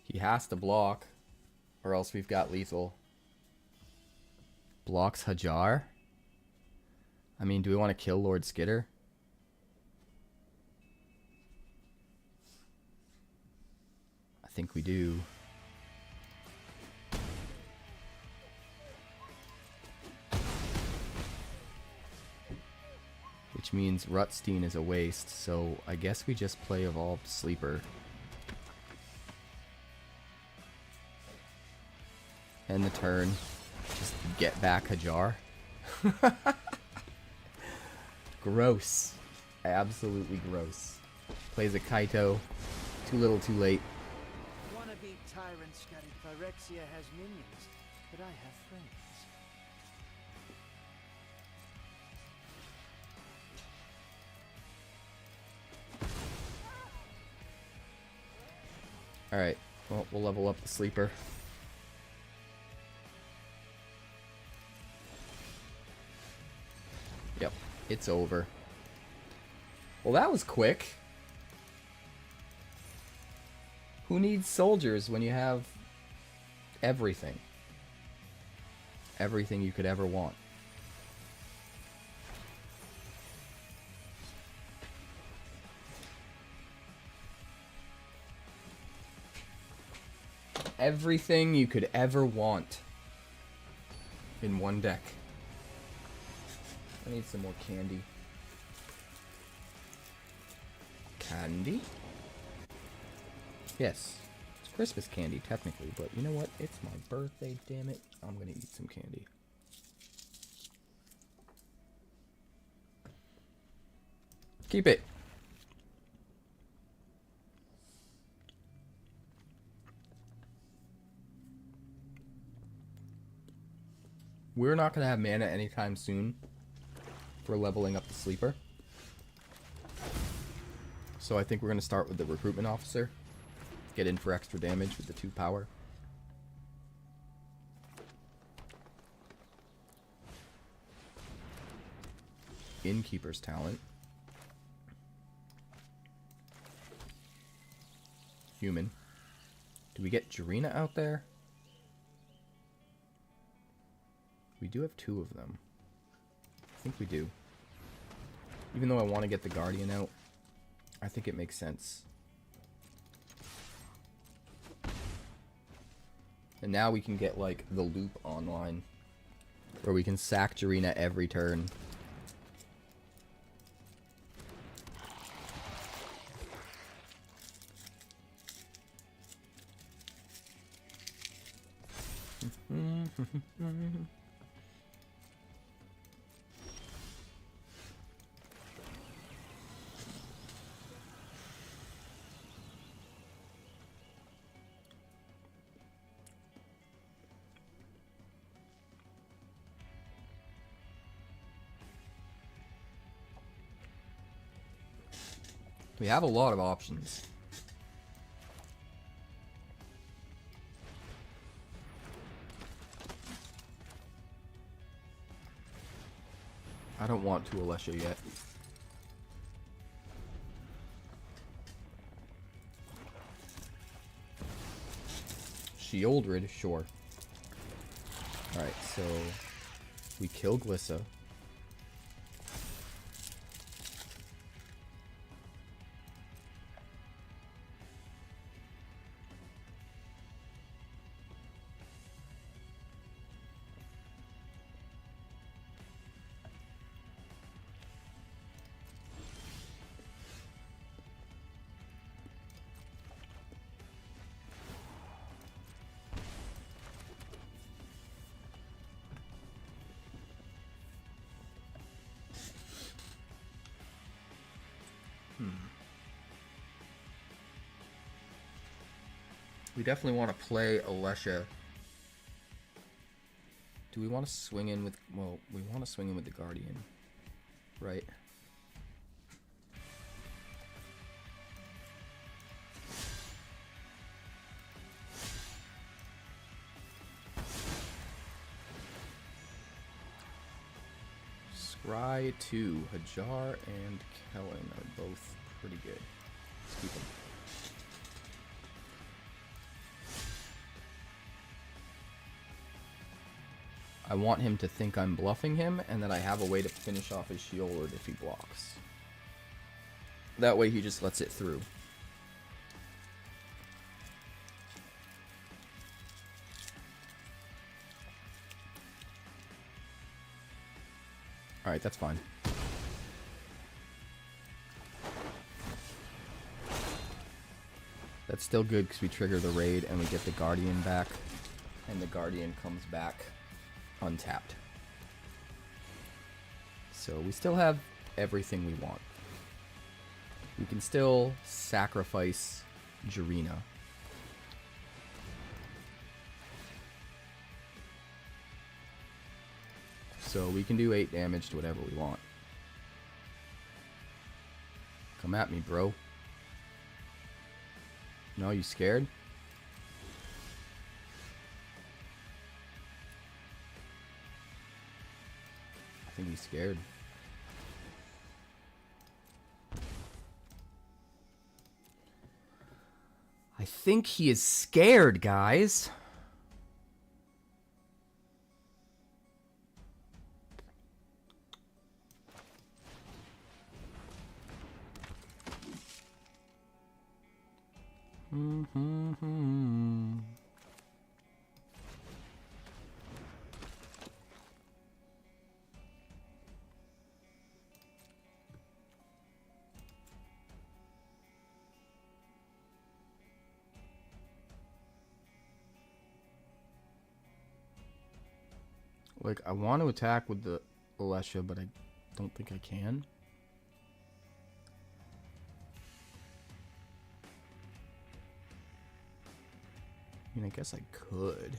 He has to block, or else we've got lethal. Blocks Hajar? I mean, do we want to kill Lord Skitter? I think we do. Which means Rutstein is a waste, so I guess we just play Evolved Sleeper. End the turn. Just get back Hajar. Gross. Absolutely gross. Plays a Kaito. Too little, too late. Wannabe tyrants scattered Phyrexia has minions, but I have friends. Alright, well, we'll level up the sleeper. It's over. Well, that was quick. Who needs soldiers when you have everything? Everything you could ever want. Everything you could ever want in one deck. I need some more candy. Candy? Yes. It's Christmas candy, technically, but you know what? It's my birthday, damn it. I'm gonna eat some candy. Keep it. We're not going to have mana anytime soon for leveling up the sleeper. So I think we're going to start with the recruitment officer. Get in for extra damage with the 2 power. Innkeeper's talent. Human. Do we get Jarina out there? We do have 2 of them. I think we do. Even though I want to get the Guardian out, I think it makes sense. And now we can get, like, the loop online. Where we can sack Jarina every turn. We have a lot of options. I don't want to Alesha yet. 𝐿'Dred, sure. Alright, so we kill Glissa. We definitely want to play Alesha. Do we want to swing in with... Well, we want to swing in with the Guardian. Right. Scry 2, Hajar and Kellen are both pretty good. Let's keep them. I want him to think I'm bluffing him, and that I have a way to finish off his 𝐿'Dred if he blocks. That way he just lets it through. Alright, that's fine. That's still good because we trigger the raid and we get the Guardian back. And the Guardian comes back untapped. So we still have everything we want. We can still sacrifice Jarina. So we can do 8 damage to whatever we want. Come at me, bro. No, you scared? I think he's scared. think he is scared, guys. Like, I want to attack with the Alessia, but I don't think I can. I mean, I guess I could.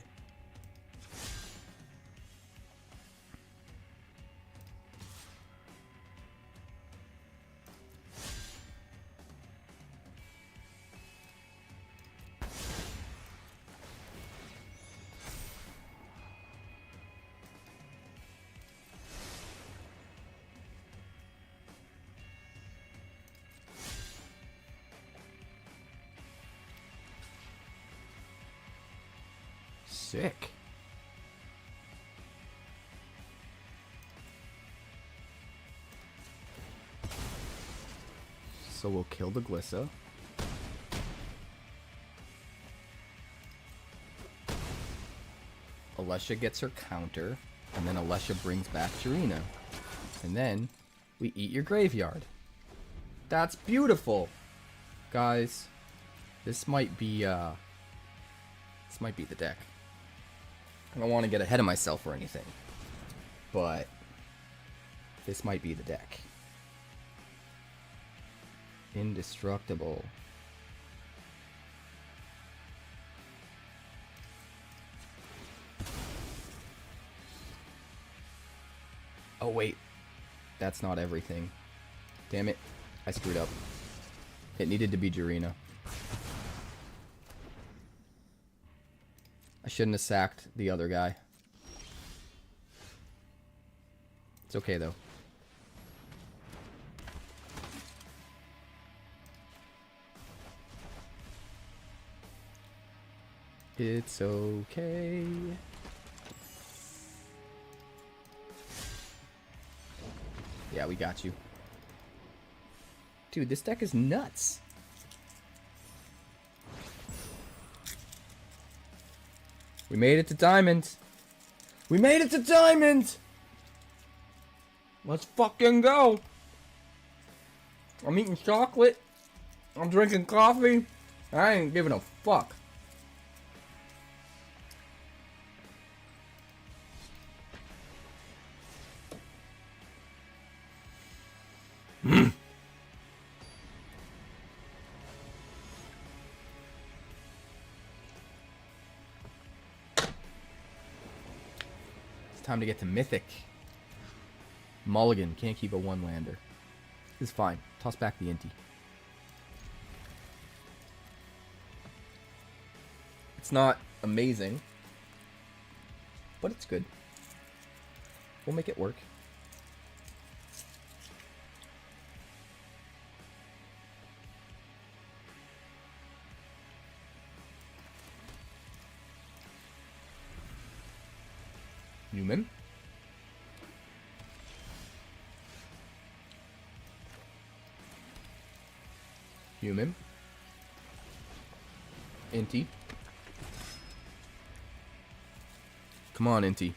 Sick. So we'll kill the Glissa. Alessia gets her counter, and then Alessia brings back Jirina. And then we eat your graveyard. That's beautiful. Guys, this might be the deck. I don't want to get ahead of myself or anything, but this might be the deck. Indestructible. Oh wait, that's not everything. Damn it, I screwed up. It needed to be Jirina. I shouldn't have sacked the other guy. It's okay, though. It's okay. Yeah, we got you. Dude, this deck is nuts. We made it to Diamond. We made it to Diamond! Let's fucking go! I'm eating chocolate. I'm drinking coffee. I ain't giving a fuck. Time to get to Mythic. Mulligan. Can't keep a one-lander. This is fine. Toss back the Inti. It's not amazing, but it's good. We'll make it work. Newman. Human. Inti. Come on, Inti.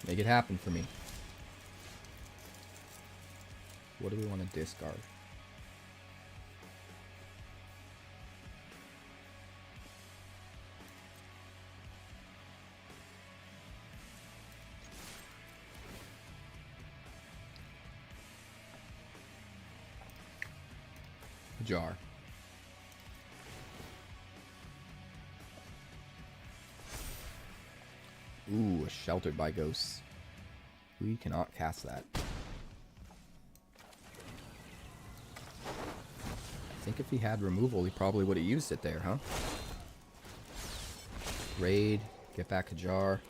Make it happen for me. What do we want to discard? Jar. Ooh, sheltered by ghosts. We cannot cast that. I think if he had removal, he probably would have used it there, huh? Raid, get back a jar.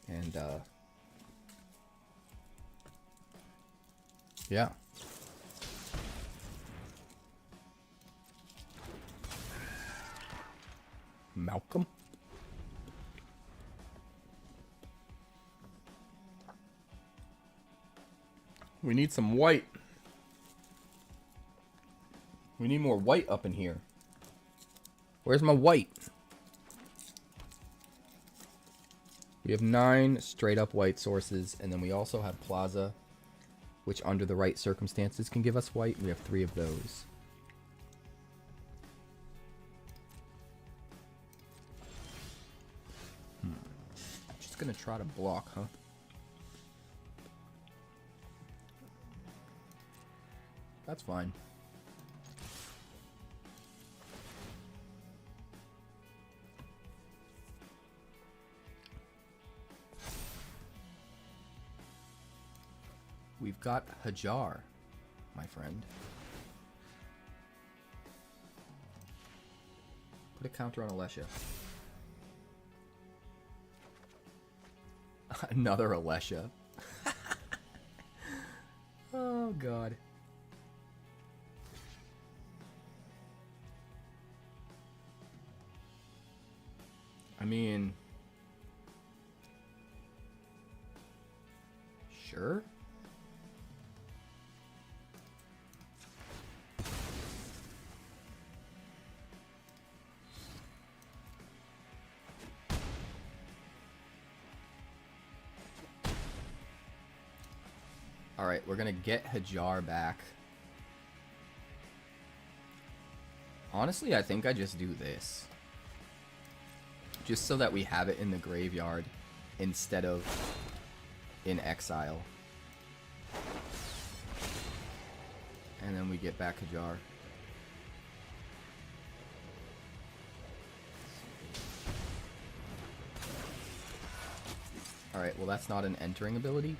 And, yeah. Malcolm. We need some white. We need more white up in here. Where's my white? We have 9 straight up white sources, and then we also have Plaza, which under the right circumstances can give us white. We have 3 of those. Just gonna try to block, huh? That's fine. We've got Hajar, my friend. Put a counter on Alessia. Another Alessia. Oh, God. I mean... Sure? Alright, we're gonna get Hajar back. Honestly, I think I just do this. Just so that we have it in the graveyard instead of in exile. And then we get back Hajar. Alright, well that's not an entering ability.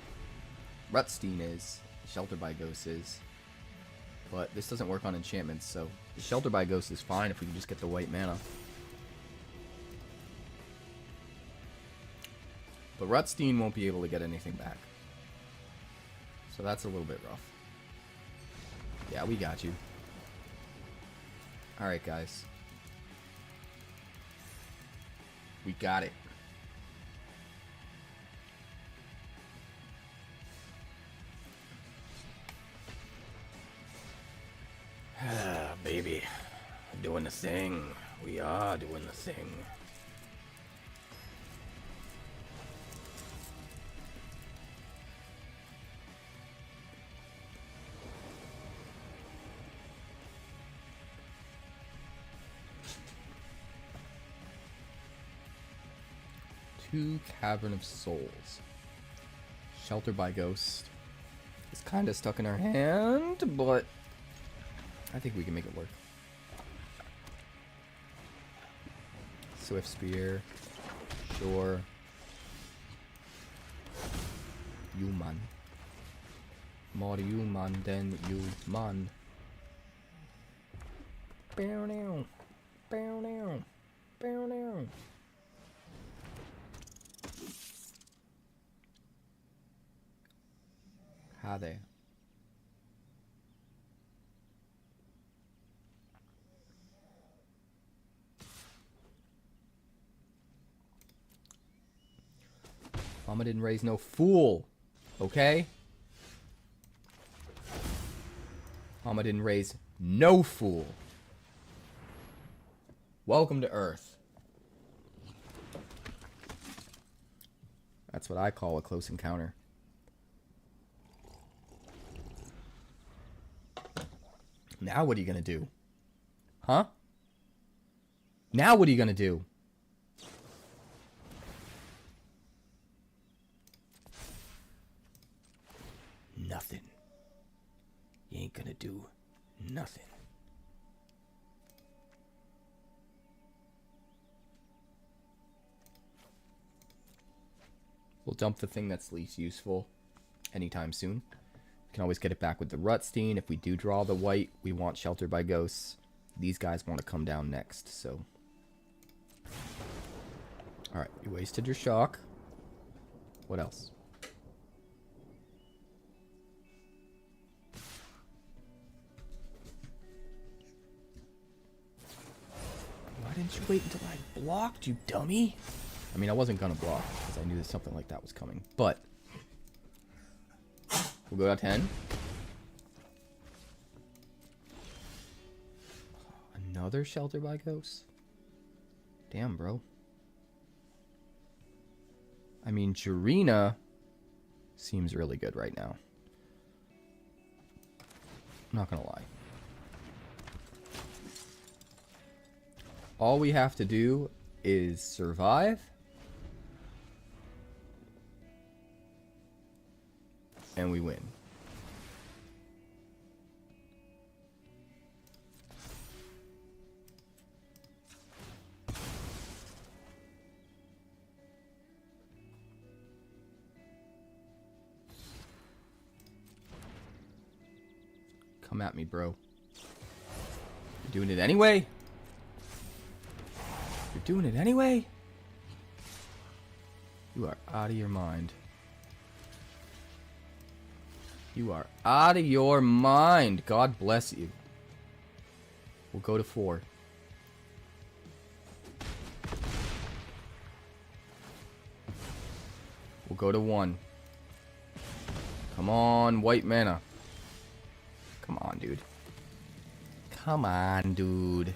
Rutstein is. Shelter by Ghost is. But this doesn't work on enchantments, so Shelter by Ghost is fine if we can just get the white mana. But Rutstein won't be able to get anything back. So that's a little bit rough. Yeah, we got you. Alright, guys. We got it. Baby, doing the thing. We are doing the thing. Two Cavern of Souls. Shelter by Ghost. It's kind of stuck in our hand, but I think we can make it work. Swift Spear. Sure. Human. More human than human. Bow down. Bow down. Bow down. How they? Mama didn't raise no fool, okay? Mama didn't raise no fool. Welcome to Earth. That's what I call a close encounter. Now what are you gonna do? Huh? Now what are you gonna do? Nothing. You ain't gonna do nothing. We'll dump the thing that's least useful anytime soon. We can always get it back with the Rutstein. If we do draw the white, we want Shelter by Ghosts. These guys want to come down next, so. Alright, you wasted your shock. What else? Why didn't you wait until I blocked, you dummy? I mean, I wasn't gonna block because I knew that something like that was coming. But we'll go down 10. Another shelter by ghosts? Damn, bro. I mean, Jarina seems really good right now. I'm not gonna lie. All we have to do is survive. And we win. Come at me, bro. You're doing it anyway? You're doing it anyway? You are out of your mind. You are out of your mind. God bless you. We'll go to 4. We'll go to 1. Come on, white mana. Come on, dude. Come on, dude.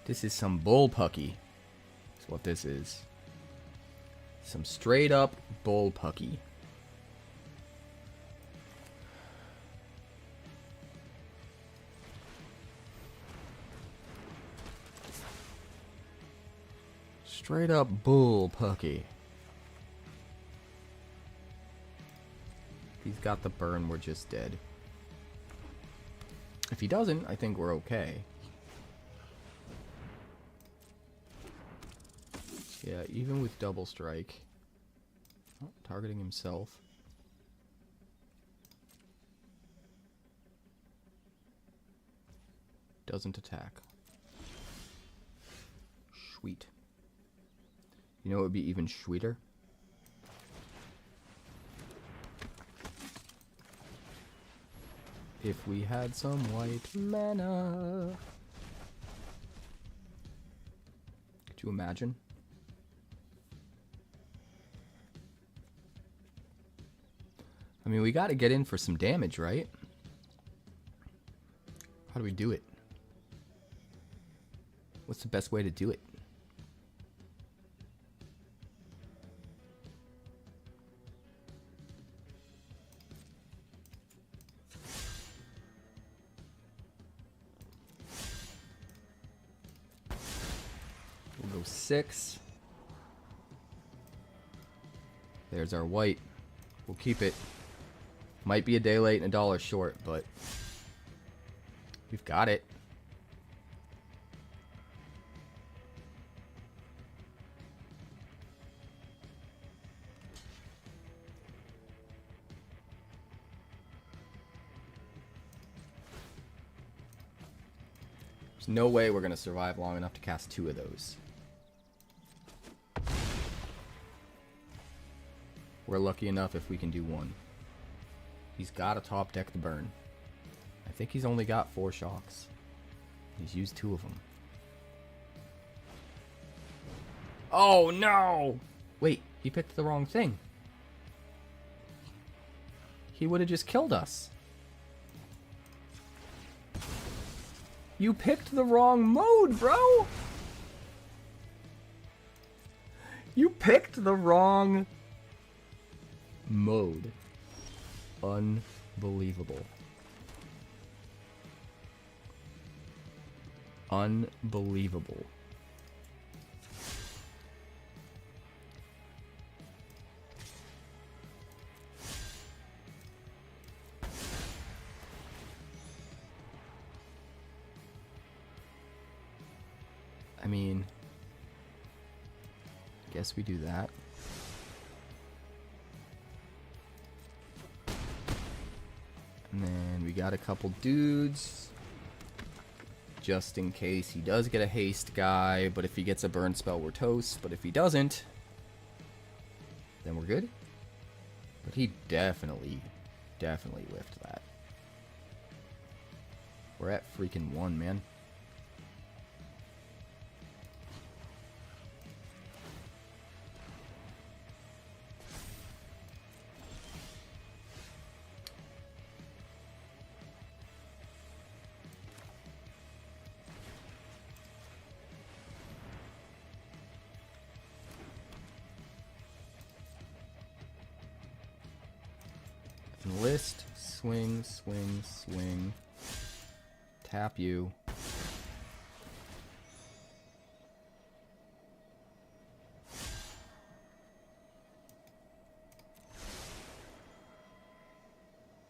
This is some bullpucky. That's what this is. Some straight up bullpucky. Straight up bullpucky. If he's got the burn, we're just dead. If he doesn't, I think we're okay. Yeah, even with double strike. Oh, targeting himself. Doesn't attack. Sweet. You know what would be even sweeter? If we had some white mana. Could you imagine? I mean, we got to get in for some damage, right? How do we do it? What's the best way to do it? We'll go 6. There's our white. We'll keep it. Might be a day late and $1 short, but we've got it. There's no way we're going to survive long enough to cast 2 of those. We're lucky enough if we can do 1. He's got to top deck the burn. I think he's only got 4 shocks. He's used 2 of them. Oh no! Wait, he picked the wrong thing. He would have just killed us. You picked the wrong mode, bro! You picked the wrong mode. Unbelievable. Unbelievable. I mean, guess we do that. And then we got a couple dudes. Just in case he does get a haste guy. But if he gets a burn spell, we're toast. But if he doesn't, then we're good. But he definitely whiffed that. We're at freaking 1, man. Enlist. Swing, swing, swing. Tap you.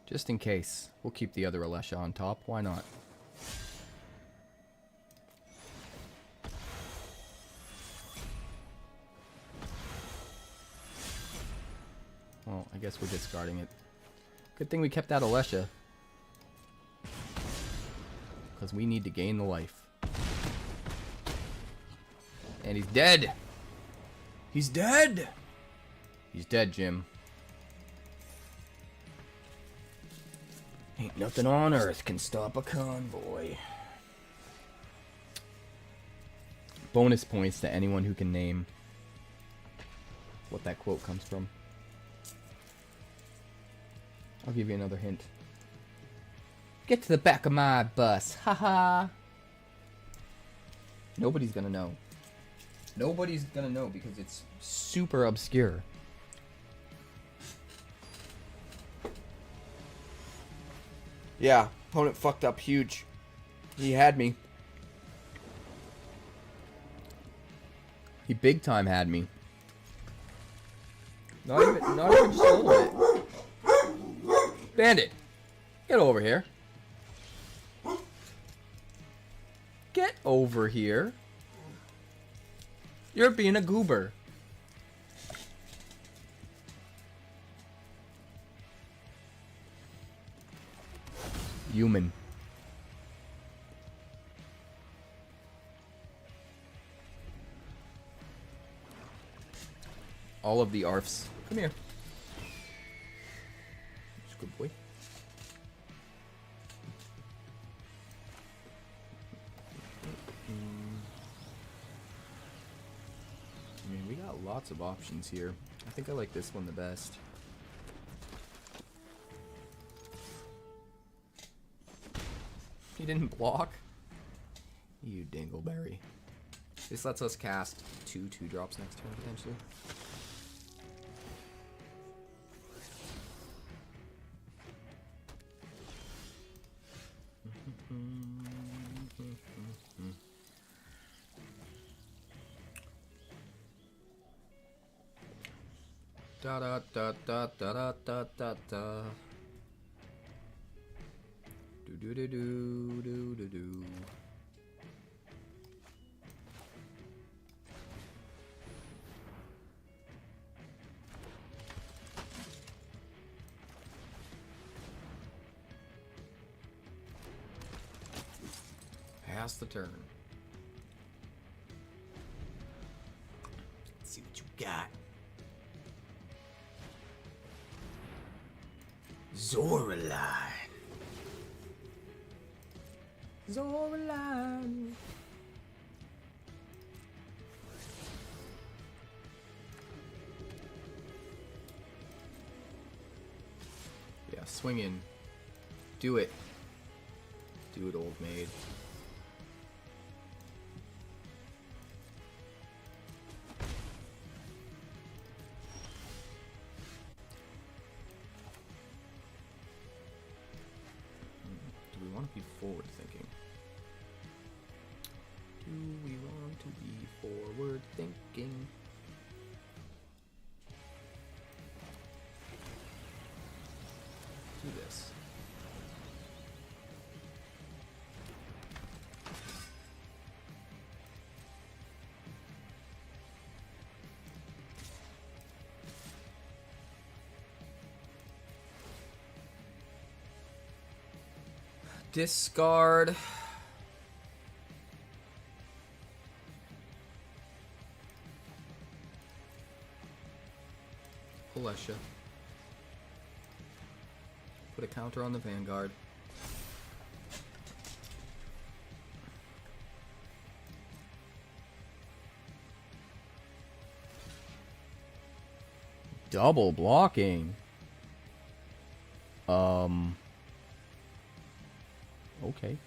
Just in case. We'll keep the other Alesha on top. Why not? Well, I guess we're discarding it. Good thing we kept that Alesha. Because we need to gain the life. And he's dead! He's dead! He's dead, Jim. Ain't nothing on earth can stop a convoy. Bonus points to anyone who can name what that quote comes from. I'll give you another hint. Get to the back of my bus. Haha. Nobody's gonna know. Nobody's gonna know because it's super obscure. Yeah, opponent fucked up huge. He had me. He big time had me. Not even just a little bit. Bandit, get over here. Get over here. You're being a goober. Human. All of the ARFs. Come here. Good boy. I mean, we got lots of options here. I think I like this one the best. He didn't block? You dingleberry. This lets us cast 2/2-drops next turn, potentially. Da da da da da da da da. Do do do do do do do. Pass the turn. Let's see what you got. Zoraline. Zoraline. Yeah, swing in. Do it. Do it, old maid. Be forward thinking. Do we want to be forward thinking? Do this. Discard. Alesha. Put a counter on the Vanguard. Double blocking. Okay.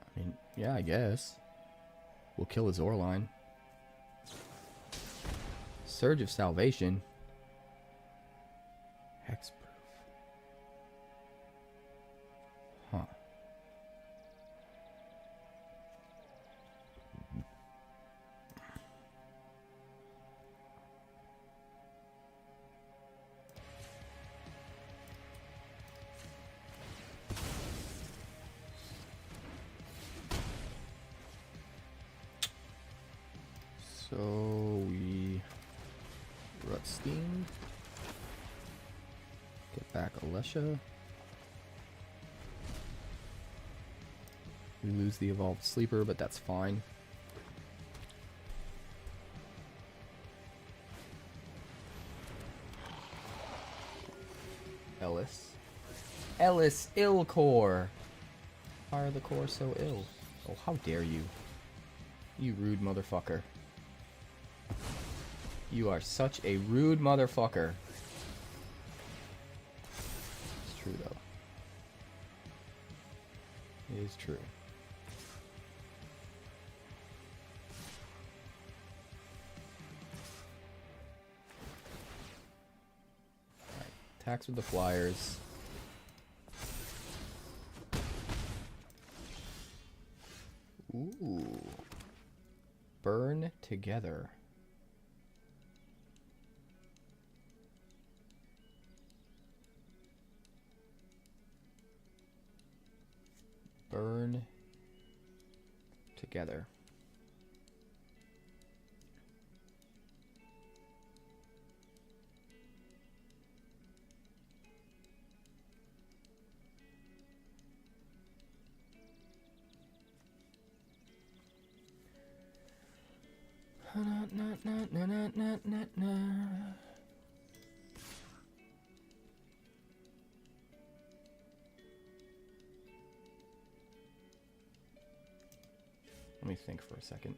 I mean, yeah, I guess. We'll kill his ore line. Surge of Salvation. Hexproof. Huh. So we Rut Steam. Get back Alesha. We lose the Evolved Sleeper, but that's fine. Ellis Illcore. Why are the core so ill? Oh, how dare you. You rude motherfucker. You are such a rude motherfucker. It's true, though. It is true. Alright, attacks with the flyers. Ooh. Burn together. Burn together. Let me think for a second.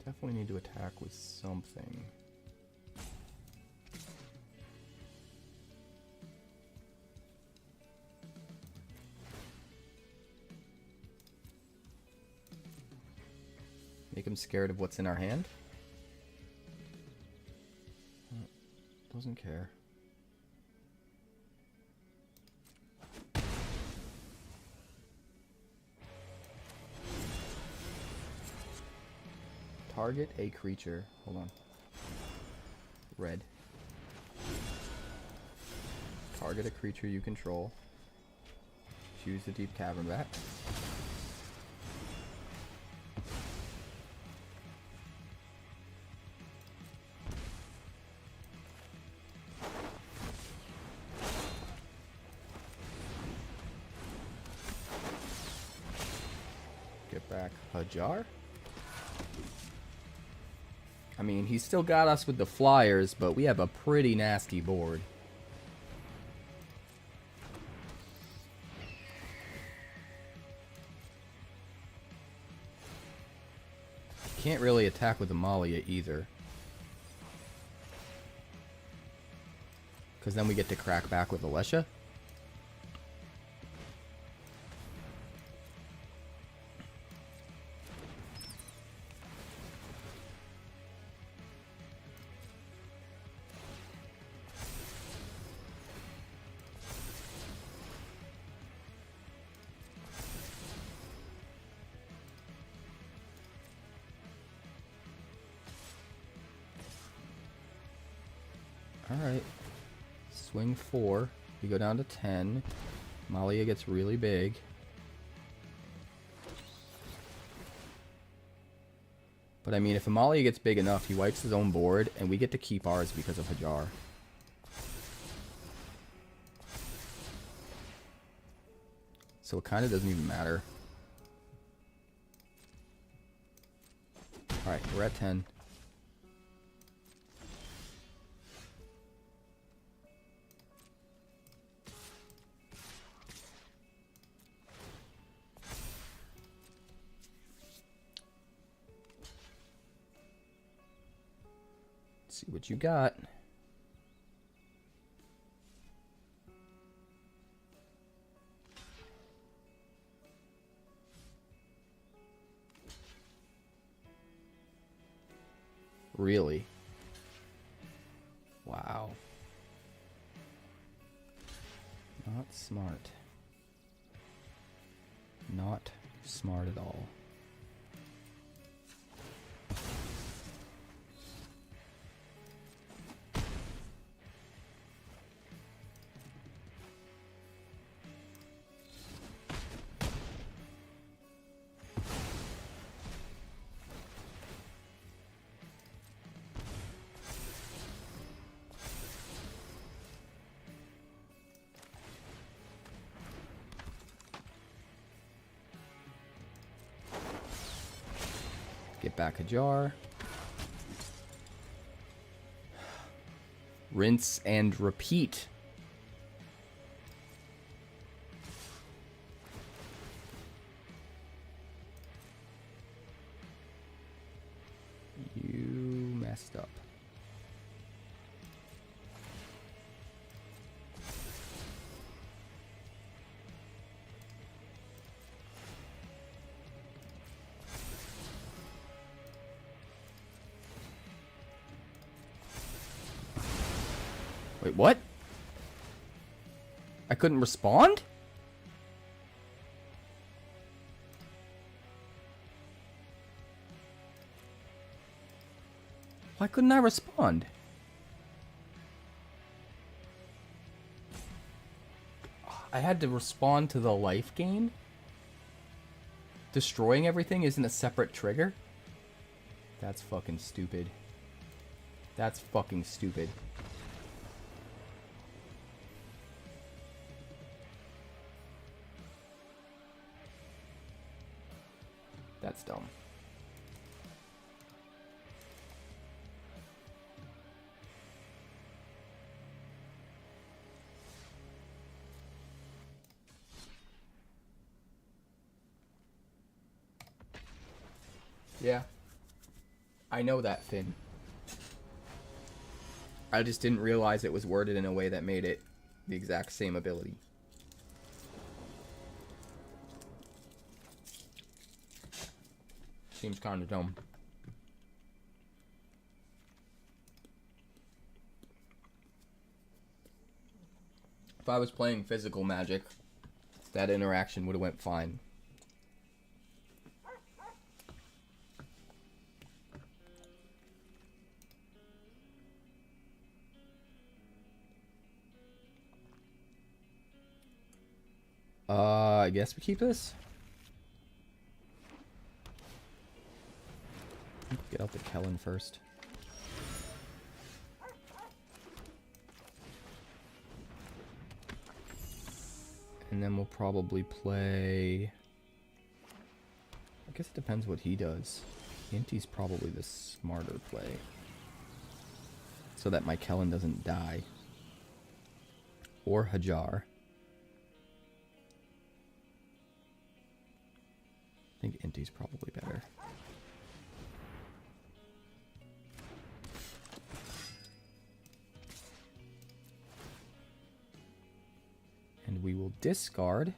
Definitely need to attack with something. Make him scared of what's in our hand? Doesn't care. Target a creature. Hold on. Red. Target a creature you control. Choose the Deep Cavern back. Get back Hajar. I mean, he's still got us with the flyers, but we have a pretty nasty board. Can't really attack with Amalia either. Because then we get to crack back with Alesha. Alright. Swing 4. We go down to 10. Malia gets really big. But I mean, if Amalia gets big enough, he wipes his own board, and we get to keep ours because of Hajar. So it kind of doesn't even matter. Alright, we're at 10. Let's see what you got. Really? Wow. Not smart. Not smart at all. Get back a jar. Rinse and repeat. You messed up. Wait, what? I couldn't respond? Why couldn't I respond? I had to respond to the life gain? Destroying everything isn't a separate trigger? That's fucking stupid. That's fucking stupid. That's dumb. Yeah. I know that, Finn. I just didn't realize it was worded in a way that made it the exact same ability. Seems kind of dumb. If I was playing physical magic, that interaction would have went fine. I guess we keep this. Get out the Kellen first. And then we'll probably play... I guess it depends what he does. Inti's probably the smarter play. So that my Kellen doesn't die. Or Hajar. I think Inti's probably better. And we will discard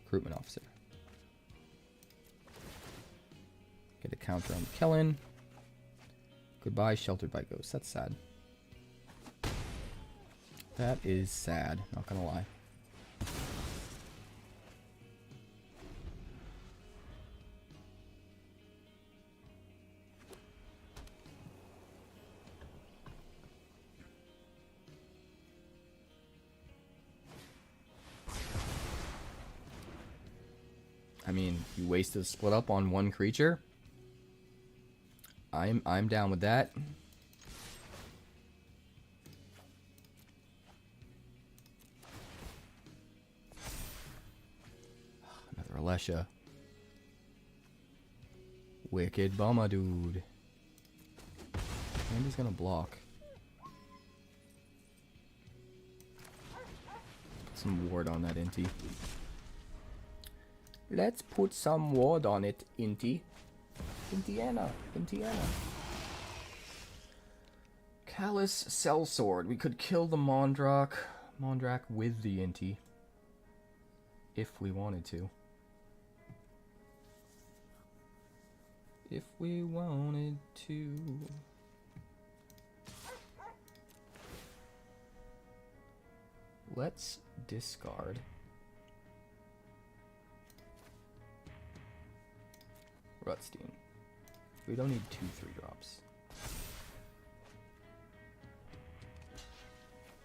Recruitment Officer. Get a counter on Kellen. Goodbye, Sheltered by Ghosts. That's sad. That is sad, not gonna lie. I mean, you wasted a split up on one creature. I'm down with that. Another Alesha. Wicked bummer, dude. And he's gonna block. Put some ward on that Inti. Let's put some ward on it, Inti. Intiana. Callous Sellsword. We could kill the Mondrak with the Inti. If we wanted to. If we wanted to. Let's discard. Rutstein. We don't need 2 3-drops.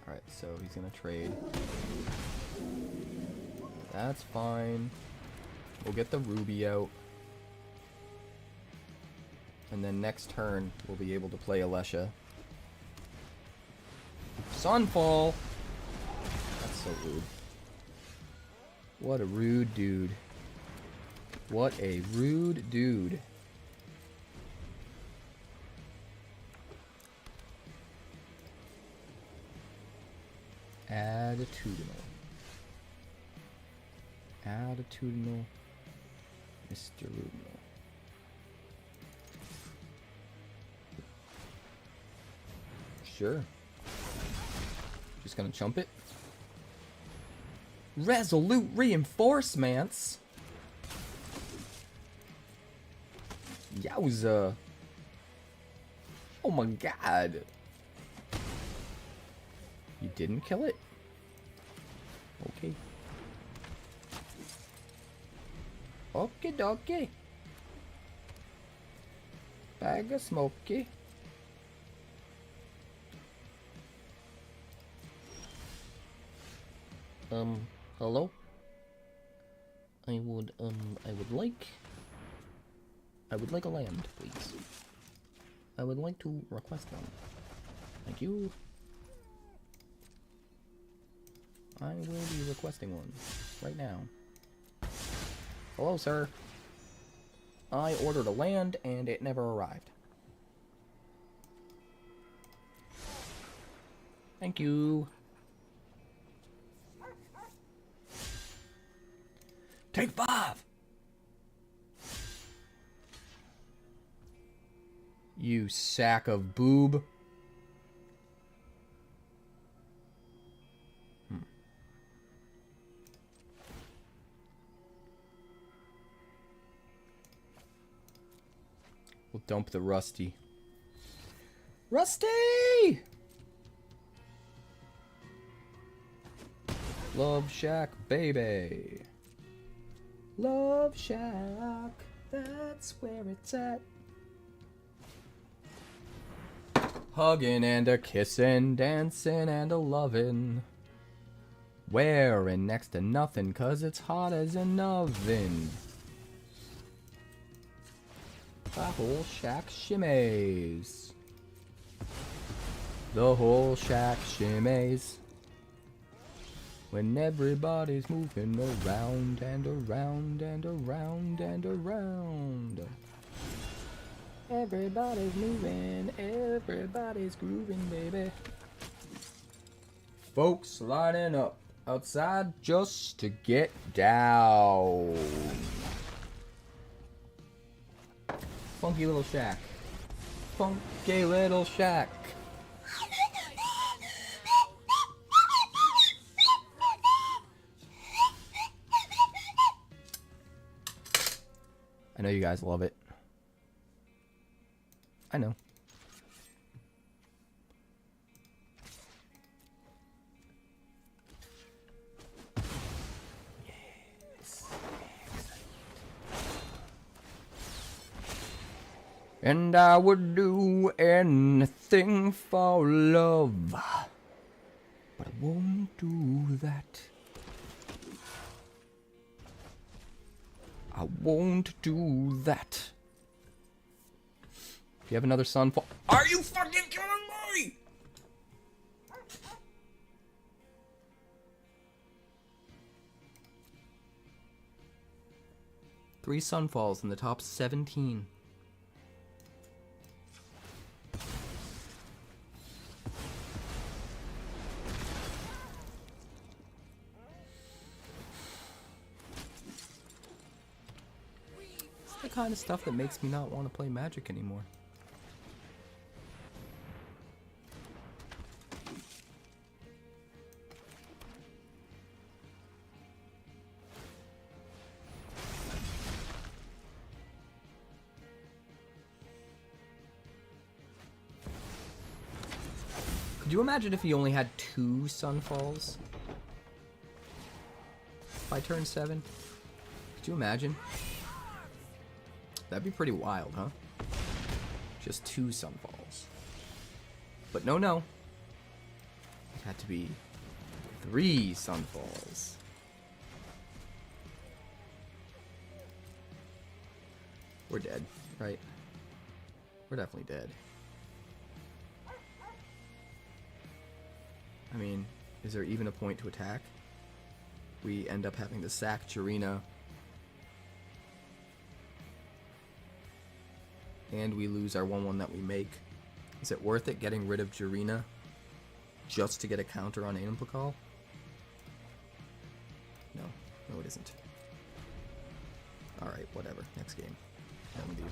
Alright, so he's gonna trade. That's fine. We'll get the Ruby out. And then next turn, we'll be able to play Alesha. Sunfall! That's so rude. What a rude dude. What a rude dude. Attitudinal. Attitudinal. Mr. Ludinal. Sure. Just gonna chump it. Resolute reinforcements. Yowza. Oh my god. You didn't kill it? Okay. Okay, dokie. Bag of smoky. Hello? I would like a land, please. I would like to request one. Thank you. I will be requesting one right now. Hello, sir. I ordered a land and it never arrived. Thank you. Take 5! You sack of boob. We'll dump the Rusty. Rusty! Love Shack, baby. Love Shack, that's where it's at. Hugging and a kissing, dancing and a loving. Wearing next to nothing, 'cause it's hot as an oven. The whole shack shimmies. The whole shack shimmies. When everybody's moving around and around and around and around. Everybody's moving, everybody's grooving, baby. Folks lining up outside just to get down. Funky little shack. Funky little shack. I know you guys love it. I know. Yes. And I would do anything for love, but I won't do that. I won't do that. Do you have another sunfall? Are you fucking killing me? Three sunfalls in the top 17. It's the kind of stuff that makes me not want to play Magic anymore. Could you imagine if he only had 2 Sunfalls by turn 7? Could you imagine? That'd be pretty wild, huh? Just 2 Sunfalls. But no, no. It had to be 3 Sunfalls. We're dead, right? We're definitely dead. I mean, is there even a point to attack? We end up having to sack Jirina. And we lose our 1/1 that we make. Is it worth it getting rid of Jirina just to get a counter on Anumpakal? No. No, it isn't. Alright, whatever. Next game. Done with you.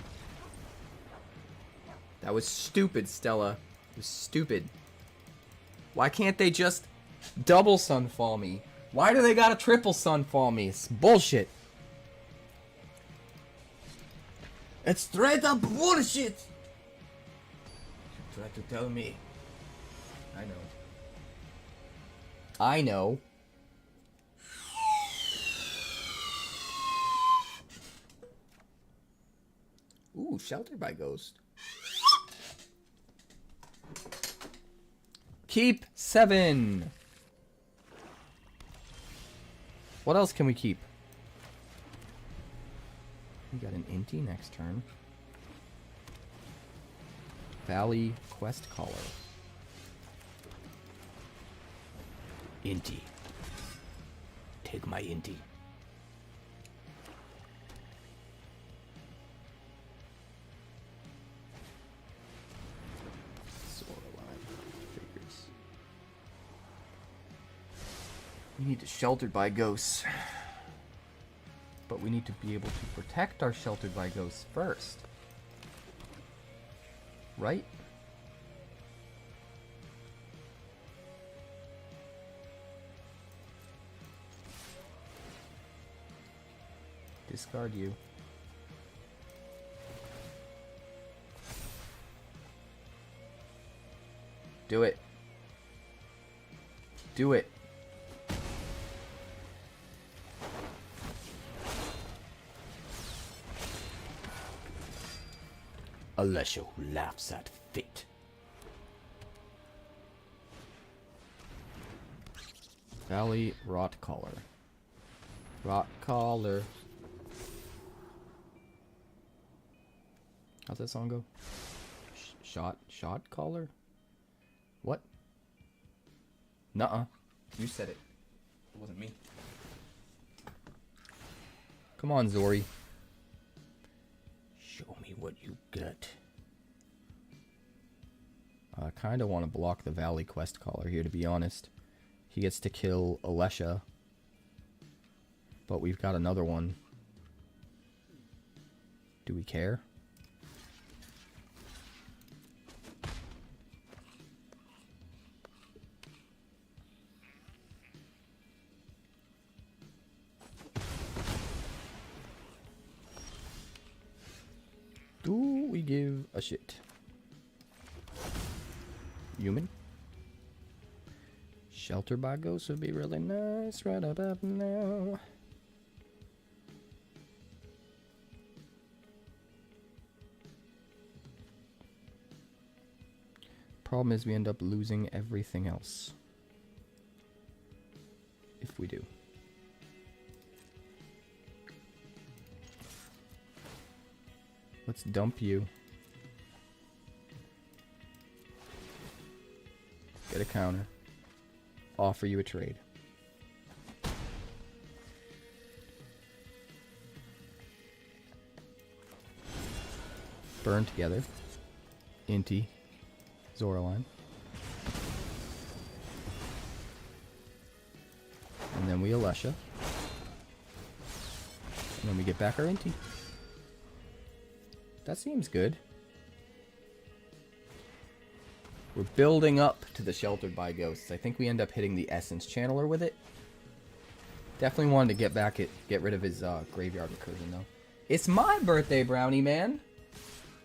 That was stupid, Stella. It was stupid. Why can't they just double Sunfall me? Why do they gotta triple Sunfall me? It's bullshit. It's straight up bullshit! You try to tell me. I know. I know. Ooh, Sheltered by Ghost. Keep 7. What else can we keep? We got an Inti next turn. Valley Quest Caller. Inti. Take my Inti. We need to Sheltered by Ghosts. But we need to be able to protect our Sheltered by Ghosts first. Right? Discard you. Do it. Do it. Alesha who laughs at fate. Valley Rot Caller. Rot Caller. How's that song go? Shot Caller? What? Nuh-uh. You said it. It wasn't me. Come on, Zori. Show me what you got. I kind of want to block the Valley Quest Caller here, to be honest. He gets to kill Alesha. But we've got another one. Do we care? Do we give a shit? Human? Sheltered by Ghosts would be really nice right about now. Problem is we end up losing everything else. If we do. Let's dump you. Get a counter. Offer you a trade. Burn together. Inti. Zoraline. And then we Alesha. And then we get back our Inti. That seems good. We're building up to the Sheltered by Ghosts. I think we end up hitting the Essence Channeler with it. Definitely wanted to get rid of his graveyard recursion though. It's my birthday, Brownie Man.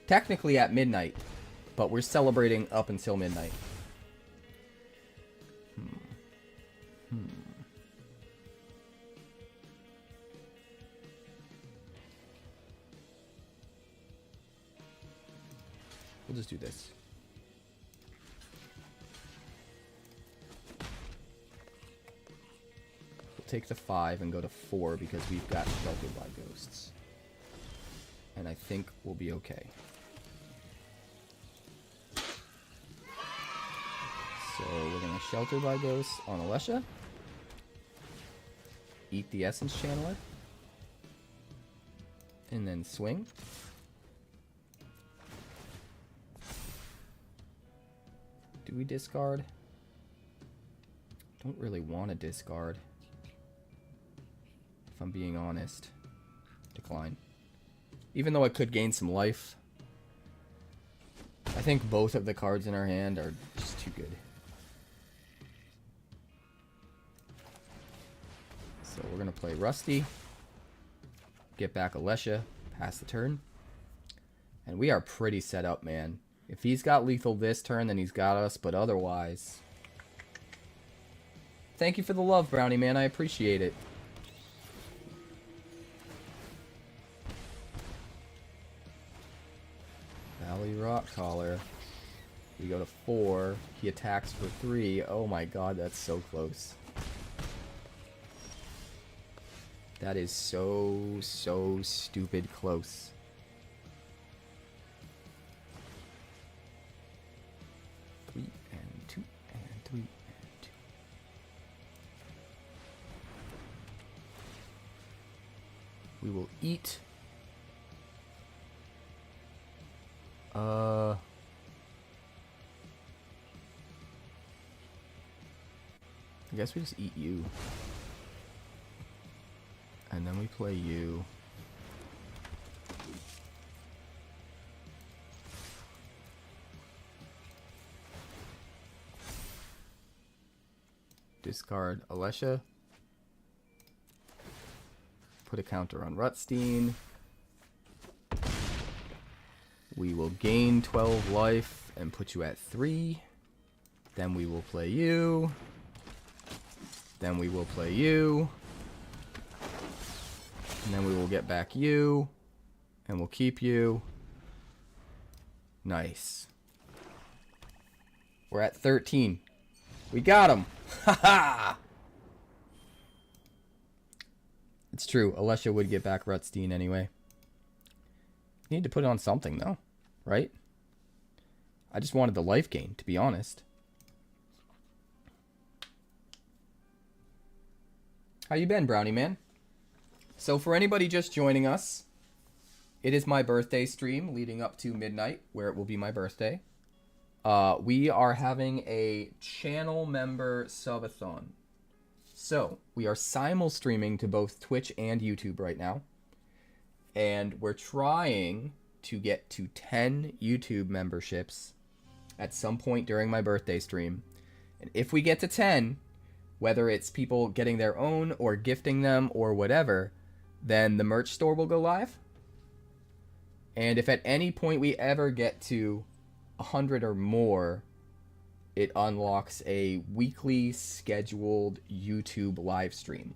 Technically at midnight, but we're celebrating up until midnight. We'll just do this. We'll take the 5 and go to 4 because we've got Sheltered by Ghosts. And I think we'll be okay. So we're going to Shelter by Ghosts on Alesha. Eat the Essence Channeler. And then swing. Do we discard? Don't really want to discard. If I'm being honest. Decline. Even though I could gain some life. I think both of the cards in our hand are just too good. So we're going to play Rusty. Get back Alesha. Pass the turn. And we are pretty set up, man. If he's got lethal this turn, then he's got us. But otherwise... Thank you for the love, Brownie Man. I appreciate it. Valley Rock Collar. We go to 4. He attacks for 3. Oh my god, that's so close. That is so stupid close. Three and 2 and 3 and 2. We will eat. I guess we just eat you. And then we play you. Discard Alesha. Put a counter on Rutstein. We will gain 12 life and put you at 3. Then we will play you. Then we will play you. And then we will get back you. And we'll keep you. Nice. We're at 13. We got him. Haha. It's true. Alesha would get back Rutstein anyway. Need to put it on something though, right? I just wanted the life gain, to be honest. How you been, Brownie Man? So for anybody just joining us, it is my birthday stream leading up to midnight, where it will be my birthday. We are having a channel member subathon. So we are simul streaming to both Twitch and YouTube right now. And we're trying to get to 10 YouTube memberships at some point during my birthday stream. And if we get to 10, whether it's people getting their own or gifting them or whatever, then the merch store will go live. And if at any point we ever get to 100 or more, it unlocks a weekly scheduled YouTube live stream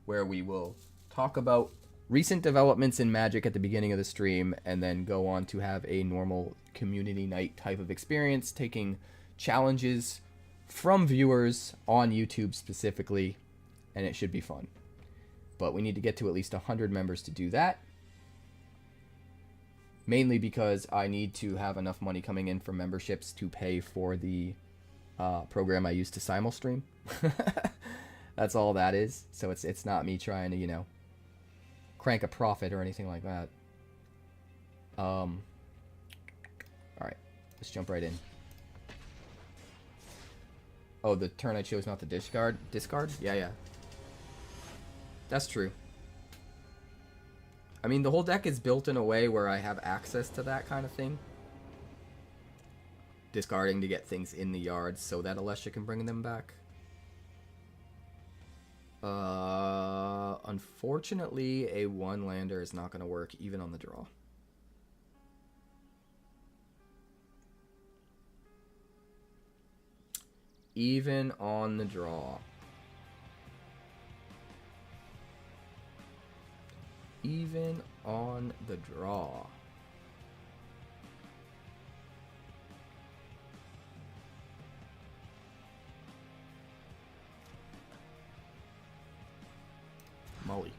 where we will talk about recent developments in Magic at the beginning of the stream and then go on to have a normal community night type of experience, taking challenges from viewers on YouTube specifically, and it should be fun. But we need to get to at least 100 members to do that. Mainly because I need to have enough money coming in from memberships to pay for the program I use to simul stream. That's all that is. So it's not me trying to, you know, crank a profit or anything like that. Alright, let's jump right in. Oh, the turn I chose not to discard? Discard? Yeah. That's true. I mean, the whole deck is built in a way where I have access to that kind of thing. Discarding to get things in the yard so that Alesha can bring them back. Unfortunately, a one-lander is not going to work even on the draw. Even on the draw. Even on the draw. moly.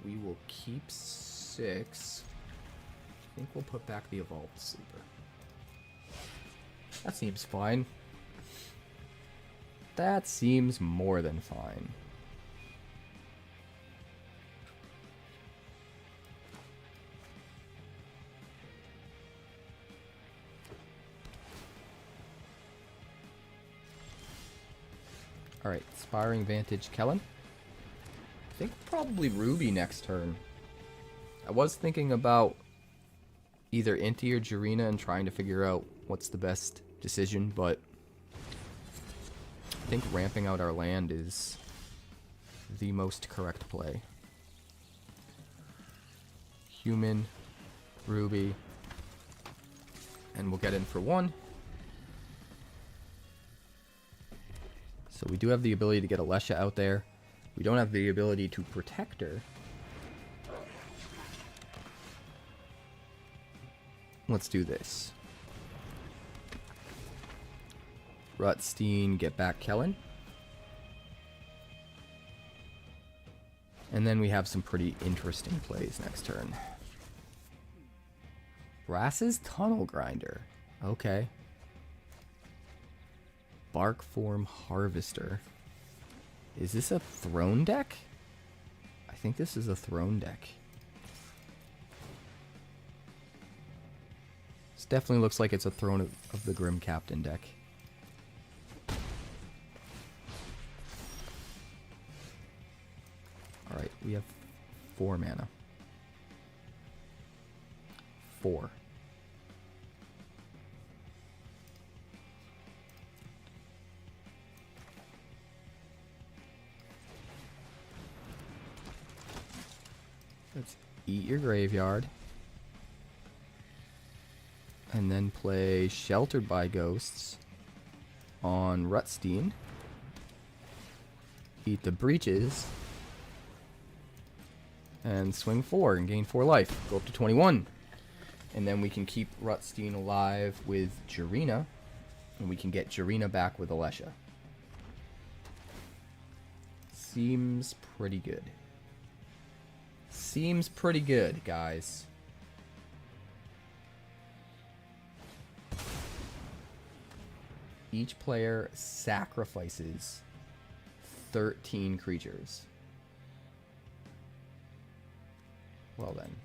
We will keep 6. I think we'll put back the Evolved Sleeper. That seems fine. That seems more than fine. Alright, Inspiring Vantage Kellen. I think probably Ruby next turn. I was thinking about either Inti or Jirina and trying to figure out what's the best decision, but I think ramping out our land is the most correct play. Human, Ruby, and we'll get in for 1. So we do have the ability to get Alesha out there. We don't have the ability to protect her. Let's do this. Rutstein, get back Kellen. And then we have some pretty interesting plays next turn. Brass's Tunnel Grinder. Okay. Bark Form Harvester. Is this a throne deck? I think this is a throne deck. This definitely looks like it's a Throne of the Grim Captain deck. Alright, we have 4 mana. 4. Let's eat your graveyard. And then play Sheltered by Ghosts on Rutstein. Eat the Breaches. And swing 4 and gain 4 life. Go up to 21. And then we can keep Rutstein alive with Jirina. And we can get Jirina back with Alesha. Seems pretty good. Seems pretty good, guys. Each player sacrifices 13 creatures. Well then.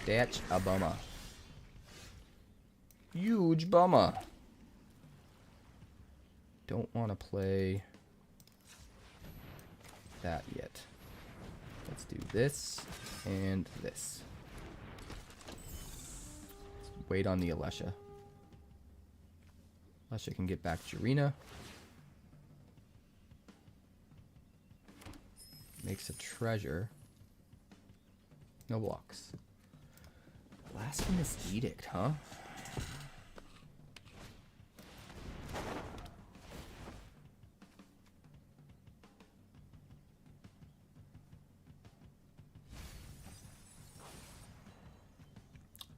That's a bummer. Huge bummer. Don't want to play that yet. Let's do this and this. Let's wait on the Alesha. Alesha can get back Jirina. Makes a treasure. No blocks. Blasphemous Edict, huh?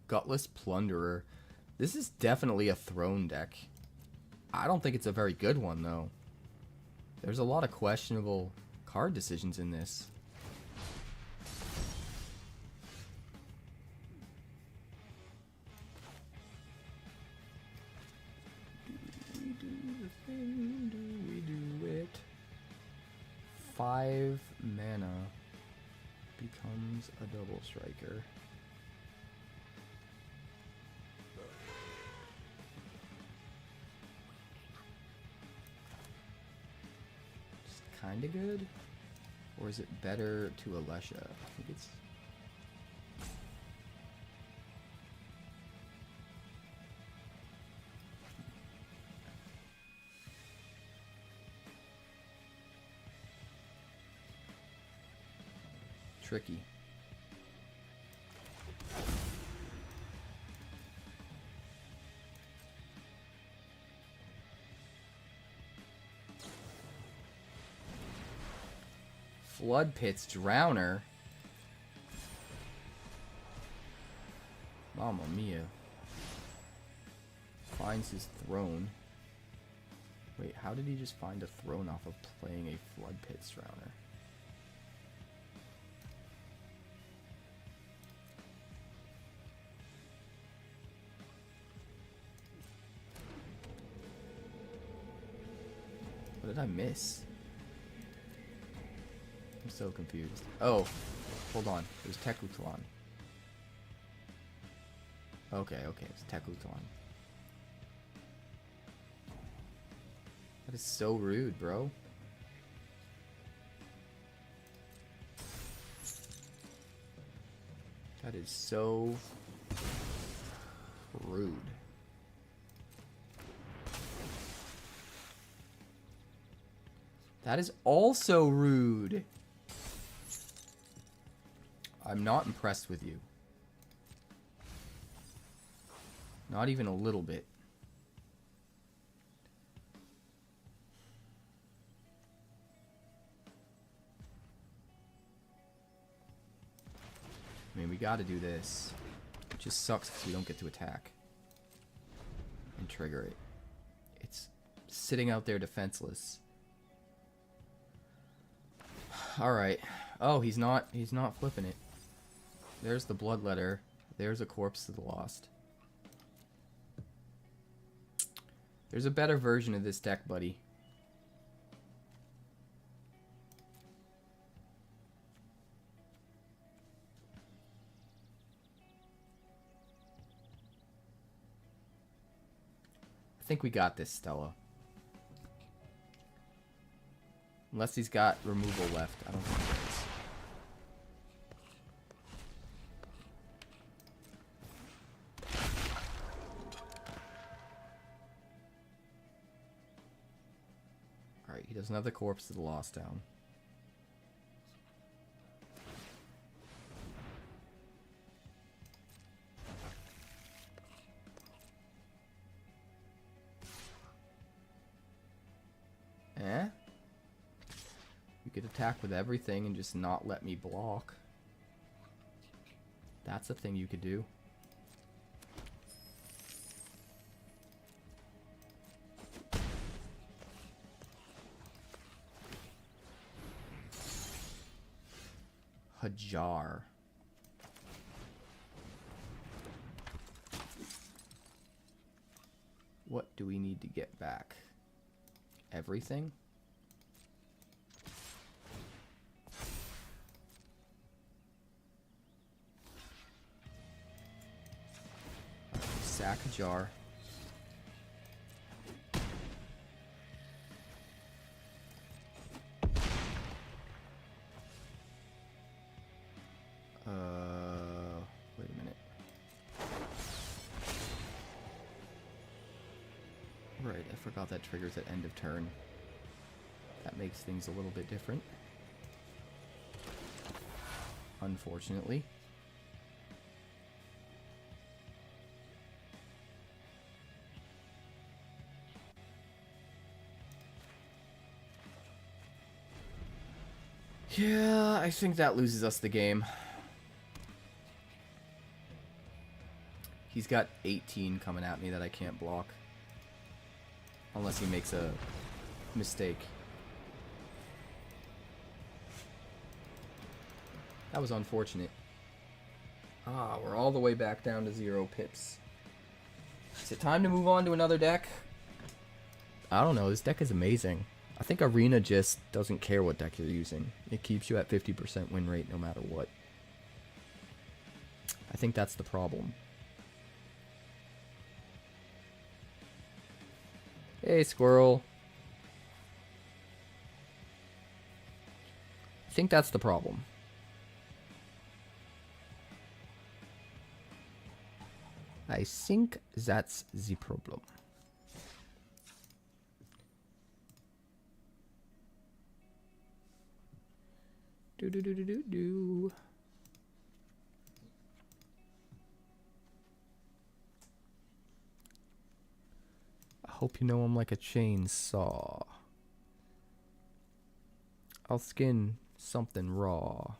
Gutless Plunderer. This is definitely a throne deck. I don't think it's a very good one, though. There's a lot of questionable card decisions in this. Do we do the thing? Do we do it? 5 mana becomes a double striker. Kinda good? Or is it better to Alesha? I think it's... tricky. Flood Pit's Drowner. Mamma mia. finds his throne. Wait, how did he just find a throne off of playing a Flood Pit Strowner? What did I miss? I'm so confused. Oh, hold on. It was 𝑇ℎ𝑒𝑟𝑟𝑎𝑛. Okay, it's 𝑇ℎ𝑒𝑟𝑟𝑎𝑛. That is so rude, bro. That is so rude. That is also rude. I'm not impressed with you. Not even a little bit. I mean, we gotta do this. It just sucks because we don't get to attack. And trigger it. It's sitting out there defenseless. Alright. Oh, he's not flipping it. There's the Bloodletter. There's a Corpse to the Lost. There's a better version of this deck, buddy. I think we got this, Stella. Unless he's got removal left. I don't think he does. Alright, he doesn't have the Corpse to the Lost down. Eh? You could attack with everything and just not let me block. That's a thing you could do. Hajar. What do we need to get back? Everything? Sack a jar. Wait a minute. Right, I forgot that triggers at end of turn. That makes things a little bit different. Unfortunately. Yeah, I think that loses us the game. He's got 18 coming at me that I can't block. Unless he makes a mistake. That was unfortunate. Ah, we're all the way back down to 0 pips. Is it time to move on to another deck? I don't know, this deck is amazing. I think Arena just doesn't care what deck you're using. It keeps you at 50% win rate no matter what. I think that's the problem. Hey, squirrel. I think that's the problem. I think that's the problem. Do. I hope you know I'm like a chainsaw. I'll skin something raw.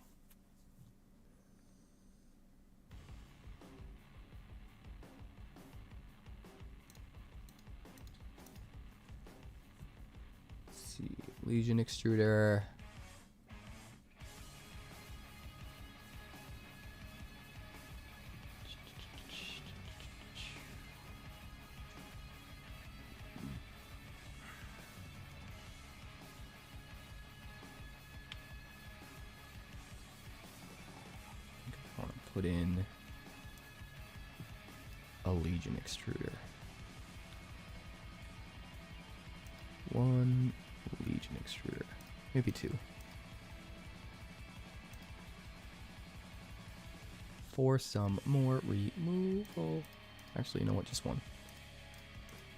Legion Extruder. I want to put in a Legion Extruder. One Legion Extruder. Maybe two. For some more removal. Actually, you know what? Just one.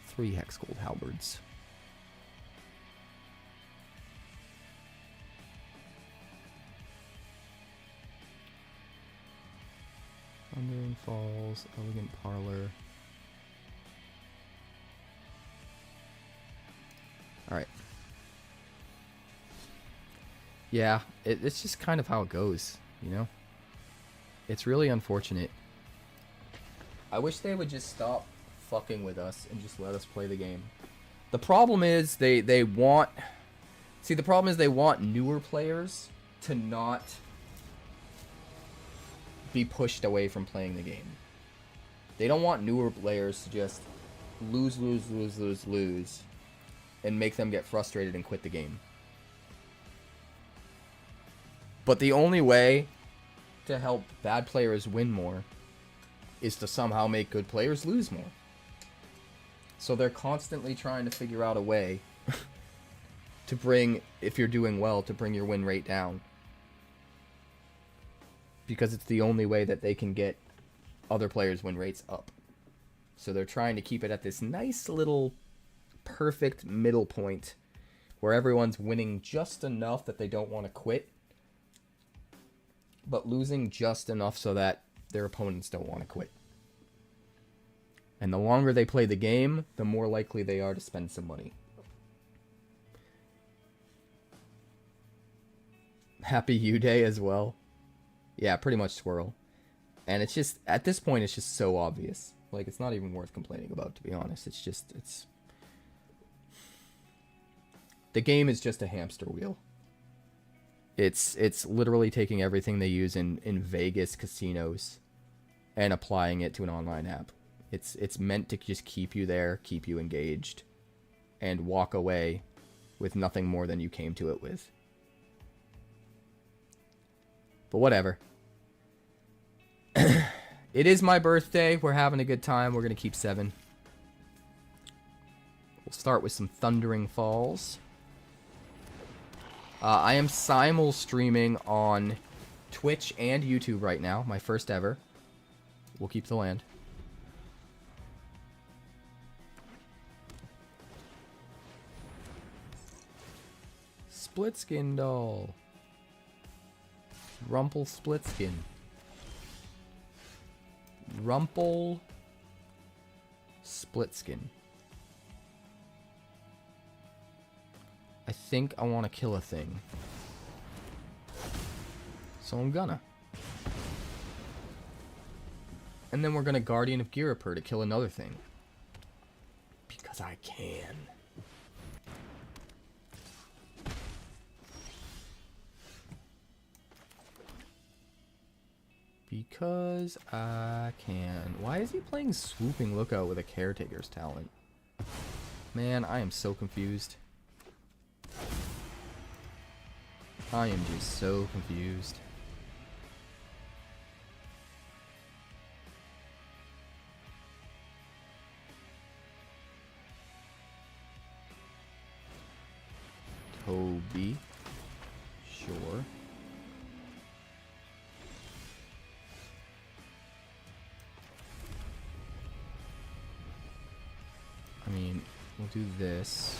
3 Hex Gold Halberds. Thundering Falls, Elegant Parlor. Alright. Yeah, it's just kind of how it goes, you know? It's really unfortunate. I wish they would just stop fucking with us and just let us play the game. The problem is they want... See, the problem is they want newer players to not be pushed away from playing the game. They don't want newer players to just lose and make them get frustrated and quit the game. But the only way to help bad players win more is to somehow make good players lose more. So they're constantly trying to figure out a way to bring, if you're doing well, to bring your win rate down. Because it's the only way that they can get other players' win rates up. So they're trying to keep it at this nice little perfect middle point where everyone's winning just enough that they don't want to quit, but losing just enough so that their opponents don't want to quit. And the longer they play the game, the more likely they are to spend some money. Happy U Day as well. Yeah, pretty much Swirl. And it's just, at this point, it's just so obvious. Like, it's not even worth complaining about, to be honest. It's just, the game is just a hamster wheel. It's literally taking everything they use in Vegas casinos and applying it to an online app. It's meant to just keep you there, keep you engaged, and walk away with nothing more than you came to it with. But whatever. It is my birthday. We're having a good time. We're going to keep 7. We'll start with some Thundering Falls. I am simul streaming on Twitch and YouTube right now. My first ever. We'll keep the land. Split Skin Doll. Rumple Split Skin. Rumple Split Skin. I think I want to kill a thing. So I'm gonna. And then we're gonna Guardian of Ghirapur to kill another thing. Because I can. Because I can. Why is he playing Swooping Lookout with a Caretaker's talent? Man, I am so confused. I am just so confused. Toby. Sure. I mean, we'll do this.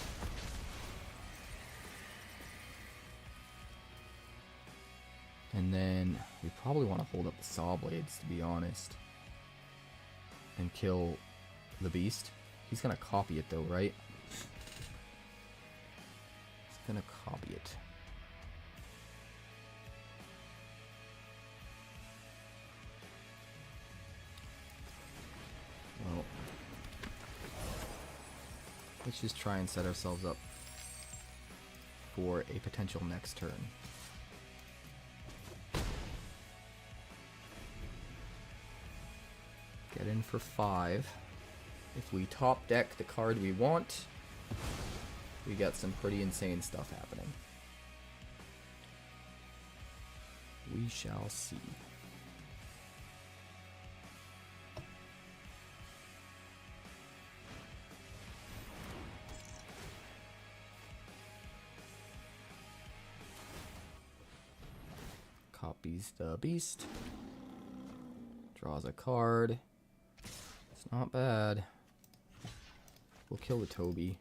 And then we probably want to hold up the Saw Blades, to be honest. And kill the Beast. He's going to copy it though, right? He's going to copy it. Well, let's just try and set ourselves up for a potential next turn. Get in for 5. If we top deck the card we want, we got some pretty insane stuff happening. We shall see. Copies the beast. Draws a card. It's not bad. We'll kill the Toby.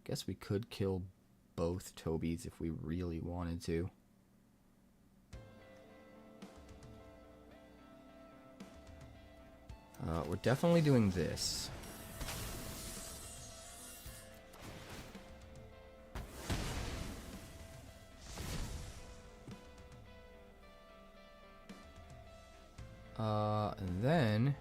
Guess we could kill both Tobys if we really wanted to. We're definitely doing this. And then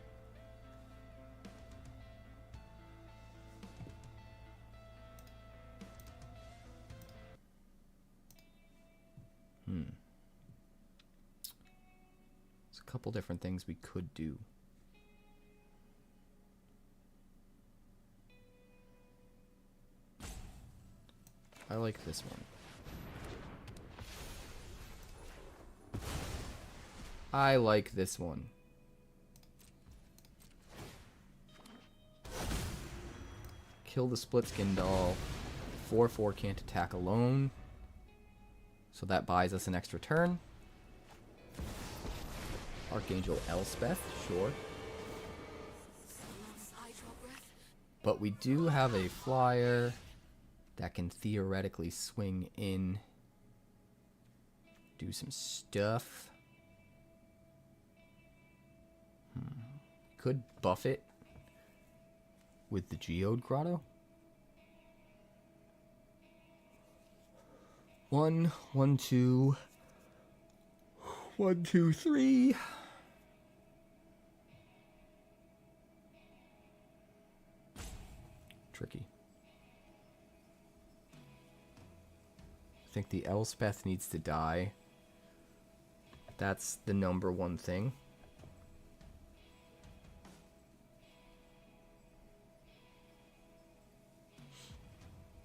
there's a couple different things we could do. I like this one. I like this one. Kill the split skin doll. 4/4 can't attack alone. So that buys us an extra turn. Archangel Elspeth, sure. But we do have a flyer that can theoretically swing in, do some stuff. Could buff it with the Geode Grotto. 1, 1, 2, 1, 2, 3. Tricky. I think the Elspeth needs to die. That's the #1 thing.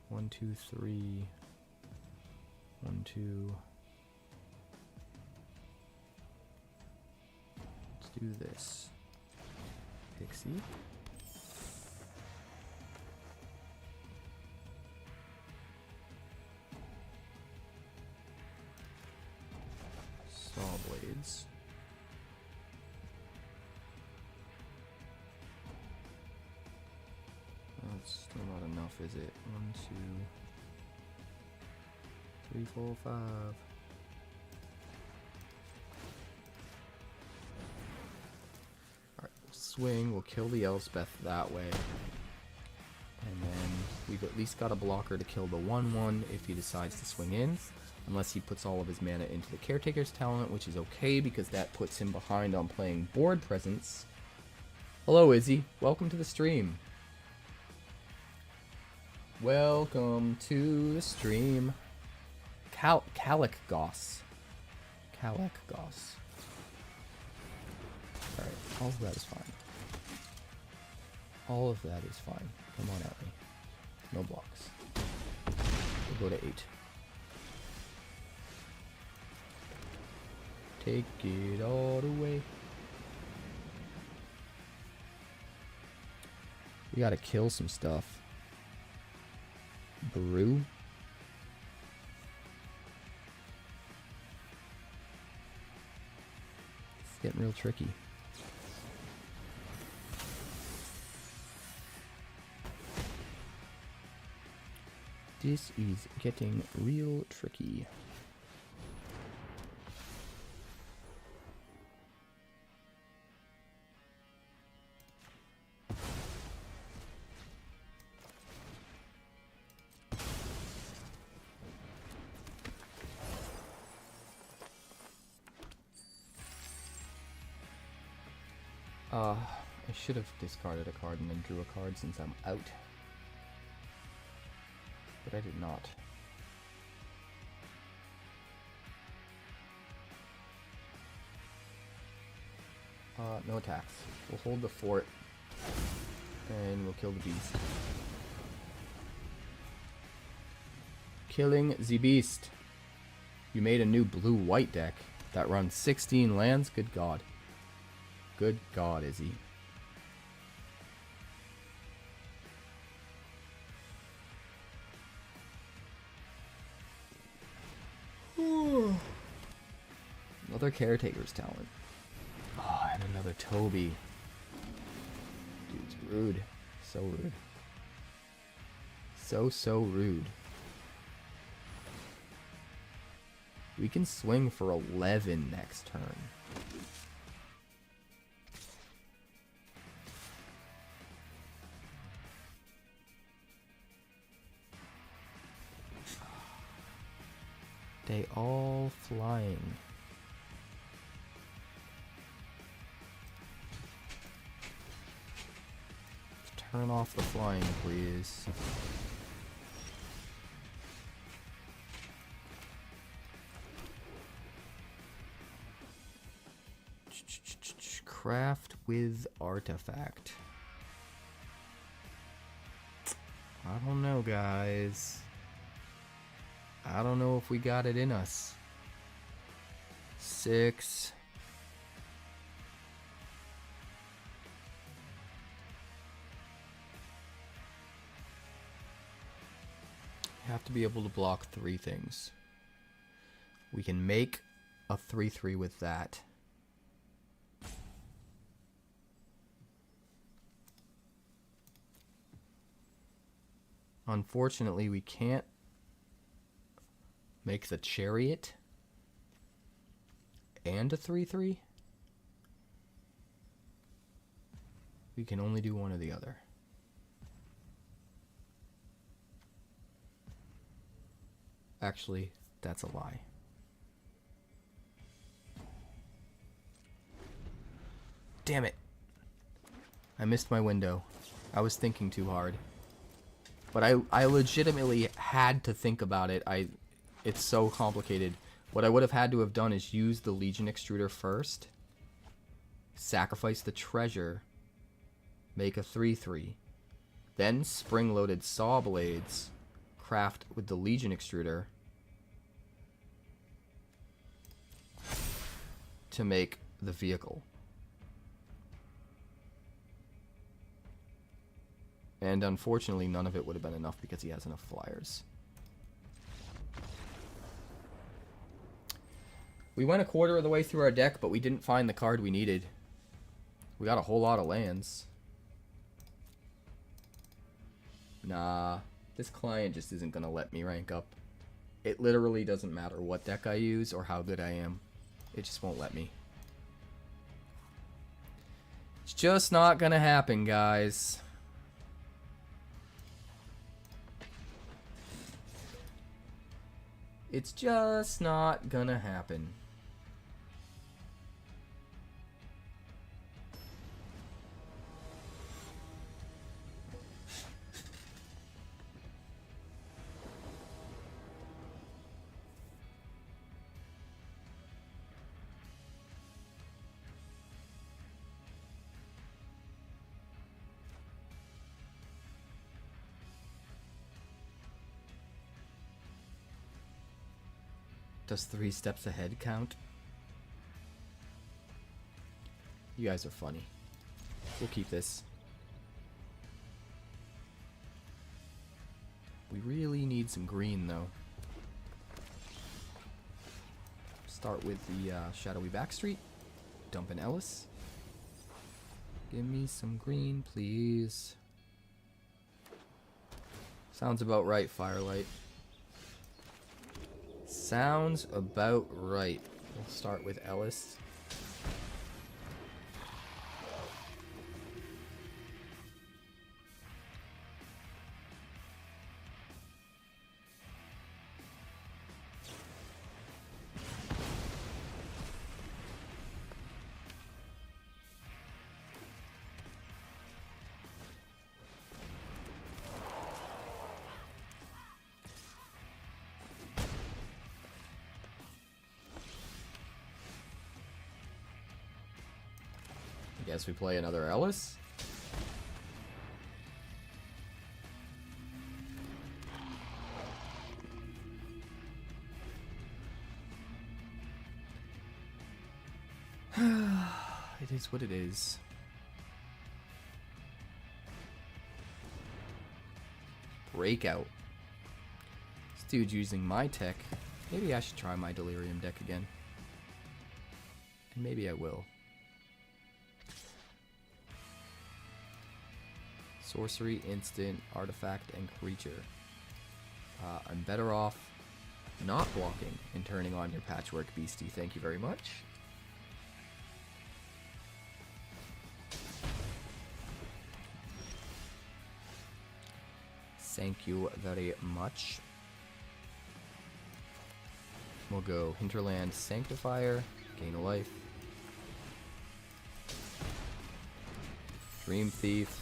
One, 2, 3. 1, 2. Let's do this. Pixie. Saw blades. That's still not enough, is it? 1, 2, 3, 4, 5. Alright, we'll swing, we'll kill the Elspeth that way. And then we've at least got a blocker to kill the 1/1 if he decides to swing in. Unless he puts all of his mana into the Caretaker's Talent, which is okay because that puts him behind on playing board presence. Hello, Izzy. Welcome to the stream. Welcome to the stream. 𝐶𝐿𝐼. Alright, all of that is fine. All of that is fine. Come on at me. No blocks. We'll go to 8. Take it all the way. We gotta kill some stuff. Brew. It's getting real tricky. This is getting real tricky. I should have discarded a card and then drew a card since I'm out. But I did not. No attacks. We'll hold the fort. And we'll kill the beast. Killing the beast. You made a new blue-white deck that runs 16 lands? Good God. Good God, Izzy. Another Caretaker's talent. Oh, and another Toby. Dude's rude. So rude. So rude. We can swing for 11 next turn. They all flying. Turn off the flying, please. Craft with artifact. I don't know, guys. I don't know if we got it in us. 6. You have to be able to block 3 things. We can make a 3/3 with that. Unfortunately, we can't make the chariot and a 3/3. We can only do one or the other. Actually, that's a lie. Damn it. I missed my window. I was thinking too hard. But I legitimately had to think about it. It's so complicated. What I would have had to have done is use the Legion Extruder first, sacrifice the treasure, make a 3/3, then spring-loaded saw blades, craft with the Legion Extruder to make the vehicle. And unfortunately, none of it would have been enough because he has enough flyers. We went a quarter of the way through our deck, but we didn't find the card we needed. We got a whole lot of lands. Nah, this client just isn't going to let me rank up. It literally doesn't matter what deck I use or how good I am. It just won't let me. It's just not going to happen, guys. It's just not gonna happen. Does 3 steps ahead count? You guys are funny. We'll keep this. We really need some green, though. Start with the shadowy backstreet. Dump an Ellis. Give me some green, please. Sounds about right, Firelight. Sounds about right. We'll start with Ellis. I guess we play another Ellis. It is what it is. Breakout. This dude's using my tech. Maybe I should try my Delirium deck again. And maybe I will. Sorcery, instant, artifact, and creature. I'm better off not blocking and turning on your Patchwork Beastie. Thank you very much. Thank you very much. We'll go Hinterland Sanctifier, gain a life. Dream Thief,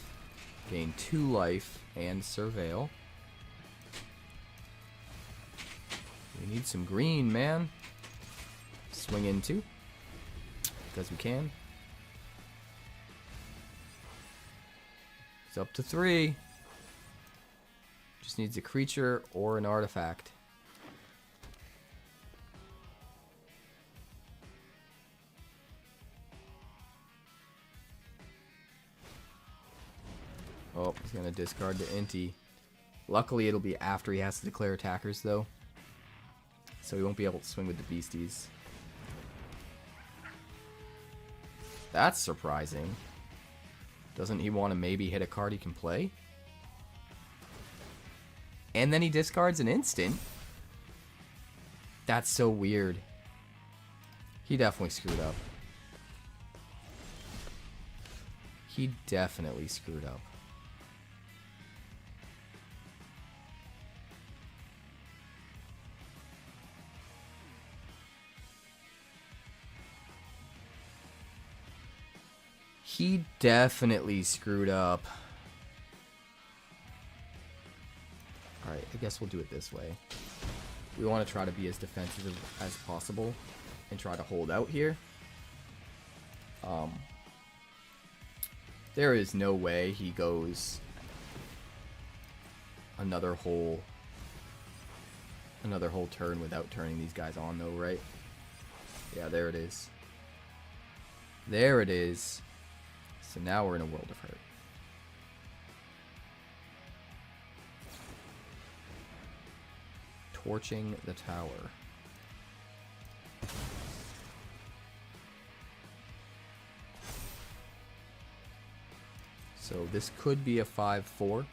gain 2 life and Surveil. We need some green, man. Swing into, because we can. It's up to 3. Just needs a creature or an artifact. Oh, he's gonna discard the Inti. Luckily, it'll be after he has to declare attackers, though. So he won't be able to swing with the beasties. That's surprising. Doesn't he want to maybe hit a card he can play? And then he discards an instant? That's so weird. He definitely screwed up. He definitely screwed up. He definitely screwed up. Alright, I guess we'll do it this way. We want to try to be as defensive as possible and try to hold out here. There is no way he goes another whole turn without turning these guys on, though, right? Yeah, there it is. There it is. So now we're in a world of hurt. Torching the tower. So this could be a 5/4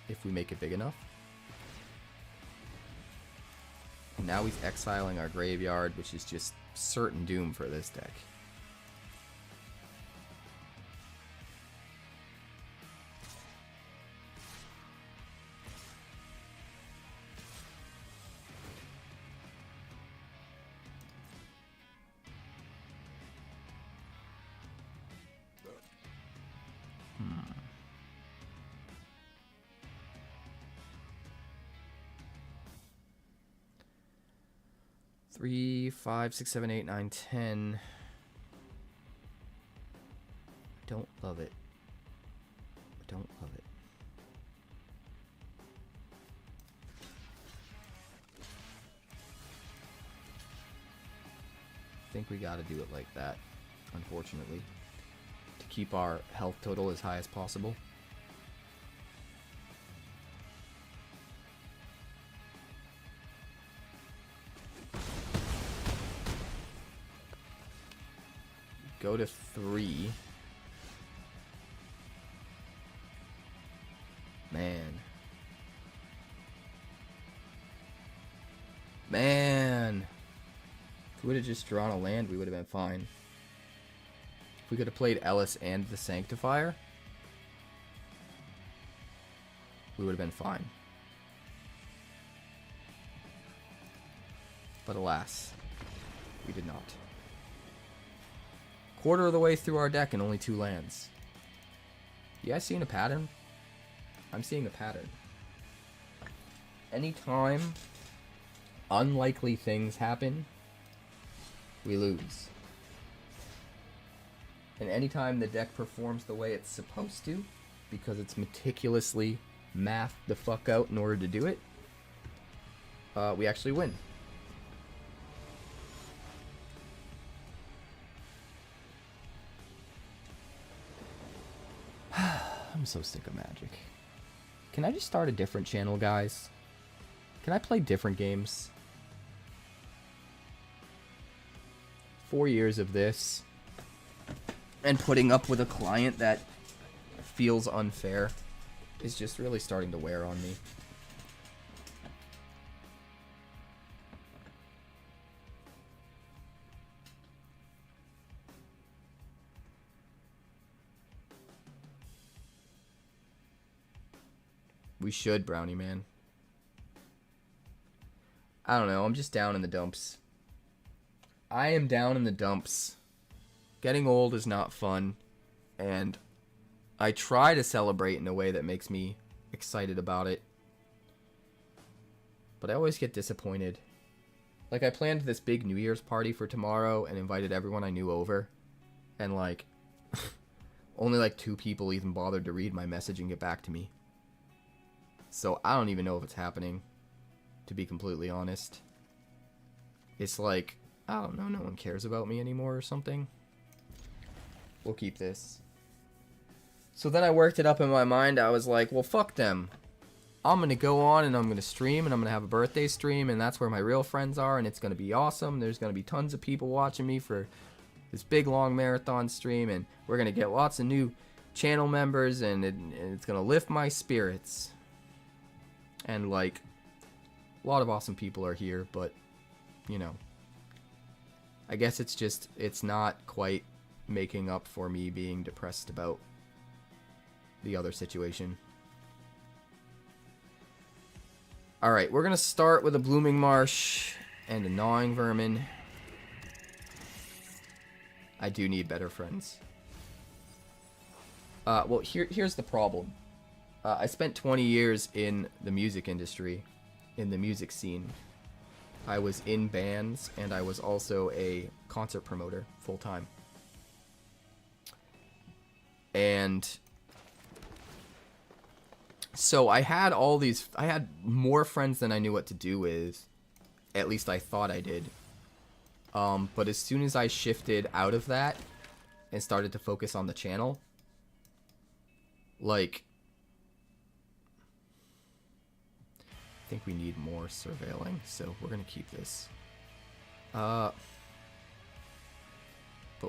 if we make it big enough. And now he's exiling our graveyard, which is just certain doom for this deck. Three, 5, 6, 7, 8, 9, 10. I don't love it. I don't love it. I think we gotta do it like that, unfortunately, to keep our health total as high as possible. Go to 3. Man. Man. If we would have just drawn a land, we would have been fine. If we could have played Ellis and the Sanctifier, we would have been fine. But alas, we did not. Quarter of the way through our deck and only 2 lands. You guys seeing a pattern? I'm seeing a pattern. Anytime unlikely things happen, we lose. And anytime the deck performs the way it's supposed to, because it's meticulously mathed the fuck out in order to do it, we actually win. I'm so sick of Magic. Can I just start a different channel, guys? Can I play different games? 4 years of this, and putting up with a client that feels unfair is just really starting to wear on me. We should, Brownie Man. I don't know, I'm just down in the dumps. I am down in the dumps. Getting old is not fun, and I try to celebrate in a way that makes me excited about it. But I always get disappointed. Like, I planned this big New Year's party for tomorrow and invited everyone I knew over, and like, only like 2 people even bothered to read my message and get back to me. So I don't even know if it's happening, to be completely honest. It's like, I don't know, no one cares about me anymore or something. We'll keep this. So then I worked it up in my mind. I was like, well, fuck them. I'm going to go on and I'm going to stream and I'm going to have a birthday stream, and that's where my real friends are, and it's going to be awesome. There's going to be tons of people watching me for this big long marathon stream, and we're going to get lots of new channel members, and it's going to lift my spirits. And like, a lot of awesome people are here, but you know, I guess it's just, it's not quite making up for me being depressed about the other situation. Alright, we're gonna start with a Blooming Marsh and a Gnawing Vermin. I do need better friends. Well, here's the problem. I spent 20 years in the music industry, in the music scene. I was in bands, and I was also a concert promoter full-time. And so I had more friends than I knew what to do with. At least I thought I did. But as soon as I shifted out of that and started to focus on the channel, like, I think we need more surveilling, so we're gonna keep this. But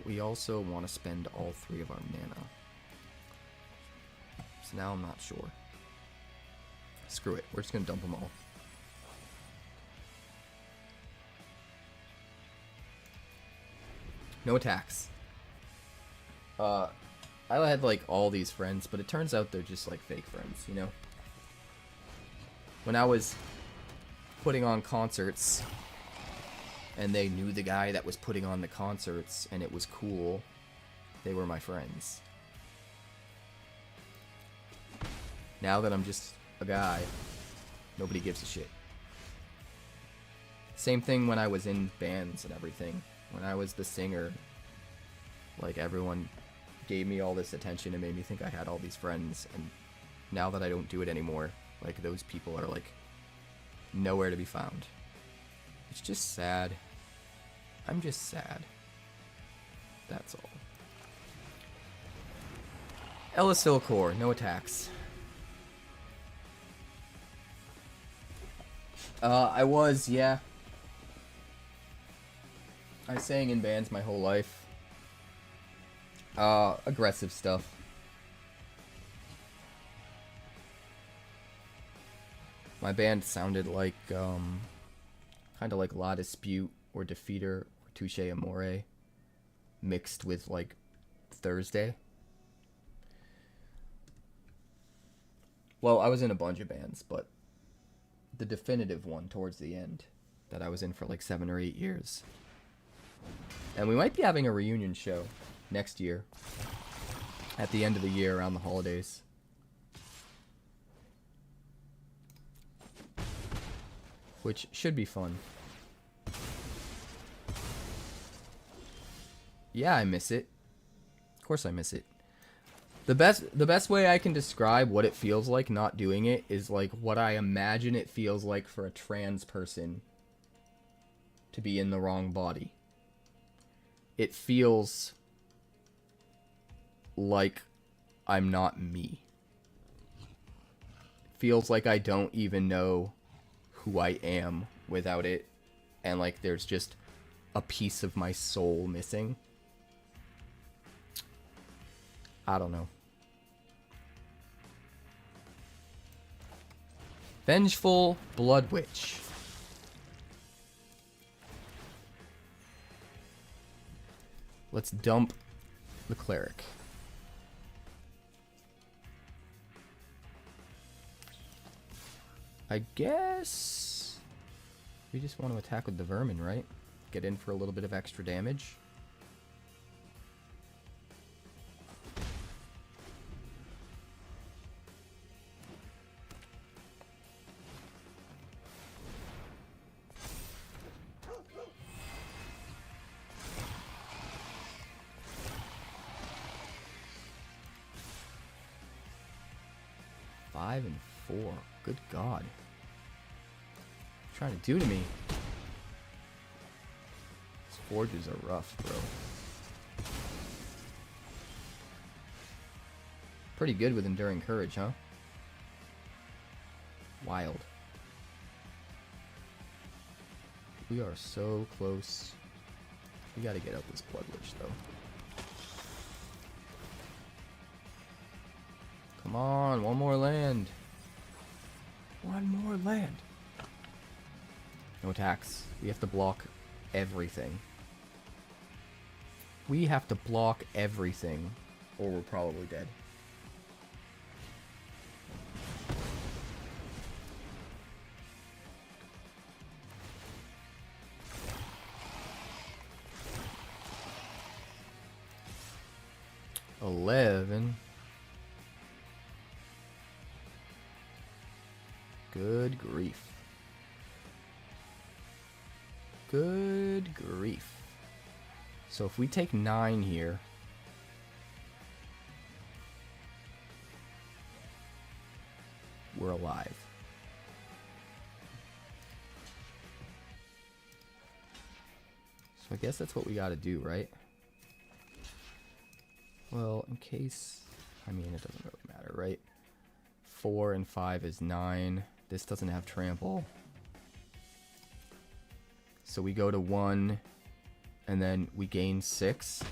we also want to spend all 3 of our mana. So now I'm not sure. Screw it, we're just gonna dump them all. No attacks. I had like all these friends, but it turns out they're just like fake friends, you know? When I was putting on concerts and they knew the guy that was putting on the concerts and it was cool, they were my friends. Now that I'm just a guy, nobody gives a shit. Same thing when I was in bands and everything. When I was the singer, like, everyone gave me all this attention and made me think I had all these friends, and now that I don't do it anymore, like, those people are like nowhere to be found. It's just sad. I'm just sad. That's all. 𝑙𝑎𝑐𝑒, no attacks. I was, yeah. I sang in bands my whole life. Aggressive stuff. My band sounded like, kind of like La Dispute or Defeater or Touche Amore mixed with, like, Thursday. Well, I was in a bunch of bands, but the definitive one towards the end that I was in for like 7 or 8 years. And we might be having a reunion show next year at the end of the year around the holidays. Which should be fun. Yeah, I miss it. course I miss it. The best way I can describe what it feels like not doing it is like what I imagine it feels like for a trans person to be in the wrong body. It feels like I'm not me. It feels like I don't even know who I am without it, and like there's just a piece of my soul missing. I don't know. Vengeful Blood Witch. Let's dump the cleric. I guess we just want to attack with the vermin, right? Get in for a little bit of extra damage. Five and 4. Good God. What are you trying to do to me? These forges are rough, bro. Pretty good with Enduring Courage, huh? Wild. We are so close. We gotta get out this Blood Witch, though. Come on, one more land. One more land. No attacks. We have to block everything. We have to block everything, or we're probably dead. $11. Good grief. Good grief. So if we take 9 here, we're alive. So I guess that's what we gotta do, right? Well, in case... I mean, it doesn't really matter, right? 4 and 5 is 9. This doesn't have trample. So we go to 1, and then we gain 6.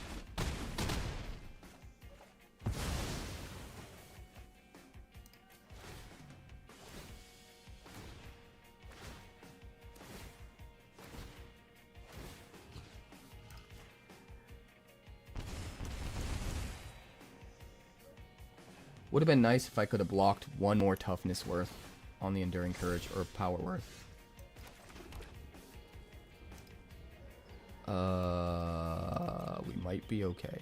Would have been nice if I could have blocked one more toughness worth on the Enduring Courage, or power worth. We might be okay.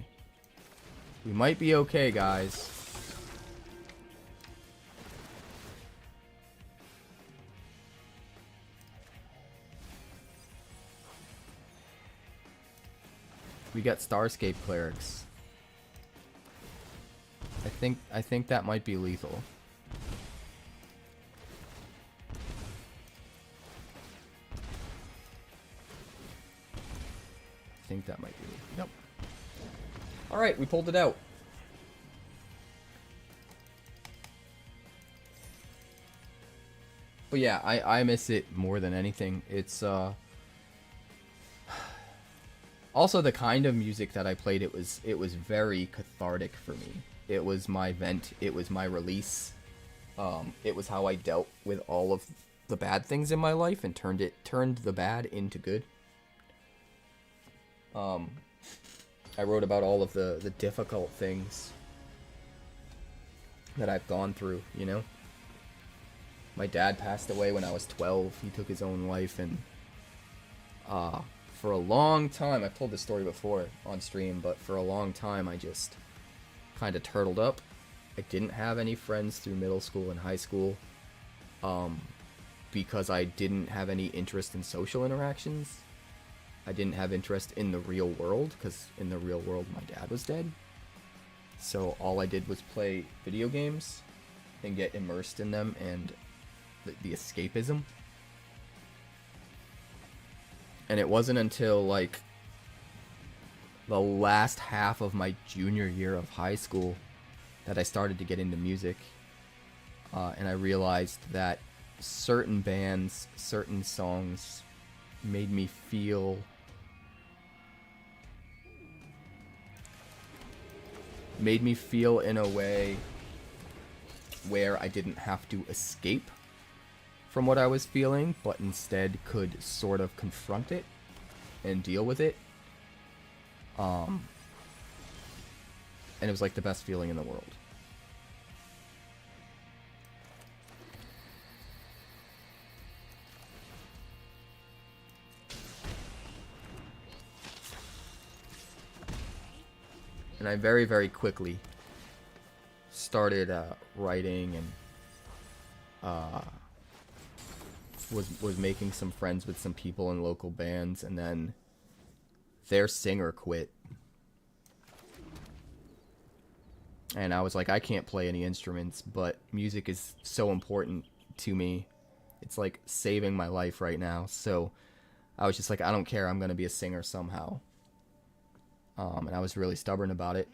We might be okay, guys. We got Starscape Clerics. I think that might be lethal. I think that might be lethal. Yep. Alright, we pulled it out. But yeah, I miss it more than anything. It's also the kind of music that I played, it was very cathartic for me. It was my vent, it was my release. It was how I dealt with all of the bad things in my life and turned the bad into good. I wrote about all of the difficult things that I've gone through, you know? My dad passed away when I was 12. He took his own life, and for a long time, I've told this story before on stream, but for a long time I just kind of turtled up. I didn't have any friends through middle school and high school because I didn't have any interest in social interactions. I didn't have interest in the real world, because in the real world my dad was dead. So all I did was play video games and get immersed in them and the escapism. And it wasn't until like the last half of my junior year of high school that I started to get into music. And I realized that certain bands, certain songs made me feel in a way where I didn't have to escape from what I was feeling, but instead could sort of confront it and deal with it. And it was like the best feeling in the world. And I very, very quickly started writing and was making some friends with some people in local bands, and then their singer quit. And I was like, I can't play any instruments, but music is so important to me. It's like saving my life right now. So I was just like, I don't care, I'm gonna be a singer somehow. And I was really stubborn about it.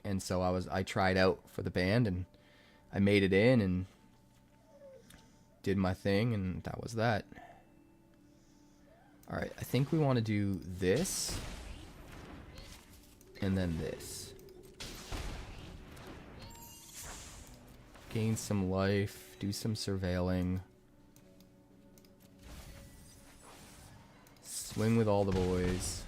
And so I tried out for the band, and I made it in and did my thing, and that was that. Alright, I think we want to do this, and then this. Gain some life, do some surveilling. Swing with all the boys.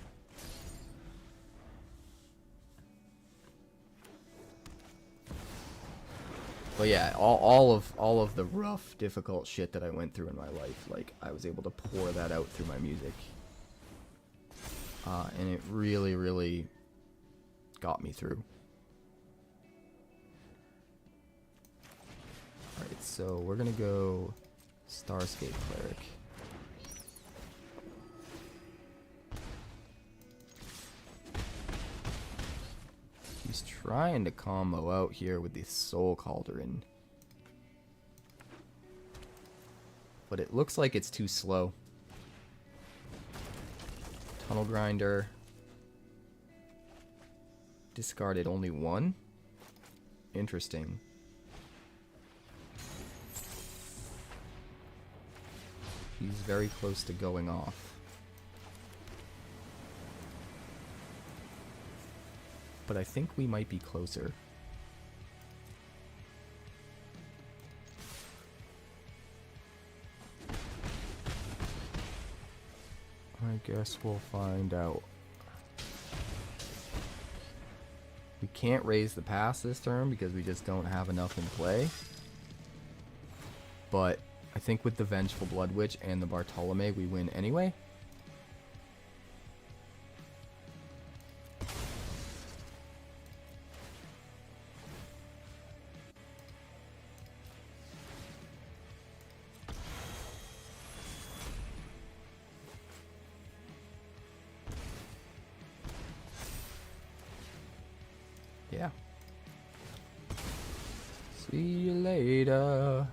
But yeah, all of the rough, difficult shit that I went through in my life, like, I was able to pour that out through my music. And it really, really got me through. Alright, so we're gonna go Starscape Cleric. He's trying to combo out here with the Soul Cauldron. But it looks like it's too slow. Tunnel Grinder. Discarded only one? Interesting. He's very close to going off. But I think we might be closer. I guess we'll find out. We can't raise the pass this turn because we just don't have enough in play. But I think with the Vengeful Blood Witch and the Bartolome, we win anyway. Yeah. See you later,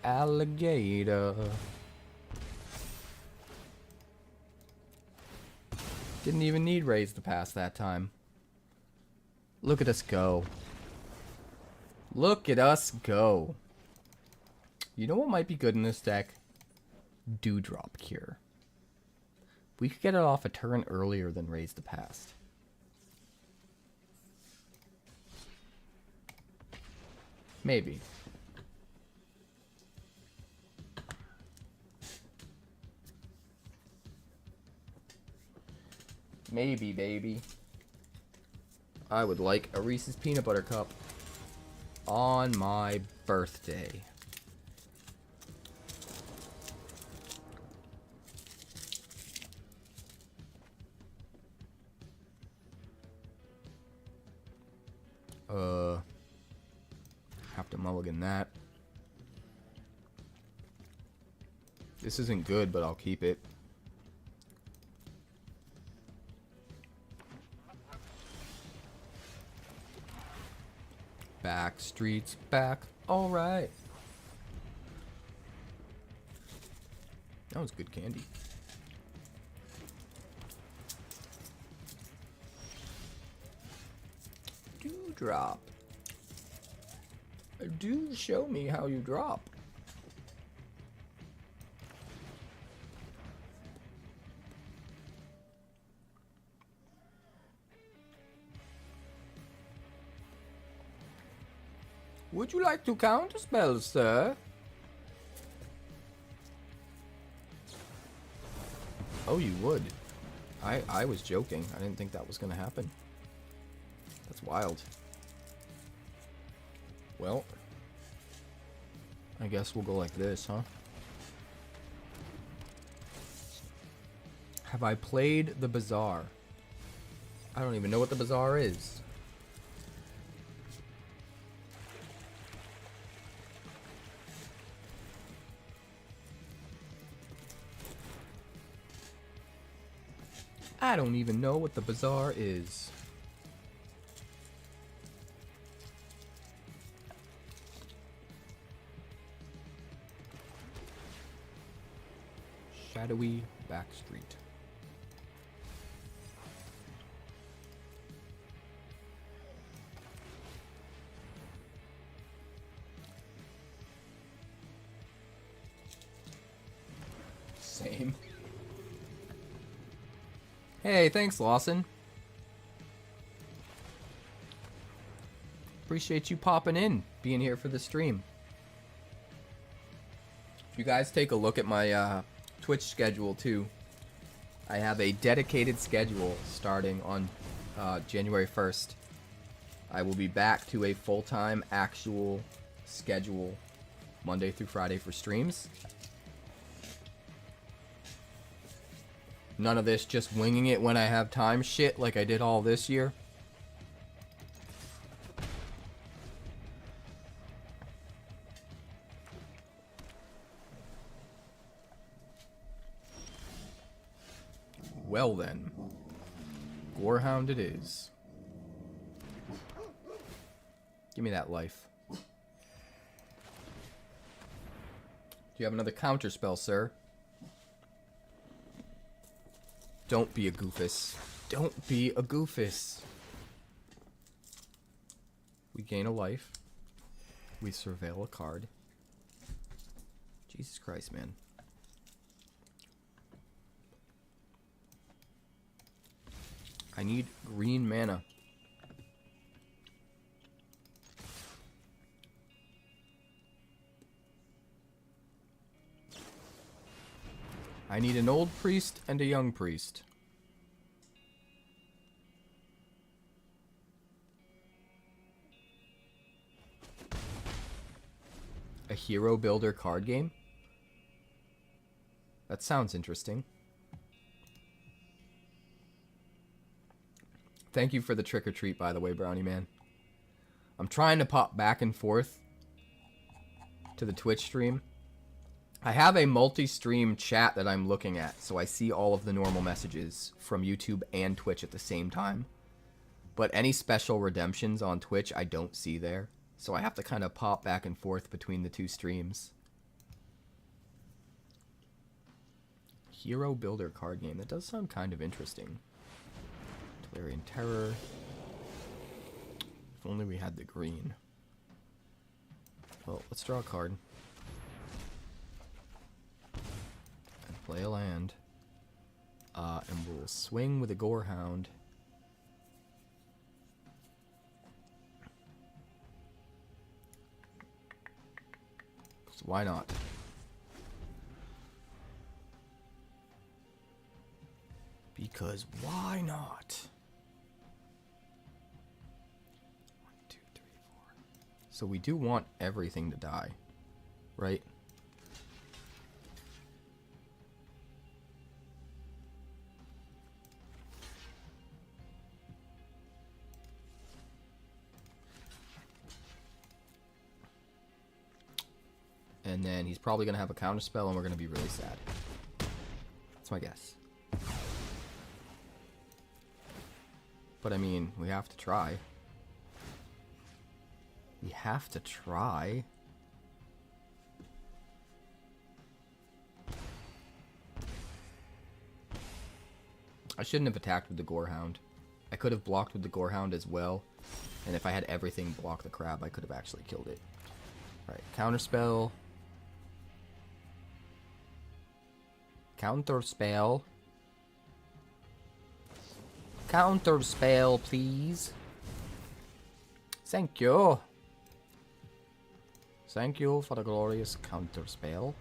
alligator. Didn't even need raise the pass that time. Look at us go. Look at us go. You know what might be good in this deck? Dewdrop Cure. We could get it off a turn earlier than raise the past. Maybe. Maybe, baby. I would like a Reese's Peanut Butter Cup on my birthday. Have to mulligan that. This isn't good, but I'll keep it. Back streets back. All right. That was good candy. Do drop. Do show me how you drop. Would you like to counter spell, sir? Oh, you would. I was joking. I didn't think that was gonna happen. That's wild. Well, I guess we'll go like this, huh? Have I played the Bazaar? I don't even know what the Bazaar is. I don't even know what the Bazaar is. Shadowy back street. Same. Hey, thanks, Lawson. Appreciate you popping in, being here for the stream. If you guys take a look at my Twitch schedule too, I have a dedicated schedule starting on January 1st. I will be back to a full-time actual schedule Monday through Friday for streams. None of this just winging it when I have time shit like I did all this year. Well then, Gorehound it is. Give me that life. Do you have another counter spell, sir? Don't be a goofus. Don't be a goofus. We gain a life. We surveil a card. Jesus Christ, man. I need green mana. I need an old priest and a young priest. A hero builder card game? That sounds interesting. Thank you for the trick or treat, by the way, Brownie Man. I'm trying to pop back and forth to the Twitch stream. I have a multi-stream chat that I'm looking at, so I see all of the normal messages from YouTube and Twitch at the same time. But any special redemptions on Twitch, I don't see there. So I have to kind of pop back and forth between the two streams. Hero Builder card game. That does sound kind of interesting. Tolarian Terror. If only we had the green. Well, let's draw a card. And play a land. And we'll swing with a Gorehound. So why not? Because why not? 1, 2, 3, 4. So we do want everything to die, right? And then he's probably going to have a counter spell and we're going to be really sad. That's my guess. But I mean, we have to try. You have to try. I shouldn't have attacked with the Gorehound. I could have blocked with the Gorehound as well. And if I had everything block the crab, I could have actually killed it. Right, counterspell. Counterspell. Counterspell, please. Thank you. Thank you for the glorious counterspell.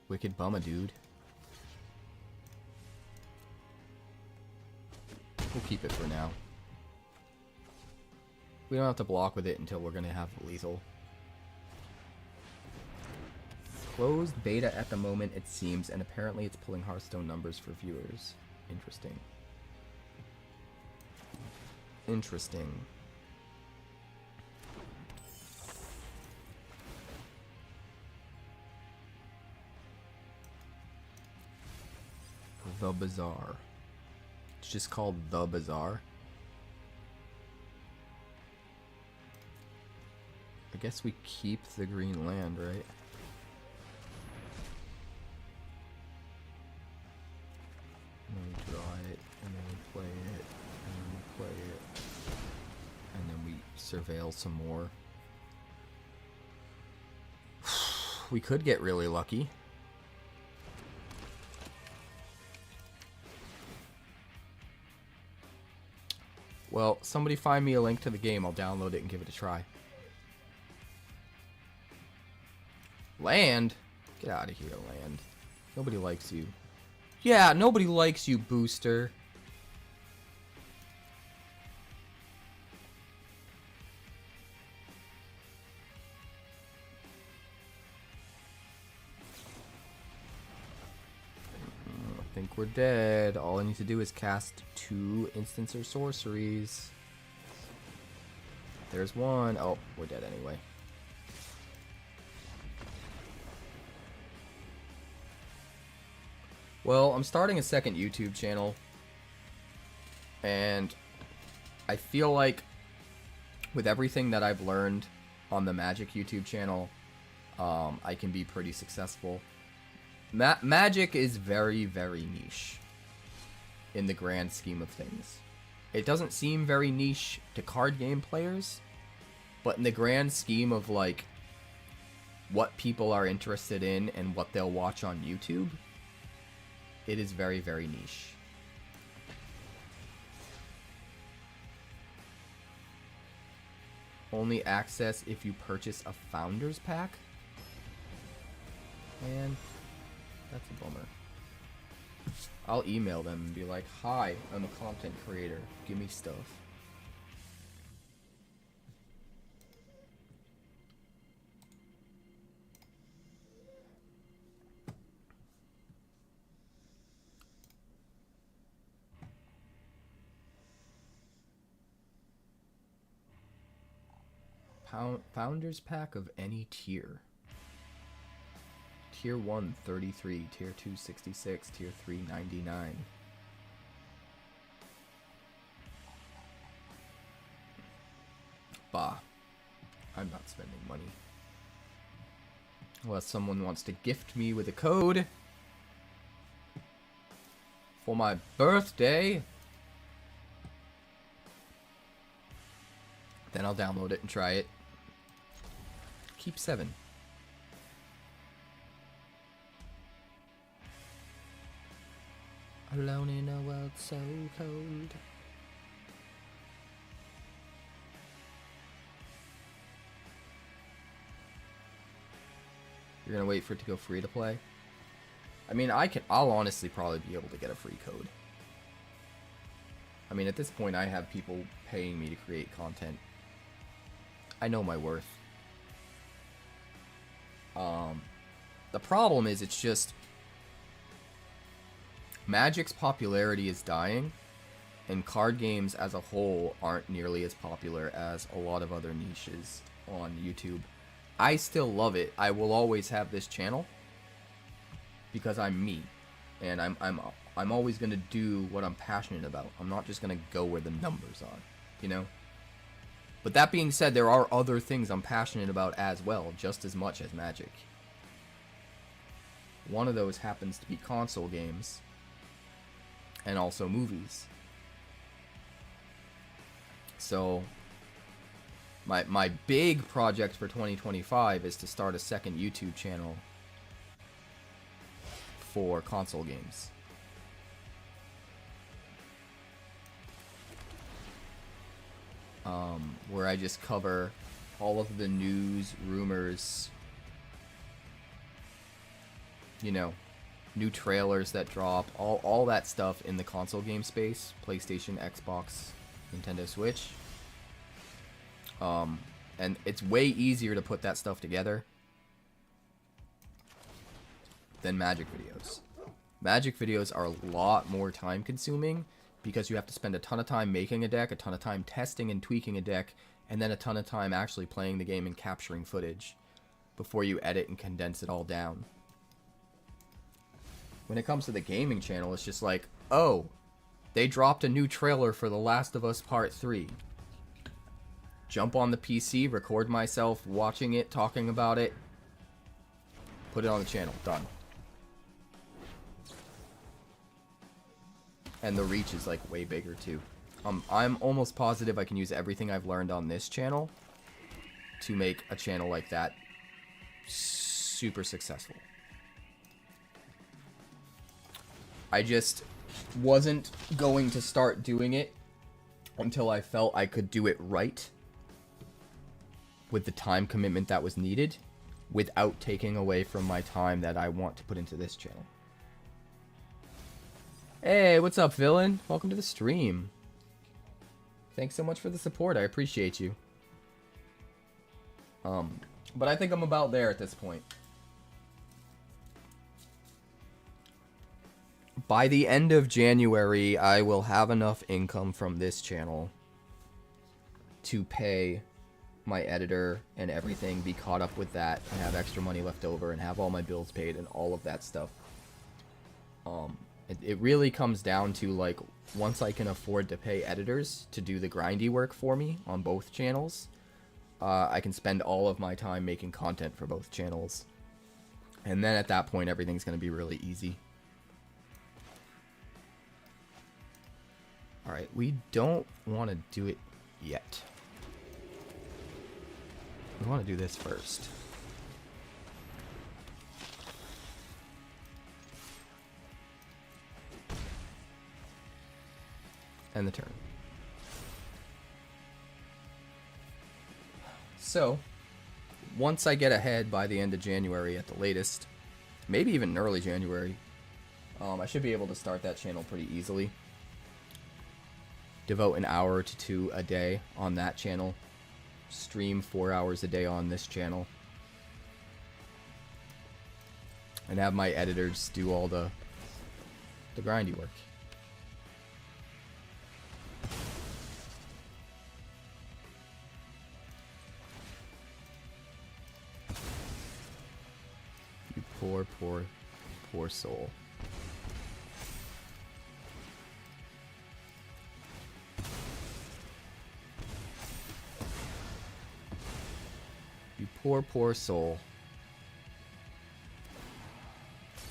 Wicked bummer, dude. We'll keep it for now. We don't have to block with it until we're gonna have lethal. Closed beta at the moment, it seems, and apparently it's pulling Hearthstone numbers for viewers. Interesting. Interesting. The Bazaar. It's just called The Bazaar. I guess we keep the green land, right? And then we draw it, and then we play it, and then we play it, and then we surveil some more. We could get really lucky. Well, somebody find me a link to the game. I'll download it and give it a try. Land? Get out of here, land. Nobody likes you. Yeah, nobody likes you, Booster. I think we're dead. All I need to do is cast 2 instants or sorceries. There's one. Oh, we're dead anyway. Well, I'm starting a second YouTube channel, and I feel like with everything that I've learned on the Magic YouTube channel, I can be pretty successful. Magic is very, very niche in the grand scheme of things. It doesn't seem very niche to card game players, but in the grand scheme of like what people are interested in and what they'll watch on YouTube, it is very, very niche. Only access if you purchase a Founders Pack? Man, that's a bummer. I'll email them and be like, hi, I'm a content creator. Give me stuff. Founders Pack of any tier. Tier 1, 33. Tier 2, 66. Tier 3, 99. Bah. I'm not spending money. Unless someone wants to gift me with a code for my birthday, then I'll download it and try it. Keep 7. Alone in a world so cold. You're gonna wait for it to go free to play? I mean, I'll honestly probably be able to get a free code. I mean, at this point, I have people paying me to create content. I know my worth. The problem is, it's just Magic's popularity is dying, and card games as a whole aren't nearly as popular as a lot of other niches on YouTube. I still love it. I will always have this channel because I'm me, and I'm I'm always going to do what I'm passionate about. I'm not just going to go where the numbers are, you know? But that being said, there are other things I'm passionate about as well, just as much as Magic. One of those happens to be console games, and also movies. So, my big project for 2025 is to start a second YouTube channel for console games. Where I just cover all of the news, rumors, you know, new trailers that drop, all that stuff in the console game space, PlayStation, Xbox, Nintendo Switch. And it's way easier to put that stuff together than Magic videos. Magic videos are a lot more time consuming because you have to spend a ton of time making a deck, a ton of time testing and tweaking a deck, and then a ton of time actually playing the game and capturing footage before you edit and condense it all down. When it comes to the gaming channel, it's just like, oh, they dropped a new trailer for The Last of Us Part 3. Jump on the PC, record myself watching it, talking about it, put it on the channel, done. And the reach is like way bigger too. I'm almost positive I can use everything I've learned on this channel to make a channel like that super successful. I just wasn't going to start doing it until I felt I could do it right with the time commitment that was needed without taking away from my time that I want to put into this channel. Hey, what's up, villain? Welcome to the stream. Thanks so much for the support. I appreciate you. But I think I'm about there at this point. By the end of January, I will have enough income from this channel to pay my editor and everything, be caught up with that, and have extra money left over, and have all my bills paid, and all of that stuff. It really comes down to, like, once I can afford to pay editors to do the grindy work for me on both channels, I can spend all of my time making content for both channels. And then at that point, everything's going to be really easy. Alright, we don't want to do it yet. We want to do this first. And the turn. So, once I get ahead by the end of January at the latest, maybe even early January, I should be able to start that channel pretty easily. Devote an hour to 2 a day on that channel. Stream 4 hours a day on this channel. And have my editors do all the grindy work. You poor, poor, poor soul. You poor, poor soul.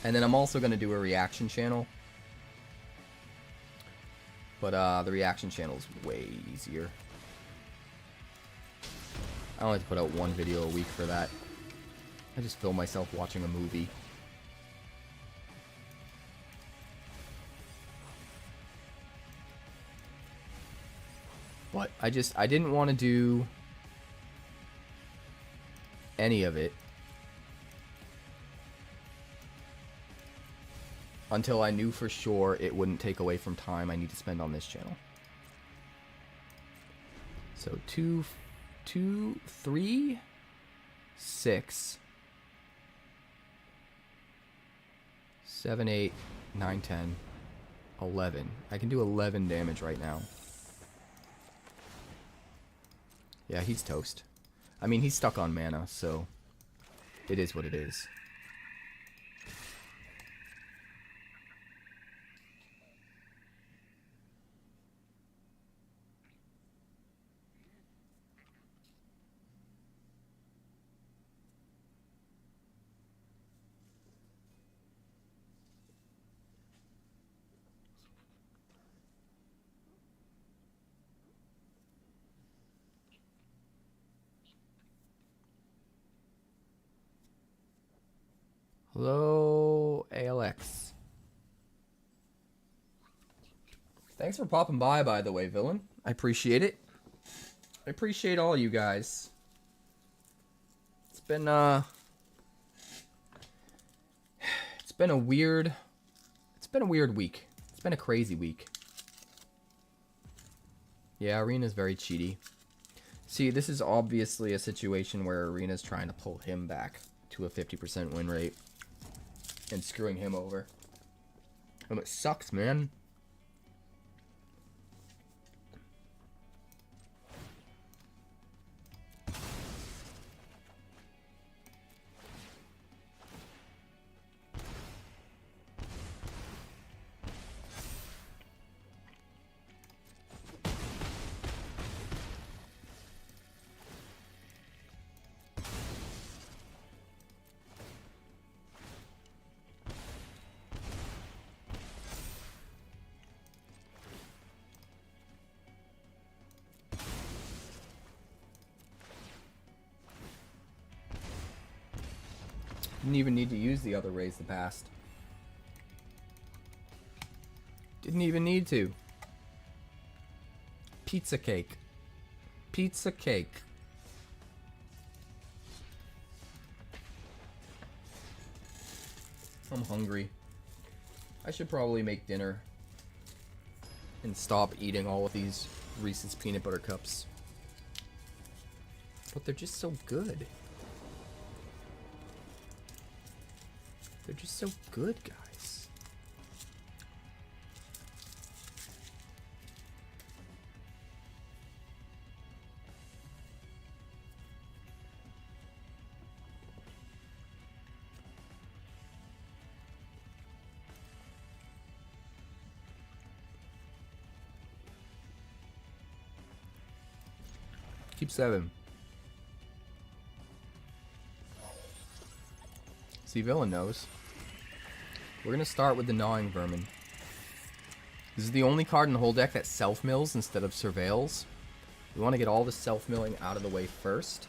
And then I'm also going to do a reaction channel. But the reaction channel is way easier. I only have to put out 1 video a week for that. I just film myself watching a movie. But I didn't want to do any of it until I knew for sure it wouldn't take away from time I need to spend on this channel. So 2, 3, 6, 7, 8, 9, 10, 11. I can do 11 damage right now. Yeah, he's toast. I mean, he's stuck on mana, so it is what it is. Hello, ALX. Thanks for popping by the way, villain. I appreciate it. I appreciate all you guys. It's been a weird week. It's been a crazy week. Yeah, Arena's very cheaty. See, this is obviously a situation where Arena's trying to pull him back to a 50% win rate and screwing him over. And it sucks, man. Didn't even need to use the other raise the past. Didn't even need to. Pizza cake. Pizza cake. I'm hungry. I should probably make dinner and stop eating all of these Reese's peanut butter cups. But they're just so good. They're just so good, guys. Keep 7. See, villain knows. We're gonna start with the Gnawing Vermin. This is the only card in the whole deck that self-mills instead of surveils. We want to get all the self-milling out of the way first,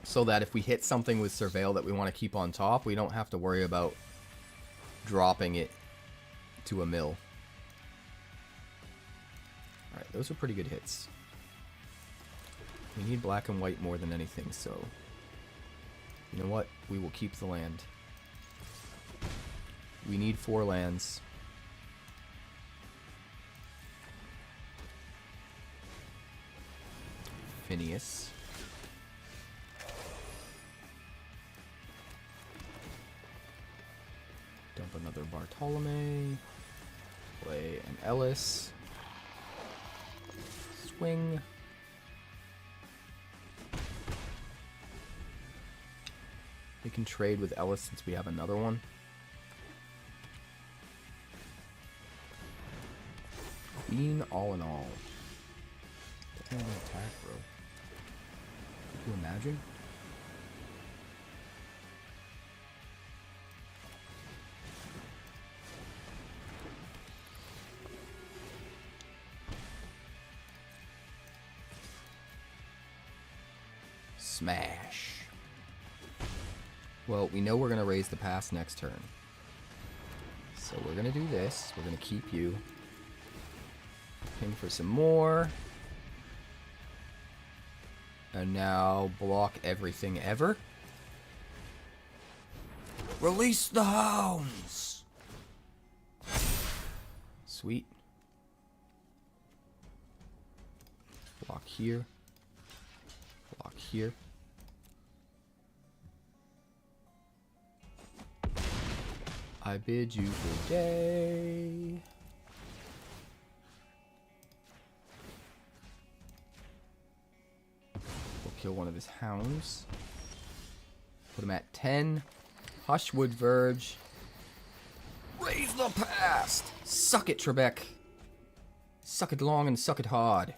so that if we hit something with surveil that we want to keep on top, we don't have to worry about dropping it to a mill. Alright, those are pretty good hits. We need black and white more than anything, so you know what? We will keep the land. We need 4 lands. Phineas. Dump another Bartolome. Play an Ellis. Swing. We can trade with Ellis since we have another one. Queen all in all. That ain't an attack, bro. Could you imagine? Smash. Well, we know we're going to raise the pass next turn. So we're going to do this. We're going to keep you. Ping for some more. And now block everything ever. Release the hounds! Sweet. Block here. Block here. I bid you good day. We'll kill one of his hounds. Put him at 10. Hushwood Verge. Raise the past! Suck it, Trebek. Suck it long and suck it hard.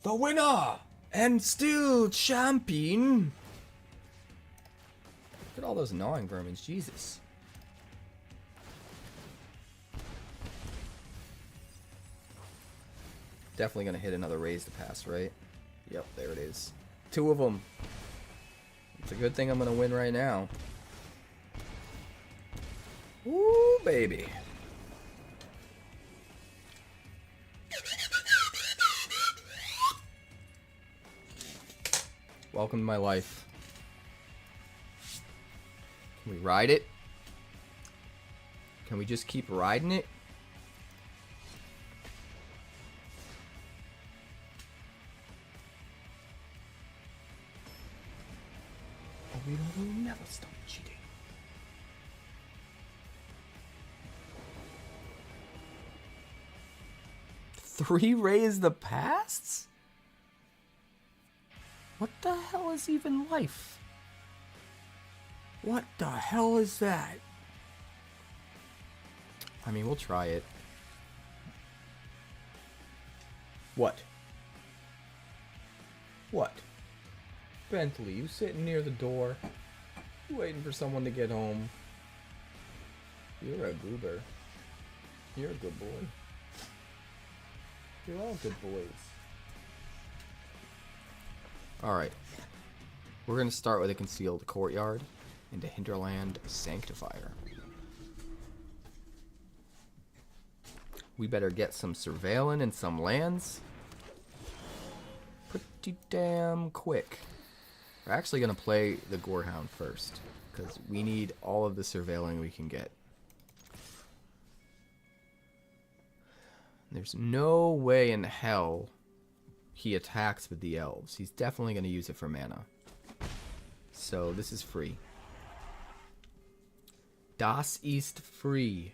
The winner! And still champion! Look at all those gnawing vermin, Jesus. Definitely gonna hit another raise to pass, right? Yep, there it is. 2 of them. It's a good thing I'm gonna win right now. Woo, baby. Welcome to my life. Can we ride it? Can we just keep riding it? Oh, we will never stop cheating. Three raise the pasts? What the hell is even life? What the hell is that? I mean, we'll try it. What? What? Bentley, you sitting near the door? You waiting for someone to get home? You're a goober. You're a good boy. You're all good boys. Alright. We're going to start with a concealed courtyard into Hinterland Sanctifier. We better get some surveilling and some lands pretty damn quick. We're actually going to play the Gorehound first, because we need all of the surveilling we can get. There's no way in hell he attacks with the elves. He's definitely going to use it for mana. So this is free. Das ist free.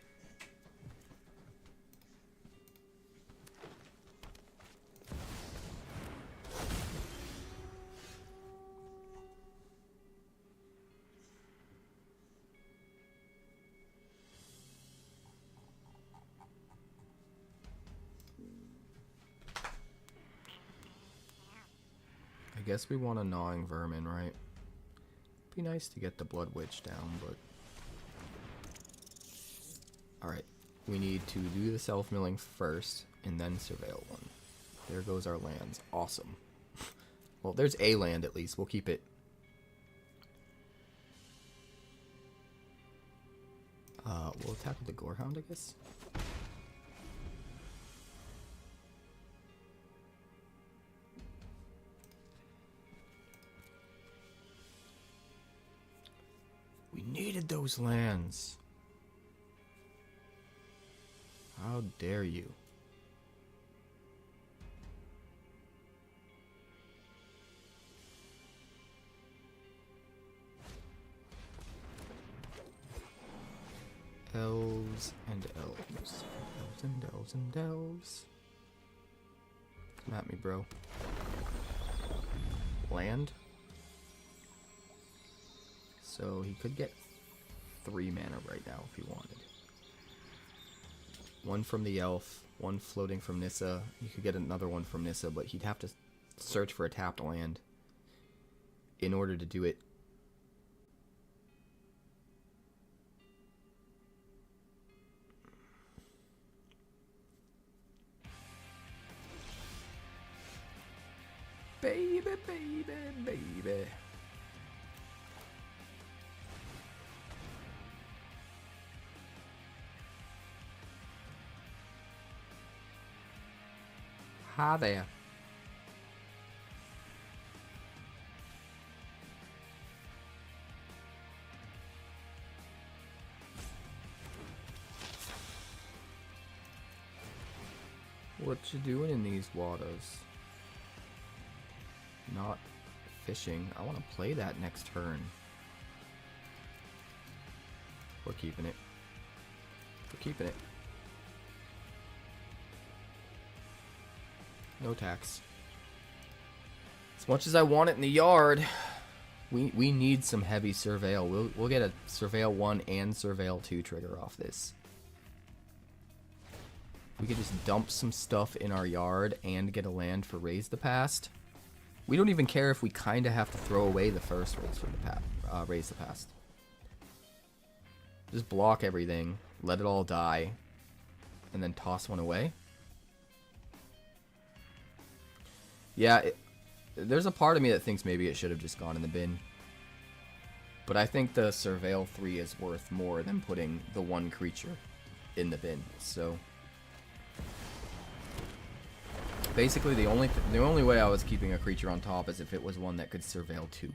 I guess we want a gnawing vermin, right? Be nice to get the blood witch down, but alright. We need to do the self-milling first and then surveil one. There goes our lands. Awesome. Well, there's a land at least. We'll keep it. We'll attack with the Gorehound, I guess. We needed those lands. How dare you? Elves and elves. Elves and elves and elves. Come at me, bro. Land. So he could get 3 mana right now if he wanted. 1 from the elf, 1 floating from Nissa. You could get another one from Nissa, but he'd have to search for a tapped land in order to do it. Baby, baby, baby. Hi there. What you doing in these waters? Not fishing. I want to play that next turn. We're keeping it. We're keeping it. No tax. As much as I want it in the yard, we need some heavy surveil. We'll get a surveil 1 and surveil 2 trigger off this. We could just dump some stuff in our yard and get a land for Raise the Past. We don't even care if we kind of have to throw away the first Raise the Past. Just block everything, let it all die, and then toss one away. Yeah, there's a part of me that thinks maybe it should have just gone in the bin. But I think the Surveil 3 is worth more than putting the one creature in the bin. So basically the only way I was keeping a creature on top is if it was one that could Surveil 2.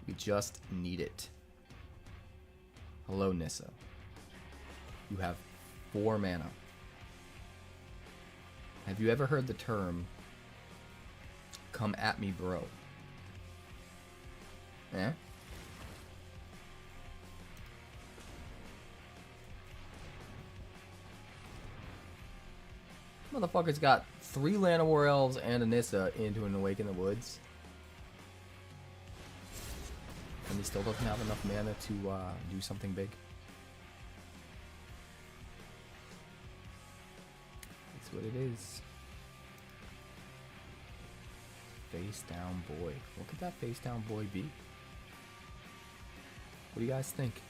We just need it. Hello, Nissa. You have 4 mana. Have you ever heard the term, "Come at me, bro"? Eh? Motherfucker's got 3 Llanowar Elves and a Nissa into an Awake in the Woods. And he still doesn't have enough mana to do something big. That's what it is. Face down boy. What could that face down boy be? What do you guys think?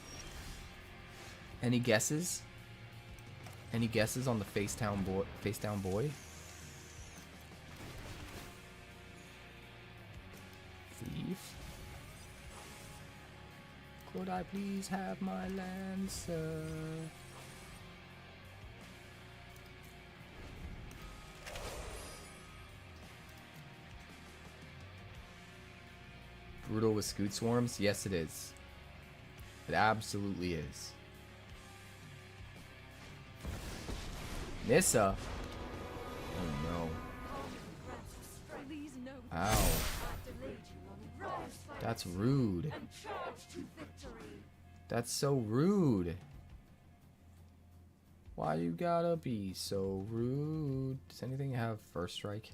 Any guesses? Any guesses on the face down boy? Face down boy? Thief. Could I please have my Lancer? Brutal with Scoot Swarms? Yes, it is. It absolutely is. Nissa? Oh no. Ow. That's rude. That's so rude. Why you gotta be so rude? Does anything have first strike?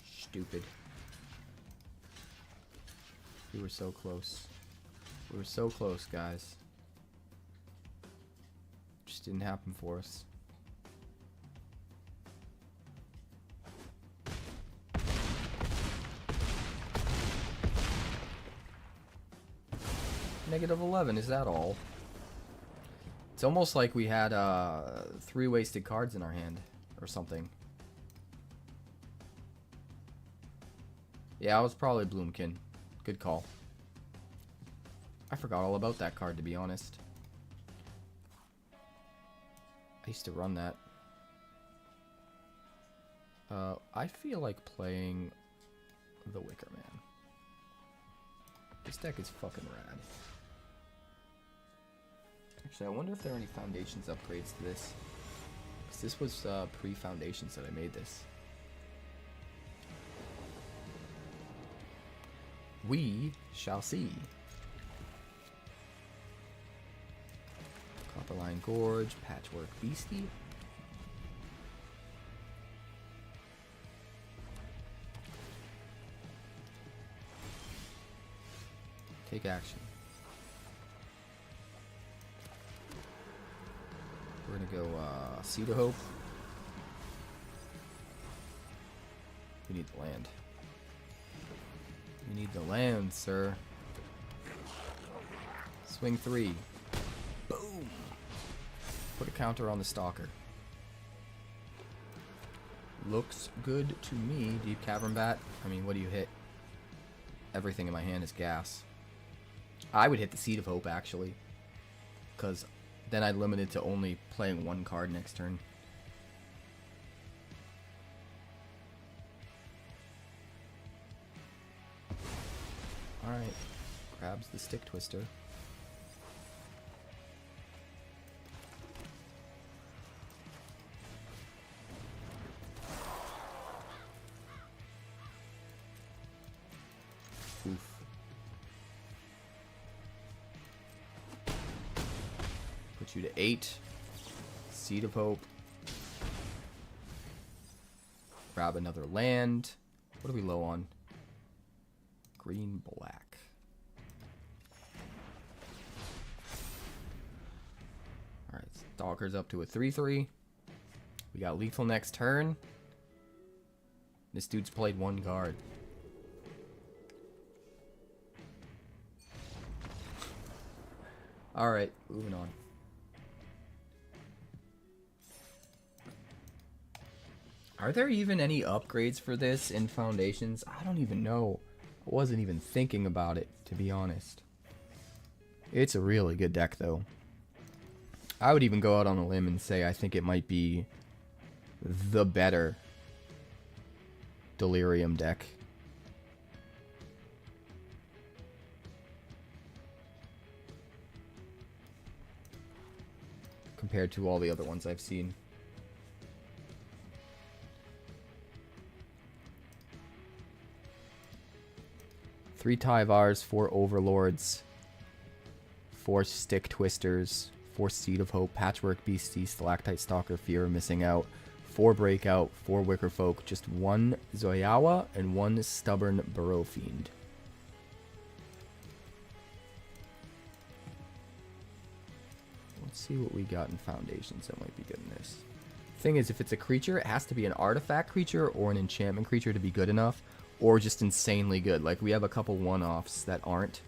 Stupid. We were so close. We were so close, guys. Just didn't happen for us. -11, is that all? It's almost like we had 3 wasted cards in our hand or something. Yeah, it was probably Bloomkin. Good call. I forgot all about that card, to be honest. I used to run that. I feel like playing the Wicker Man. This deck is fucking rad. Actually, I wonder if there are any Foundations upgrades to this. 'Cause this was pre-Foundations that I made this. We shall see. Copperline Gorge, Patchwork Beastie. Take action. We're gonna go Seed of Hope. We need the land. We need the land, sir. Swing 3. Boom! Put a counter on the Stalker. Looks good to me. Deep Cavern Bat. I mean, what do you hit? Everything in my hand is gas. I would hit the Seed of Hope, actually. Because then I'd limit it to only playing 1 card next turn. Alright. Grabs the Stick Twister. Oof. Put you to 8. Seed of Hope. Grab another land. What are we low on? Green, black. Alright, Stalker's up to a 3/3. We got lethal next turn. This dude's played 1 card. Alright, moving on. Are there even any upgrades for this in Foundations? I don't even know. I wasn't even thinking about it, to be honest. It's a really good deck, though. I would even go out on a limb and say I think it might be the better Delirium deck. Compared to all the other ones I've seen. Three Tyvars, 4 Overlords, 4 Stick Twisters, 4 Seed of Hope, Patchwork Beastie, Stalactite Stalker, Fear of Missing Out, 4 Breakout, 4 Wicker Folk, just 1 Zoyawa, and 1 Stubborn Burrow Fiend. Let's see what we got in Foundations that might be good in this. Thing is, if it's a creature, it has to be an artifact creature or an enchantment creature to be good enough, or just insanely good. Like, we have a couple one-offs that aren't.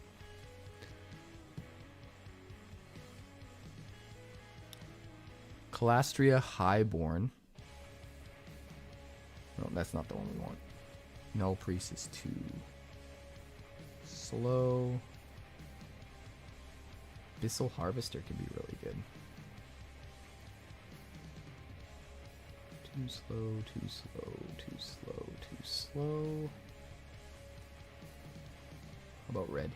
Calastria Highborn. No, that's not the one we want. Null Priest is too slow. Abyssal Harvester could be really good. Too slow, too slow, too slow, too slow. How about red?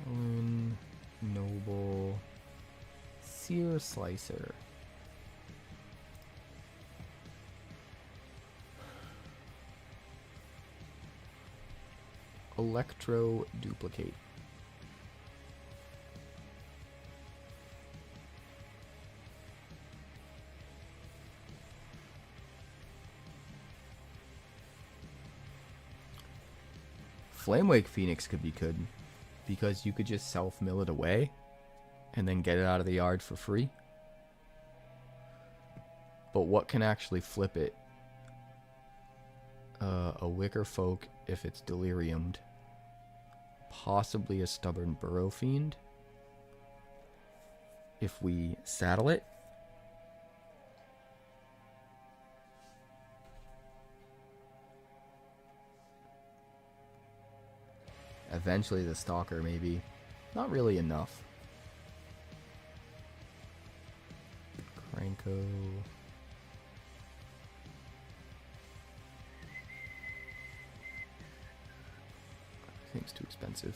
Kellen, Noble, Sear Slicer. Electro Duplicate. Flamewake Phoenix could be good, because you could just self-mill it away and then get it out of the yard for free. But what can actually flip it? A Wicker Folk if it's deliriumed. Possibly a Stubborn Burrow Fiend if we saddle it. Eventually the Stalker, maybe. Not really enough. Cranko. I think it's too expensive.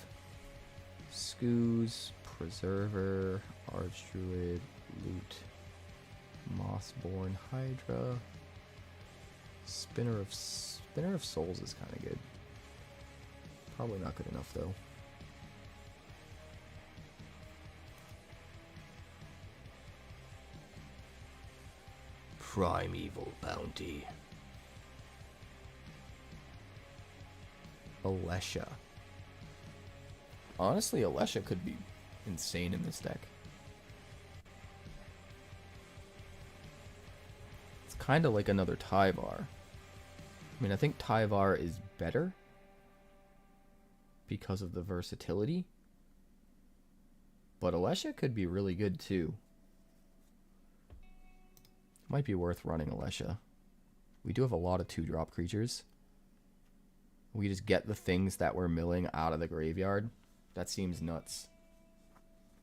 Skoos, Preserver, Archdruid, Loot, Mossborn Hydra. Spinner of Souls is kind of good. Probably not good enough though. Primeval Bounty. Alesha. Honestly, Alesha could be insane in this deck. It's kind of like another Tyvar. I mean, I think Tyvar is better because of the versatility, but Alesha could be really good too. Might be worth running Alesha. We do have a lot of 2-drop creatures. We just get the things that we're milling out of the graveyard. That seems nuts.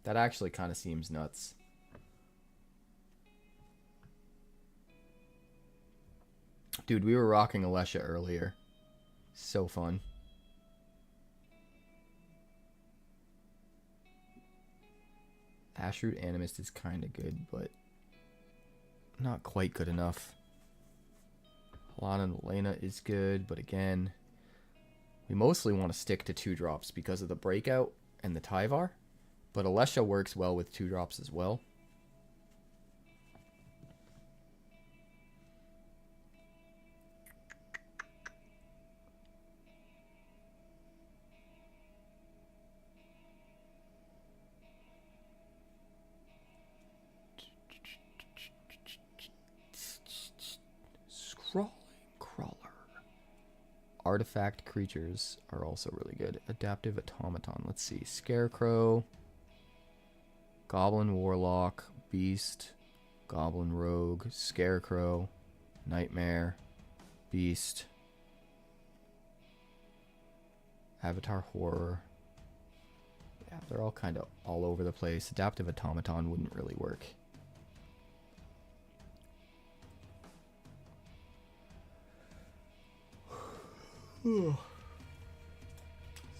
That actually kind of seems nuts. Dude, we were rocking Alesha earlier. So fun. Ashroot Animist is kind of good, but not quite good enough. Lana and Elena is good, but again, we mostly want to stick to 2-drops because of the Breakout and the Tyvar, but Alesha works well with 2-drops as well. Scrawling Crawler. artifact creatures are also really good. Adaptive automaton. Let's see. Scarecrow, Goblin Warlock, Beast, Goblin Rogue, Scarecrow, Nightmare, Beast, Avatar Horror. Yeah, they're all kind of all over the place. Adaptive automaton wouldn't really work.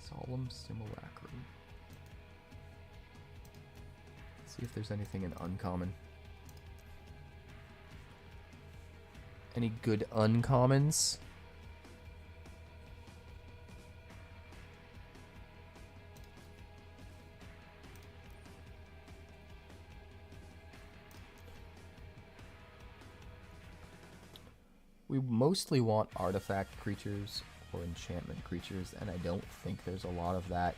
Solemn Simulacrum. Let's see if there's anything in uncommon. Any good uncommons? We mostly want artifact creatures or enchantment creatures, and I don't think there's a lot of that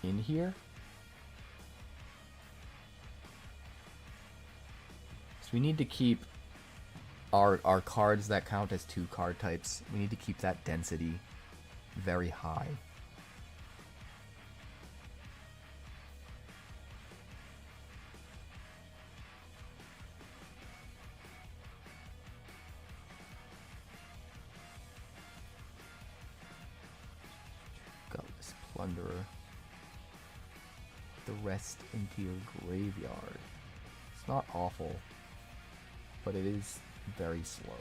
in here. So we need to keep our cards that count as 2 card types. We need to keep that density very high. Gutless Plunderer. The rest into your graveyard. It's not awful, but it is very slow.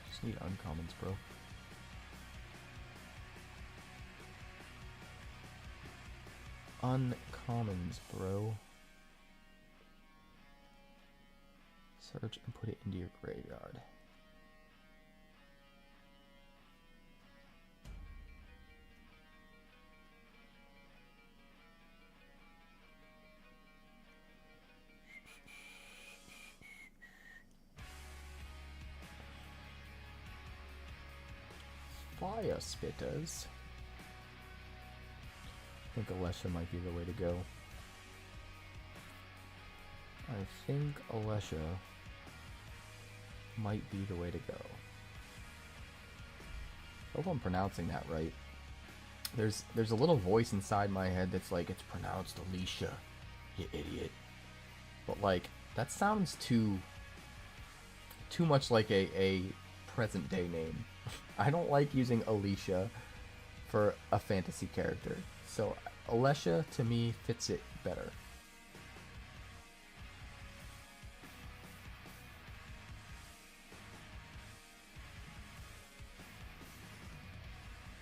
Just need uncommons, bro. Uncommons, bro. Search and put it into your graveyard. Fire Spitters. I think Alesha might be the way to go. I think Alesha might be the way to go. I hope I'm pronouncing that right. There's a little voice inside my head that's like, it's pronounced Alicia, you idiot. But like, that sounds too much like a present day name. I don't like using Alicia for a fantasy character. So Alesha to me fits it better.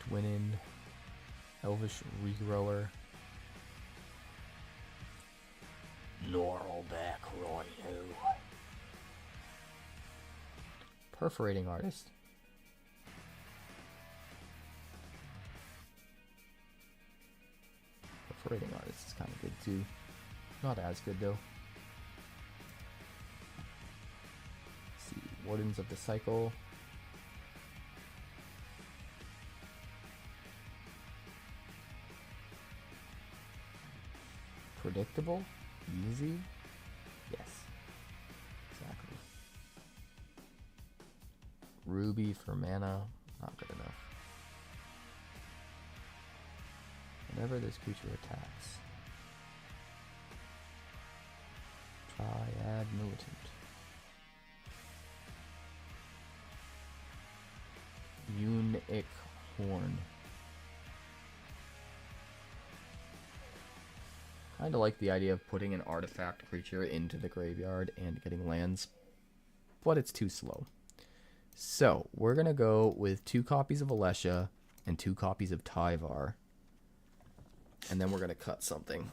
Dwinin, Elvish Regrower, Gnarlback Rhino, Perforating Artist. Perforating Artist is kind of good too. Not as good though. Let's see, Wardens of the Cycle. Predictable? Easy? Yes. Exactly. Ruby for mana, not good enough. Whenever this creature attacks. Triad Militant. Unic Horn. Kinda like the idea of putting an artifact creature into the graveyard and getting lands, but it's too slow. So, we're gonna go with 2 copies of Alesha and 2 copies of Tyvar. And then we're gonna cut something.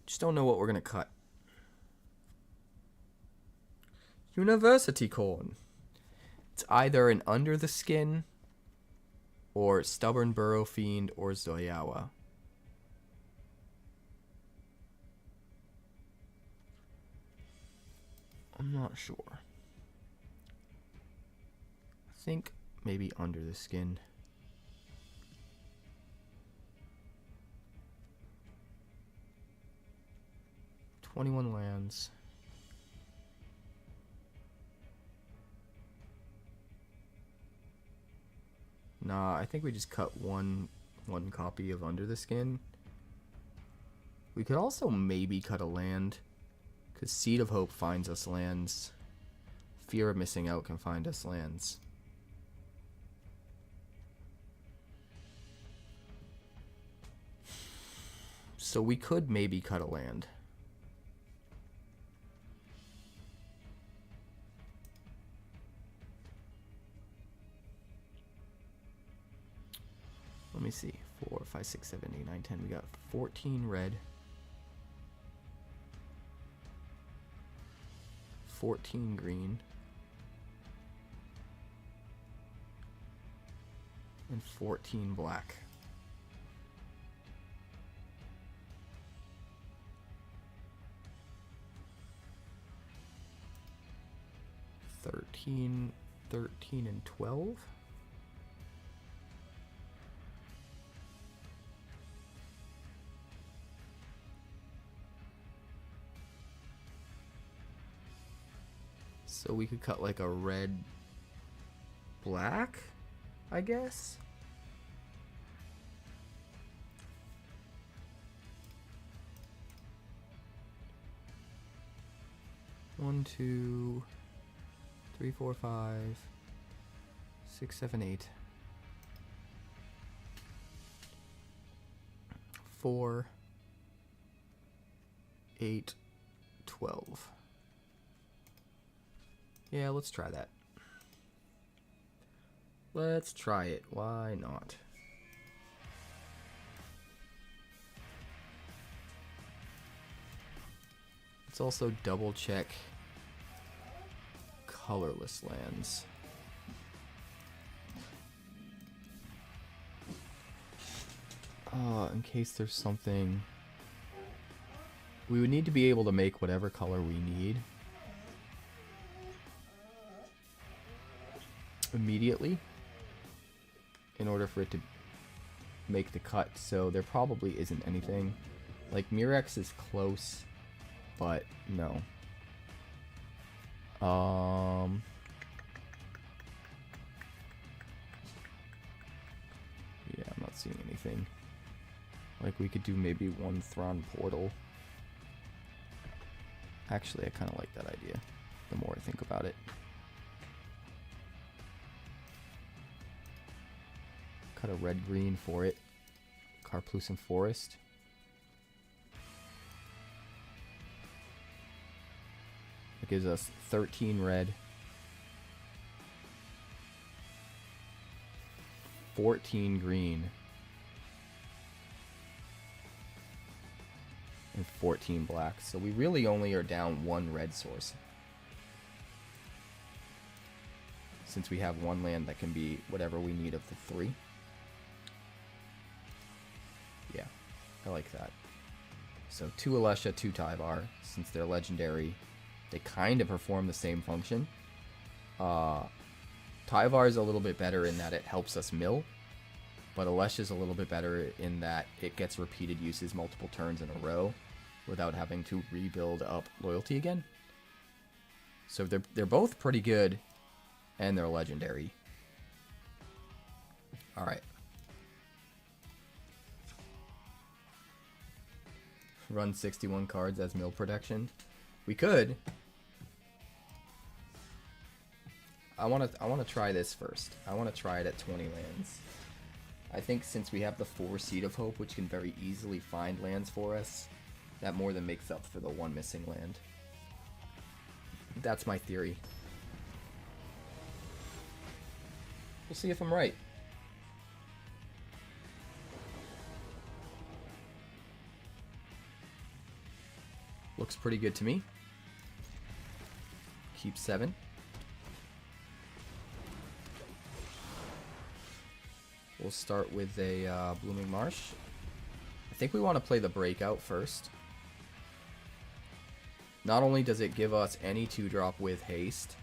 Just don't know what we're gonna cut. University Corn. It's either an Under the Skin, or Stubborn Burrow Fiend, or Zoyawa. I'm not sure. I think maybe under the skin. $21 lands. Nah, I think we just cut one copy of Under the Skin. We could also maybe cut a land, because Seed of Hope finds us lands. Fear of Missing Out can find us lands. So we could maybe cut a land. Let me see. 4, 5, 6, 7, 8, 9, 10. We got 14 red. 14 green. And 14 black. $13, and 12. So we could cut like a red black, I guess. One, 2, 3, 4, 5, 6, 7, 8. 4, 8, 12. Yeah, let's try that. Let's try it. Why not? Let's also double check colorless lands. In case there's something. We would need to be able to make whatever color we need immediately in order for it to make the cut, so there probably isn't anything. Like Murex is close, but no. Yeah, I'm not seeing anything. Like we could do maybe one Thrawn portal. Actually, I kind of like that idea the more I think about it. Cut a red-green for it. Carplucent Forest. That gives us 13 red. 14 green. And 14 black. So we really only are down one red source. Since we have one land that can be whatever we need of the three. Yeah, I like that. So 2 Alesha, 2 𝑇𝑒𝑟𝑟. Since they're legendary, they kind of perform the same function. 𝑇𝑒𝑟𝑟 is a little bit better in that it helps us mill. But Alesha is a little bit better in that it gets repeated uses multiple turns in a row without having to rebuild up loyalty again. So they're both pretty good, and they're legendary. Alright. Run 61 cards as mill protection. We could. I want to try this first. I want to try it at 20 lands. I think since we have the 4 Seed of Hope, which can very easily find lands for us, that more than makes up for the 1 missing land. That's my theory. We'll see if I'm right. Looks pretty good to me. Keep 7. We'll start with a Blooming Marsh. I think we want to play the Breakout first. Not only does it give us any 2-drop with haste,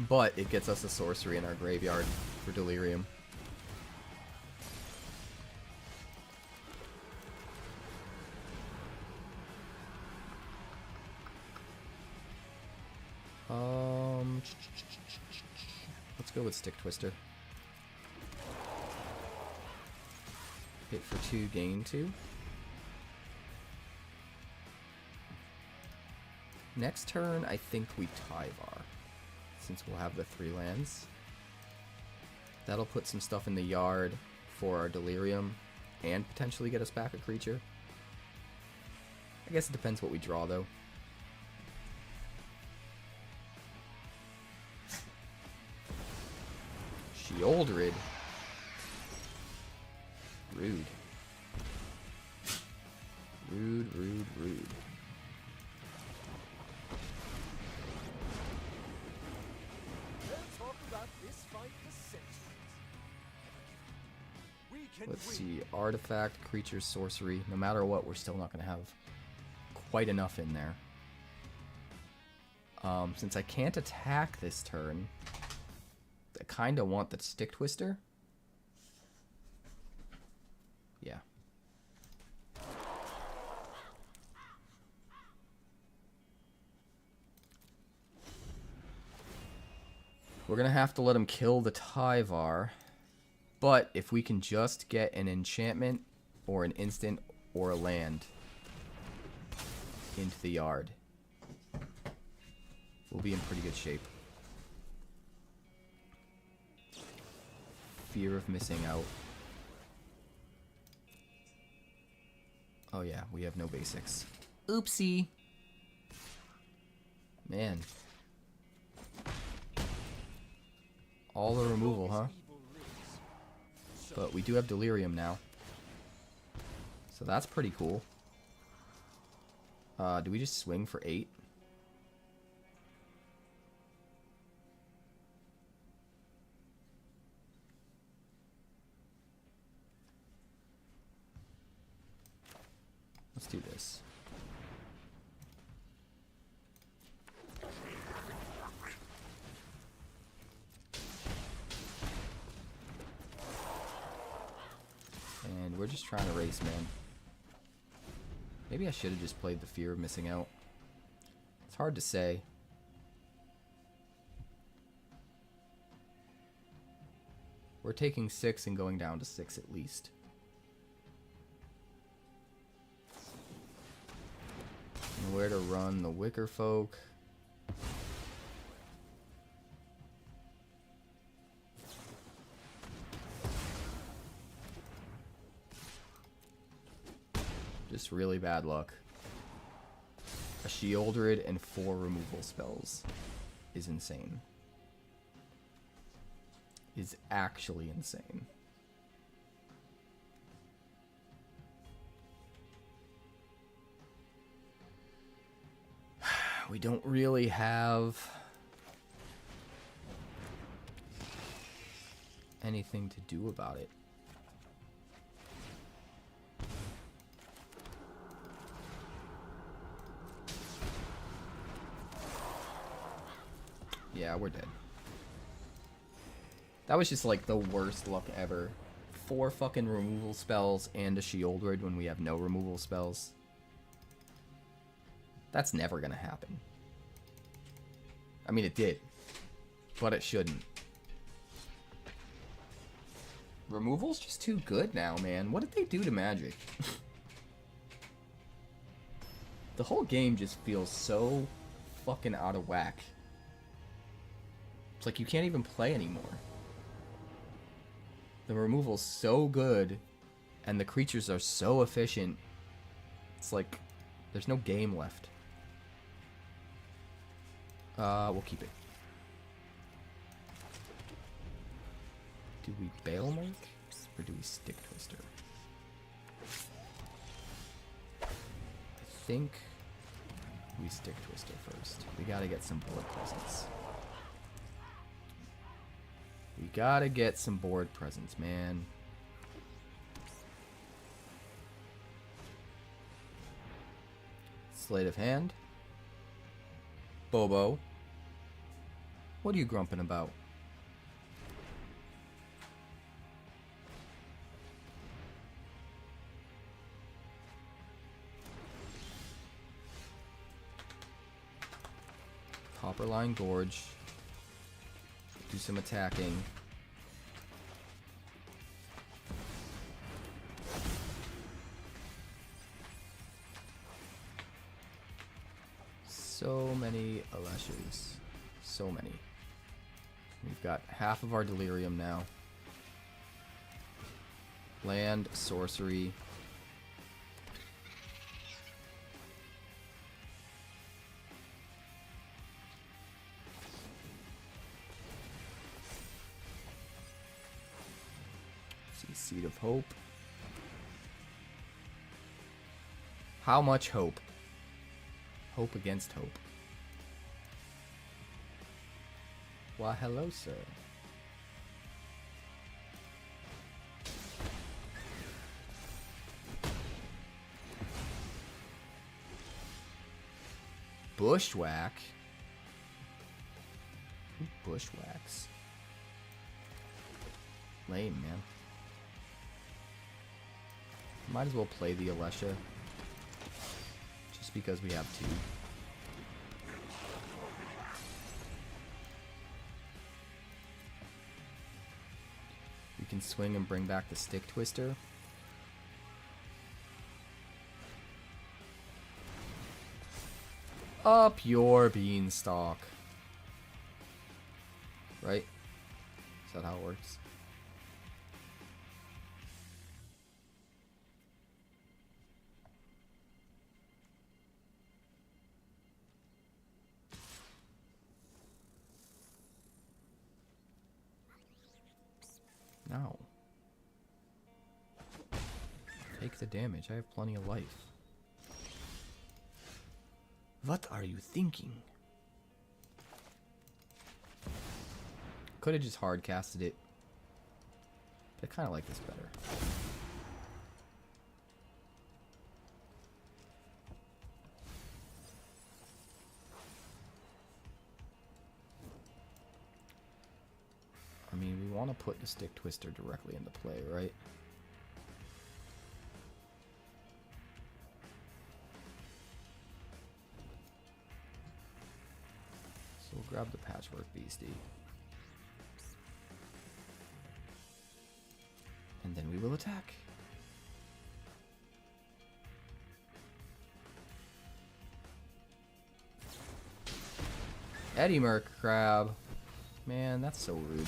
but it gets us a sorcery in our graveyard for Delirium. Let's go with Stick Twister. Hit for 2, gain 2. Next turn, I think we 𝑇𝑒𝑟𝑟𝑎𝑛, since we'll have the 3 lands. That'll put some stuff in the yard for our Delirium, and potentially get us back a creature. I guess it depends what we draw, though. 𝐽𝑜𝑙𝑑𝑟𝑎𝑛. Rude. Rude, rude, rude. Let's see, artifact, creature, sorcery. No matter what, we're still not going to have quite enough in there. Since I can't attack this turn, I kind of want the Stick Twister. Yeah. We're going to have to let him kill the 𝑇𝑒𝑟𝑟𝑎𝑛. But if we can just get an enchantment or an instant or a land into the yard, we'll be in pretty good shape. Fear of missing out. Oh yeah, we have no basics. Oopsie. Man. All the removal, huh? But we do have Delirium now. So that's pretty cool. Do we just swing for 8? Let's do this. And we're just trying to race, man. Maybe I should have just played the fear of missing out. It's hard to say. We're taking 6 and going down to 6 at least. And where to run the Wicker Folk. Just really bad luck. A 𝐽𝑜LDRAD and 4 removal spells is insane. Is actually insane. We don't really have anything to do about it. Yeah, we're dead. That was just like the worst luck ever. 4 fucking removal spells and a 𝐽OLDRAD when we have no removal spells. That's never gonna happen. I mean, it did. But it shouldn't. Removal's just too good now, man. What did they do to Magic? The whole game just feels so fucking out of whack. It's like you can't even play anymore. The removal's so good, and the creatures are so efficient. It's like there's no game left. We'll keep it. Do we Bailmike or do we Stick Twister? I think we Stick Twister first. We gotta get some board presence. We gotta get some board presence, man. Sleight of hand. Bobo. What are you grumping about? Copperline Gorge. Do some attacking. So many Aleshas. So many. We've got half of our delirium now. Land, sorcery. See, Seed of Hope. How much hope? Hope against hope. Why, hello, sir. Bushwhack? Who bushwhacks? Lame, man. Might as well play the Alesha. Just because we have two. We can swing and bring back the Stick Twister. Up your beanstalk. Right? Is that how it works? No. Take the damage. I have plenty of life. What are you thinking? Could have just hard casted it. But I kind of like this better. I mean, we want to put the Stick Twister directly into play, right? So we'll grab the Patchwork Beastie. And then we will attack. 𝐴𝑑𝑚ERC Crab. Man, that's so rude.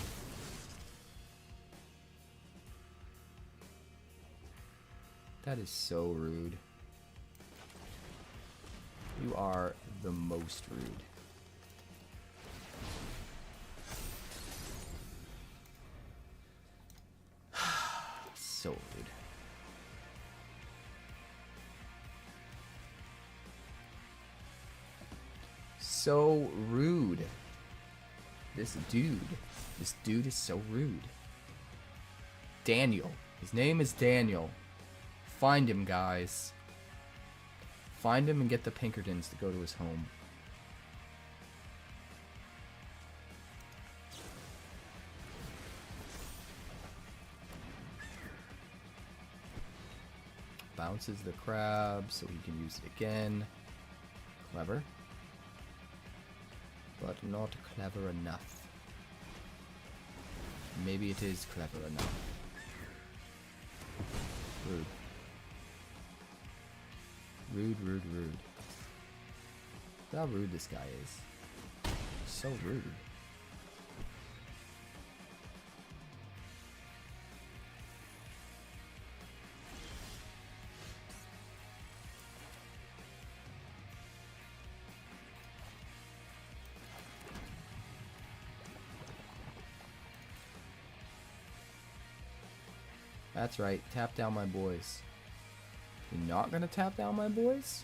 That is so rude. You are the most rude. So rude. So rude. This dude is so rude. Daniel. His name is Daniel. Find him, guys. Find him and get the Pinkertons to go to his home. Bounces the crab so he can use it again. Clever. But not clever enough. Maybe it is clever enough. Rude. Rude, rude, rude. Look how rude this guy is. So rude. That's right, tap down my boys. You're not gonna tap down my boys?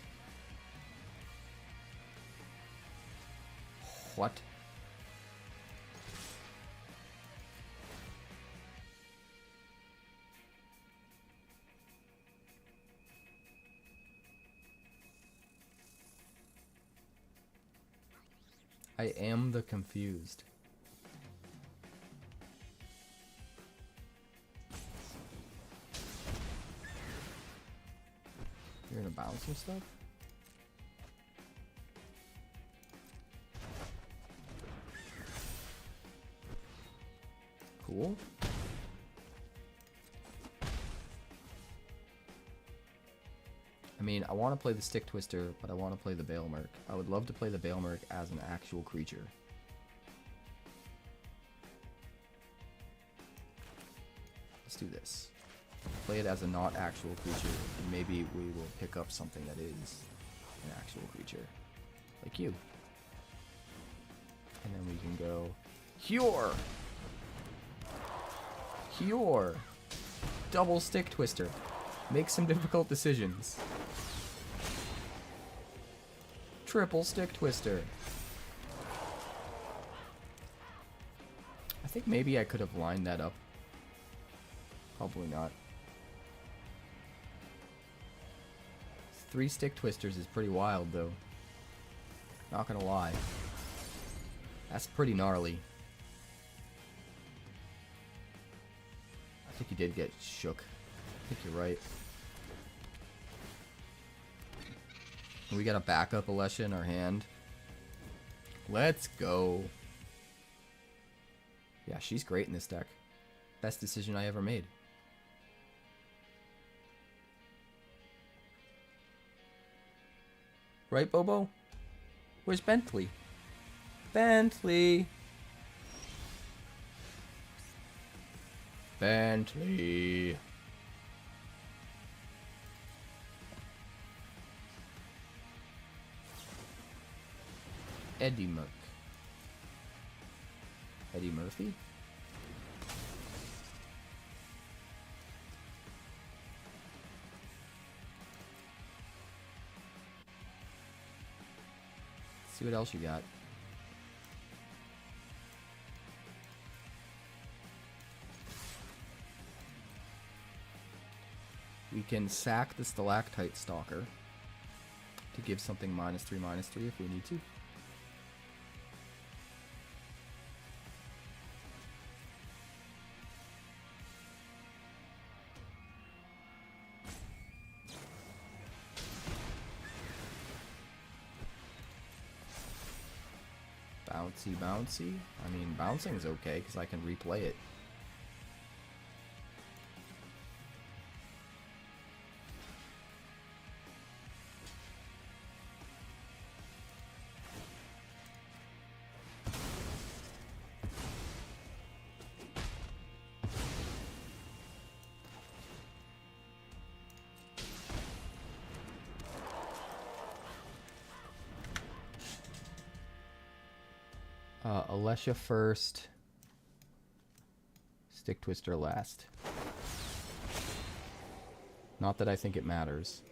What? I am the confused. You're gonna bounce some stuff? Cool. I mean, I want to play the Stick Twister, but I want to play the 𝐵𝑒𝑒𝑙𝑚𝑒. I would love to play the 𝐵𝑒𝑒𝑙𝑚𝑒 as an actual creature. Let's do this. Play it as a not actual creature, and maybe we will pick up something that is an actual creature. Like you. And then we can go... 𝐴 𝐴 Double Stick Twister. Make some difficult decisions. Triple Stick Twister. I think maybe I could have lined that up. Probably not. 3 Stick Twisters is pretty wild, though. Not gonna lie. That's pretty gnarly. I think he did get shook. I think you're right. We got a backup Alesha in our hand. Let's go. Yeah, she's great in this deck. Best decision I ever made. Right, Bobo? Where's Bentley? Bentley! Bentley! Eddie Merc. Eddie Murphy? Let's see what else you got. We can sack the Stalactite Stalker to give something -3/-3 if we need to. Bouncy, bouncy. I mean, bouncing's okay because I can replay it. Alesha first. Stick Twister last. Not that I think it matters,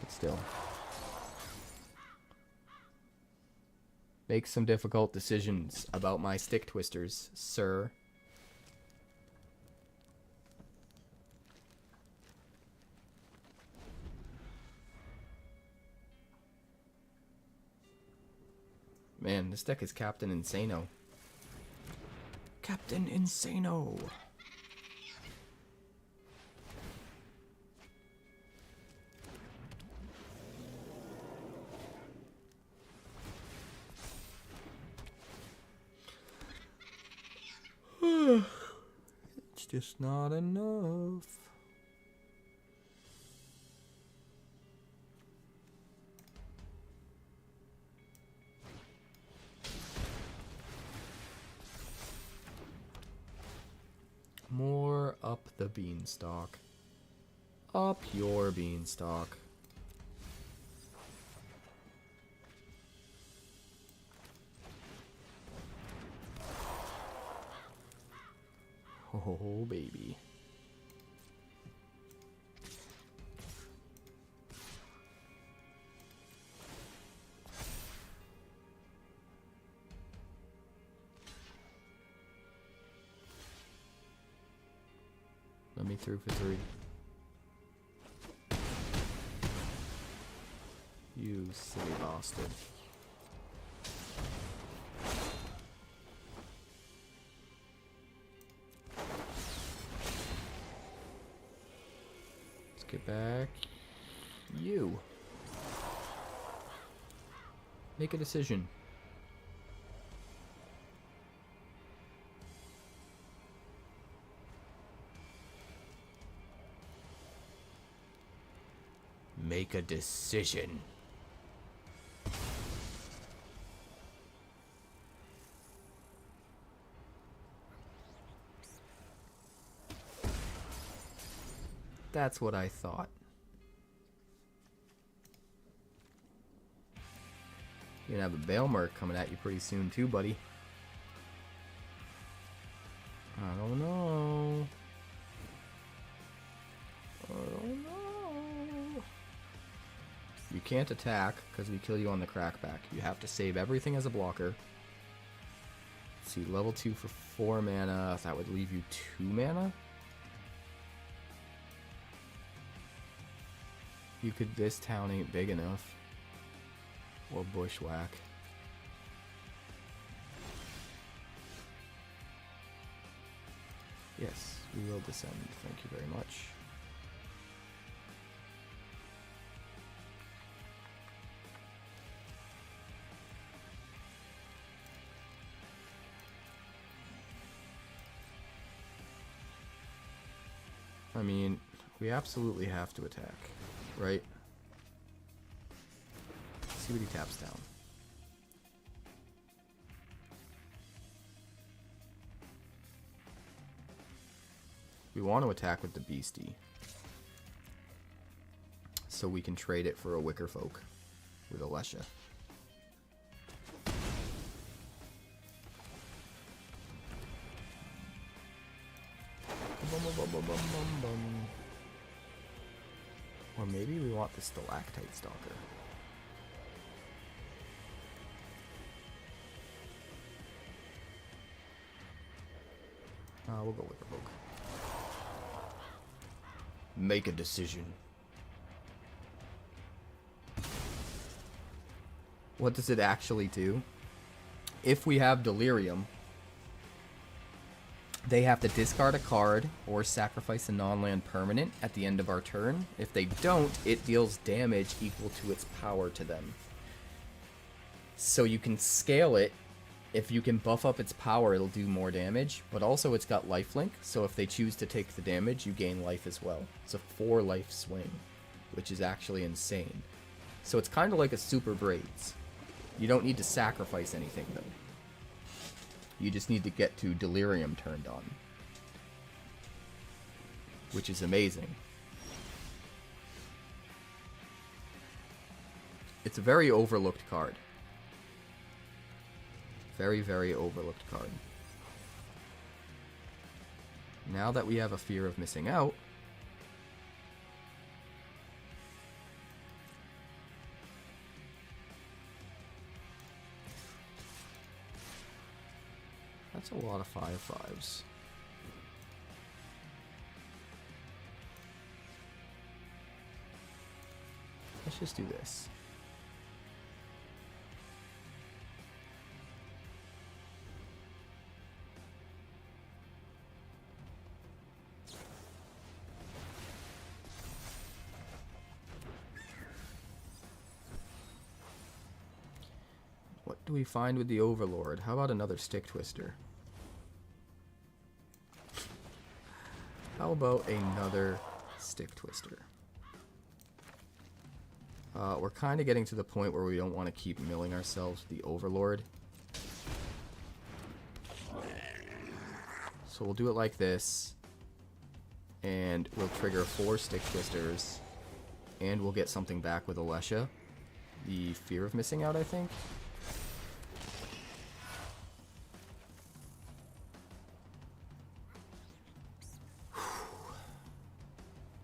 but still. Make some difficult decisions about my Stick Twisters, sir. Man, this deck is Captain Insano. Captain Insano! It's just not enough. More up the beanstalk. Up your beanstalk. Oh, baby. Let me through for 3. You silly bastard. Get back. You. Make a decision. Make a decision. That's what I thought. You're gonna have a 𝐵𝑒𝑒𝑙𝑚𝑒 coming at you pretty soon too, buddy. I don't know. I don't know. You can't attack because we kill you on the crackback. You have to save everything as a blocker. Let's see, level 2 for 4 mana. That would leave you 2 mana. You could, this town ain't big enough. Or bushwhack. Yes, we will descend. Thank you very much. I mean, we absolutely have to attack, right? Let's see what he taps down. We want to attack with the beastie, so we can trade it for a wicker folk with a Lesha. Or maybe we want the Stalactite Stalker. We'll go wicker folk. Make a decision. What does it actually do? If we have Delirium, they have to discard a card or sacrifice a non-land permanent at the end of our turn. If they don't, it deals damage equal to its power to them. So you can scale it. If you can buff up its power, it'll do more damage, but also it's got lifelink, so if they choose to take the damage, you gain life as well. It's a 4 life swing, which is actually insane. So it's kind of like a Super Braids. You don't need to sacrifice anything, though. You just need to get to Delirium turned on, which is amazing. It's a very overlooked card. Very, very overlooked card. Now that we have a fear of missing out, that's a lot of 5/5s. Let's just do this. What do we find with the Overlord? How about another Stick Twister? How about another Stick Twister? We're kind of getting to the point where we don't want to keep milling ourselves with the Overlord. So we'll do it like this. And we'll trigger 4 Stick Twisters. And we'll get something back with Alesha. The fear of missing out, I think.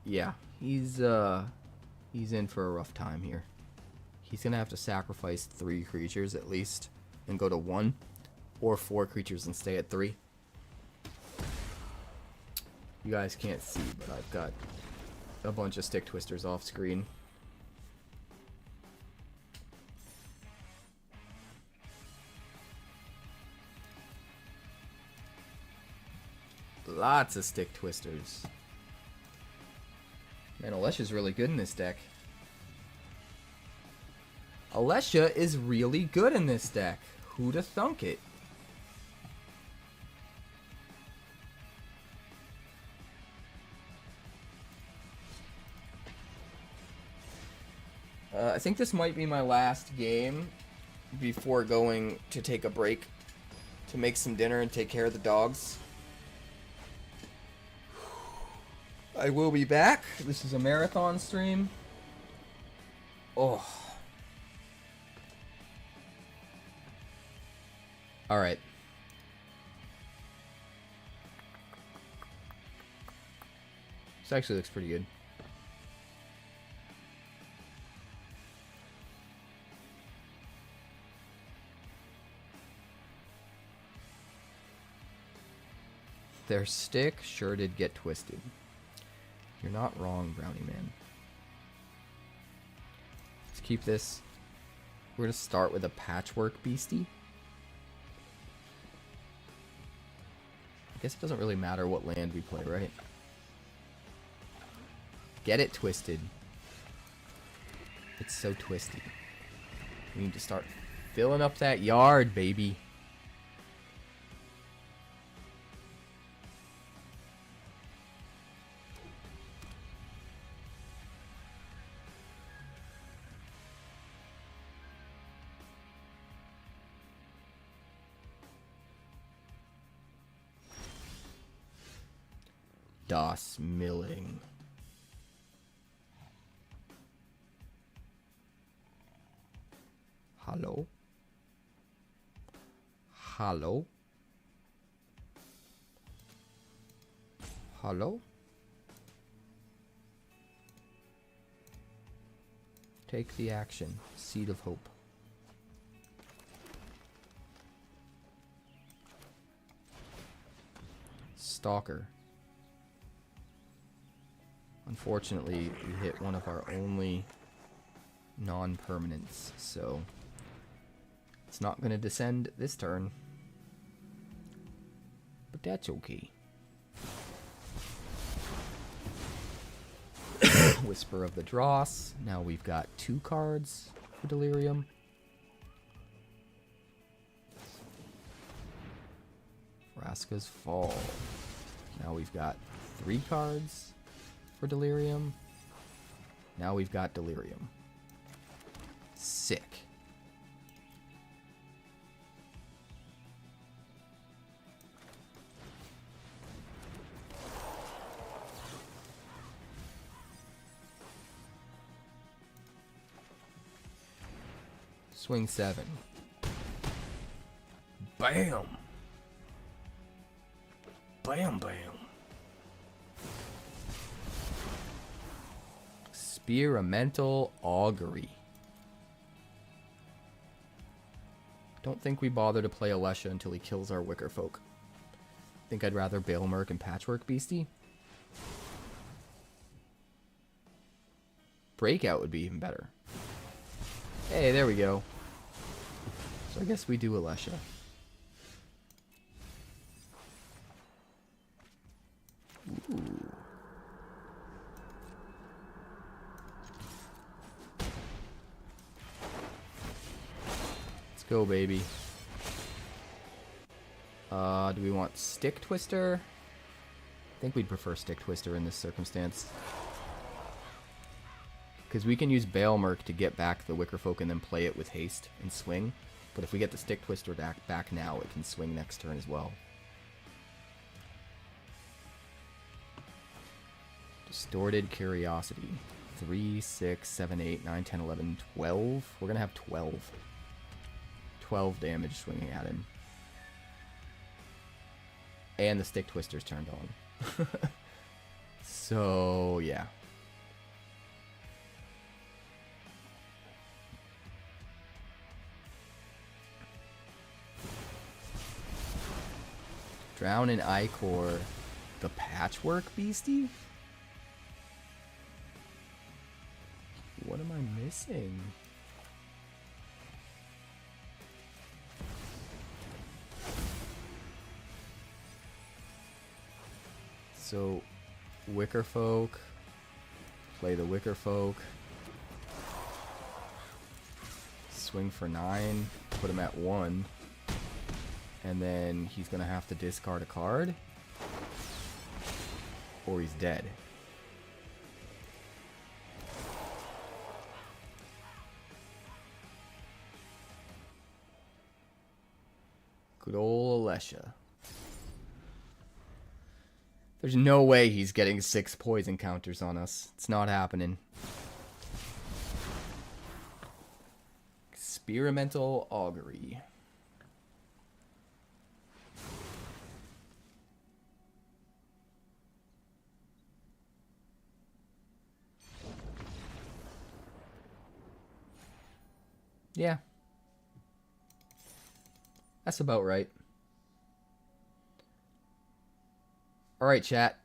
Yeah, he's in for a rough time here. He's gonna have to sacrifice 3 creatures at least and go to 1, or 4 creatures and stay at 3. You guys can't see, but I've got a bunch of Stick Twisters off screen. Lots of Stick Twisters. Man, Alesha's really good in this deck. Alesha is really good in this deck. Who'da thunk it? I think this might be my last game before going to take a break to make some dinner and take care of the dogs. I will be back. This is a marathon stream. Oh. Alright. This actually looks pretty good. Their stick sure did get twisted. You're not wrong, Brownie Man. Let's keep this. We're going to start with a patchwork beastie. I guess it doesn't really matter what land we play, right? Get it twisted. It's so twisty. We need to start filling up that yard, baby. Das Milling. Hallo? Hallo? Hallo? Take the action. Seed of Hope. Stalker. Unfortunately, we hit one of our only non-permanents, so it's not going to descend this turn. But that's okay. Whisper of the Dross. Now we've got 2 cards for Delirium. Vraska's Fall. Now we've got 3 cards for Delirium. Now we've got Delirium. Sick. Swing 7. Bam! Bam, bam. Experimental Augury. Don't think we bother to play Alesha until he kills our Wicker Folk. Think I'd rather Bailmerk and Patchwork Beastie? Breakout would be even better. Hey, there we go. So I guess we do Alesha. Ooh. Let's go, baby. Do we want Stick Twister? I think we'd prefer Stick Twister in this circumstance. Because we can use Bailmerk to get back the Wicker Folk and then play it with haste and swing. But if we get the Stick Twister back now, it can swing next turn as well. Distorted Curiosity. 3, 6, 7, 8, 9, 10, 11, 12. We're going to have 12. 12 damage swinging at him. And the Stick Twister's turned on. So, yeah. Drown in Ichor. The Patchwork Beastie? What am I missing? So, Wicker Folk, Play the Wicker Folk. Swing for 9. Put him at 1. And then he's going to have to discard a card. Or he's dead. Good ol' Alesha. There's no way he's getting 6 poison counters on us. It's not happening. Experimental Augury. Yeah. That's about right. Alright, chat.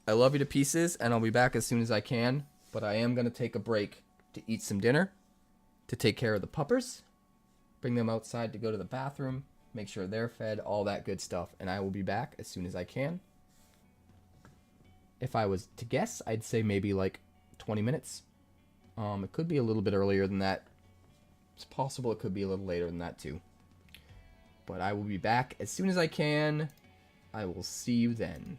I love you to pieces, and I'll be back as soon as I can. But I am going to take a break to eat some dinner, to take care of the puppers, bring them outside to go to the bathroom, make sure they're fed, all that good stuff. And I will be back as soon as I can. If I was to guess, I'd say maybe like 20 minutes. It could be a little bit earlier than that. It's possible it could be a little later than that too. But I will be back as soon as I can. I will see you then.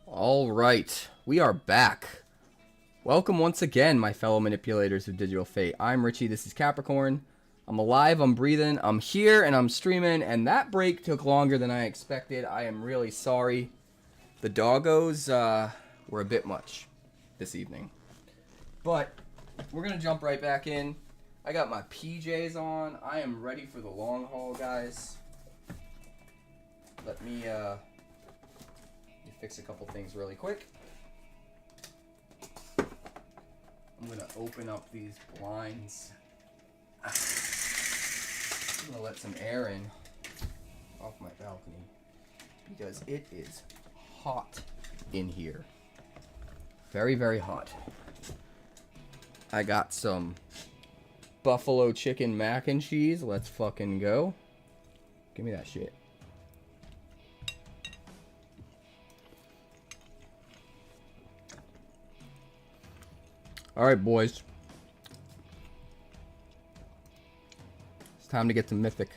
All right, we are back. Welcome once again, my fellow manipulators of Digital Fate. I'm Richie, this is Capricorn. I'm alive, I'm breathing, I'm here, and I'm streaming, and that break took longer than I expected. I am really sorry. The doggos were a bit much this evening. But we're going to jump right back in. I got my PJs on. I am ready for the long haul, guys. Let me fix a couple things really quick. I'm going to open up these blinds. I'm going to let some air in off my balcony because it is hot in here. Very, very hot. I got some buffalo chicken mac and cheese. Let's fucking go. Give me that shit. Alright, boys. It's time to get to Mythic.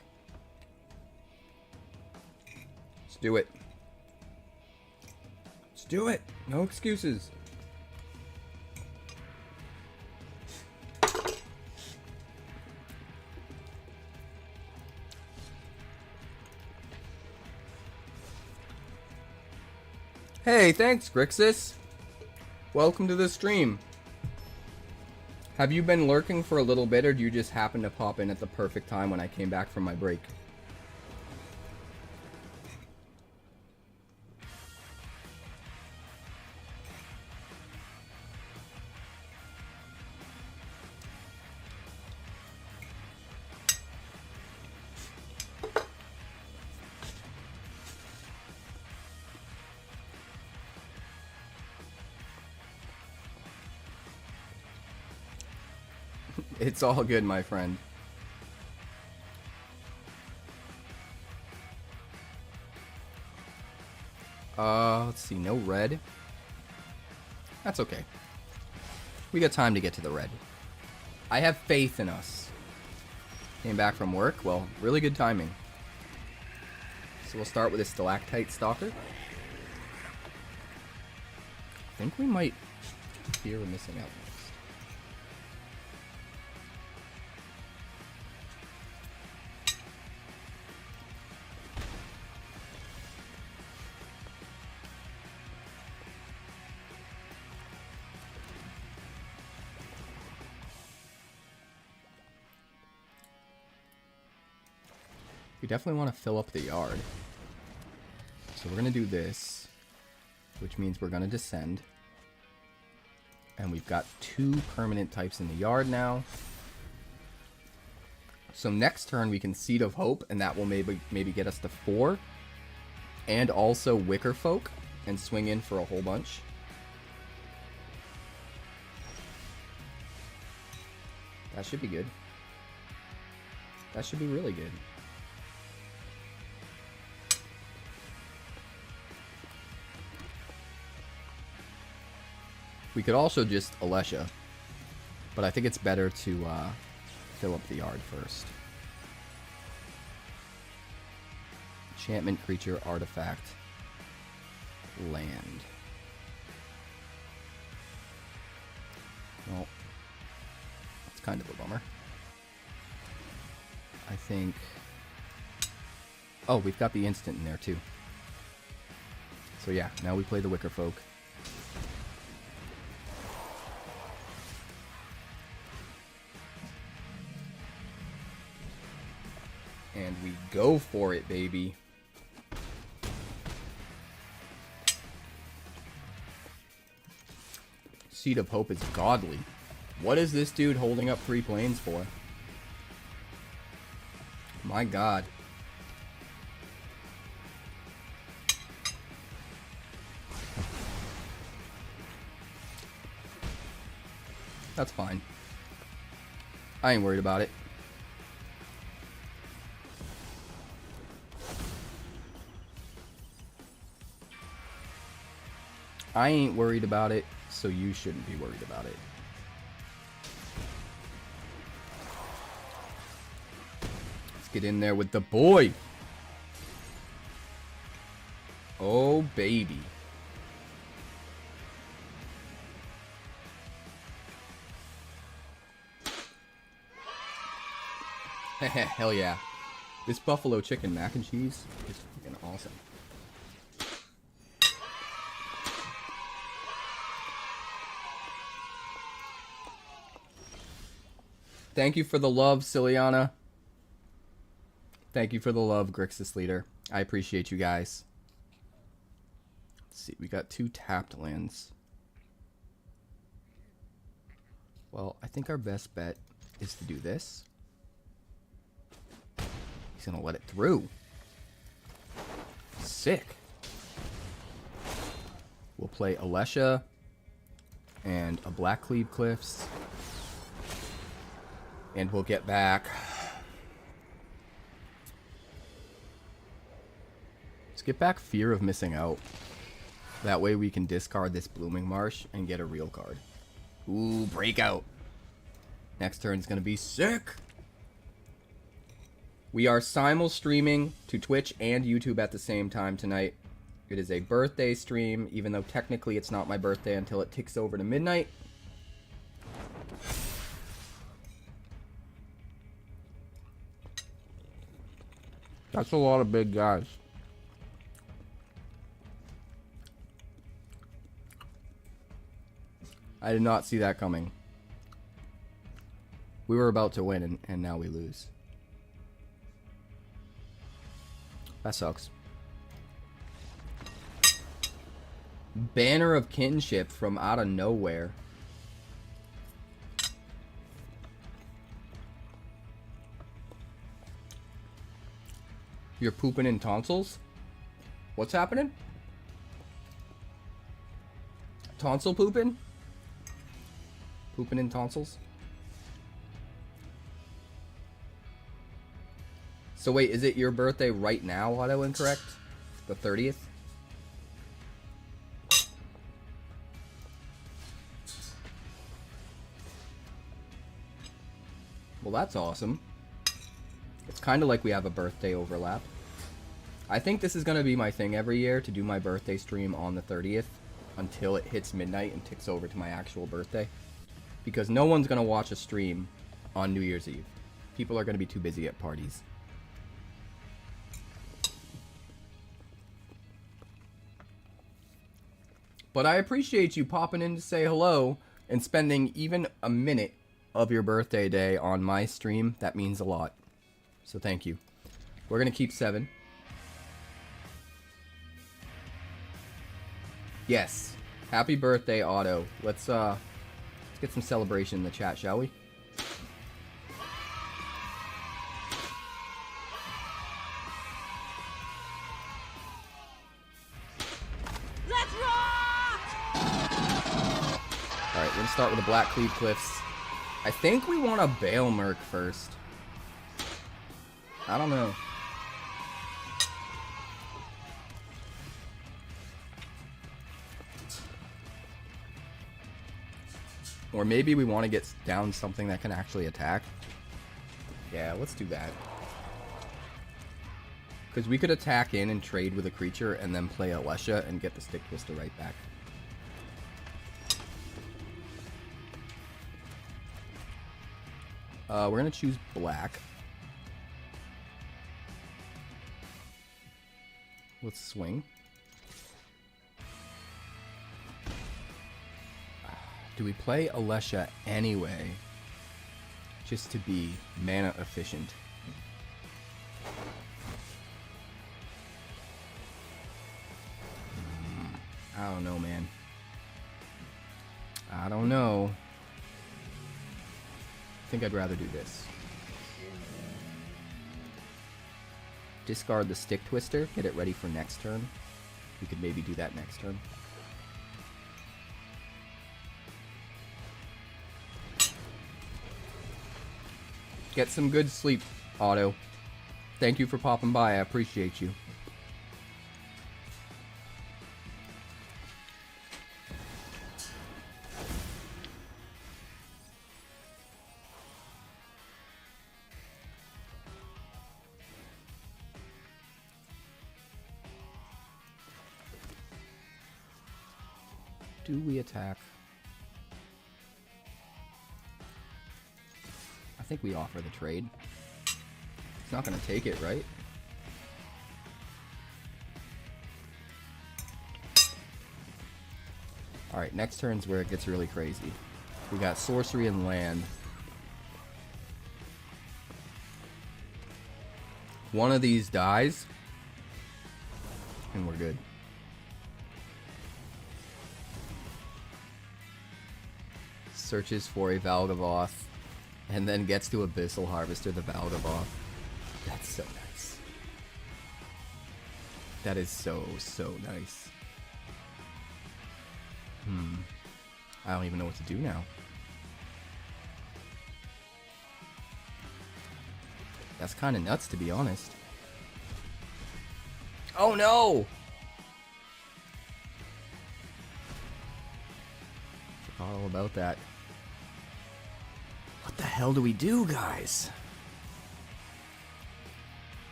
Let's do it. Let's do it. No excuses. Hey, thanks, Grixis. Welcome to the stream. Have you been lurking for a little bit, or do you just happen to pop in at the perfect time when I came back from my break? It's all good, my friend. Let's see, no red. That's okay. We got time to get to the red. I have faith in us. Came back from work, well, really good timing. So we'll start with a Stalactite Stalker. I think we might fear we're missing out. We definitely want to fill up the yard. So we're going to do this, which means we're going to descend. And we've got 2 permanent types in the yard now. So next turn we can Seed of Hope, and that will maybe get us to 4. And also Wicker Folk, and swing in for a whole bunch. That should be good. That should be really good. We could also just Alesha, but I think it's better to fill up the yard first. Enchantment, creature, artifact, land. Well, that's kind of a bummer. I think... Oh, we've got the instant in there too. So yeah, now we play the Wicker Folk. And we go for it, baby. Seed of Hope is godly. What is this dude holding up 3 planes for? My god. That's fine. I ain't worried about it. I ain't worried about it, so you shouldn't be worried about it. Let's get in there with the boy. Oh, baby. Hell yeah. This buffalo chicken mac and cheese is freaking awesome. Thank you for the love, Ciliana. Thank you for the love, Grixis Leader. I appreciate you guys. Let's see, we got 2 tapped lands. Well, I think our best bet is to do this. He's gonna let it through. Sick. We'll play Alesha and a Black Cleave Cliffs. And we'll get back. Let's get back Fear of Missing Out. That way we can discard this Blooming Marsh and get a real card. Ooh, Breakout. Next turn's gonna be sick. We are simul streaming to Twitch and YouTube at the same time tonight. It is a birthday stream, even though technically it's not my birthday until it ticks over to midnight. That's a lot of big guys. I did not see that coming. We were about to win, and now we lose. That sucks. Banner of Kinship from out of nowhere. You're pooping in tonsils? What's happening? Tonsil pooping? Pooping in tonsils? So wait, is it your birthday right now, auto incorrect? The 30th? Well, that's awesome. It's kind of like we have a birthday overlap. I think this is going to be my thing every year, to do my birthday stream on the 30th until it hits midnight and ticks over to my actual birthday. Because no one's going to watch a stream on New Year's Eve. People are going to be too busy at parties. But I appreciate you popping in to say hello and spending even a minute of your birthday day on my stream. That means a lot. So thank you. We're going to keep 7. Yes. Happy birthday, Otto. Let's get some celebration in the chat, shall we? Let's rock! Alright, we're going to start with the Black Cleave Cliffs. I think we want a 𝑏𝑒𝑒𝑙𝑚𝑒 first. I don't know. Or maybe we want to get down something that can actually attack. Yeah, let's do that. Because we could attack in and trade with a creature and then play Alesha and get the Stick Twister right back. We're going to choose black. Let's swing. Do we play Alesha anyway? Just to be mana efficient. I don't know, man. I don't know. I think I'd rather do this. Discard the Stick Twister, get it ready for next turn. We could maybe do that next turn. Get some good sleep, Otto. Thank you for popping by, I appreciate you. Do we attack? I think we offer the trade. He's not gonna take it, right? Alright, next turn's where it gets really crazy. We got sorcery and land. One of these dies, and we're good. Searches for a Valgavoth, and then gets to Abyssal Harvester the Valgavoth. That's so nice. That is so, so nice. I don't even know what to do now. That's kind of nuts, to be honest. Oh no! Forgot all about that. What the hell do we do, guys?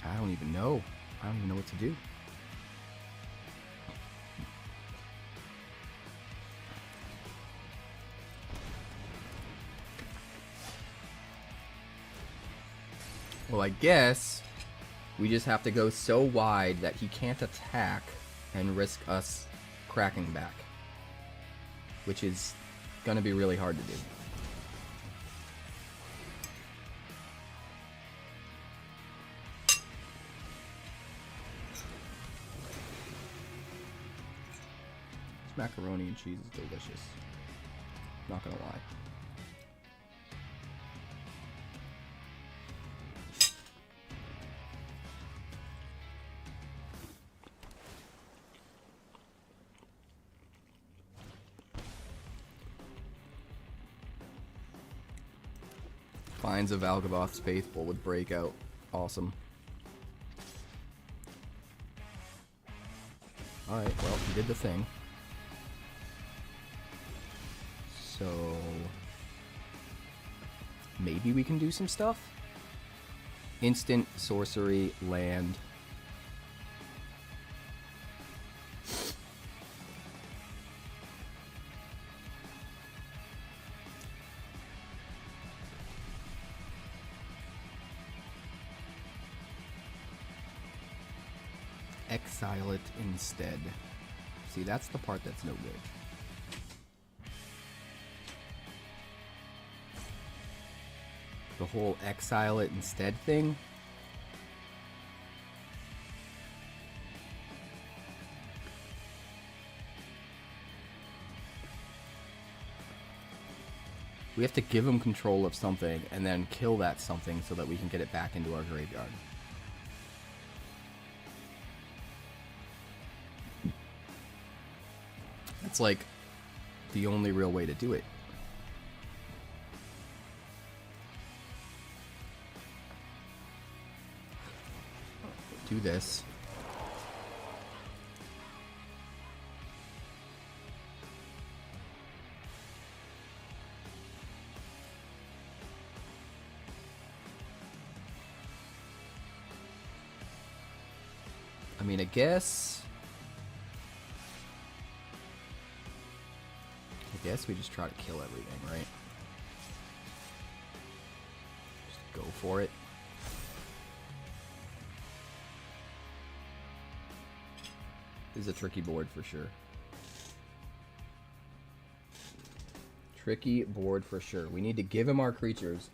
I don't even know. I don't even know what to do. Well, I guess we just have to go so wide that he can't attack and risk us cracking back, which is gonna be really hard to do. This macaroni and cheese is delicious. Not gonna lie. Finds of Valgavoth's Faithful would break out. Awesome. Alright, well, he did the thing. So maybe we can do some stuff? Instant, sorcery, land. Exile it instead. See, that's the part that's no good. The whole exile it instead thing. We have to give him control of something and then kill that something so that we can get it back into our graveyard. It's like the only real way to do it. Do this. I mean, I guess we just try to kill everything, right? Just go for it. This is a tricky board for sure. Tricky board for sure. We need to give him our creatures.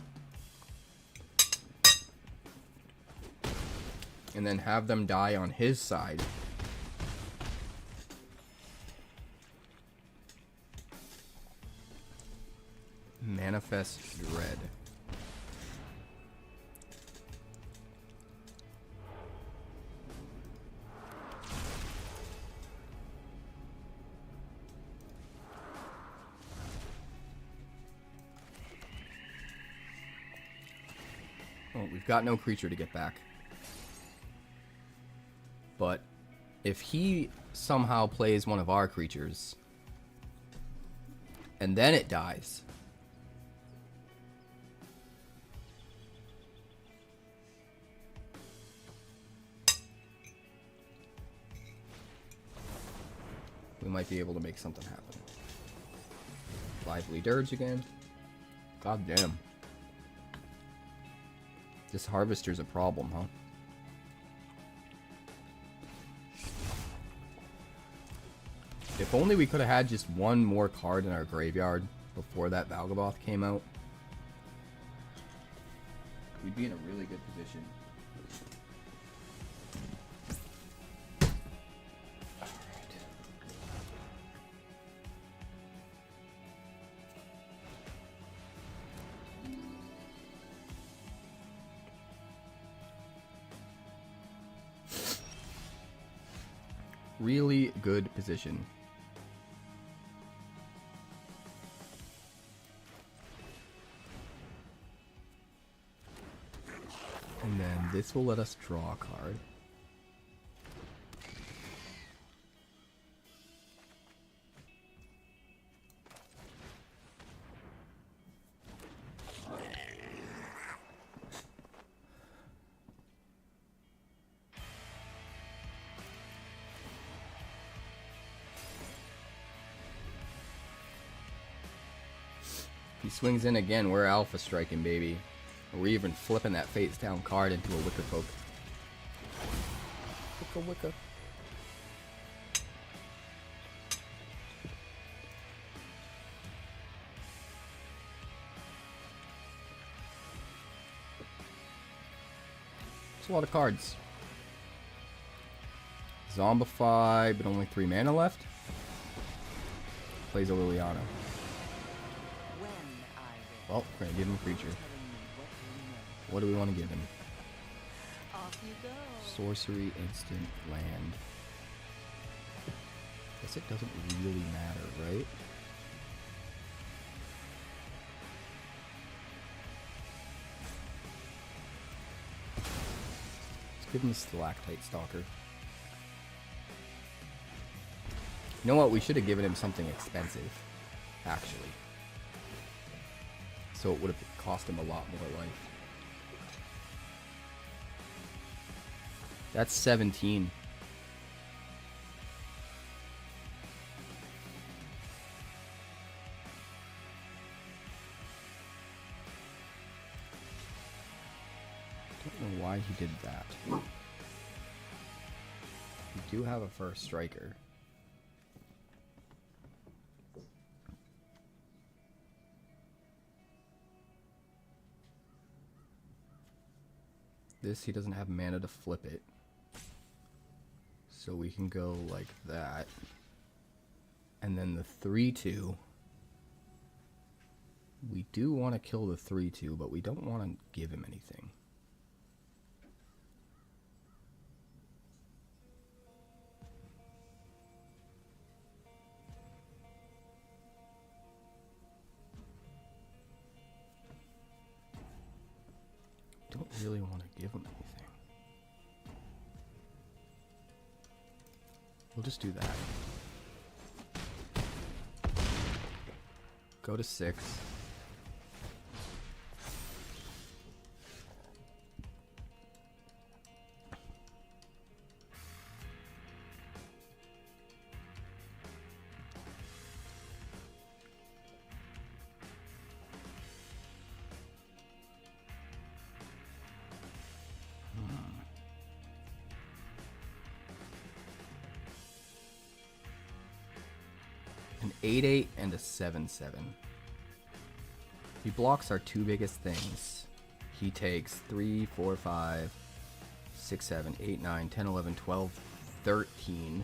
And then have them die on his side. Manifest Dread. Well, we've got no creature to get back. But if he somehow plays one of our creatures and then it dies, we might be able to make something happen. Lively Dirge again. God damn. This Harvester's a problem, huh? If only we could have had just one more card in our graveyard before that Valgaboth came out. We'd be in a really good position. Really good position. And then this will let us draw a card. He swings in again. We're alpha striking, baby. We're even flipping that Fates Down card into a Wicker Poke. Wicca Wicca. It's a lot of cards. Zombify, but only 3 mana left. Plays a Liliana. Well, we're gonna give him a creature. What do we want to give him? Off you go. Sorcery, instant, land. Guess it doesn't really matter, right? Let's give him a Stalactite Stalker. You know what? We should have given him something expensive, actually. So it would have cost him a lot more life. That's 17. Don't know why he did that. We do have a first striker. This, he doesn't have mana to flip it. So we can go like that. And then the 3/2. We do want to kill the 3/2, but we don't want to give him anything. Don't really want to give him anything. We'll just do that. Go to 6. An 8/8 and a 7/7. He blocks our 2 biggest things. He takes 3, 4, 5, 6, 7, 8, 9, 10, 11, 12, 13.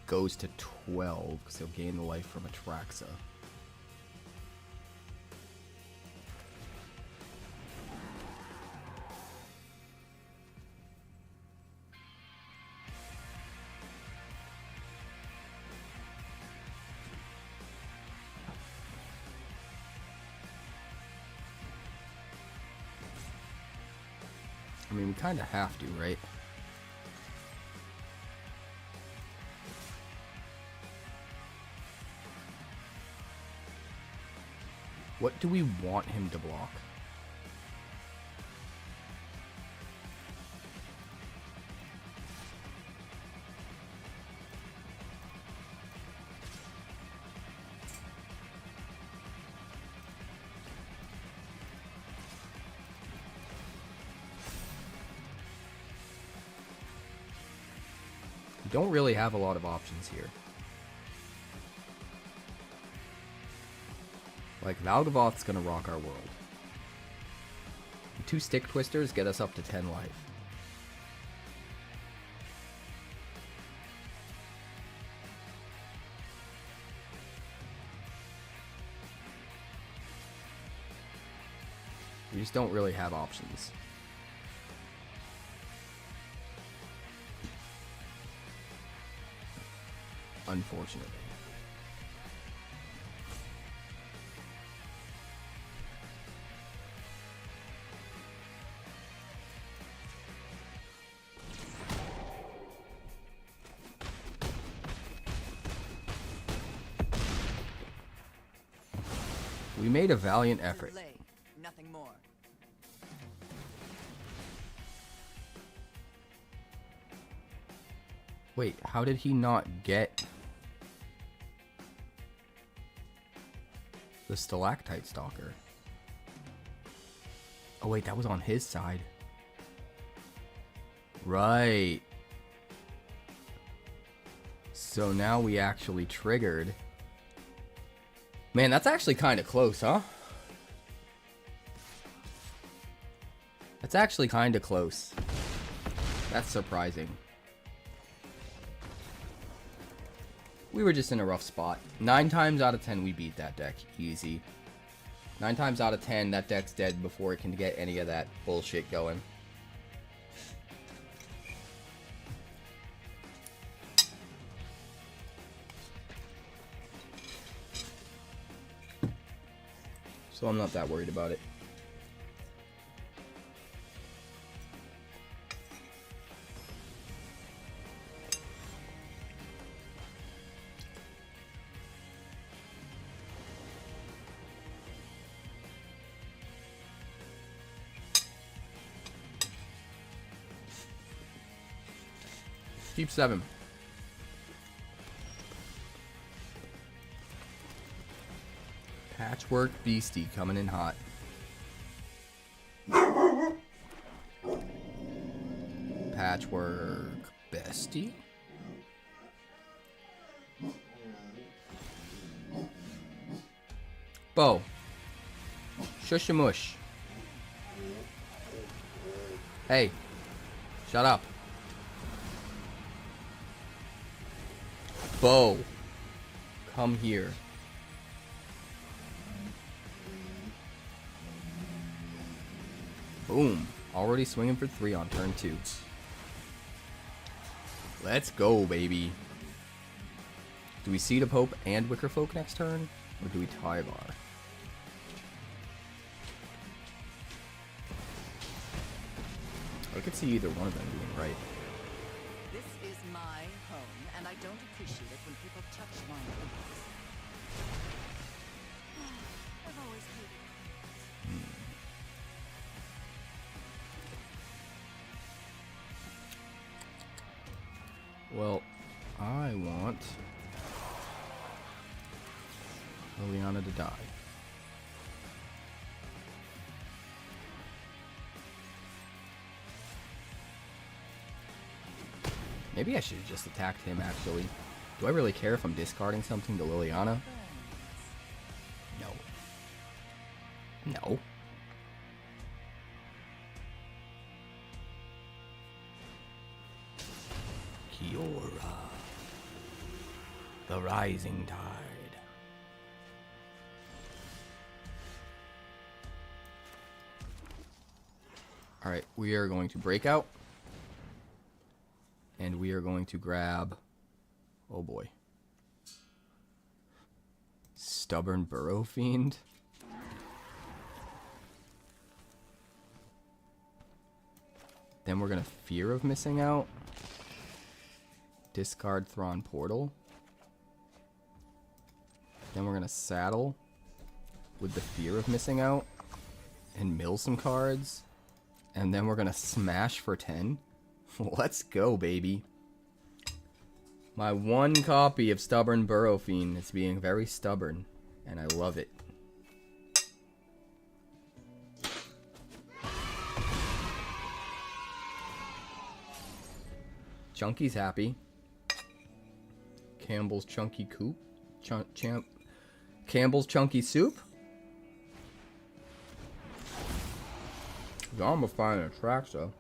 Goes to 12 because he'll gain the life from Atraxa. I mean, we kind of have to, right? What do we want him to block? don't really have a lot of options here. Like, Valgavoth's gonna rock our world. 2 stick twisters get us up to 10 life. We just don't really have options. Unfortunately. We made a valiant effort. Delay, nothing more. Wait, how did he not get the stalactite stalker? Oh wait, that was on his side. Right. So now we actually triggered. Man, that's actually kind of close, huh? That's actually kind of close. That's surprising. We were just in a rough spot. 9 times out of 10 we beat that deck. Easy. 9 times out of 10 that deck's dead before it can get any of that bullshit going. So I'm not that worried about it. Keep 7. Patchwork Beastie coming in hot. Patchwork Bestie? Bo. Shushamush. Hey. Shut up. Bo. Come here. Boom. Already swinging for 3 on turn 2. Let's go, baby. Do we Seed of Hope and Wickerfolk next turn? Or do we Tyvar? I could see either one of them being right. This is my home, and I don't appreciate it when people touch my things. I've always hated Well, I want Liliana to die. Maybe I should have just attacked him, actually. Do I really care if I'm discarding something to Liliana? No. No. Kiora. The Rising Tide. Alright, we are going to break out. And we are going to grab... Oh boy. Stubborn Burrow Fiend. Then we're going to Fear of Missing Out. Discard Thrawn Portal. Then we're going to saddle with the Fear of Missing Out and mill some cards. And then we're going to smash for 10. Let's go, baby. My 1 copy of Stubborn Burrow Fiend is being very stubborn, and I love it. Chunky's happy. Campbell's Chunky Coop? Campbell's Chunky Soup? Gone with finding a Traxa.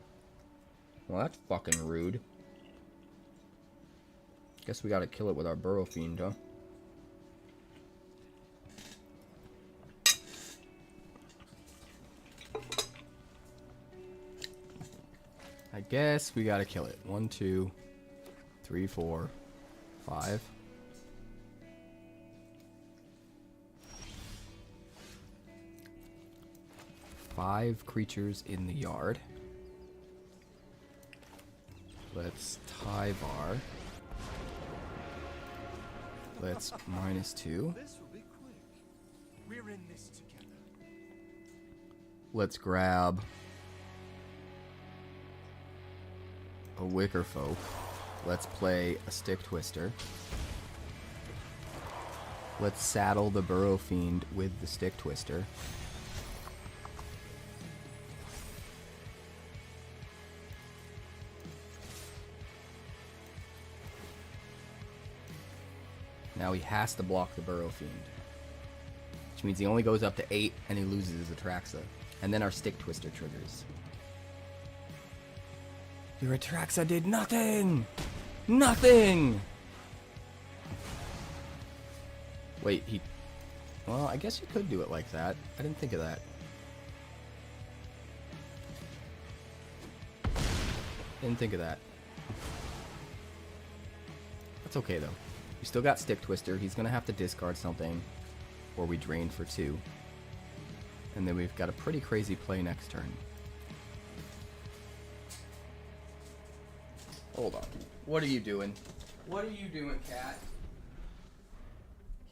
Well, that's fucking rude. Guess we gotta kill it with our Burrow Fiend, huh? I guess we gotta kill it. 1, 2, 3, 4, 5. Five creatures in the yard. Let's Tyvar. Let's -2. This will be quick. We're in this together. Let's grab a Wicker Folk. Let's play a Stick Twister. Let's saddle the Burrow Fiend with the Stick Twister. Now he has to block the Burrow Fiend, which means he only goes up to 8 and he loses his Atraxa. And then our Stick Twister triggers. Your Atraxa did nothing! Nothing! Wait, he... Well, I guess you could do it like that. I didn't think of that. Didn't think of that. That's okay, though. We still got Stick Twister. He's going to have to discard something, or we drain for 2. And then we've got a pretty crazy play next turn. Hold on. What are you doing? What are you doing, cat?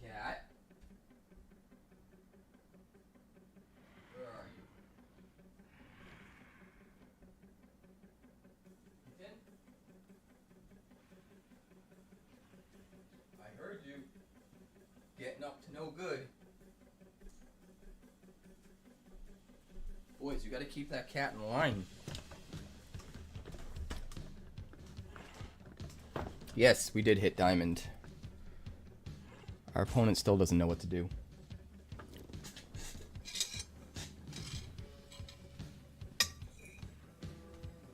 Cat? Where are you? Kitten? I heard you. Getting up to no good. Boys, you gotta keep that cat in line. Yes, we did hit diamond. Our opponent still doesn't know what to do.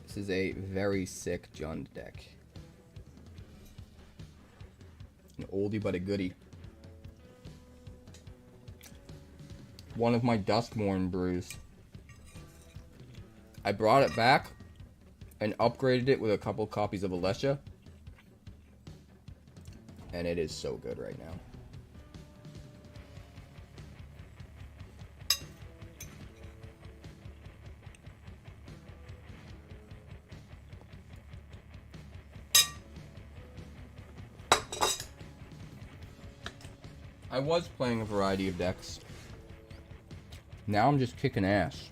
This is a very sick Jund deck. An oldie but a goodie. One of my Duskmourn brews. I brought it back and upgraded it with a couple copies of Alesha. And it is so good right now. I was playing a variety of decks. Now I'm just kicking ass.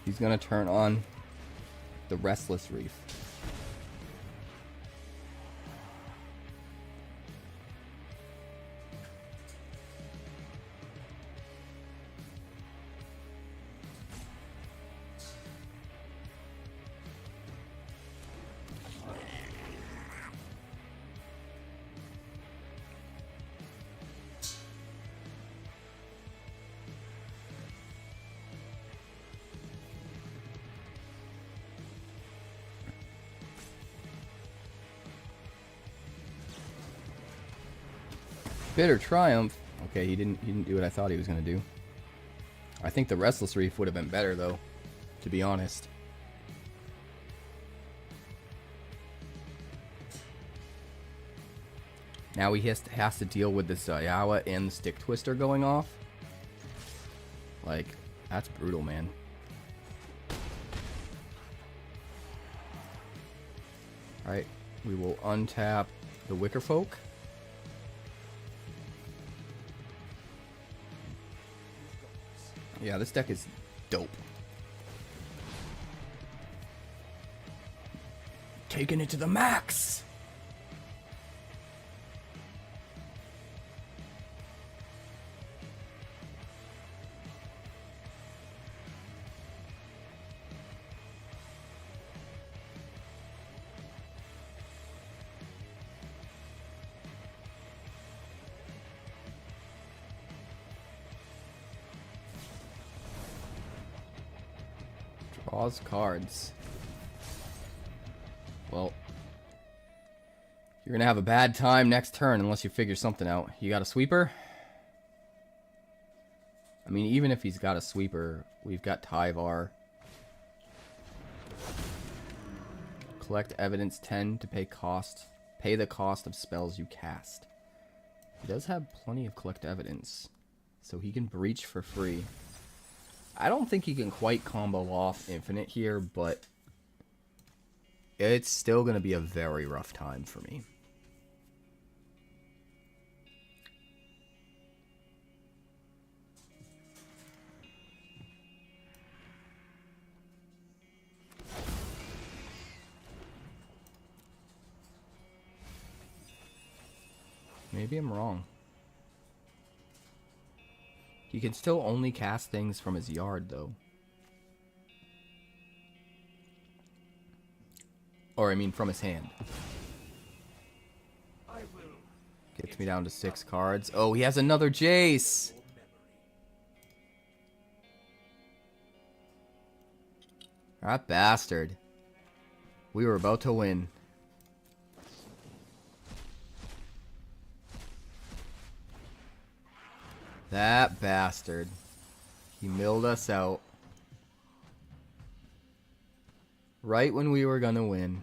He's gonna turn on the Restless Reef. Bitter Triumph. Okay, he didn't do what I thought he was gonna do. I think the Restless Reef would have been better though, to be honest. Now he has to deal with this Yawa and the Stick Twister going off. Like, that's brutal, man. Alright, we will untap the Wicker Folk. Yeah, this deck is dope. Taking it to the max! Draws cards. Well, you're gonna have a bad time next turn unless you figure something out. You got a sweeper? I mean, even if he's got a sweeper, we've got 𝑇𝑒𝑟𝑟. Collect evidence 10 to pay the cost of spells you cast. He does have plenty of collect evidence, so he can breach for free. I don't think he can quite combo off infinite here, but it's still going to be a very rough time for me. Maybe I'm wrong. He can still only cast things from his yard, though. Or, I mean, from his hand. Gets me down to 6 cards. Oh, he has another Jace! That bastard. We were about to win. That bastard. He milled us out. Right when we were gonna win.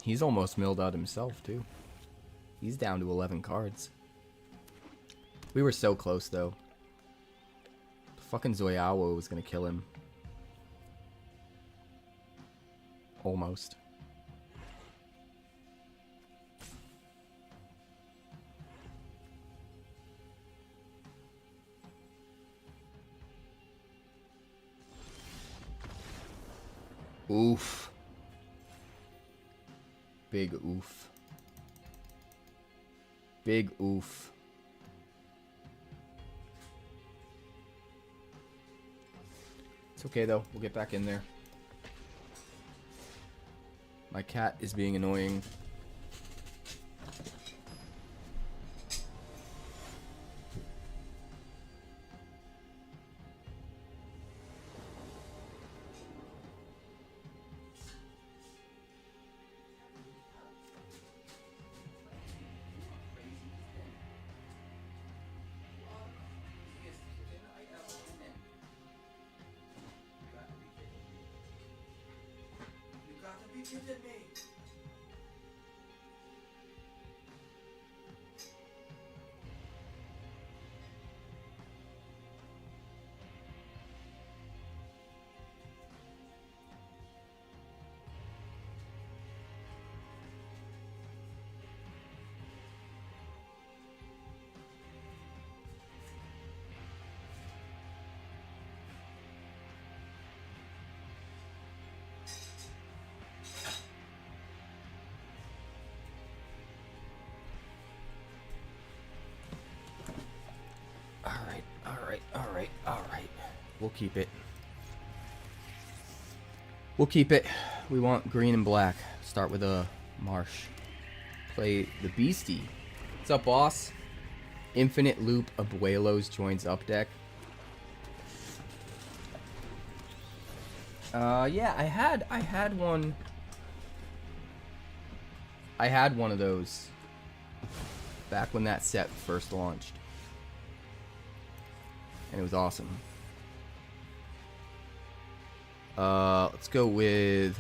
He's almost milled out himself, too. He's down to 11 cards. We were so close, though. The fucking 𝐽𝑜𝑖𝑛 was gonna kill him. Almost. Oof. Big oof. Big oof. It's okay though, we'll get back in there. My cat is being annoying. Alright. We'll keep it. We'll keep it. We want green and black. Start with a marsh. Play the Beastie. What's up, boss? Infinite loop Abuelos joins up deck. Yeah, I had one. I had one of those back when that set first launched. And it was awesome. Let's go with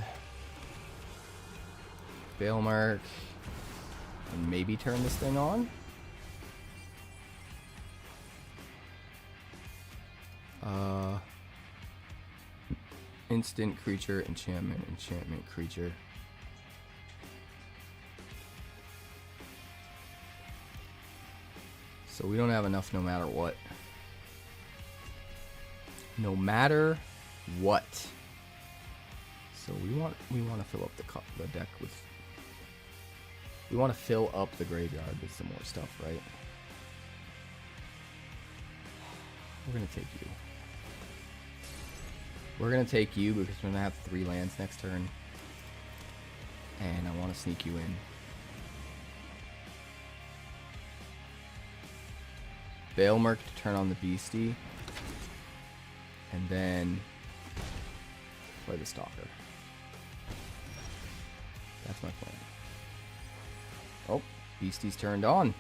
Bailmark and maybe turn this thing on. Instant creature, enchantment creature. So we don't have enough no matter what. No matter what. So we want to fill up the deck with. We want to fill up the graveyard with some more stuff, right? We're gonna take you. We're gonna take you because we're gonna have 3 lands next turn. And I want to sneak you in. 𝐵𝑒𝑒𝑙𝑒 to turn on the Beastie. And then play the Stalker. That's my plan. Oh, Beastie's turned on.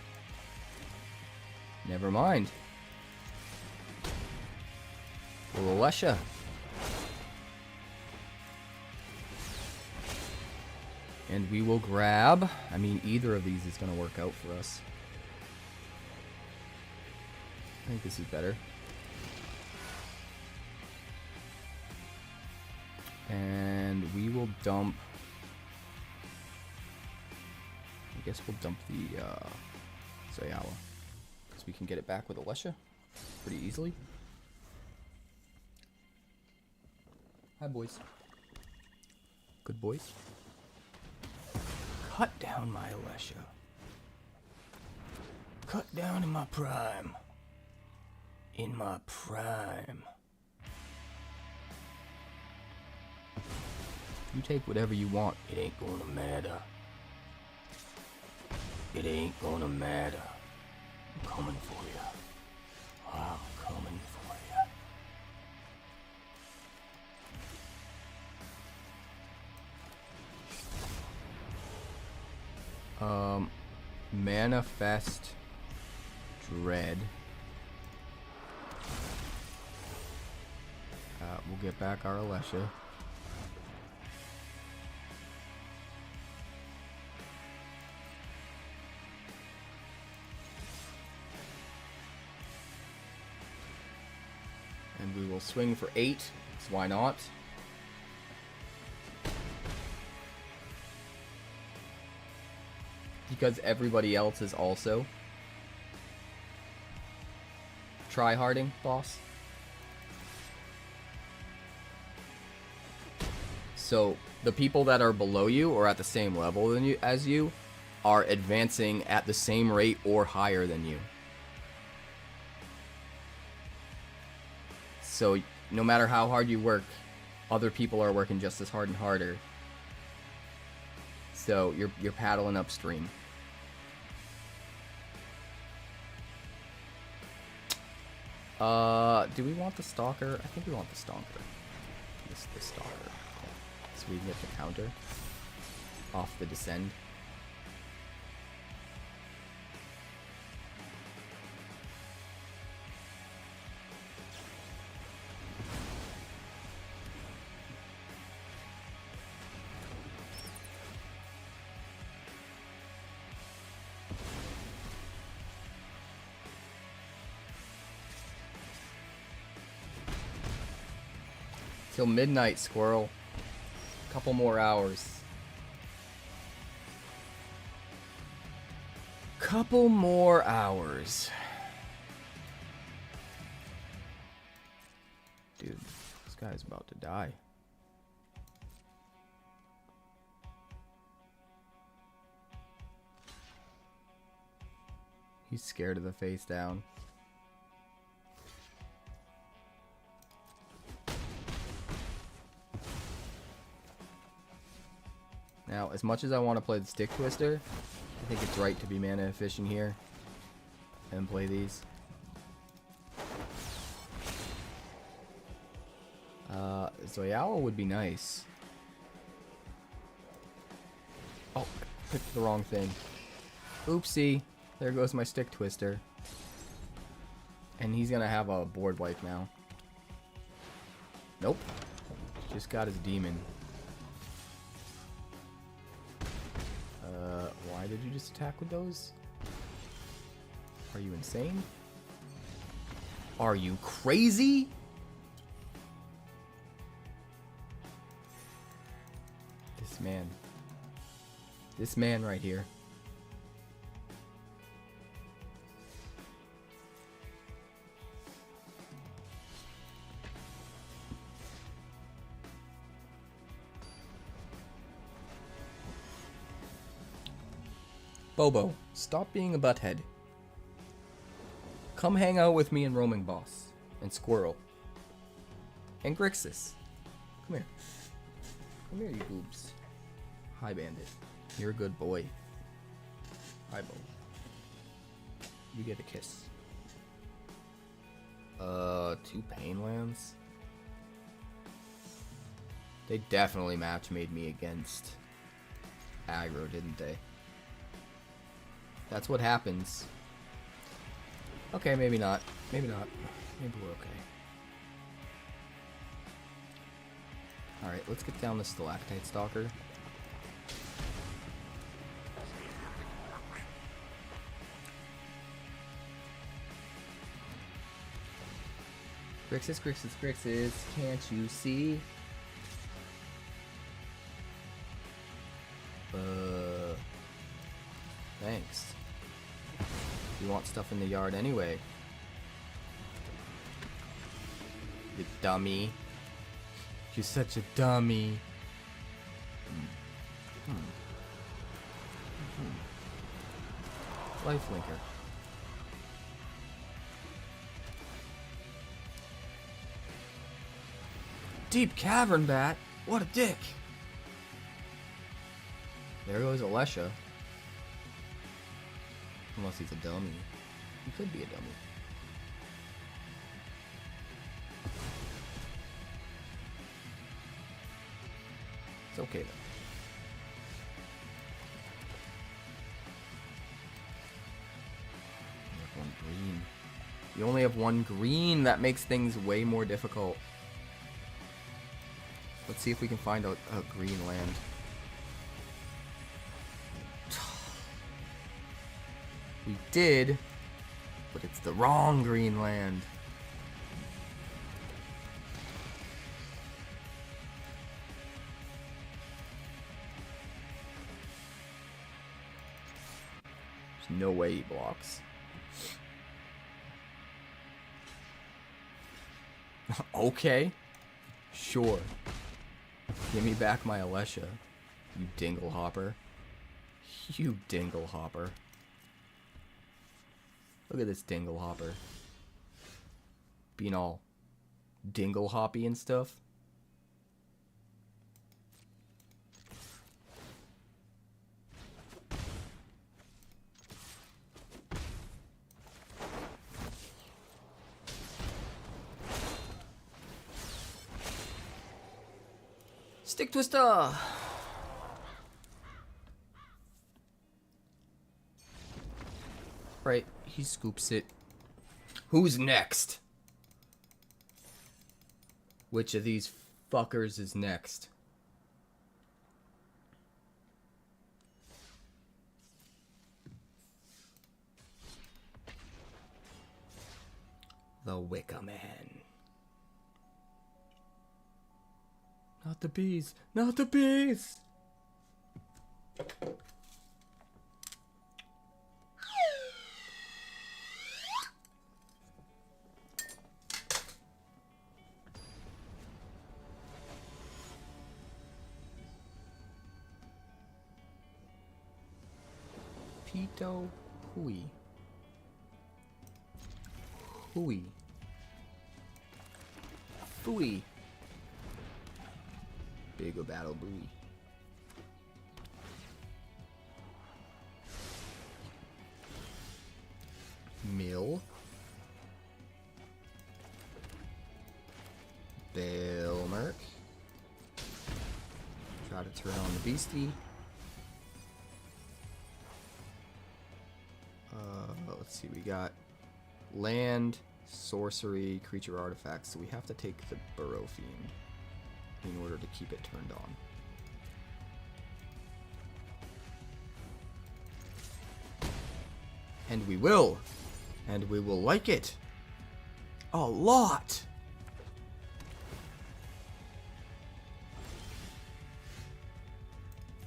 Never mind. Alesha. And we will grab... I mean, either of these is going to work out for us. I think this is better. And we will dump... I guess we'll dump the Zayawa. Because we can get it back with Alesha pretty easily. Hi, boys. Good boys. Cut down my Alesha. Cut down in my prime. In my prime. You take whatever you want. It ain't gonna matter. It ain't gonna matter. I'm coming for you. I'm coming for you. Manifest Dread. We'll get back our Alesha. And we will swing for 8, so why not? Because everybody else is also try-harding, boss. So the people that are below you or at the same level than you as you are advancing at the same rate or higher than you. So no matter how hard you work, other people are working just as hard and harder. So you're paddling upstream. Do we want the Stalker? I think we want the Stalker. The Stalker. So we can get the counter off the Descend. Till midnight, squirrel. Couple more hours. Couple more hours. Dude, this guy's about to die. He's scared of the face down. Now, as much as I want to play the Stick Twister, I think it's right to be mana efficient here and play these. Zoyawa would be nice. Oh, I picked the wrong thing. Oopsie. There goes my Stick Twister. And he's gonna have a board wipe now. Nope. Just got his demon. Why did you just attack with those? Are you insane? Are you crazy? This man. This man right here. Bobo, stop being a butthead. Come hang out with me and Roaming Boss, and Squirrel, and Grixis, Come here. Come here, you boobs. Hi, Bandit. You're a good boy. Hi, Bo. You get a kiss. 2 Painlands? They definitely match made me against aggro, didn't they? That's what happens. Okay, maybe not. Maybe not. Maybe we're okay. Alright, let's get down the Stalactite Stalker. Grixis, Grixis, Grixis, can't you see? Thanks. You want stuff in the yard anyway. You dummy. You're such a dummy. Lifelinker. Deep Cavern Bat? What a dick! There goes Alesha. Unless he's a dummy. He could be a dummy. It's okay though. You have 1 green. You only have 1 green. That makes things way more difficult. Let's see if we can find a green land. We did, but it's the wrong green land. There's no way he blocks. Okay. Sure. Give me back my Alesha, you dingle hopper. You dingle hopper. Look at this dingle hopper. Being all dingle hoppy and stuff. Stick Twister! Right, he scoops it. Who's next? Which of these fuckers is next? The Wicker Man. Not the bees! Not the bees! 𝑇𝑒𝑒𝑟𝑟𝑎𝑛𝑐𝑒 Hui. Fui. Big a battle buoy. Mill. 𝑉𝐴𝐿𝐿. Try to turn on the beastie. Let's see, we got land, sorcery, creature artifacts, so we have to take the Burrow Fiend in order to keep it turned on. And we will! And we will like it! A lot!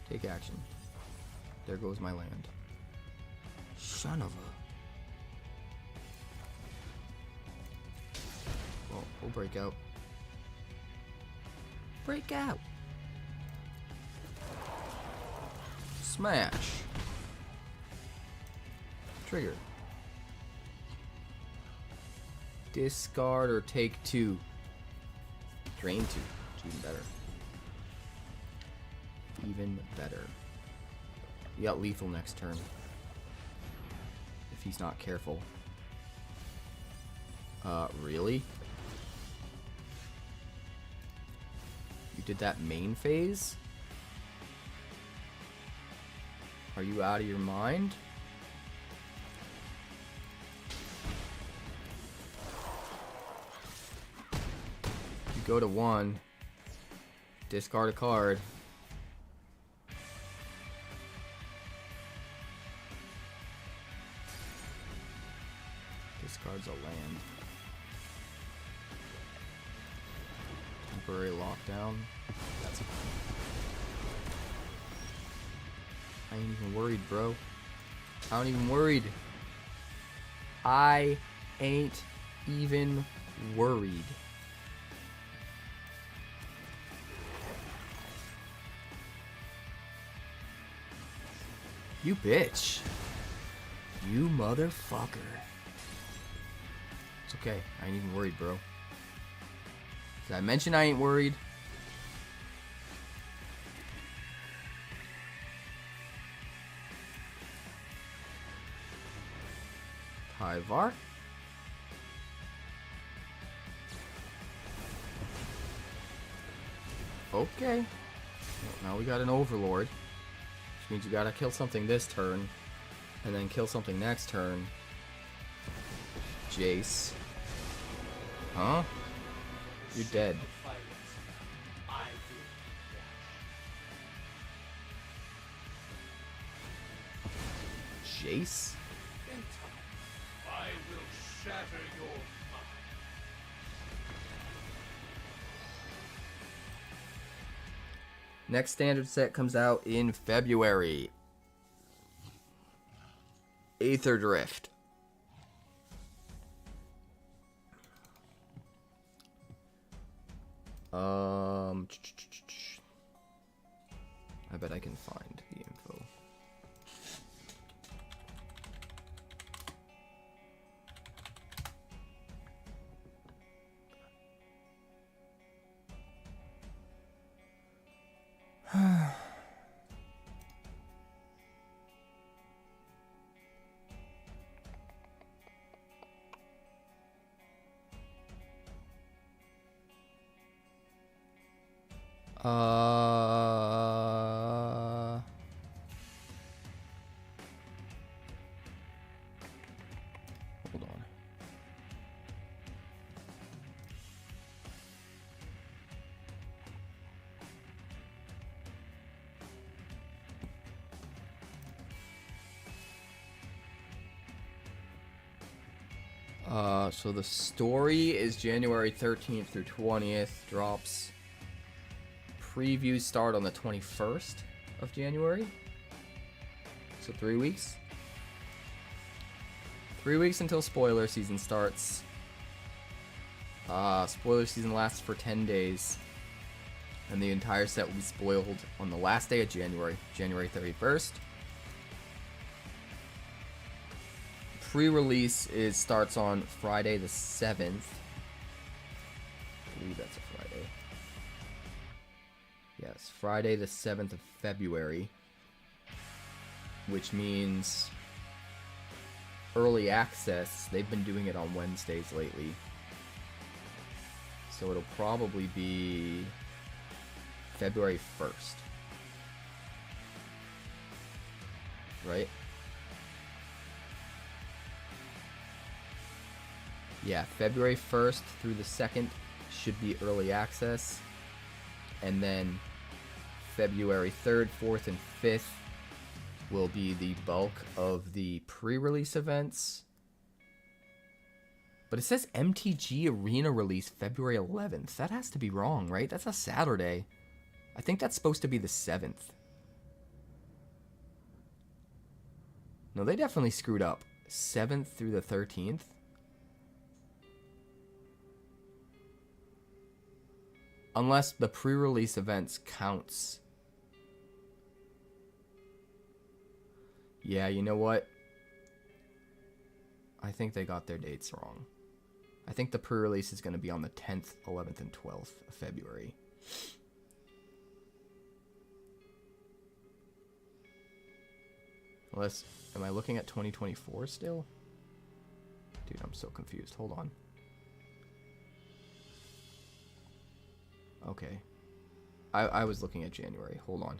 Take action. There goes my land. Son of a... Well, we'll break out. Break out! Smash! Trigger. Discard or take 2. Drain 2. Even better. Even better. You got lethal next turn. If he's not careful. Really? You did that main phase? Are you out of your mind? You go to 1. Discard a card. Discards a land. Temporary lockdown. That's a... I ain't even worried, bro. I ain't even worried. I ain't even worried. You bitch. You motherfucker. It's okay. I ain't even worried, bro. Did I mention I ain't worried? Tyvar. Okay. Well, now we got an Overlord. Which means you gotta kill something this turn. And then kill something next turn. Jace. Huh? You're dead. Jace? I will shatter your mind. Next standard set comes out in February. Aether Drift. I bet I can find the info. Hold on. So the story is January 13th through 20th. Drops. Previews start on the 21st of January. So 3 weeks. 3 weeks until spoiler season starts. Spoiler season lasts for 10 days. And the entire set will be spoiled on the last day of January, January 31st. Pre-release starts on Friday the 7th. I believe that's a Friday. Yes, Friday the 7th of February. Which means early access. They've been doing it on Wednesdays lately. So it'll probably be February 1st. Right? Yeah, February 1st through the 2nd should be early access. And then February 3rd, 4th, and 5th will be the bulk of the pre-release events. But it says MTG Arena release February 11th. That has to be wrong, right? That's a Saturday. I think that's supposed to be the 7th. No, they definitely screwed up. 7th through the 13th. Unless the pre-release events counts. Yeah, you know what? I think they got their dates wrong. I think the pre-release is going to be on the 10th, 11th, and 12th of February. Unless, am I looking at 2024 still? Dude, I'm so confused. Hold on. Okay. I was looking at January. Hold on.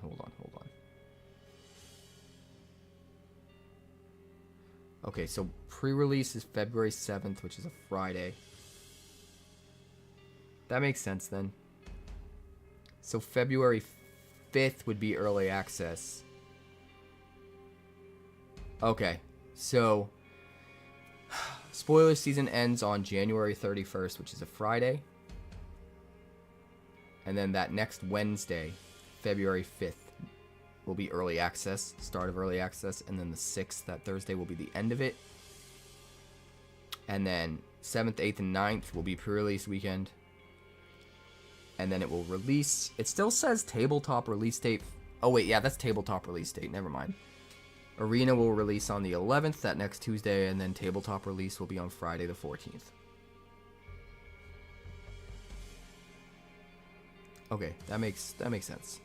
Okay, so pre-release is February 7th, which is a Friday. That makes sense then. So February 5th would be early access. Okay, so spoiler season ends on January 31st, which is a Friday. And then that next Wednesday, February 5th, will be early access, start of early access. And then the 6th, that Thursday, will be the end of it. And then 7th, 8th, and 9th will be pre-release weekend. And then it will release. It still says tabletop release date. Oh, wait, yeah, that's tabletop release date. Never mind. Arena will release on the 11th, that next Tuesday, and then tabletop release will be on Friday the 14th. Okay, that makes sense.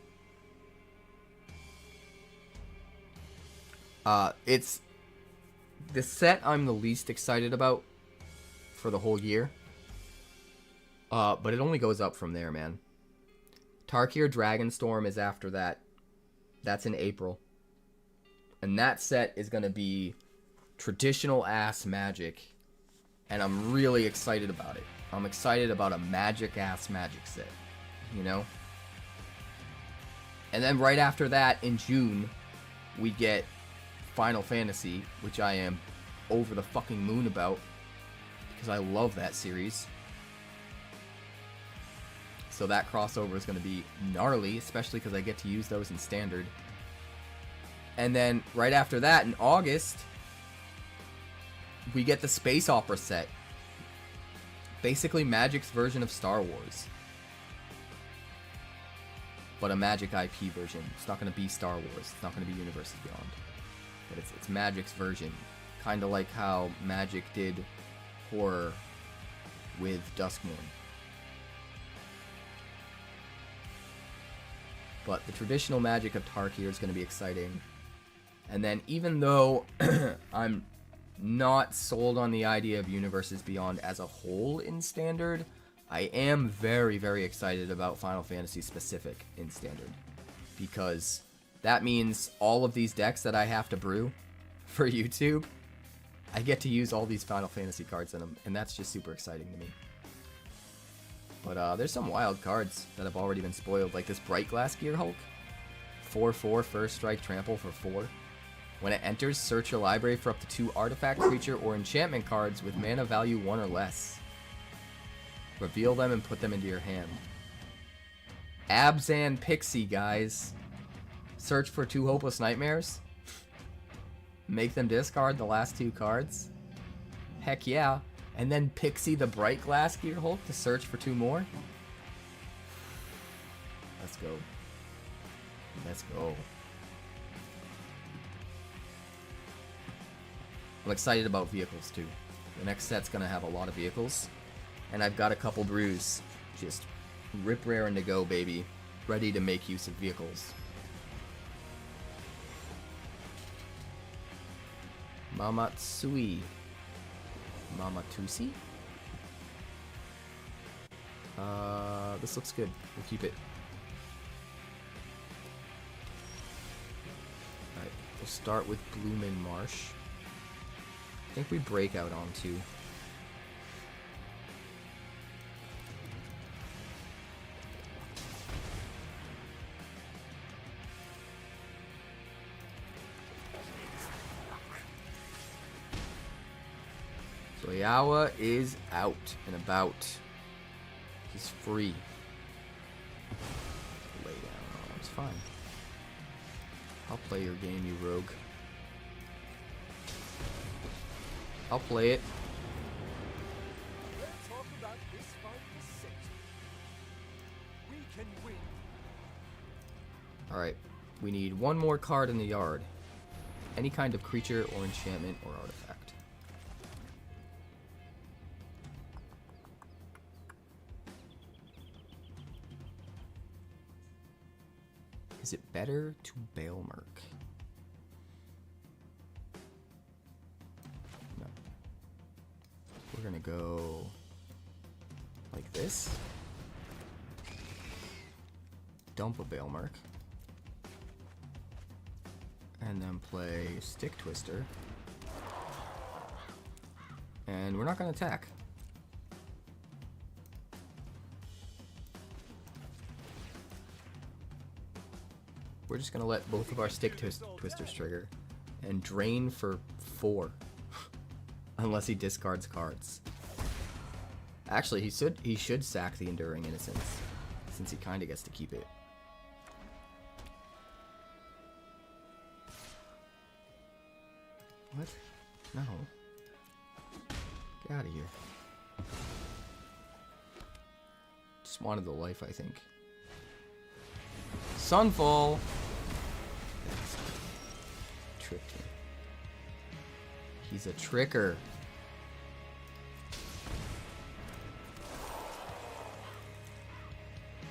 It's the set I'm the least excited about for the whole year. But it only goes up from there, man. Tarkir Dragonstorm is after that. That's in April. And that set is going to be traditional ass Magic. And I'm really excited about it. I'm excited about a Magic ass Magic set. You know? And then right after that, in June, we get Final Fantasy, which I am over the fucking moon about. Because I love that series. So that crossover is going to be gnarly, especially because I get to use those in Standard. And then right after that, in August, we get the Space Opera set. Basically Magic's version of Star Wars. But a Magic IP version. It's not going to be Star Wars. It's not going to be Universes Beyond. But it's Magic's version. Kind of like how Magic did horror with Duskmourn. But the traditional Magic of Tarkir is going to be exciting. And then even though I'm not sold on the idea of Universes Beyond as a whole in Standard, I am very, very excited about Final Fantasy specific in Standard. Because that means all of these decks that I have to brew for YouTube, I get to use all these Final Fantasy cards in them. And that's just super exciting to me. But there's some wild cards that have already been spoiled, like this Bright Glass Gear Hulk. 4/4 First Strike Trample for 4. When it enters, search your library for up to 2 artifact, creature, or enchantment cards with mana value 1 or less. Reveal them and put them into your hand. Abzan Pixie, guys. Search for 2 Hopeless Nightmares. Make them discard the last 2 cards. Heck yeah. And then Pixie the Bright Glass Gear Hulk to search for 2 more. Let's go. Let's go. I'm excited about vehicles too. The next set's gonna have a lot of vehicles. And I've got a couple brews. Just rip raring to go, baby. Ready to make use of vehicles. Mamatsui. Mamatusi? This looks good. We'll keep it. Alright, we'll start with Bloomin' Marsh. I think we break out on 2. So Yawa is out and about. He's free. Lay down. Oh, it's fine. I'll play your game, you rogue. I'll play it. Let's talk about this fight for safety. We can win. Alright. We need 1 more card in the yard. Any kind of creature or enchantment or artifact. Is it better to 𝐵𝑒𝑒𝑚𝑒? No. We're gonna go like this. Dump a 𝐵𝑒𝑒𝑚𝑒. And then play Stick Twister. And we're not gonna attack. We're just gonna let both of our Stick Twisters trigger and drain for 4. Unless he discards cards. Actually, he should sack the Enduring Innocence, since he kinda gets to keep it. What? No. Get out of here. Just wanted the life, I think. Sunfall! Tricked me. He's a tricker.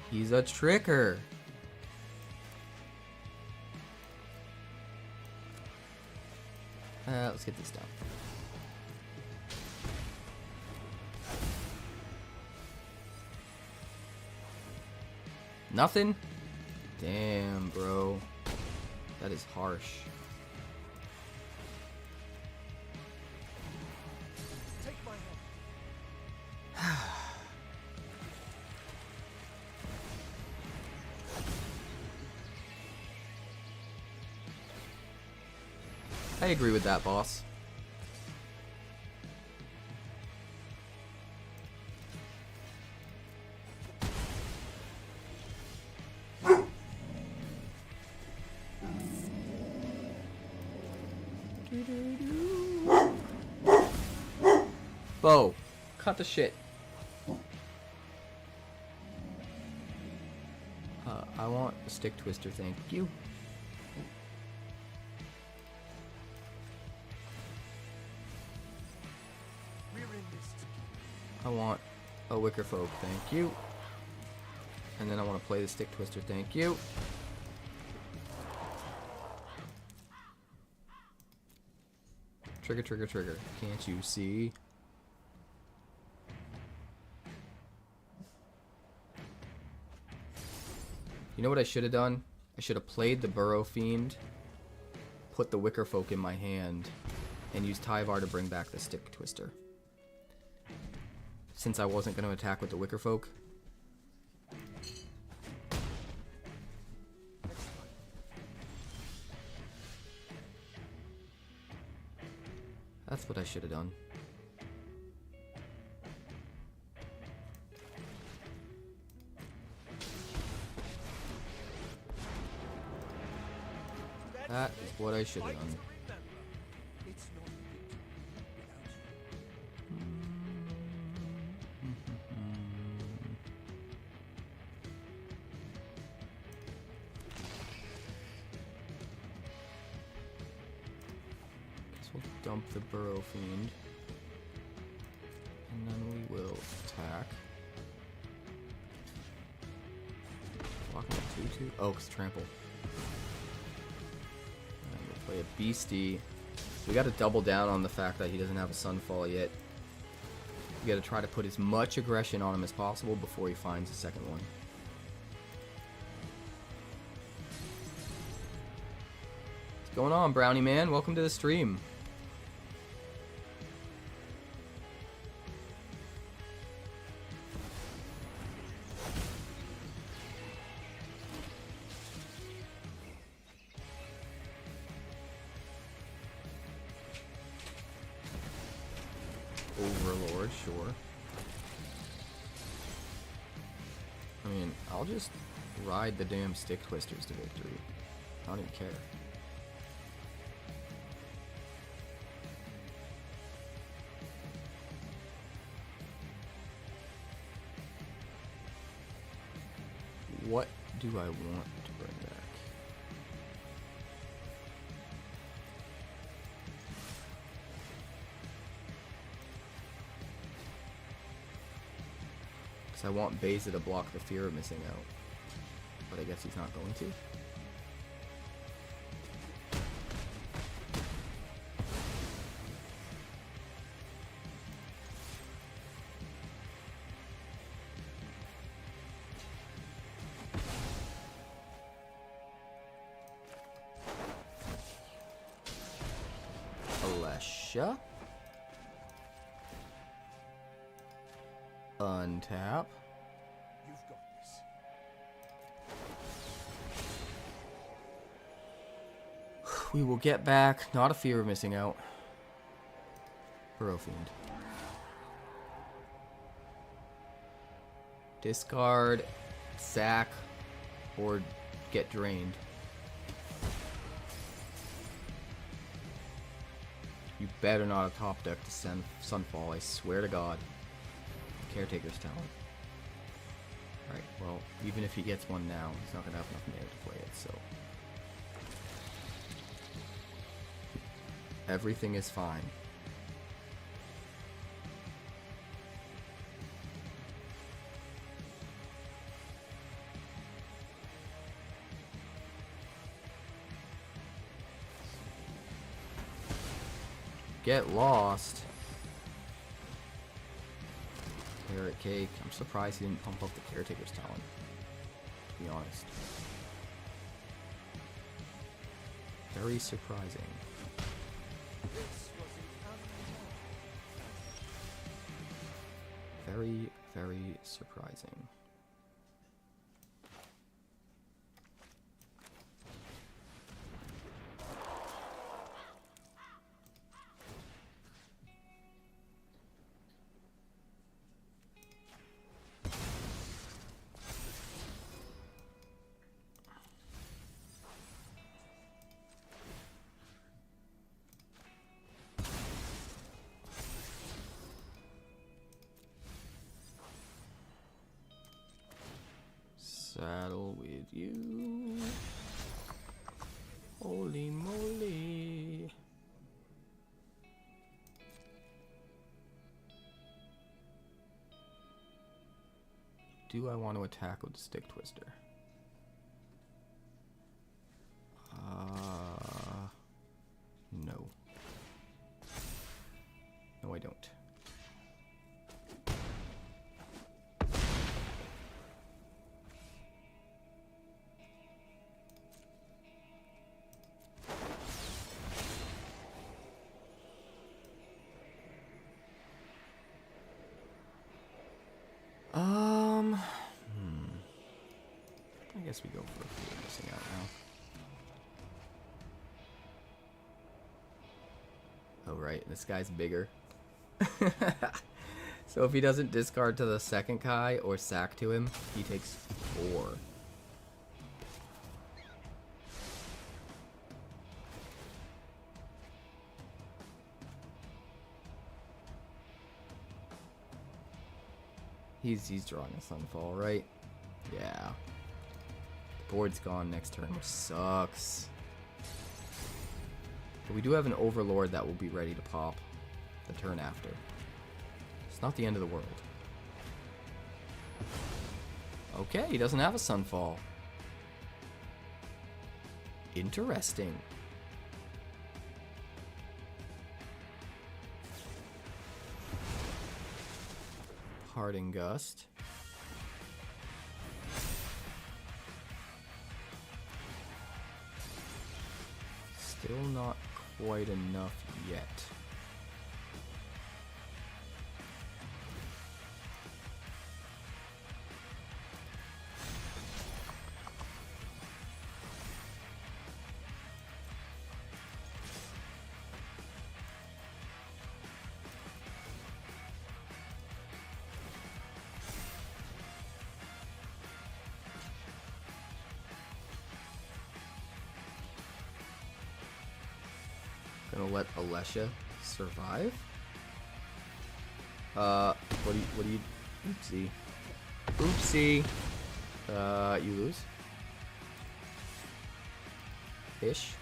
He's a tricker. Let's get this done. Nothing? Damn, bro. That is harsh. Take my hand. I agree with that, boss. Bo, cut the shit. I want a Stick Twister, thank you. We're in this together. I want a Wickerfolk, thank you. And then I want to play the Stick Twister, thank you. Trigger, trigger, trigger. Can't you see? You know what I should have done? I should have played the Burrow Fiend, put the Wickerfolk in my hand, and used Tyvar to bring back the Stick Twister. Since I wasn't going to attack with the Wickerfolk. That's what I should have done. That is what I should have done. It's not Guess we'll dump the Burrow Fiend. And then we will attack. Blocking at 2/2. Oh, it's trample. And we'll play a Beastie. We gotta double down on the fact that he doesn't have a Sunfall yet. We gotta try to put as much aggression on him as possible before he finds a second one. What's going on, Brownie Man? Welcome to the stream. Overlord, sure. I mean, I'll just ride the damn Stick Twisters to victory. I don't even care. What do I want to bring back? I want Beza to block the fear of missing out, but I guess he's not going to. Alesha. Untap. You've got this. We will get back. Not a fear of missing out. Burrow Fiend. Discard, sack, or get drained. You better not have top deck to send Sunfall, I swear to God. Caretaker's Talent. Alright, well, even if he gets one now, he's not going to have enough mana to play it, so. Everything is fine. Get lost. Carrot Cake. I'm surprised he didn't pump up the Caretaker's Talent, to be honest. Very surprising. Very, very surprising. Saddle with you. Holy moly. Do I want to attack with the Stick Twister? No. No, I don't. I guess we go for a fear of missing out now. Oh right, this guy's bigger. So if he doesn't discard to the second Kai or sack to him, he takes 4. He's drawing a Sunfall, right? Yeah. Board's gone next turn, which sucks. But we do have an Overlord that will be ready to pop the turn after. It's not the end of the world. Okay, he doesn't have a Sunfall. Interesting. Parting Gust. Still not quite enough yet. Gonna let Alesha survive. What do you oopsie. Oopsie. You lose. Ish.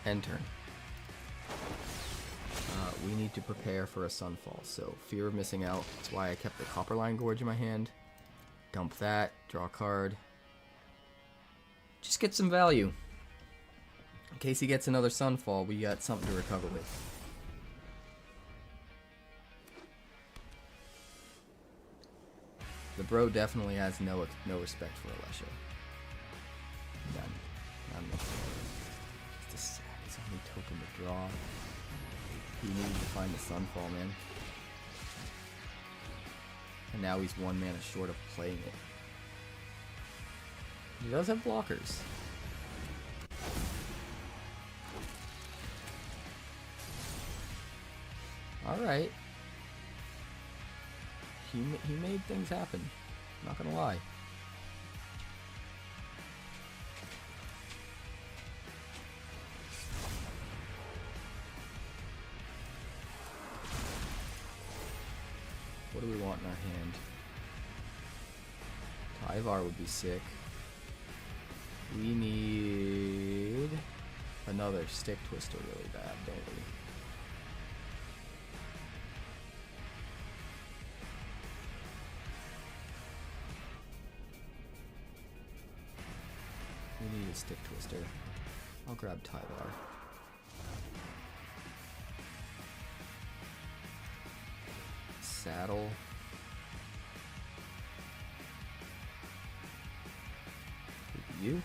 End turn. We need to prepare for a Sunfall, so fear of missing out. That's why I kept the Copperline Gorge in my hand. Dump that, draw a card. Just get some value. In case he gets another Sunfall, we got something to recover with. The bro definitely has no respect for Alessia. None. None whatsoever. Just a sad. His only token to draw. He needed to find the Sunfall, man. And now he's 1 mana short of playing it. He does have blockers. Alright. He made things happen. Not gonna lie. What do we want in our hand? Tyvar would be sick. We need another Stick Twister really bad, don't we? We need a Stick Twister. I'll grab Tyvar. Saddle. You?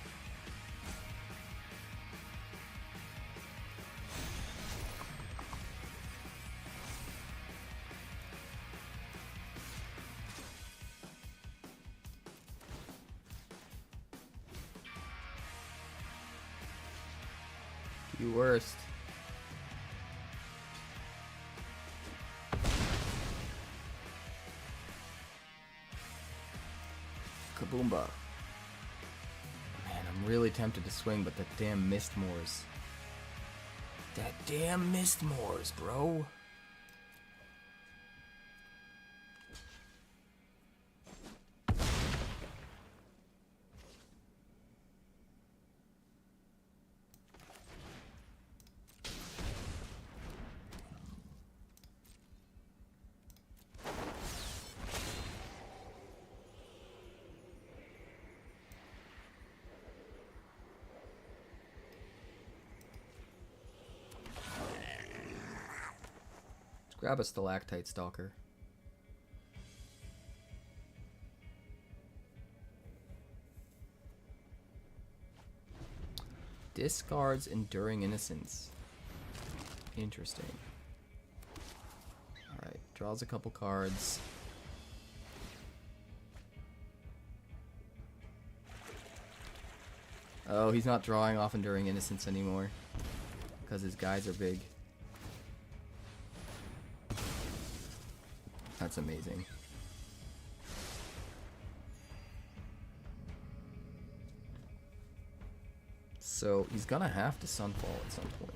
You worst. Kaboomba. Man, I'm really tempted to swing, but that damn Mistmoors. That damn Mistmoors, bro. Grab a Stalactite Stalker. Discards Enduring Innocence. Interesting. Alright, draws a couple cards. Oh, he's not drawing off Enduring Innocence anymore. Because his guys are big. That's amazing. So he's gonna have to Sunfall at some point.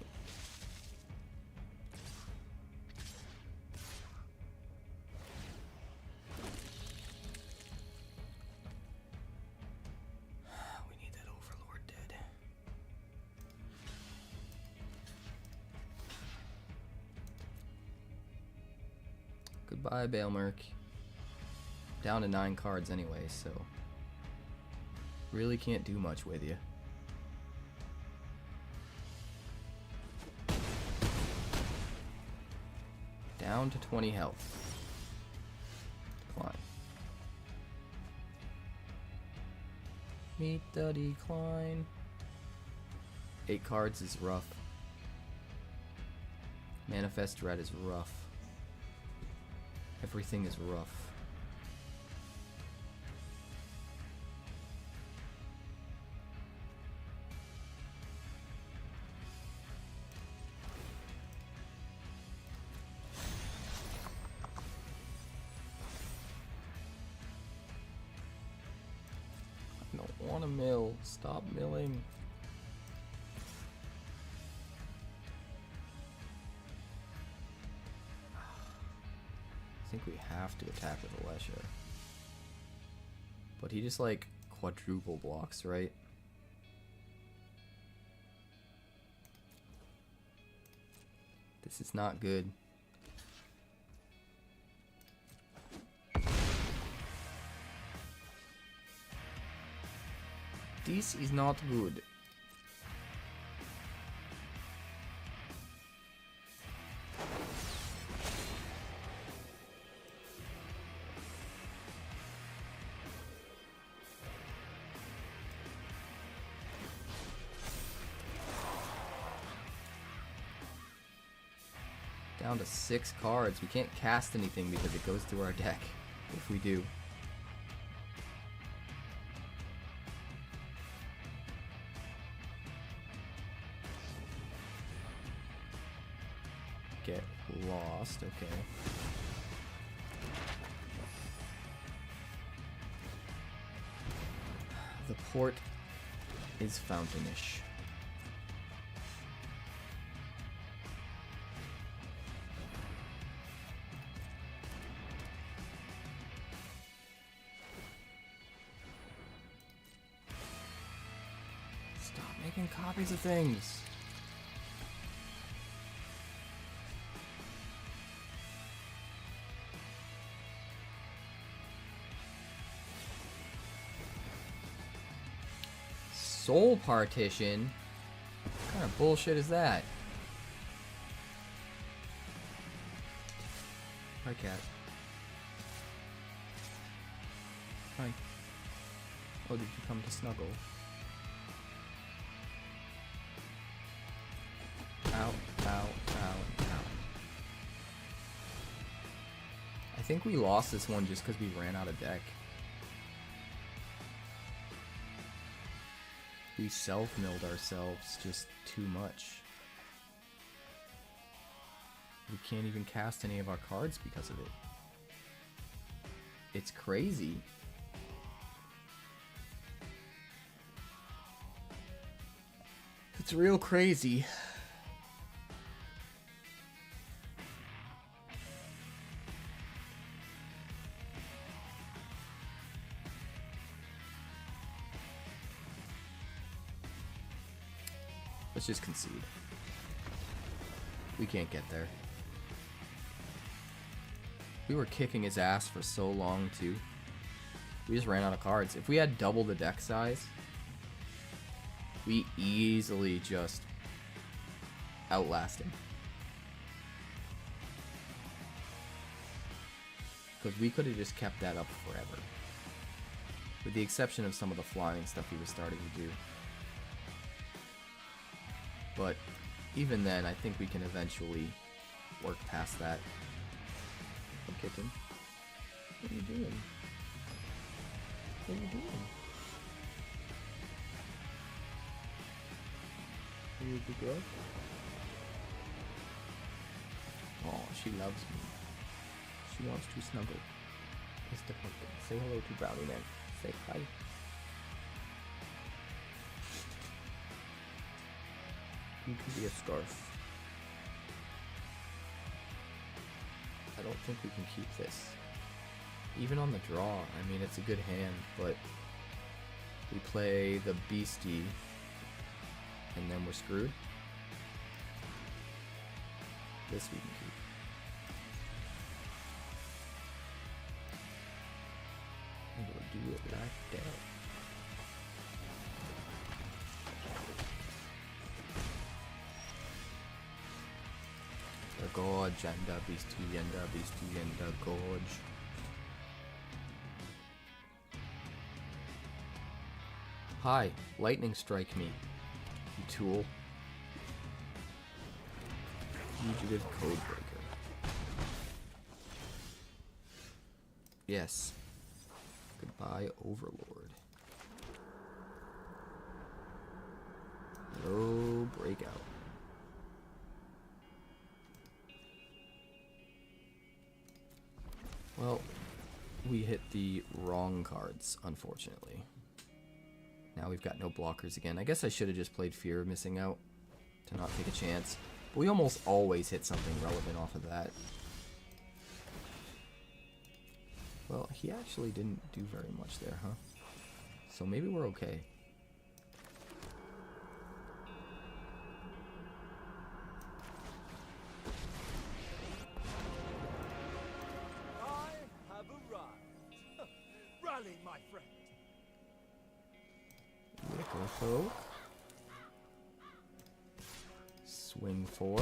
We need that Overlord dead. Goodbye, 𝐵𝑒𝑒𝑙𝑚𝑒. Down to 9 cards anyway, so really can't do much with you. Down to 20 health. Decline. Meet the decline. 8 cards is rough. Manifest Dread is rough. Everything is rough. I don't want to mill. Stop milling. I think we have to attack with Alessia. But he just like quadruple blocks, right? This is not good. This is not good. Down to 6 cards. We can't cast anything because it goes through our deck if we do. Get lost, okay. The port is fountainish. Stop making copies of things. Soul partition? What kind of bullshit is that? Hi, cat. Hi. Oh, did you come to snuggle? Ow, ow, ow, ow. I think we lost this one just because we ran out of deck. We self-milled ourselves just too much. We can't even cast any of our cards because of it. It's crazy. It's real crazy. Let's just concede. We can't get there. We were kicking his ass for so long, too. We just ran out of cards. If we had double the deck size, we easily just outlast him. Because we could have just kept that up forever. With the exception of some of the flying stuff he was starting to do. But even then, I think we can eventually work past that. I'm kicking. What are you doing? What are you doing? Are you a good girl? Oh, she loves me. She wants to snuggle. Mr. Pumpkin, say hello to Brownie Man. Say hi. You can be a scarf. I don't think we can keep this. Even on the draw, I mean, it's a good hand, but we play the Beastie and then we're screwed. This we can keep. And we'll do it like that. The gorge and the Beastie and the Beastie and the gorge. Hi, lightning strike me, you tool. Fugitive Codebreaker. Yes. Goodbye, Overlord. Hello, Breakout. Well, we hit the wrong cards, unfortunately. Now we've got no blockers again. I guess I should have just played Fear of Missing Out to not take a chance. But we almost always hit something relevant off of that. Well, he actually didn't do very much there, huh? So maybe we're okay. I have arrived. Rally, my friend. Nicholso. Swing 4.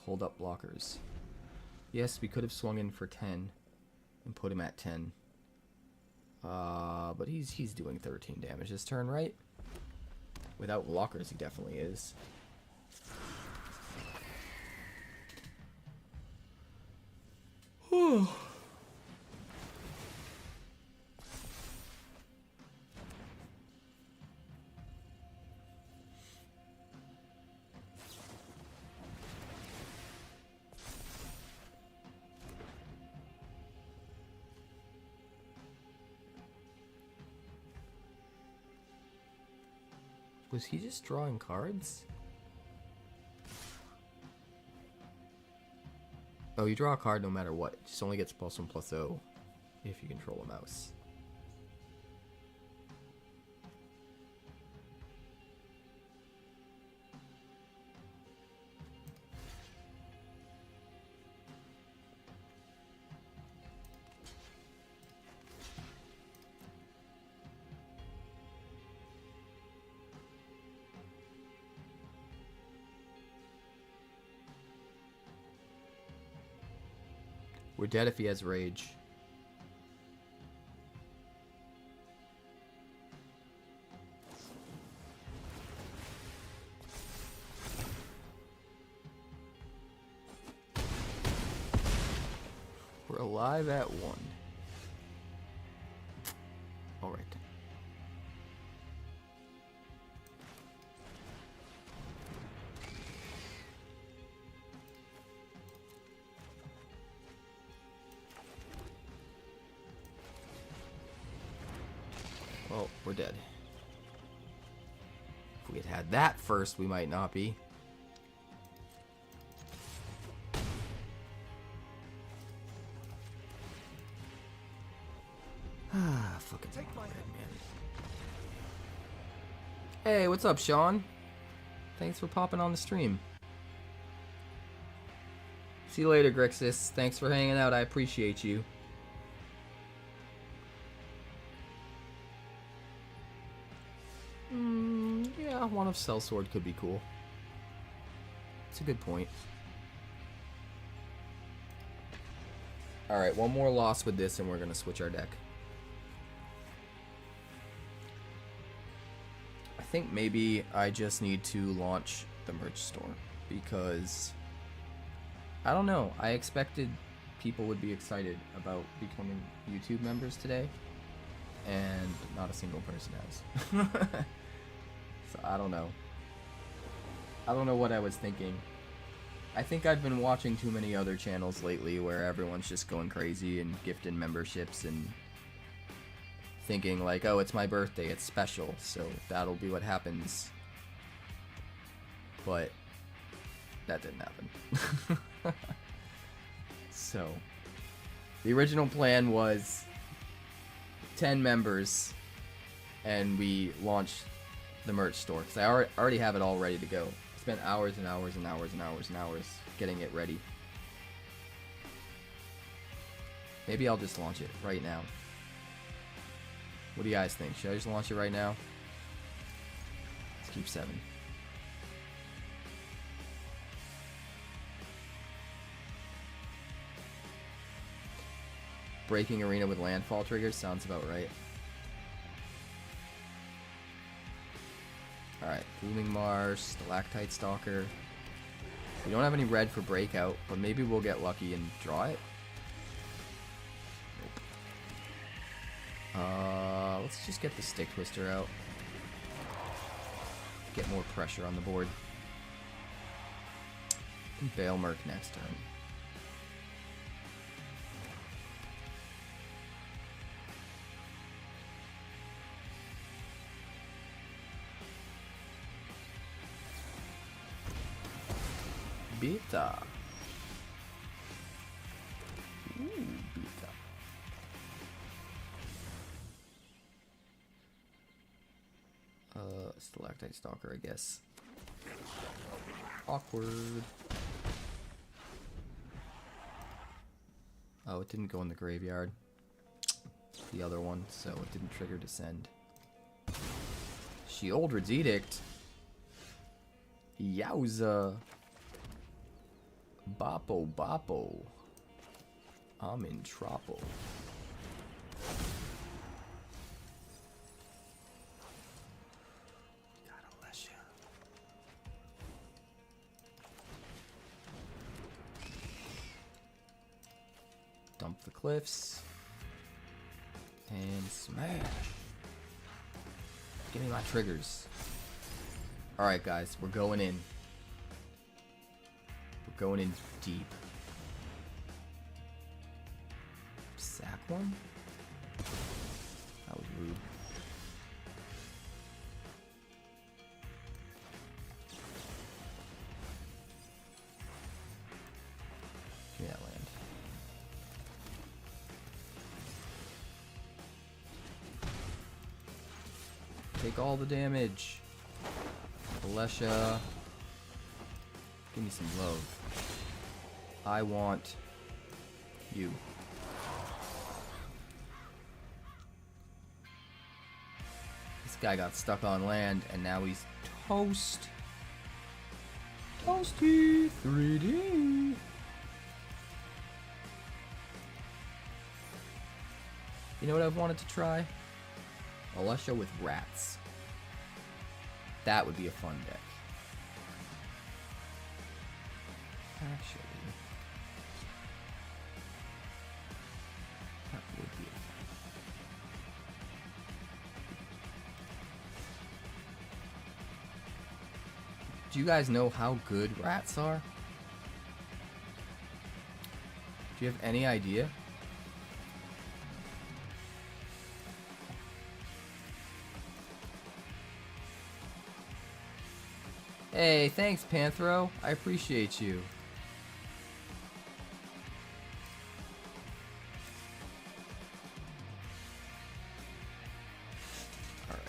Hold up blockers. Yes, we could have swung in for 10 and put him at 10. But he's doing 13 damage this turn, right? Without blockers, he definitely is. Was he just drawing cards? Oh, you draw a card no matter what. It just only gets +1/+0 if you control a mouse. We're dead if he has rage. We're alive at 1. All right. Well, we're dead. If we had had that first, we might not be. Ah, fucking red, man. Hey, what's up, Sean? Thanks for popping on the stream. See you later, Grixis. Thanks for hanging out. I appreciate you. Yeah, one of Sellsword could be cool. It's a good point. Alright, one more loss with this and we're going to switch our deck. I think maybe I just need to launch the merch store because I don't know. I expected people would be excited about becoming YouTube members today, and not a single person has. So I don't know. I don't know what I was thinking. I think I've been watching too many other channels lately where everyone's just going crazy and gifting memberships and thinking like, oh, it's my birthday, it's special, so that'll be what happens. But that didn't happen. So the original plan was 10 members and we launched the merch store because I already have it all ready to go. I spent hours and hours and hours and hours and hours getting it ready. Maybe I'll just launch it right now. What do you guys think? Should I just launch it right now? Let's keep 7. Breaking arena with landfall triggers sounds about right. Alright, Booming Marsh, Stalactite Stalker. We don't have any red for breakout, but maybe we'll get lucky and draw it. Nope. Let's just get the Stick Twister out. Get more pressure on the board. And 𝑏𝑒𝑒𝑙 next turn. Beta. Ooh, beta. Stalactite Stalker, I guess. Awkward. Oh, it didn't go in the graveyard. The other one, so it didn't trigger Descend. Sheoldred's Edict. Yowza. Boppo boppo. I'm in trouble. Gotta bless you. Jump the cliffs. And smash. Give me my triggers. Alright guys, we're going in. We're going in deep. Sack one? That was rude. Give me that land. Take all the damage. Alesha. Give me some love. I want you. This guy got stuck on land and now he's toast. Toasty 3D. You know what I've wanted to try? Alesha with rats. That would be a fun deck. Actually, that would be a fun. Do you guys know how good rats are? Do you have any idea? Hey, thanks, Panthro. I appreciate you. Alright.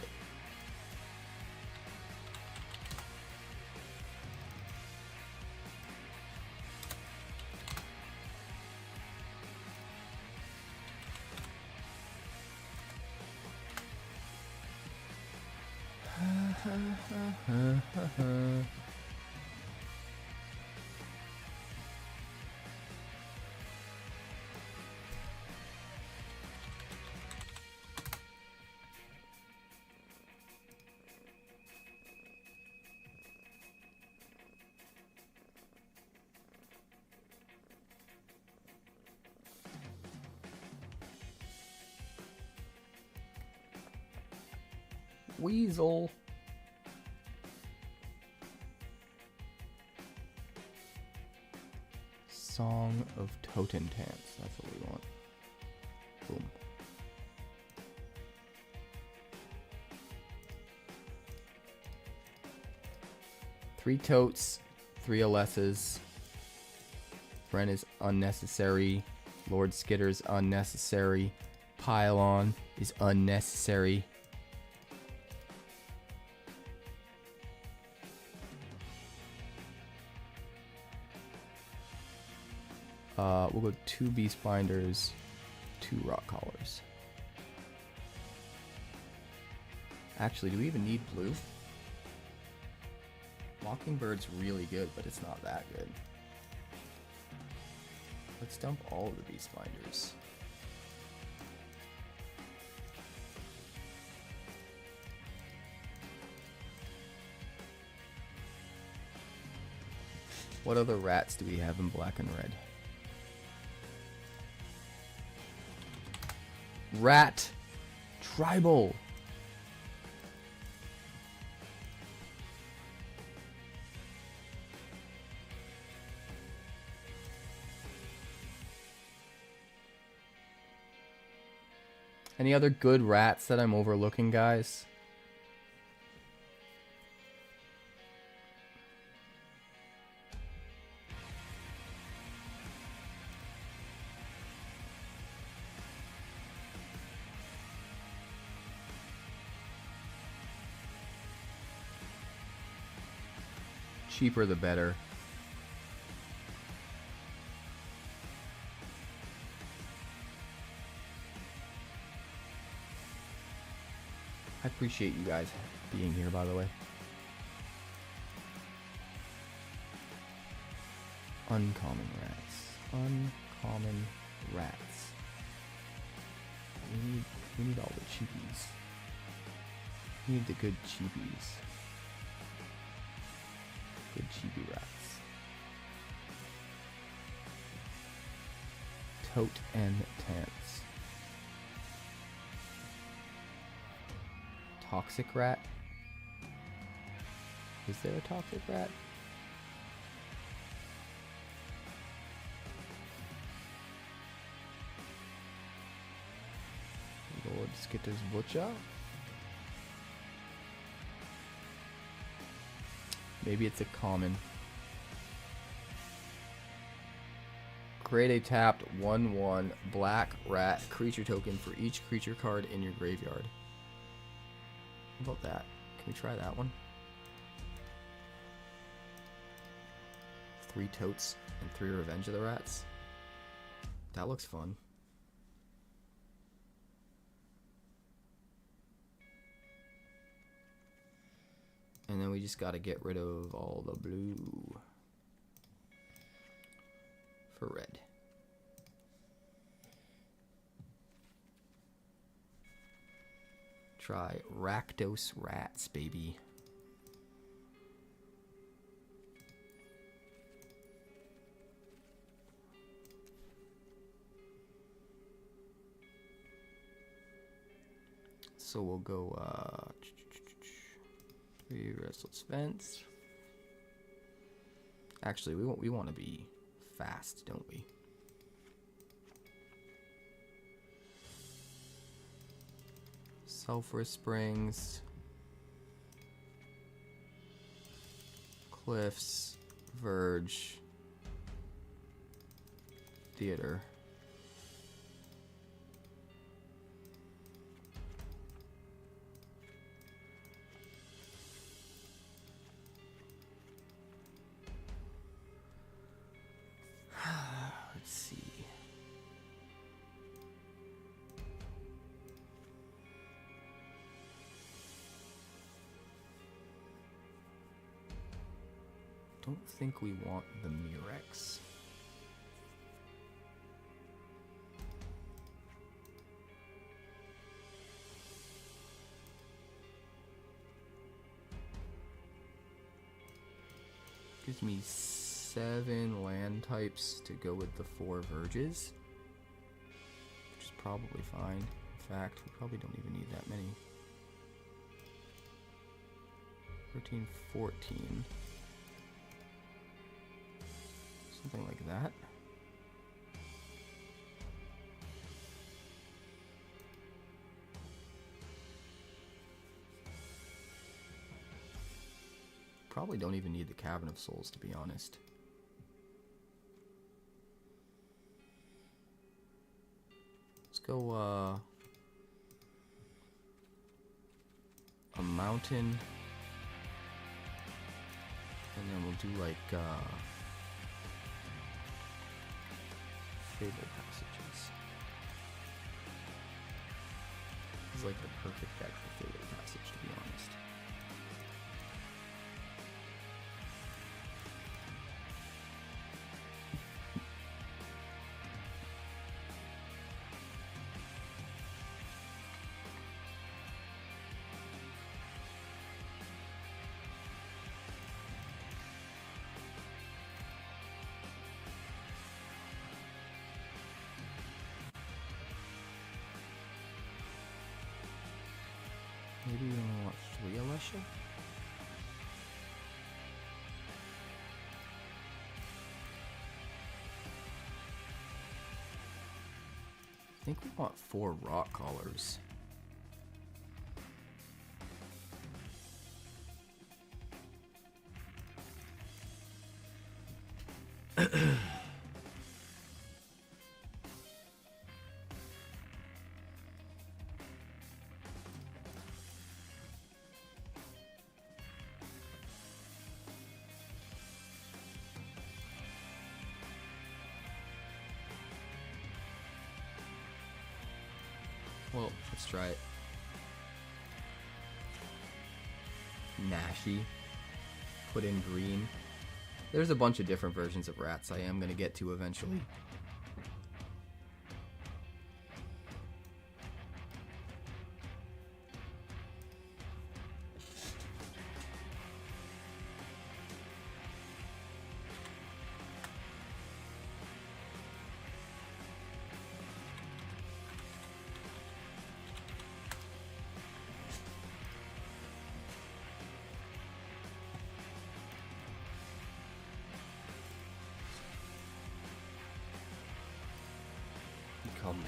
Weasel. Song of Tontantan. That's what we want. Boom. Three totes, 3 Alessas. Bren is unnecessary. Lord Skitter's unnecessary. Pylon is unnecessary. We'll go 2 Beast Binders, 2 Rock Collars. Actually, do we even need blue? Mockingbird's really good, but it's not that good. Let's dump all of the Beast Binders. What other rats do we have in black and red? Rat Tribal. Any other good rats that I'm overlooking, guys? Cheaper the better. I appreciate you guys being here, by the way. Uncommon rats. Uncommon rats. We need all the cheapies. We need the good cheapies. Good cheapy rats. coat and tents. Toxic rat? Is there a toxic rat? 𝐻𝐸𝑅𝑚𝑠. Maybe it's a common. Create a tapped 1/1 black rat creature token for each creature card in your graveyard. How about that? Can we try that one? 3 totes and 3 Revenge of the Rats. That looks fun. And then we just gotta get rid of all the blue for red. Try Rakdos Rats, baby. So we'll go 3 Restless Vents. Actually, we want to be fast, don't we? Sulphur Springs, Cliffs, Verge, Theater. Let's see. Don't think we want the Murex. Gives me 7 land types to go with the 4 Verges, which is probably fine. In fact, we probably don't even need that many. 13, 14. Something like that. Probably don't even need the Cavern of Souls, to be honest. Let's go a mountain, and then we'll do like Fable Passages. It's like the perfect deck for Fable Passage, to be honest. Maybe we want to watch 3 Alesha? I think we want 4 Rock Callers. Well, let's try it. Nashi. Put in green. There's a bunch of different versions of rats I am going to get to eventually.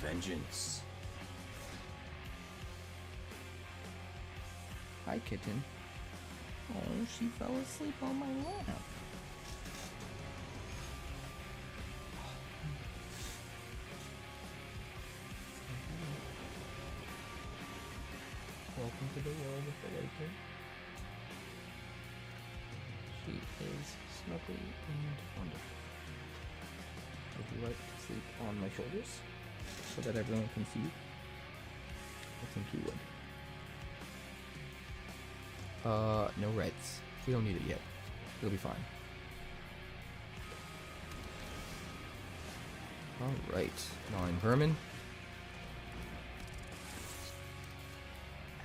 vengeance. Hi, kitten. Oh, she fell asleep on my lap. Welcome to the world of the Laker. She is snuggly and wonderful. Would you like to sleep on my shoulders so that everyone can see you? I think you would. No reds. We don't need it yet. It'll be fine. Alright. 9 vermin.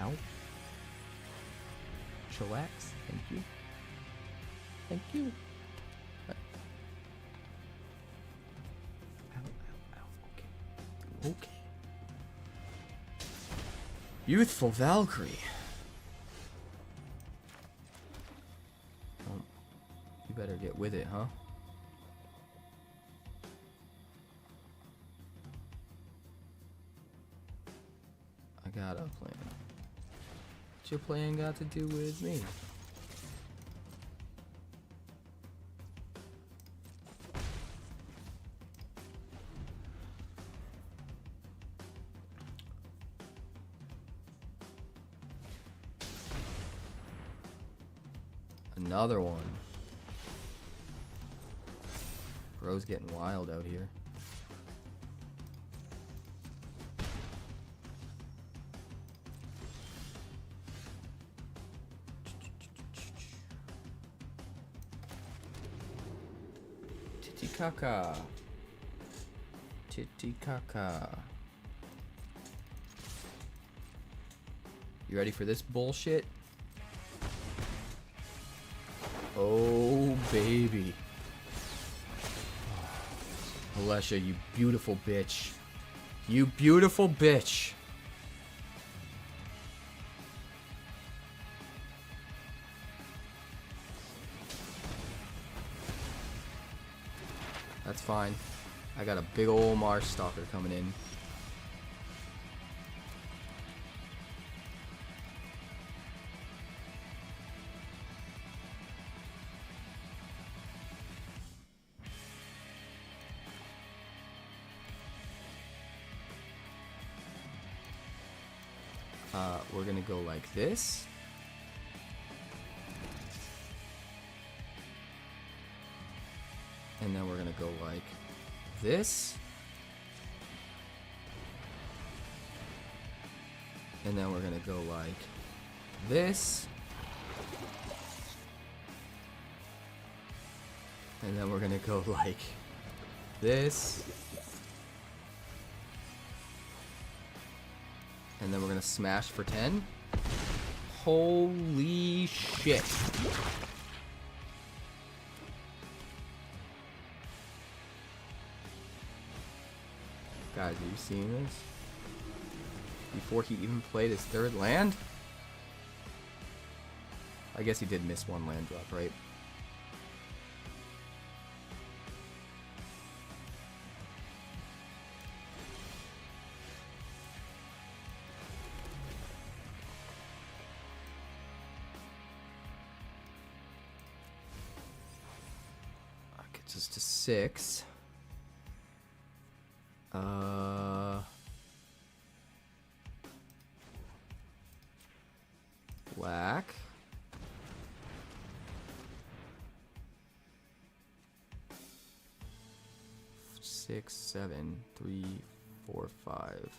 Ow. Chillax. Thank you. Thank you. Ow, ow, ow. Okay. Okay. Youthful Valkyrie. Oh, you better get with it, huh? I got a plan. What's your plan got to do with me? Another one. Bro's getting wild out here. Titicaca. Titicaca. You ready for this bullshit? Oh, baby. Alesha, you beautiful bitch. You beautiful bitch. That's fine. I got a big ol' Mars Stalker coming in. We're gonna go like this. And then we're gonna go like this. And then we're gonna go like this. And then we're gonna go like this. And then we're gonna smash for 10. Holy shit. Guys, are you seeing this? Before he even played his third land? I guess he did miss one land drop, right? Gets us to 6. Black. Six, 7, 3, 4, 5.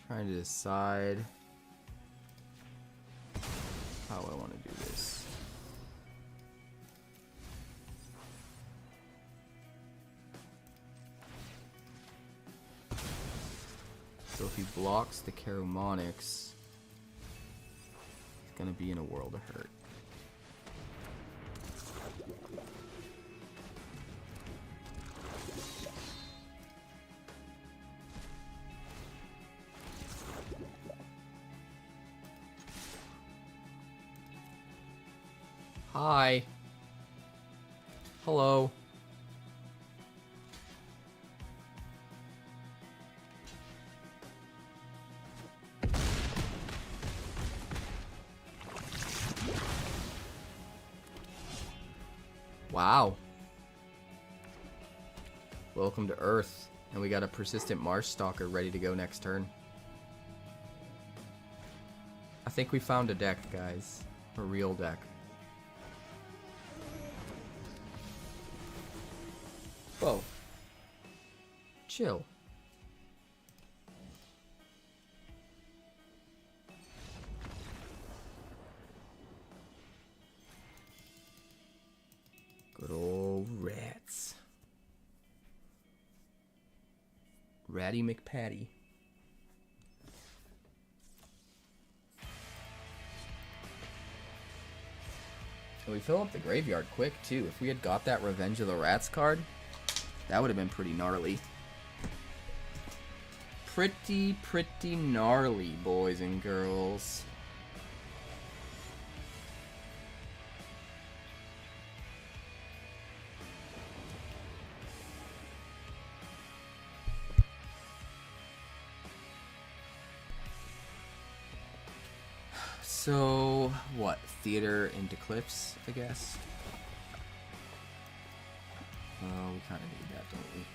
Trying to decide how I want to do this. So if he blocks the Charumonyx, he's gonna be in a world of hurt. Hi. Hello. Wow. Welcome to Earth. And we got a persistent Marsh Stalker ready to go next turn. I think we found a deck, guys. A real deck. Whoa. Chill. Good old rats. Ratty McPatty. And we fill up the graveyard quick, too. If we had got that Revenge of the Rats card, that would have been pretty gnarly. Pretty gnarly, boys and girls. So, what? Theater into Cliffs, I guess? Oh, we kind of need that, don't we?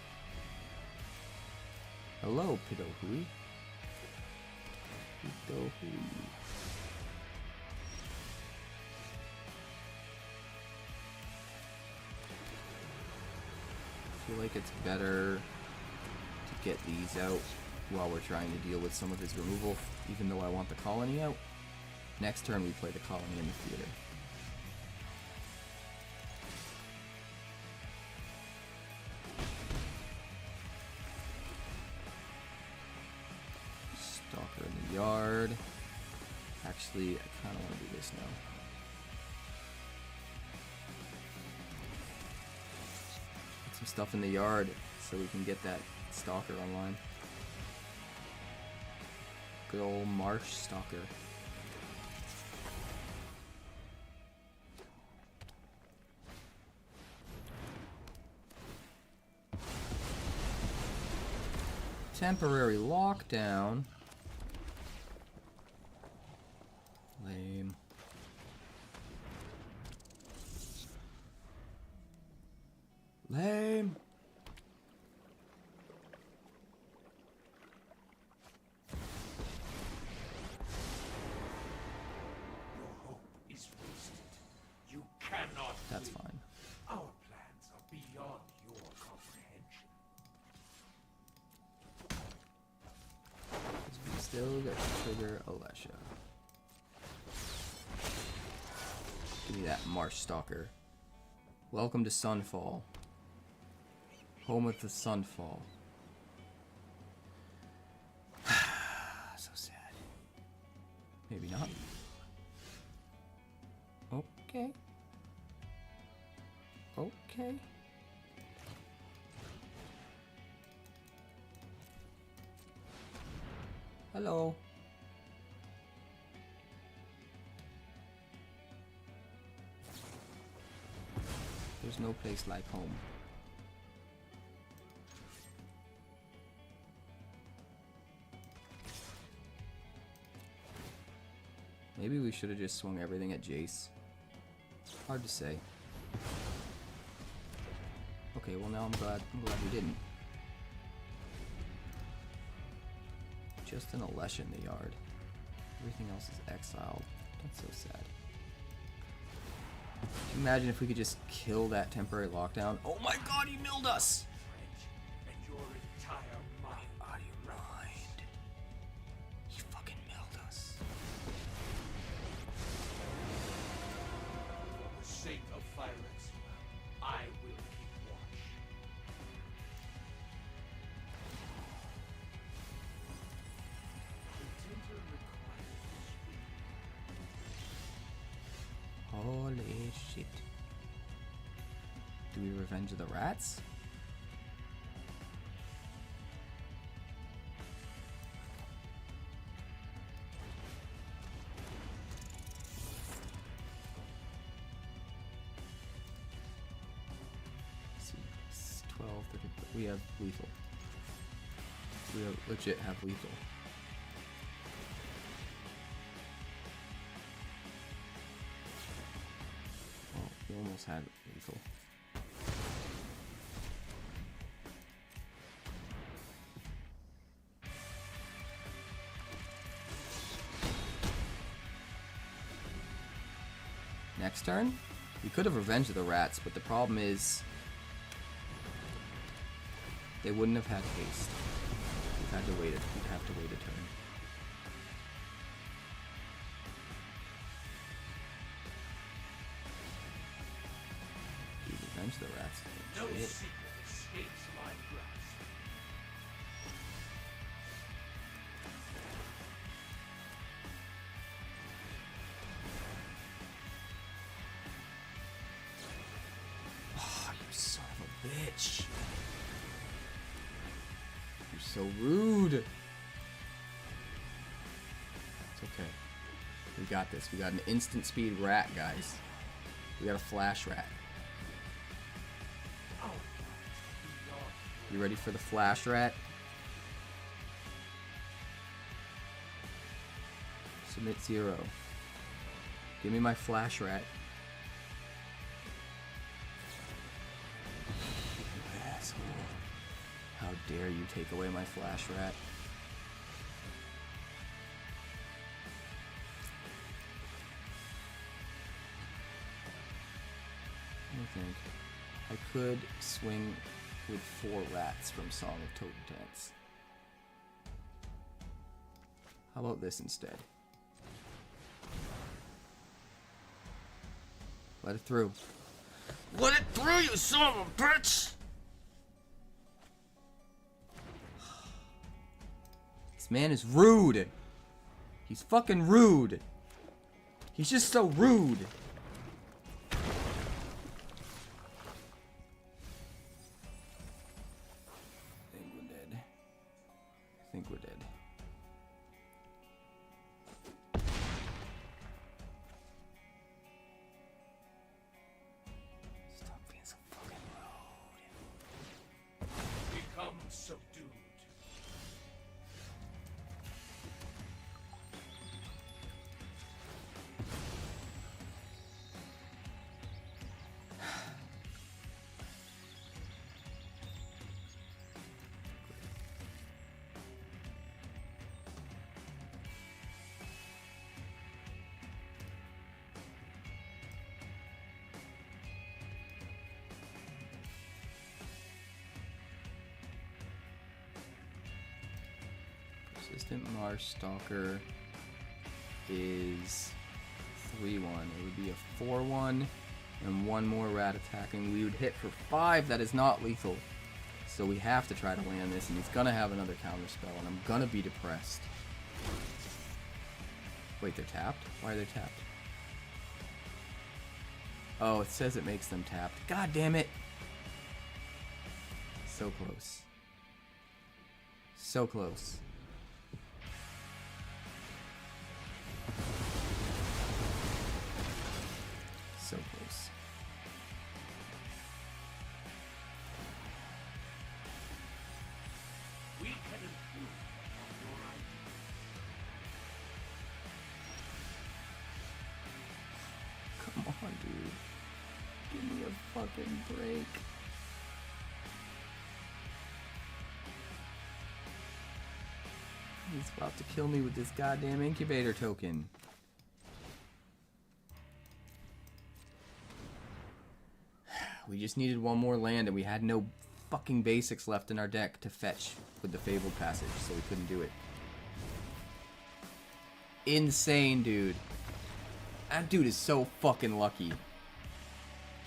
Hello, Pidohui. Pidohui. I feel like it's better to get these out while we're trying to deal with some of his removal, even though I want the colony out. Next turn we play the colony in the theater. Stalker in the yard. Actually, I kind of want to do this now. Put some stuff in the yard so we can get that Stalker online. Good old Marsh Stalker. Temporary lockdown. Lame. Lame. Your hope is wasted. You cannot That's win. fine. Our plans are beyond your comprehension. We still got to trigger Alesha. Give me that Marsh Stalker. Welcome to Sunfall. Home of the Sunfall. So sad. Maybe not. Okay. Okay. Hello. There's no place like home. Maybe we should have just swung everything at Jace. Hard to say. Okay, well now I'm glad we didn't. Just an Alesha in the yard. Everything else is exiled. That's so sad. Can you imagine if we could just kill that temporary lockdown? Oh my god, he milled us! And your entire mind. Out of your mind. He fucking milled us. For the sake of Phyrexia, I will keep watch. The tinter requires Holy shit. Do we Revenge of the Rats? We have lethal. We legit have lethal. Oh, we almost had lethal. Next turn, we could have revenged the rats, but the problem is they wouldn't have had haste. We'd have to wait a turn. Dude, revenge the rats. No Shit. secret escapes my grasp. Oh, you son of a bitch. You're so rude. It's okay. We got this. We got an instant speed rat, guys. We got a flash rat. You ready for the flash rat? Submit 0. Give me my flash rat. You asshole. How dare you take away my flash rat? Let me think. I could swing with 4 rats from Song of Totem Dance. How about this instead? Let it through. Let it through, you son of a bitch! This man is rude. He's fucking rude. He's just so rude. I think we're dead. Stop being so fucking rude. Become subdued. Persistent Marsh Stalker is 3-1. It would be a 4-1 and 1 more rat attacking. We would hit for 5. That is not lethal. So we have to try to land this, and he's gonna have another counter spell, and I'm gonna be depressed. Wait, they're tapped? Why are they tapped? Oh, it says it makes them tapped. God damn it! So close. So close. So close. We can improve your idea. Come on, dude. Give me a fucking break. He's about to kill me with this goddamn incubator token. We just needed 1 more land, and we had no fucking basics left in our deck to fetch with the Fabled Passage, so we couldn't do it. Insane, dude. That dude is so fucking lucky.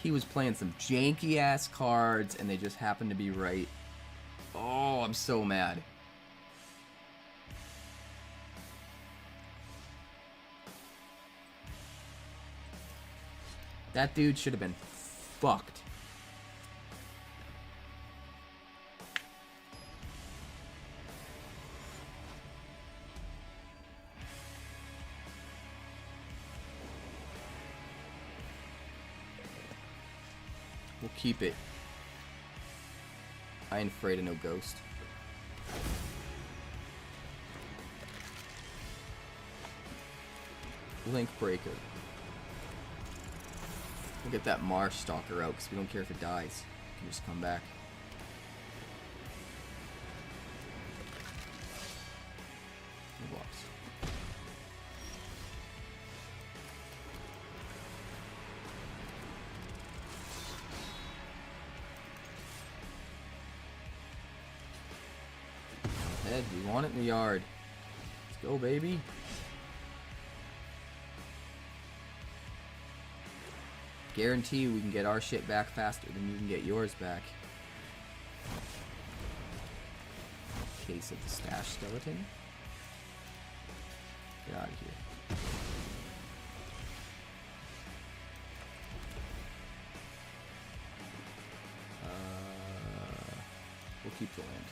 He was playing some janky-ass cards, and they just happened to be right. Oh, I'm so mad. That dude should have been fucked. We'll keep it. I ain't afraid of no ghost. Link Breaker. We'll get that Marsh Stalker out because we don't care if it dies. It can just come back. It blocks. Head, we want it in the yard. Let's go, baby. Guarantee we can get our shit back faster than you can get yours back. Case of the stash skeleton. Get out of here. We'll keep the land.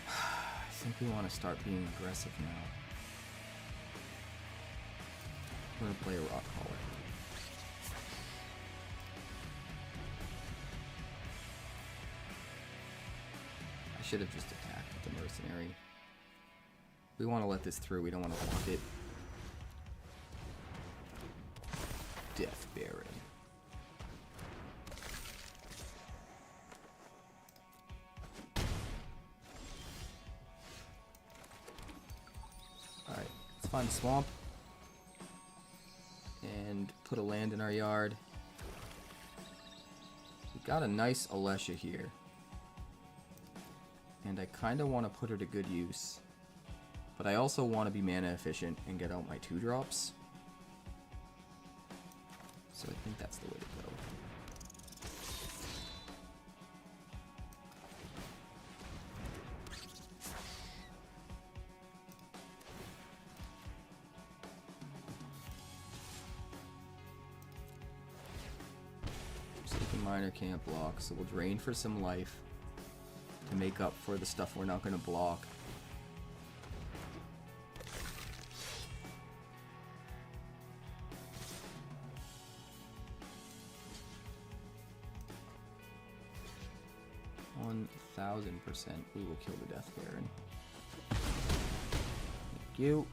I think we want to start being aggressive now. We're going to play a rock caller. I should have just attacked with the mercenary. We want to let this through, we don't want to block it. Death Baron. Alright, let's find a swamp. And put a land in our yard. We've got a nice Alesha here. And I kind of want to put her to good use. But I also want to be mana efficient and get out my 2-drops. So I think that's the way to go. Sleeping Miner can't block, so we'll drain for some life to make up for the stuff we're not going to block. We will kill the Death Baron. Thank you.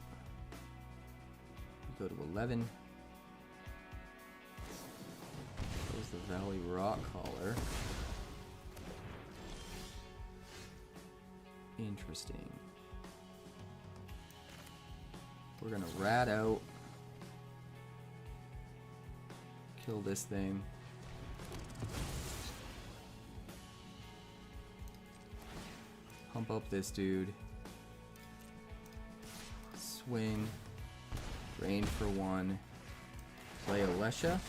We go to 11. Goes the Valley Rock Caller. Interesting. We're gonna rat out. Kill this thing. Pump up this dude. Swing. Drain for 1. Play Alesha.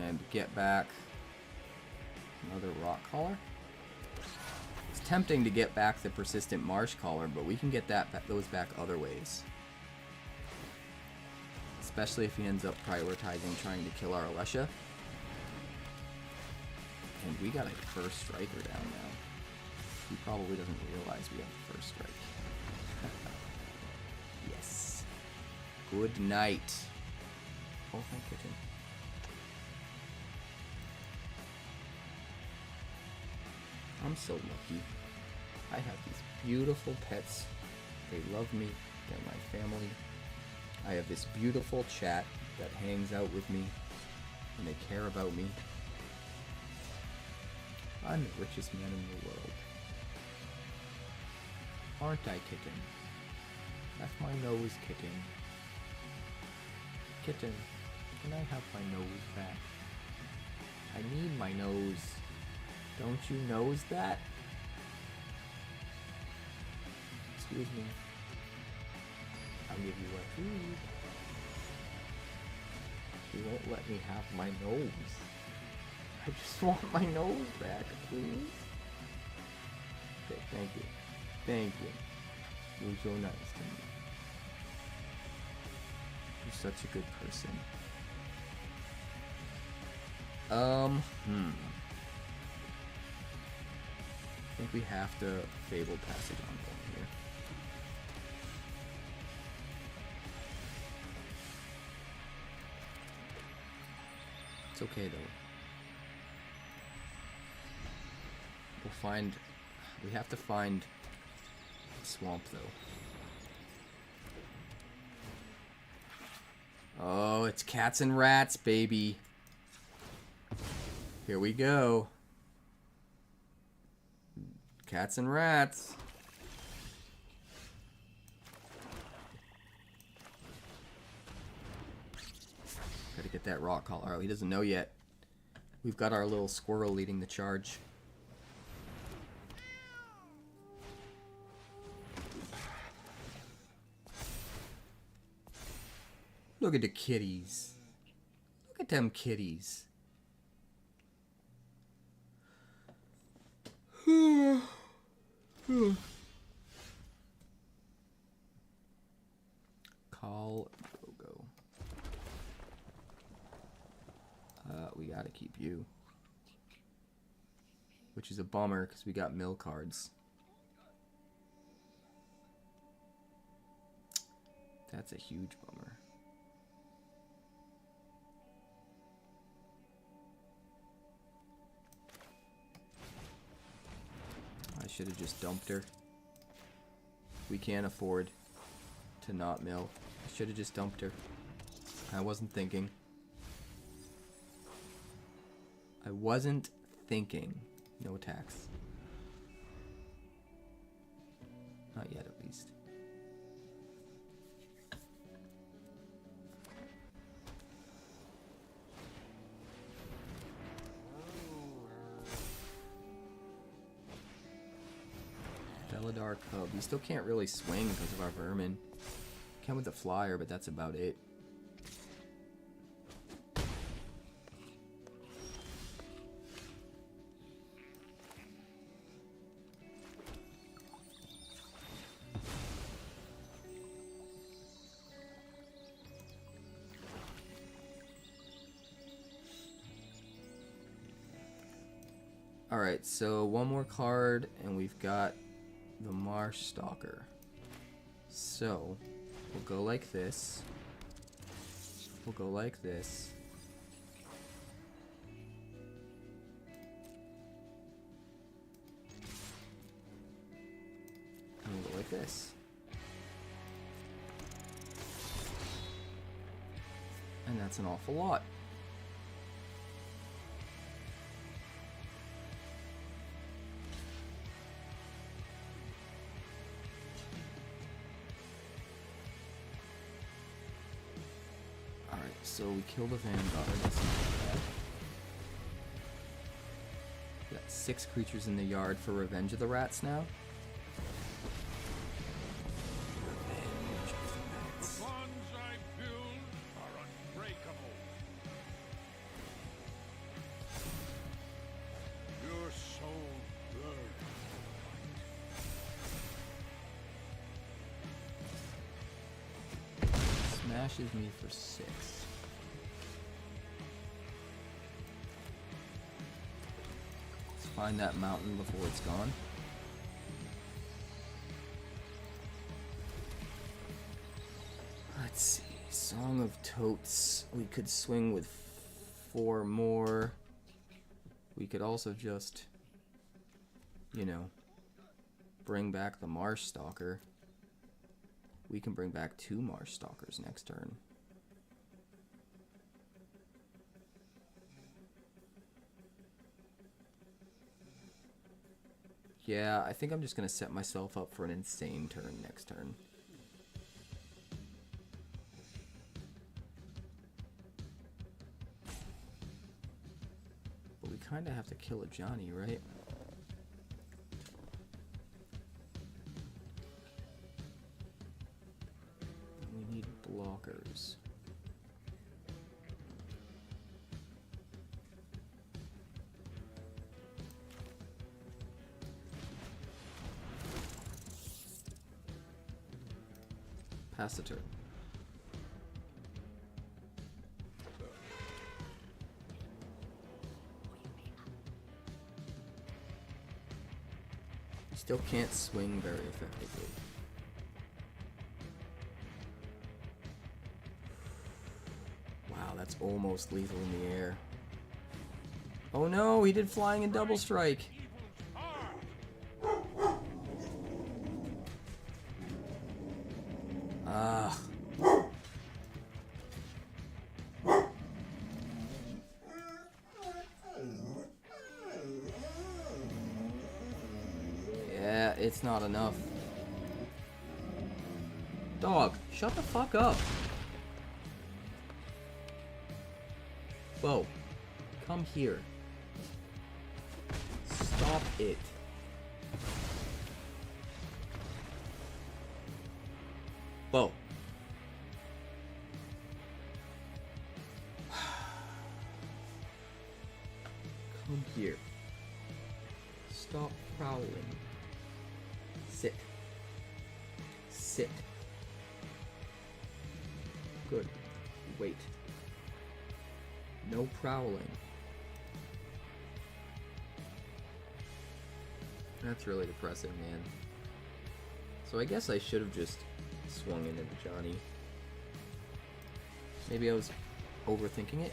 And get back another Rock Caller. It's tempting to get back the Persistent Marsh Caller, but we can get those back other ways. Especially if he ends up prioritizing trying to kill our Alesha. And we got a first striker down now. He probably doesn't realize we have the first strike. Yes. Good night. Oh, thank you. I'm so lucky. I have these beautiful pets. They love me. They're my family. I have this beautiful chat that hangs out with me. And they care about me. I'm the richest man in the world. Aren't I, kitten? That's my nose, kitten. Kitten, can I have my nose back? I need my nose. Don't you nose that? Excuse me. I'll give you a treat. You won't let me have my nose. I just want my nose back, please. Okay, thank you. Thank you. You're so nice to me. You're such a good person. think we have to Fabled Passage on one here. It's okay though. We'll find... We have to find Swamp though. Oh, it's cats and rats, baby. Here we go. Cats and rats. Gotta get that rock collar. Oh, he doesn't know yet. We've got our little squirrel leading the charge. Look at the kitties. Look at them kitties. Call Gogo. We gotta keep you. Which is a bummer because we got mill cards. That's a huge bummer. I should have just dumped her. We can't afford to not mill. I should have just dumped her. I wasn't thinking. I wasn't thinking. No attacks. Not yet, at least. Dark Hub. You still can't really swing because of our vermin. Can with the flyer, but that's about it. Alright, so one more card and we've got the Marsh Stalker. So, we'll go like this. We'll go like this. And we'll go like this. And that's an awful lot. So we kill the Vanguard. That's not bad. We got 6 creatures in the yard for Revenge of the Rats now. Revenge of the Rats. The bonds I build are unbreakable. Your soul burns. Smashes me for 6. Find that mountain before it's gone. Let's see. Song of Totes. We could swing with 4 more. We could also just, you know, bring back the Marsh Stalker. We can bring back 2 Marsh Stalkers next turn. Yeah, I think I'm just going to set myself up for an insane turn next turn. But we kind of have to kill a Johnny, right? We need blockers. Pass the turn. Still can't swing very effectively. Wow, that's almost lethal in the air. Oh no, he did flying and double strike. Ah. Yeah, it's not enough. Dog, shut the fuck up. Whoa. Come here. Stop it. Whoa. Come here. Stop prowling. Sit. Sit. Good. Wait. No prowling. That's really depressing, man. So I guess I should have just swung into Johnny. Maybe I was overthinking it.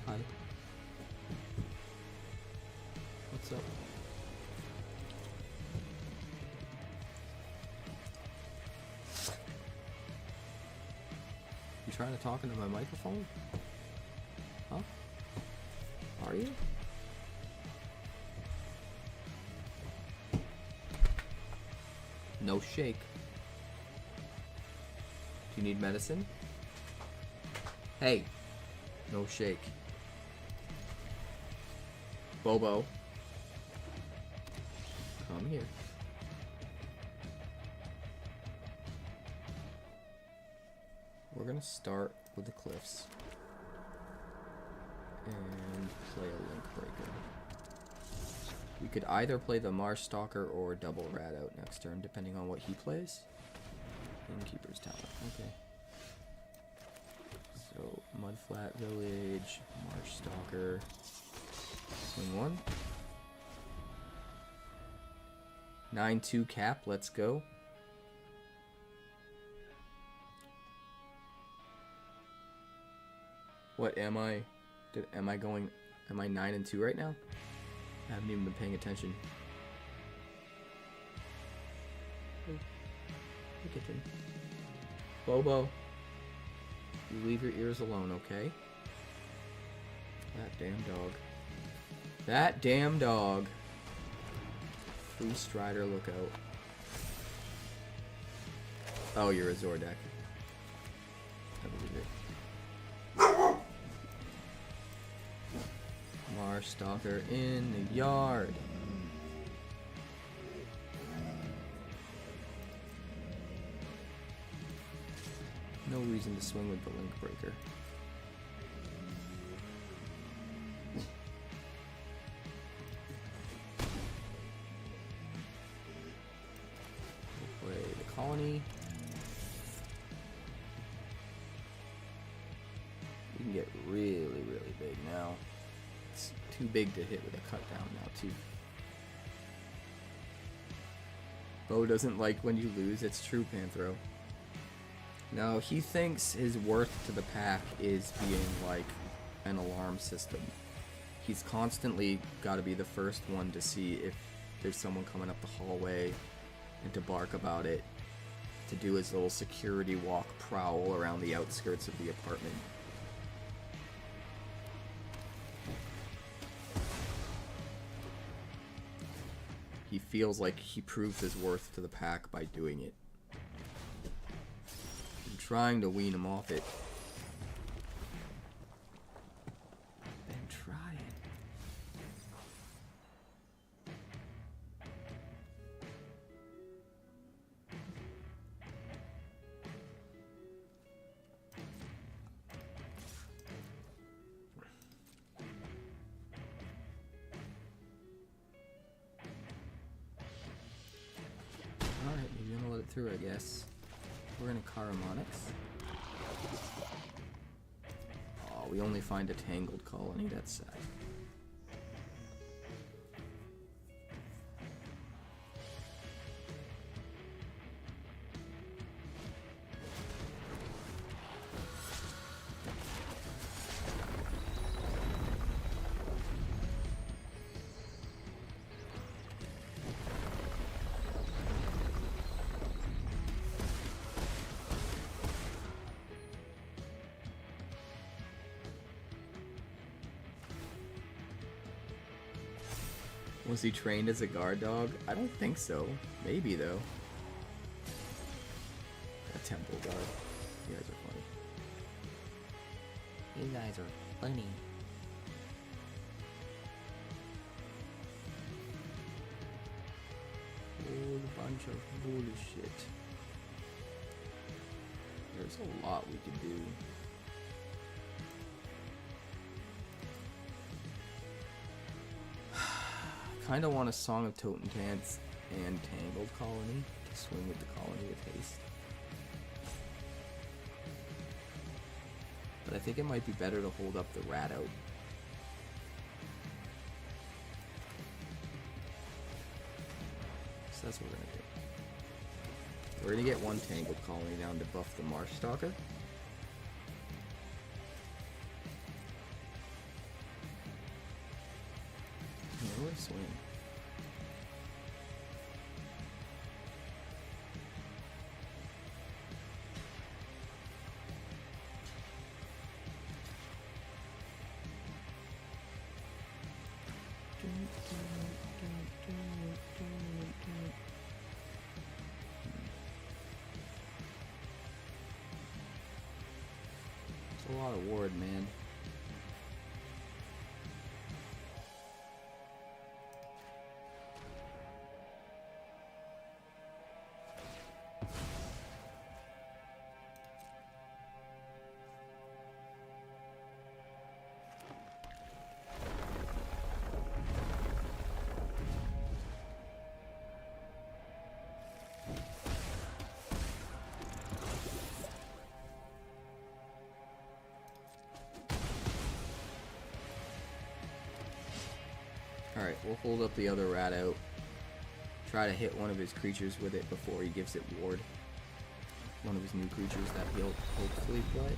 Hi. What's up? You trying to talk into my microphone? Huh? Are you? No shake. Do you need medicine? Hey. No shake. Bobo. Come here. We're gonna start with the cliffs. And play a link breaker. We could either play the Marsh Stalker or Double Rat out next turn, depending on what he plays. Innkeeper's Talent, okay. So, Mudflat Village, Marsh Stalker. Swing one. 9-2 cap, let's go. What am I? Am I 9-2 right now? I haven't even been paying attention. Oh, look at him. Bobo, you leave your ears alone, okay? That damn dog. That damn dog. Free Strider, look out. Oh, you're a Zordek. I believe it. Marsh Stalker in the yard. No reason to swing with the link breaker. We'll play the colony. We can get really, really big now. It's too big to hit with a cut down now, too. Bo doesn't like when you lose, it's true, Panthro. No, he thinks his worth to the pack is being like an alarm system. He's constantly got to be the first one to see if there's someone coming up the hallway and to bark about it, to do his little security walk prowl around the outskirts of the apartment. He feels like he proves his worth to the pack by doing it. I'm trying to wean him off it. Been trying. through, I guess. We're in a Caramonyx. Oh, we only find a Tangled Colony. That's sad. Was he trained as a guard dog? I don't think so. Maybe, though. A temple guard. You guys are funny. You guys are funny. Whole bunch of bullshit. There's a lot we could do. Kind of want a Song of Totentance and Tangled Colony to swing with the Colony with haste. But I think it might be better to hold up the rat out. So that's what we're gonna do. We're gonna get one Tangled Colony down to buff the Marsh Stalker. Swing. It's a lot of ward, man. Alright, we'll hold up the other rat out. Try to hit one of his creatures with it before he gives it ward. One of his new creatures that he'll hopefully play.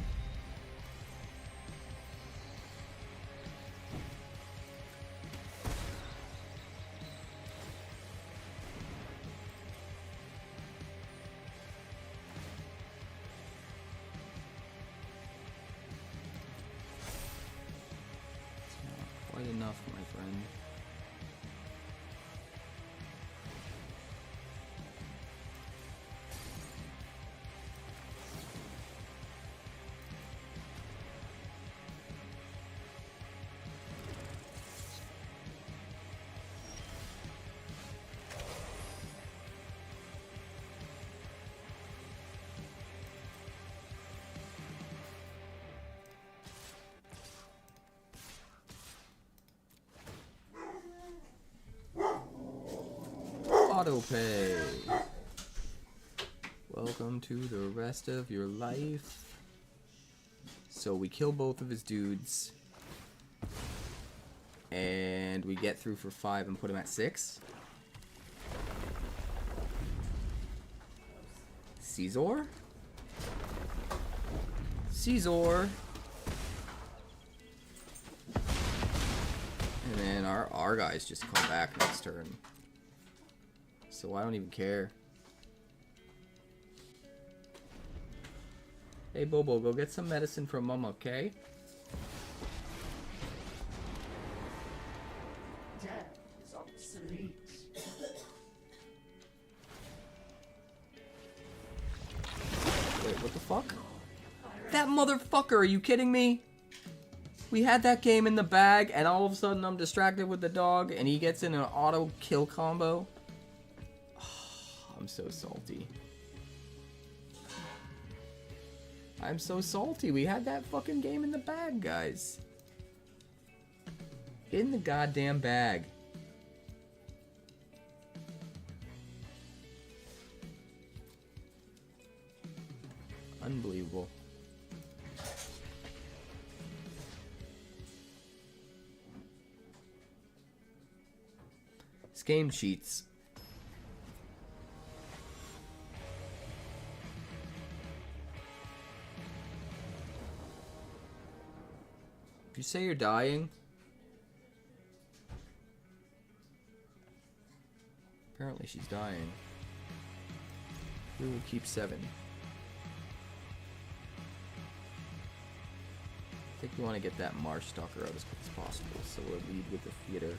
It's not quite enough, my friend. Auto-pay. Welcome to the rest of your life. So we kill both of his dudes. And we get through for 5 and put him at 6. Caesar? Caesar. And then our guys just come back next turn. So I don't even care. Hey Bobo, go get some medicine for Mama, okay? Death is obsolete. Wait, what the fuck? That motherfucker, are you kidding me? We had that game in the bag and all of a sudden I'm distracted with the dog and he gets in an auto kill combo. I'm so salty. I'm so salty. We had that fucking game in the bag, guys. In the goddamn bag. Unbelievable. This game cheats. If you say you're dying, apparently she's dying. We will keep 7. I think we want to get that Marsh Stalker out as quick as possible, so we'll lead with the theater.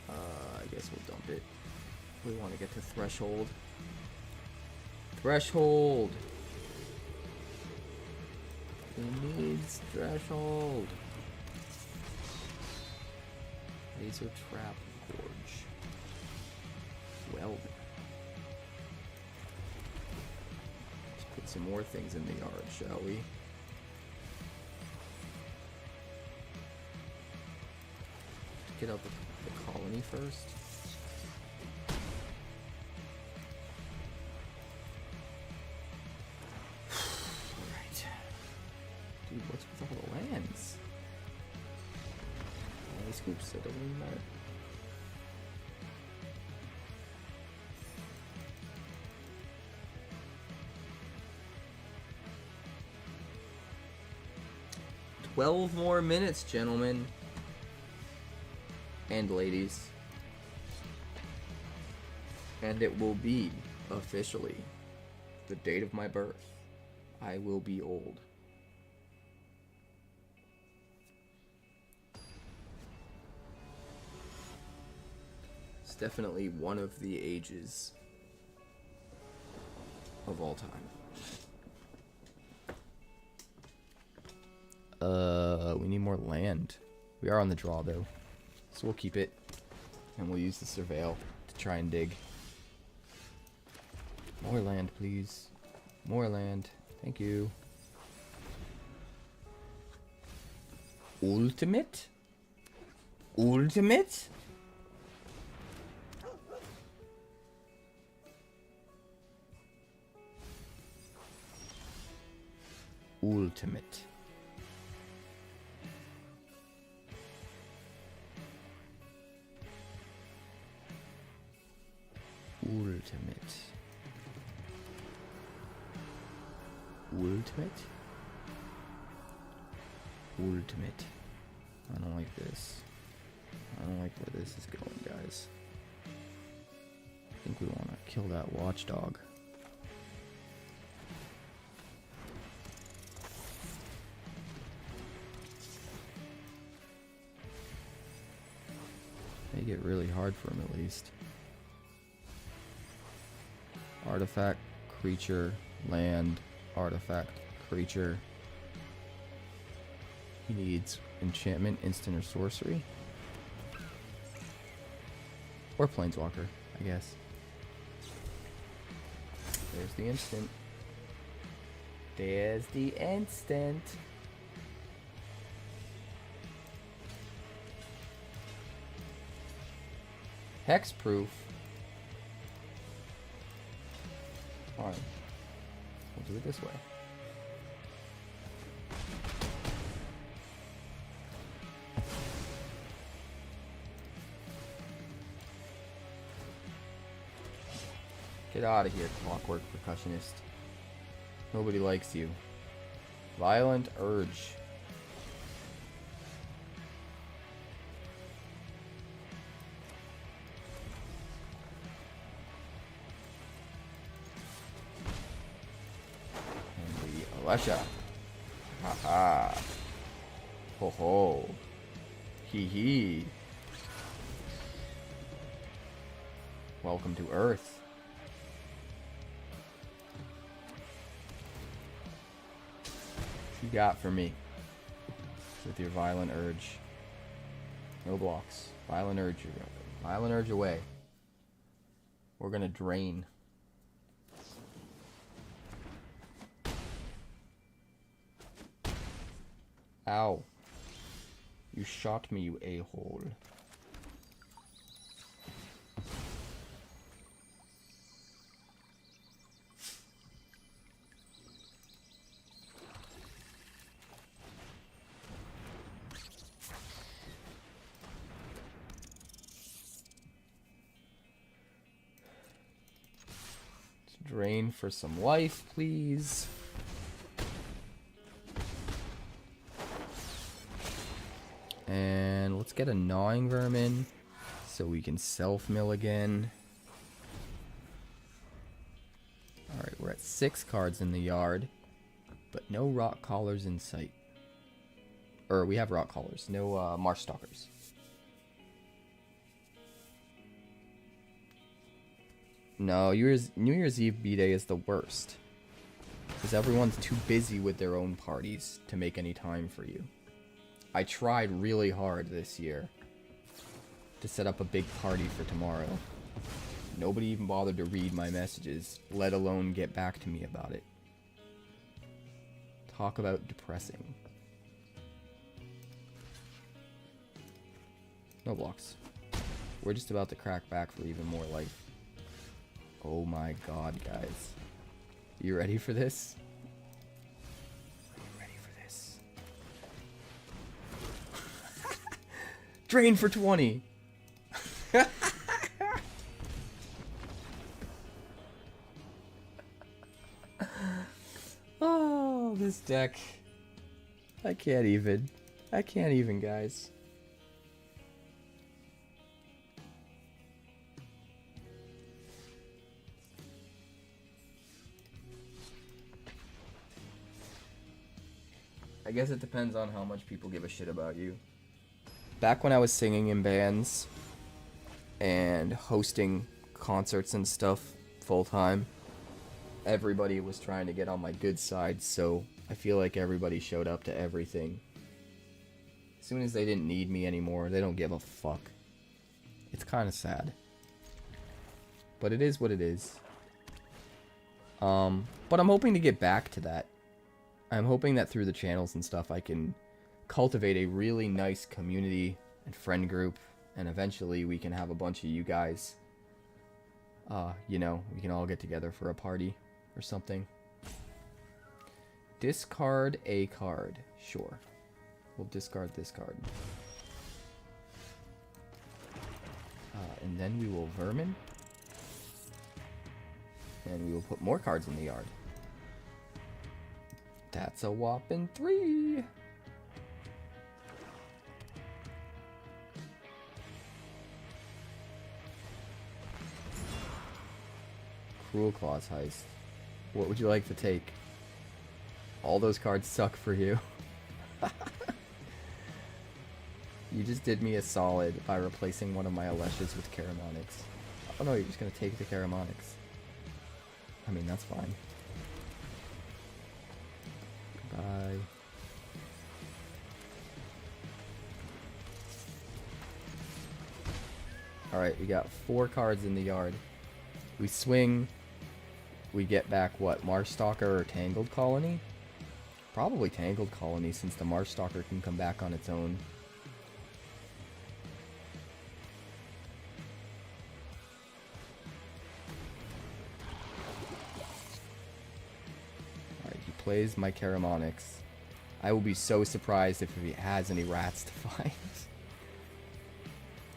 I guess we'll dump it. We want to get to Threshold. Threshold! Who needs Threshold? Laser Trap Gorge. Well, let's put some more things in the yard, shall we? Get out the colony first. Alright. Dude, what's with all the lands? Any scoops, it doesn't even matter. "12 more minutes, gentlemen. And ladies. And it will be, officially, the date of my birth. I will be old. It's definitely one of the ages of all time. We need more land. We are on the draw, though. So we'll keep it, and we'll use the surveil to try and dig. More land, please. More land. Thank you. Ultimate? Ultimate? Ultimate. Ultimate. Ultimate? Ultimate. I don't like this. I don't like where this is going, guys. I think we want to kill that watchdog. Make it really hard for him, at least. Artifact, creature, land, artifact, creature. He needs enchantment, instant, or sorcery. Or planeswalker, I guess. There's the instant. There's the instant. Hexproof. Fine. We'll do it this way. Get out of here, Clockwork Percussionist. Nobody likes you. Violent Urge. Alexa. Haha. Ho ho. Hee hee. Welcome to Earth. What you got for me? With your Violent Urge. No blocks. Violent Urge. Violent Urge away. We're gonna drain. Ow. You shot me, you a-hole. Drain for some life, please. And let's get a gnawing vermin so we can self-mill again. Alright, we're at 6 cards in the yard, but no rock collars in sight. Or we have rock collars, no marsh stalkers. No, New Year's Eve B-Day is the worst. Because everyone's too busy with their own parties to make any time for you. I tried really hard this year to set up a big party for tomorrow. Nobody even bothered to read my messages, let alone get back to me about it. Talk about depressing. No blocks. We're just about to crack back for even more life. Oh my god, guys. You ready for this? Are you ready for this? Drain for 20! Oh, this deck. I can't even. I can't even, guys. I guess it depends on how much people give a shit about you. Back when I was singing in bands and hosting concerts and stuff full time, everybody was trying to get on my good side, so I feel like everybody showed up to everything. As soon as they didn't need me anymore, they don't give a fuck. It's kind of sad. But it is what it is. But I'm hoping to get back to that. I'm hoping that through the channels and stuff I can cultivate a really nice community and friend group, and eventually we can have a bunch of you guys, you know, we can all get together for a party or something. Discard a card. Sure. We'll discard this card. And then we will vermin. And we will put more cards in the yard. That's a whopping 3. Cruel Claws Heist. What would you like to take? All those cards suck for you. You just did me a solid by replacing one of my Aleshas with Caramonics. Oh no, you're just gonna take the Caramonics. I mean, that's fine. Goodbye. Alright, we got 4 cards in the yard. We swing. We get back, what, Marshstalker or Tangled Colony? Probably Tangled Colony, since the Marshstalker can come back on its own. Alright, he plays my Caramonics. I will be so surprised if he has any rats to find. I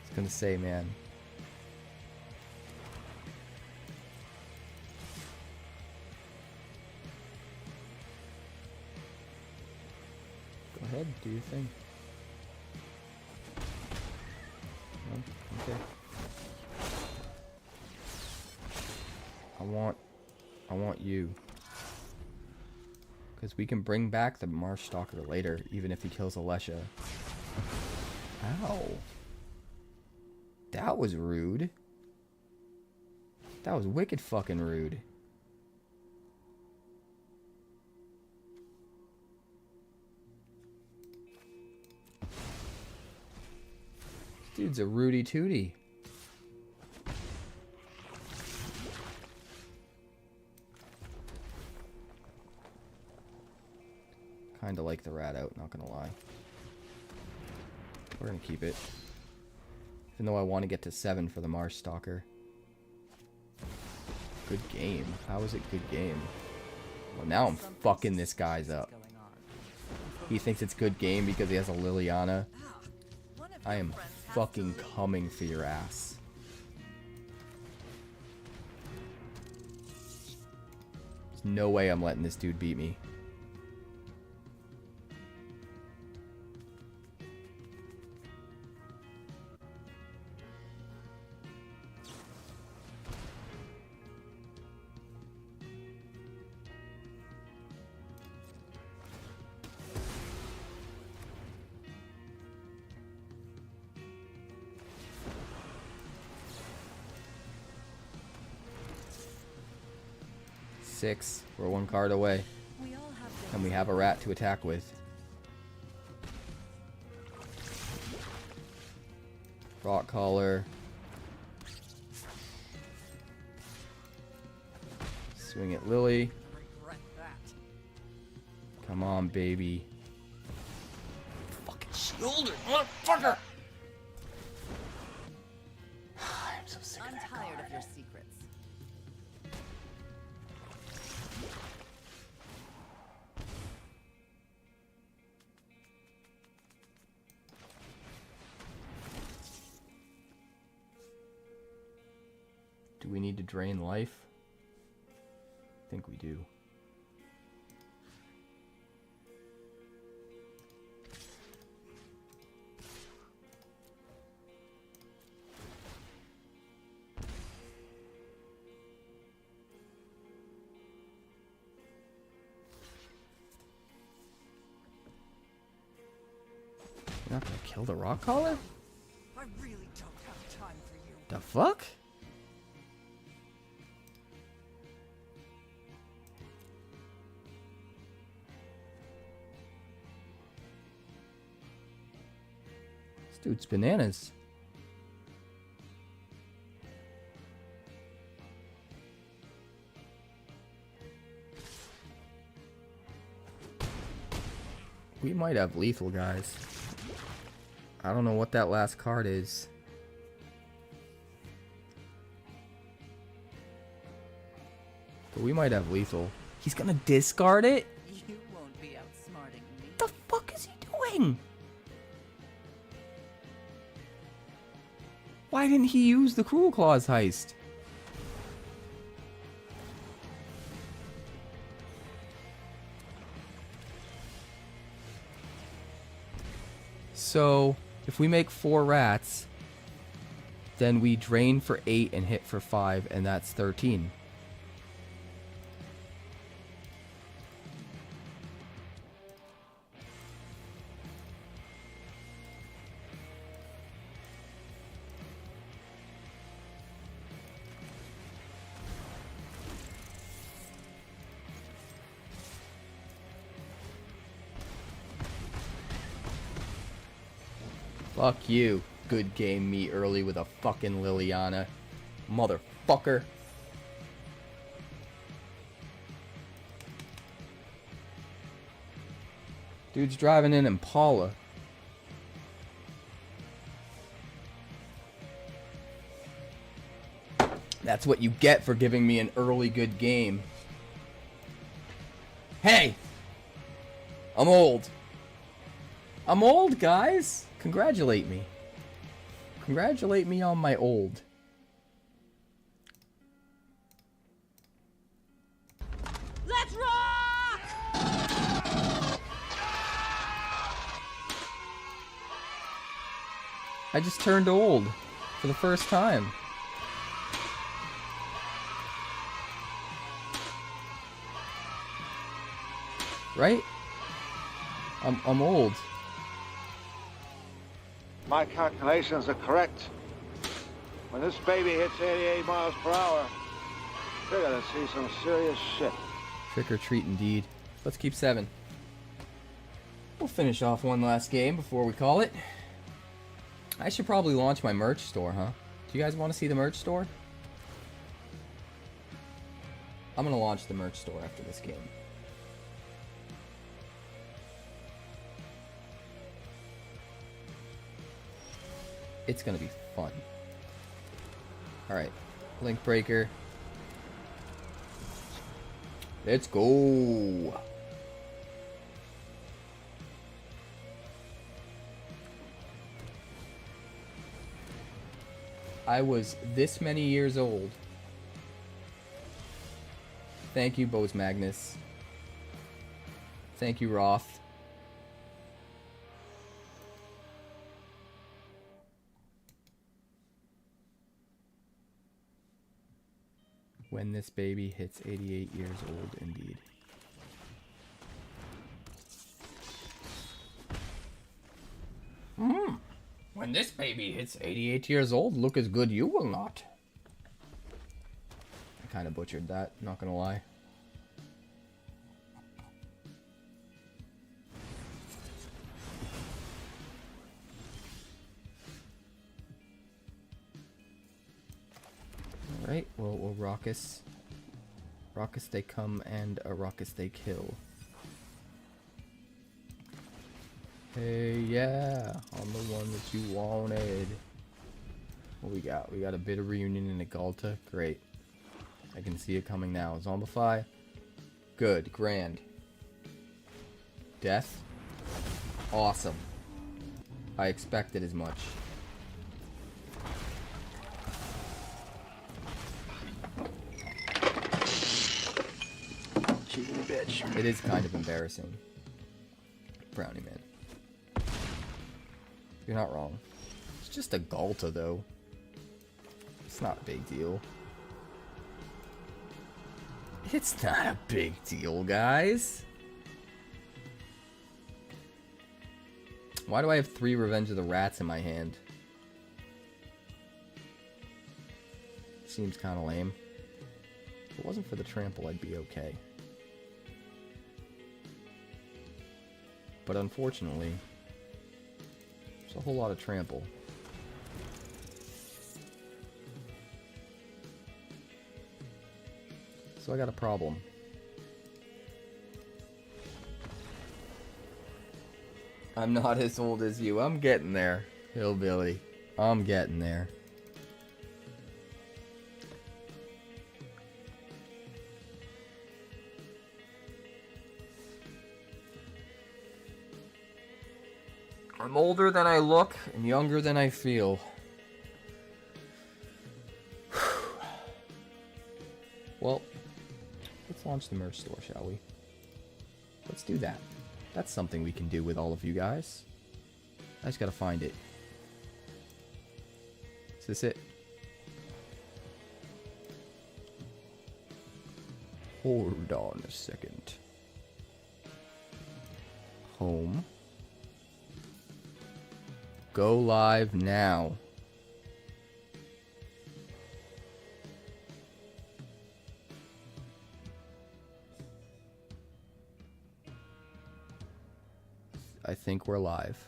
was gonna say, man. Go ahead, do your thing. No? Okay. I want you. Because we can bring back the Marshstalker later, even if he kills Alesha. Ow. That was rude. That was wicked fucking rude. Dude's a Rudy Tooty. Kinda like the rat out, not gonna lie. We're gonna keep it. Even though I want to get to 7 for the Marshstalker. Good game. How is it good game? Well, now I'm fucking this guy's up. He thinks it's good game because he has a Liliana. I am fucking coming for your ass. There's no way I'm letting this dude beat me. Six. We're one card away. We all have things And we have a rat to attack with. Rock collar. Swing at Lily. regret that. Come on, baby. Fucking shoulder, motherfucker! I'm so sick of I'm that tired card. of your secrets. Do we need to drain life? I think we do. You're not gonna kill the rock collar? I really don't have time for you. The fuck? This dude's bananas. We might have lethal, guys. I don't know what that last card is. But we might have lethal. He's gonna discard it? You won't be outsmarting me. What the fuck is he doing? Why didn't he use the Cruel Claws heist? So, if we make 4 rats, then we drain for 8 and hit for 5, and that's 13. Fuck you. Good game me early with a fucking Liliana. Motherfucker. Dude's driving an Impala. That's what you get for giving me an early good game. Hey! I'm old. I'm old, guys. Congratulate me. Congratulate me on my old. Let's rock! I just turned old for the first time. Right? I'm old. My calculations are correct. When this baby hits 88 miles per hour, you're gonna see some serious shit. Trick or treat indeed. Let's keep 7. We'll finish off one last game before we call it. I should probably launch my merch store, huh? Do you guys want to see the merch store? I'm gonna launch the merch store after this game. It's gonna be fun. Alright. Link breaker. Let's go. I was this many years old Thank you, Bose Magnus. Thank you, Roth. When this baby hits 88 years old, indeed. When this baby hits 88 years old, look as good you will not. I kind of butchered that, not gonna lie. Alright, well, Raucous they come and a Raucous they kill. Hey, yeah, I'm the one that you wanted. What we got? We got a bit of reunion in Agalta. Great. I can see it coming now. Zombify. Good. Grand. Death. Awesome. I expected as much. Cheating bitch. It is kind of embarrassing. Brownie man. You're not wrong. It's just a Galta, though. It's not a big deal. It's not a big deal, guys. Why do I have 3 Revenge of the Rats in my hand? Seems kind of lame. If it wasn't for the trample, I'd be okay. But unfortunately, there's a whole lot of trample. So I got a problem. I'm not as old as you. I'm getting there, hillbilly. I'm getting there. I'm older than I look and younger than I feel. Well, let's launch the merch store, shall we? Let's do that. That's something we can do with all of you guys. I just gotta find it. Is this it? Hold on a second. Home. Go live now. I think we're live.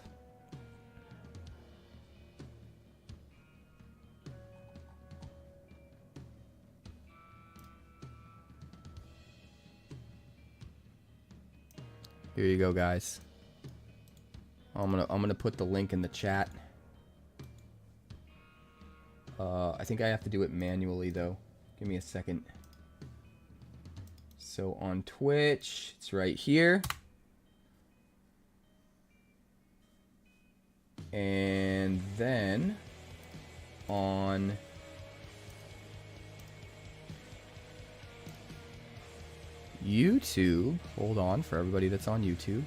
Here you go, guys. I'm gonna put the link in the chat. I think I have to do it manually though. Give me a second. So on Twitch, it's right here. And then on YouTube, hold on for everybody that's on YouTube.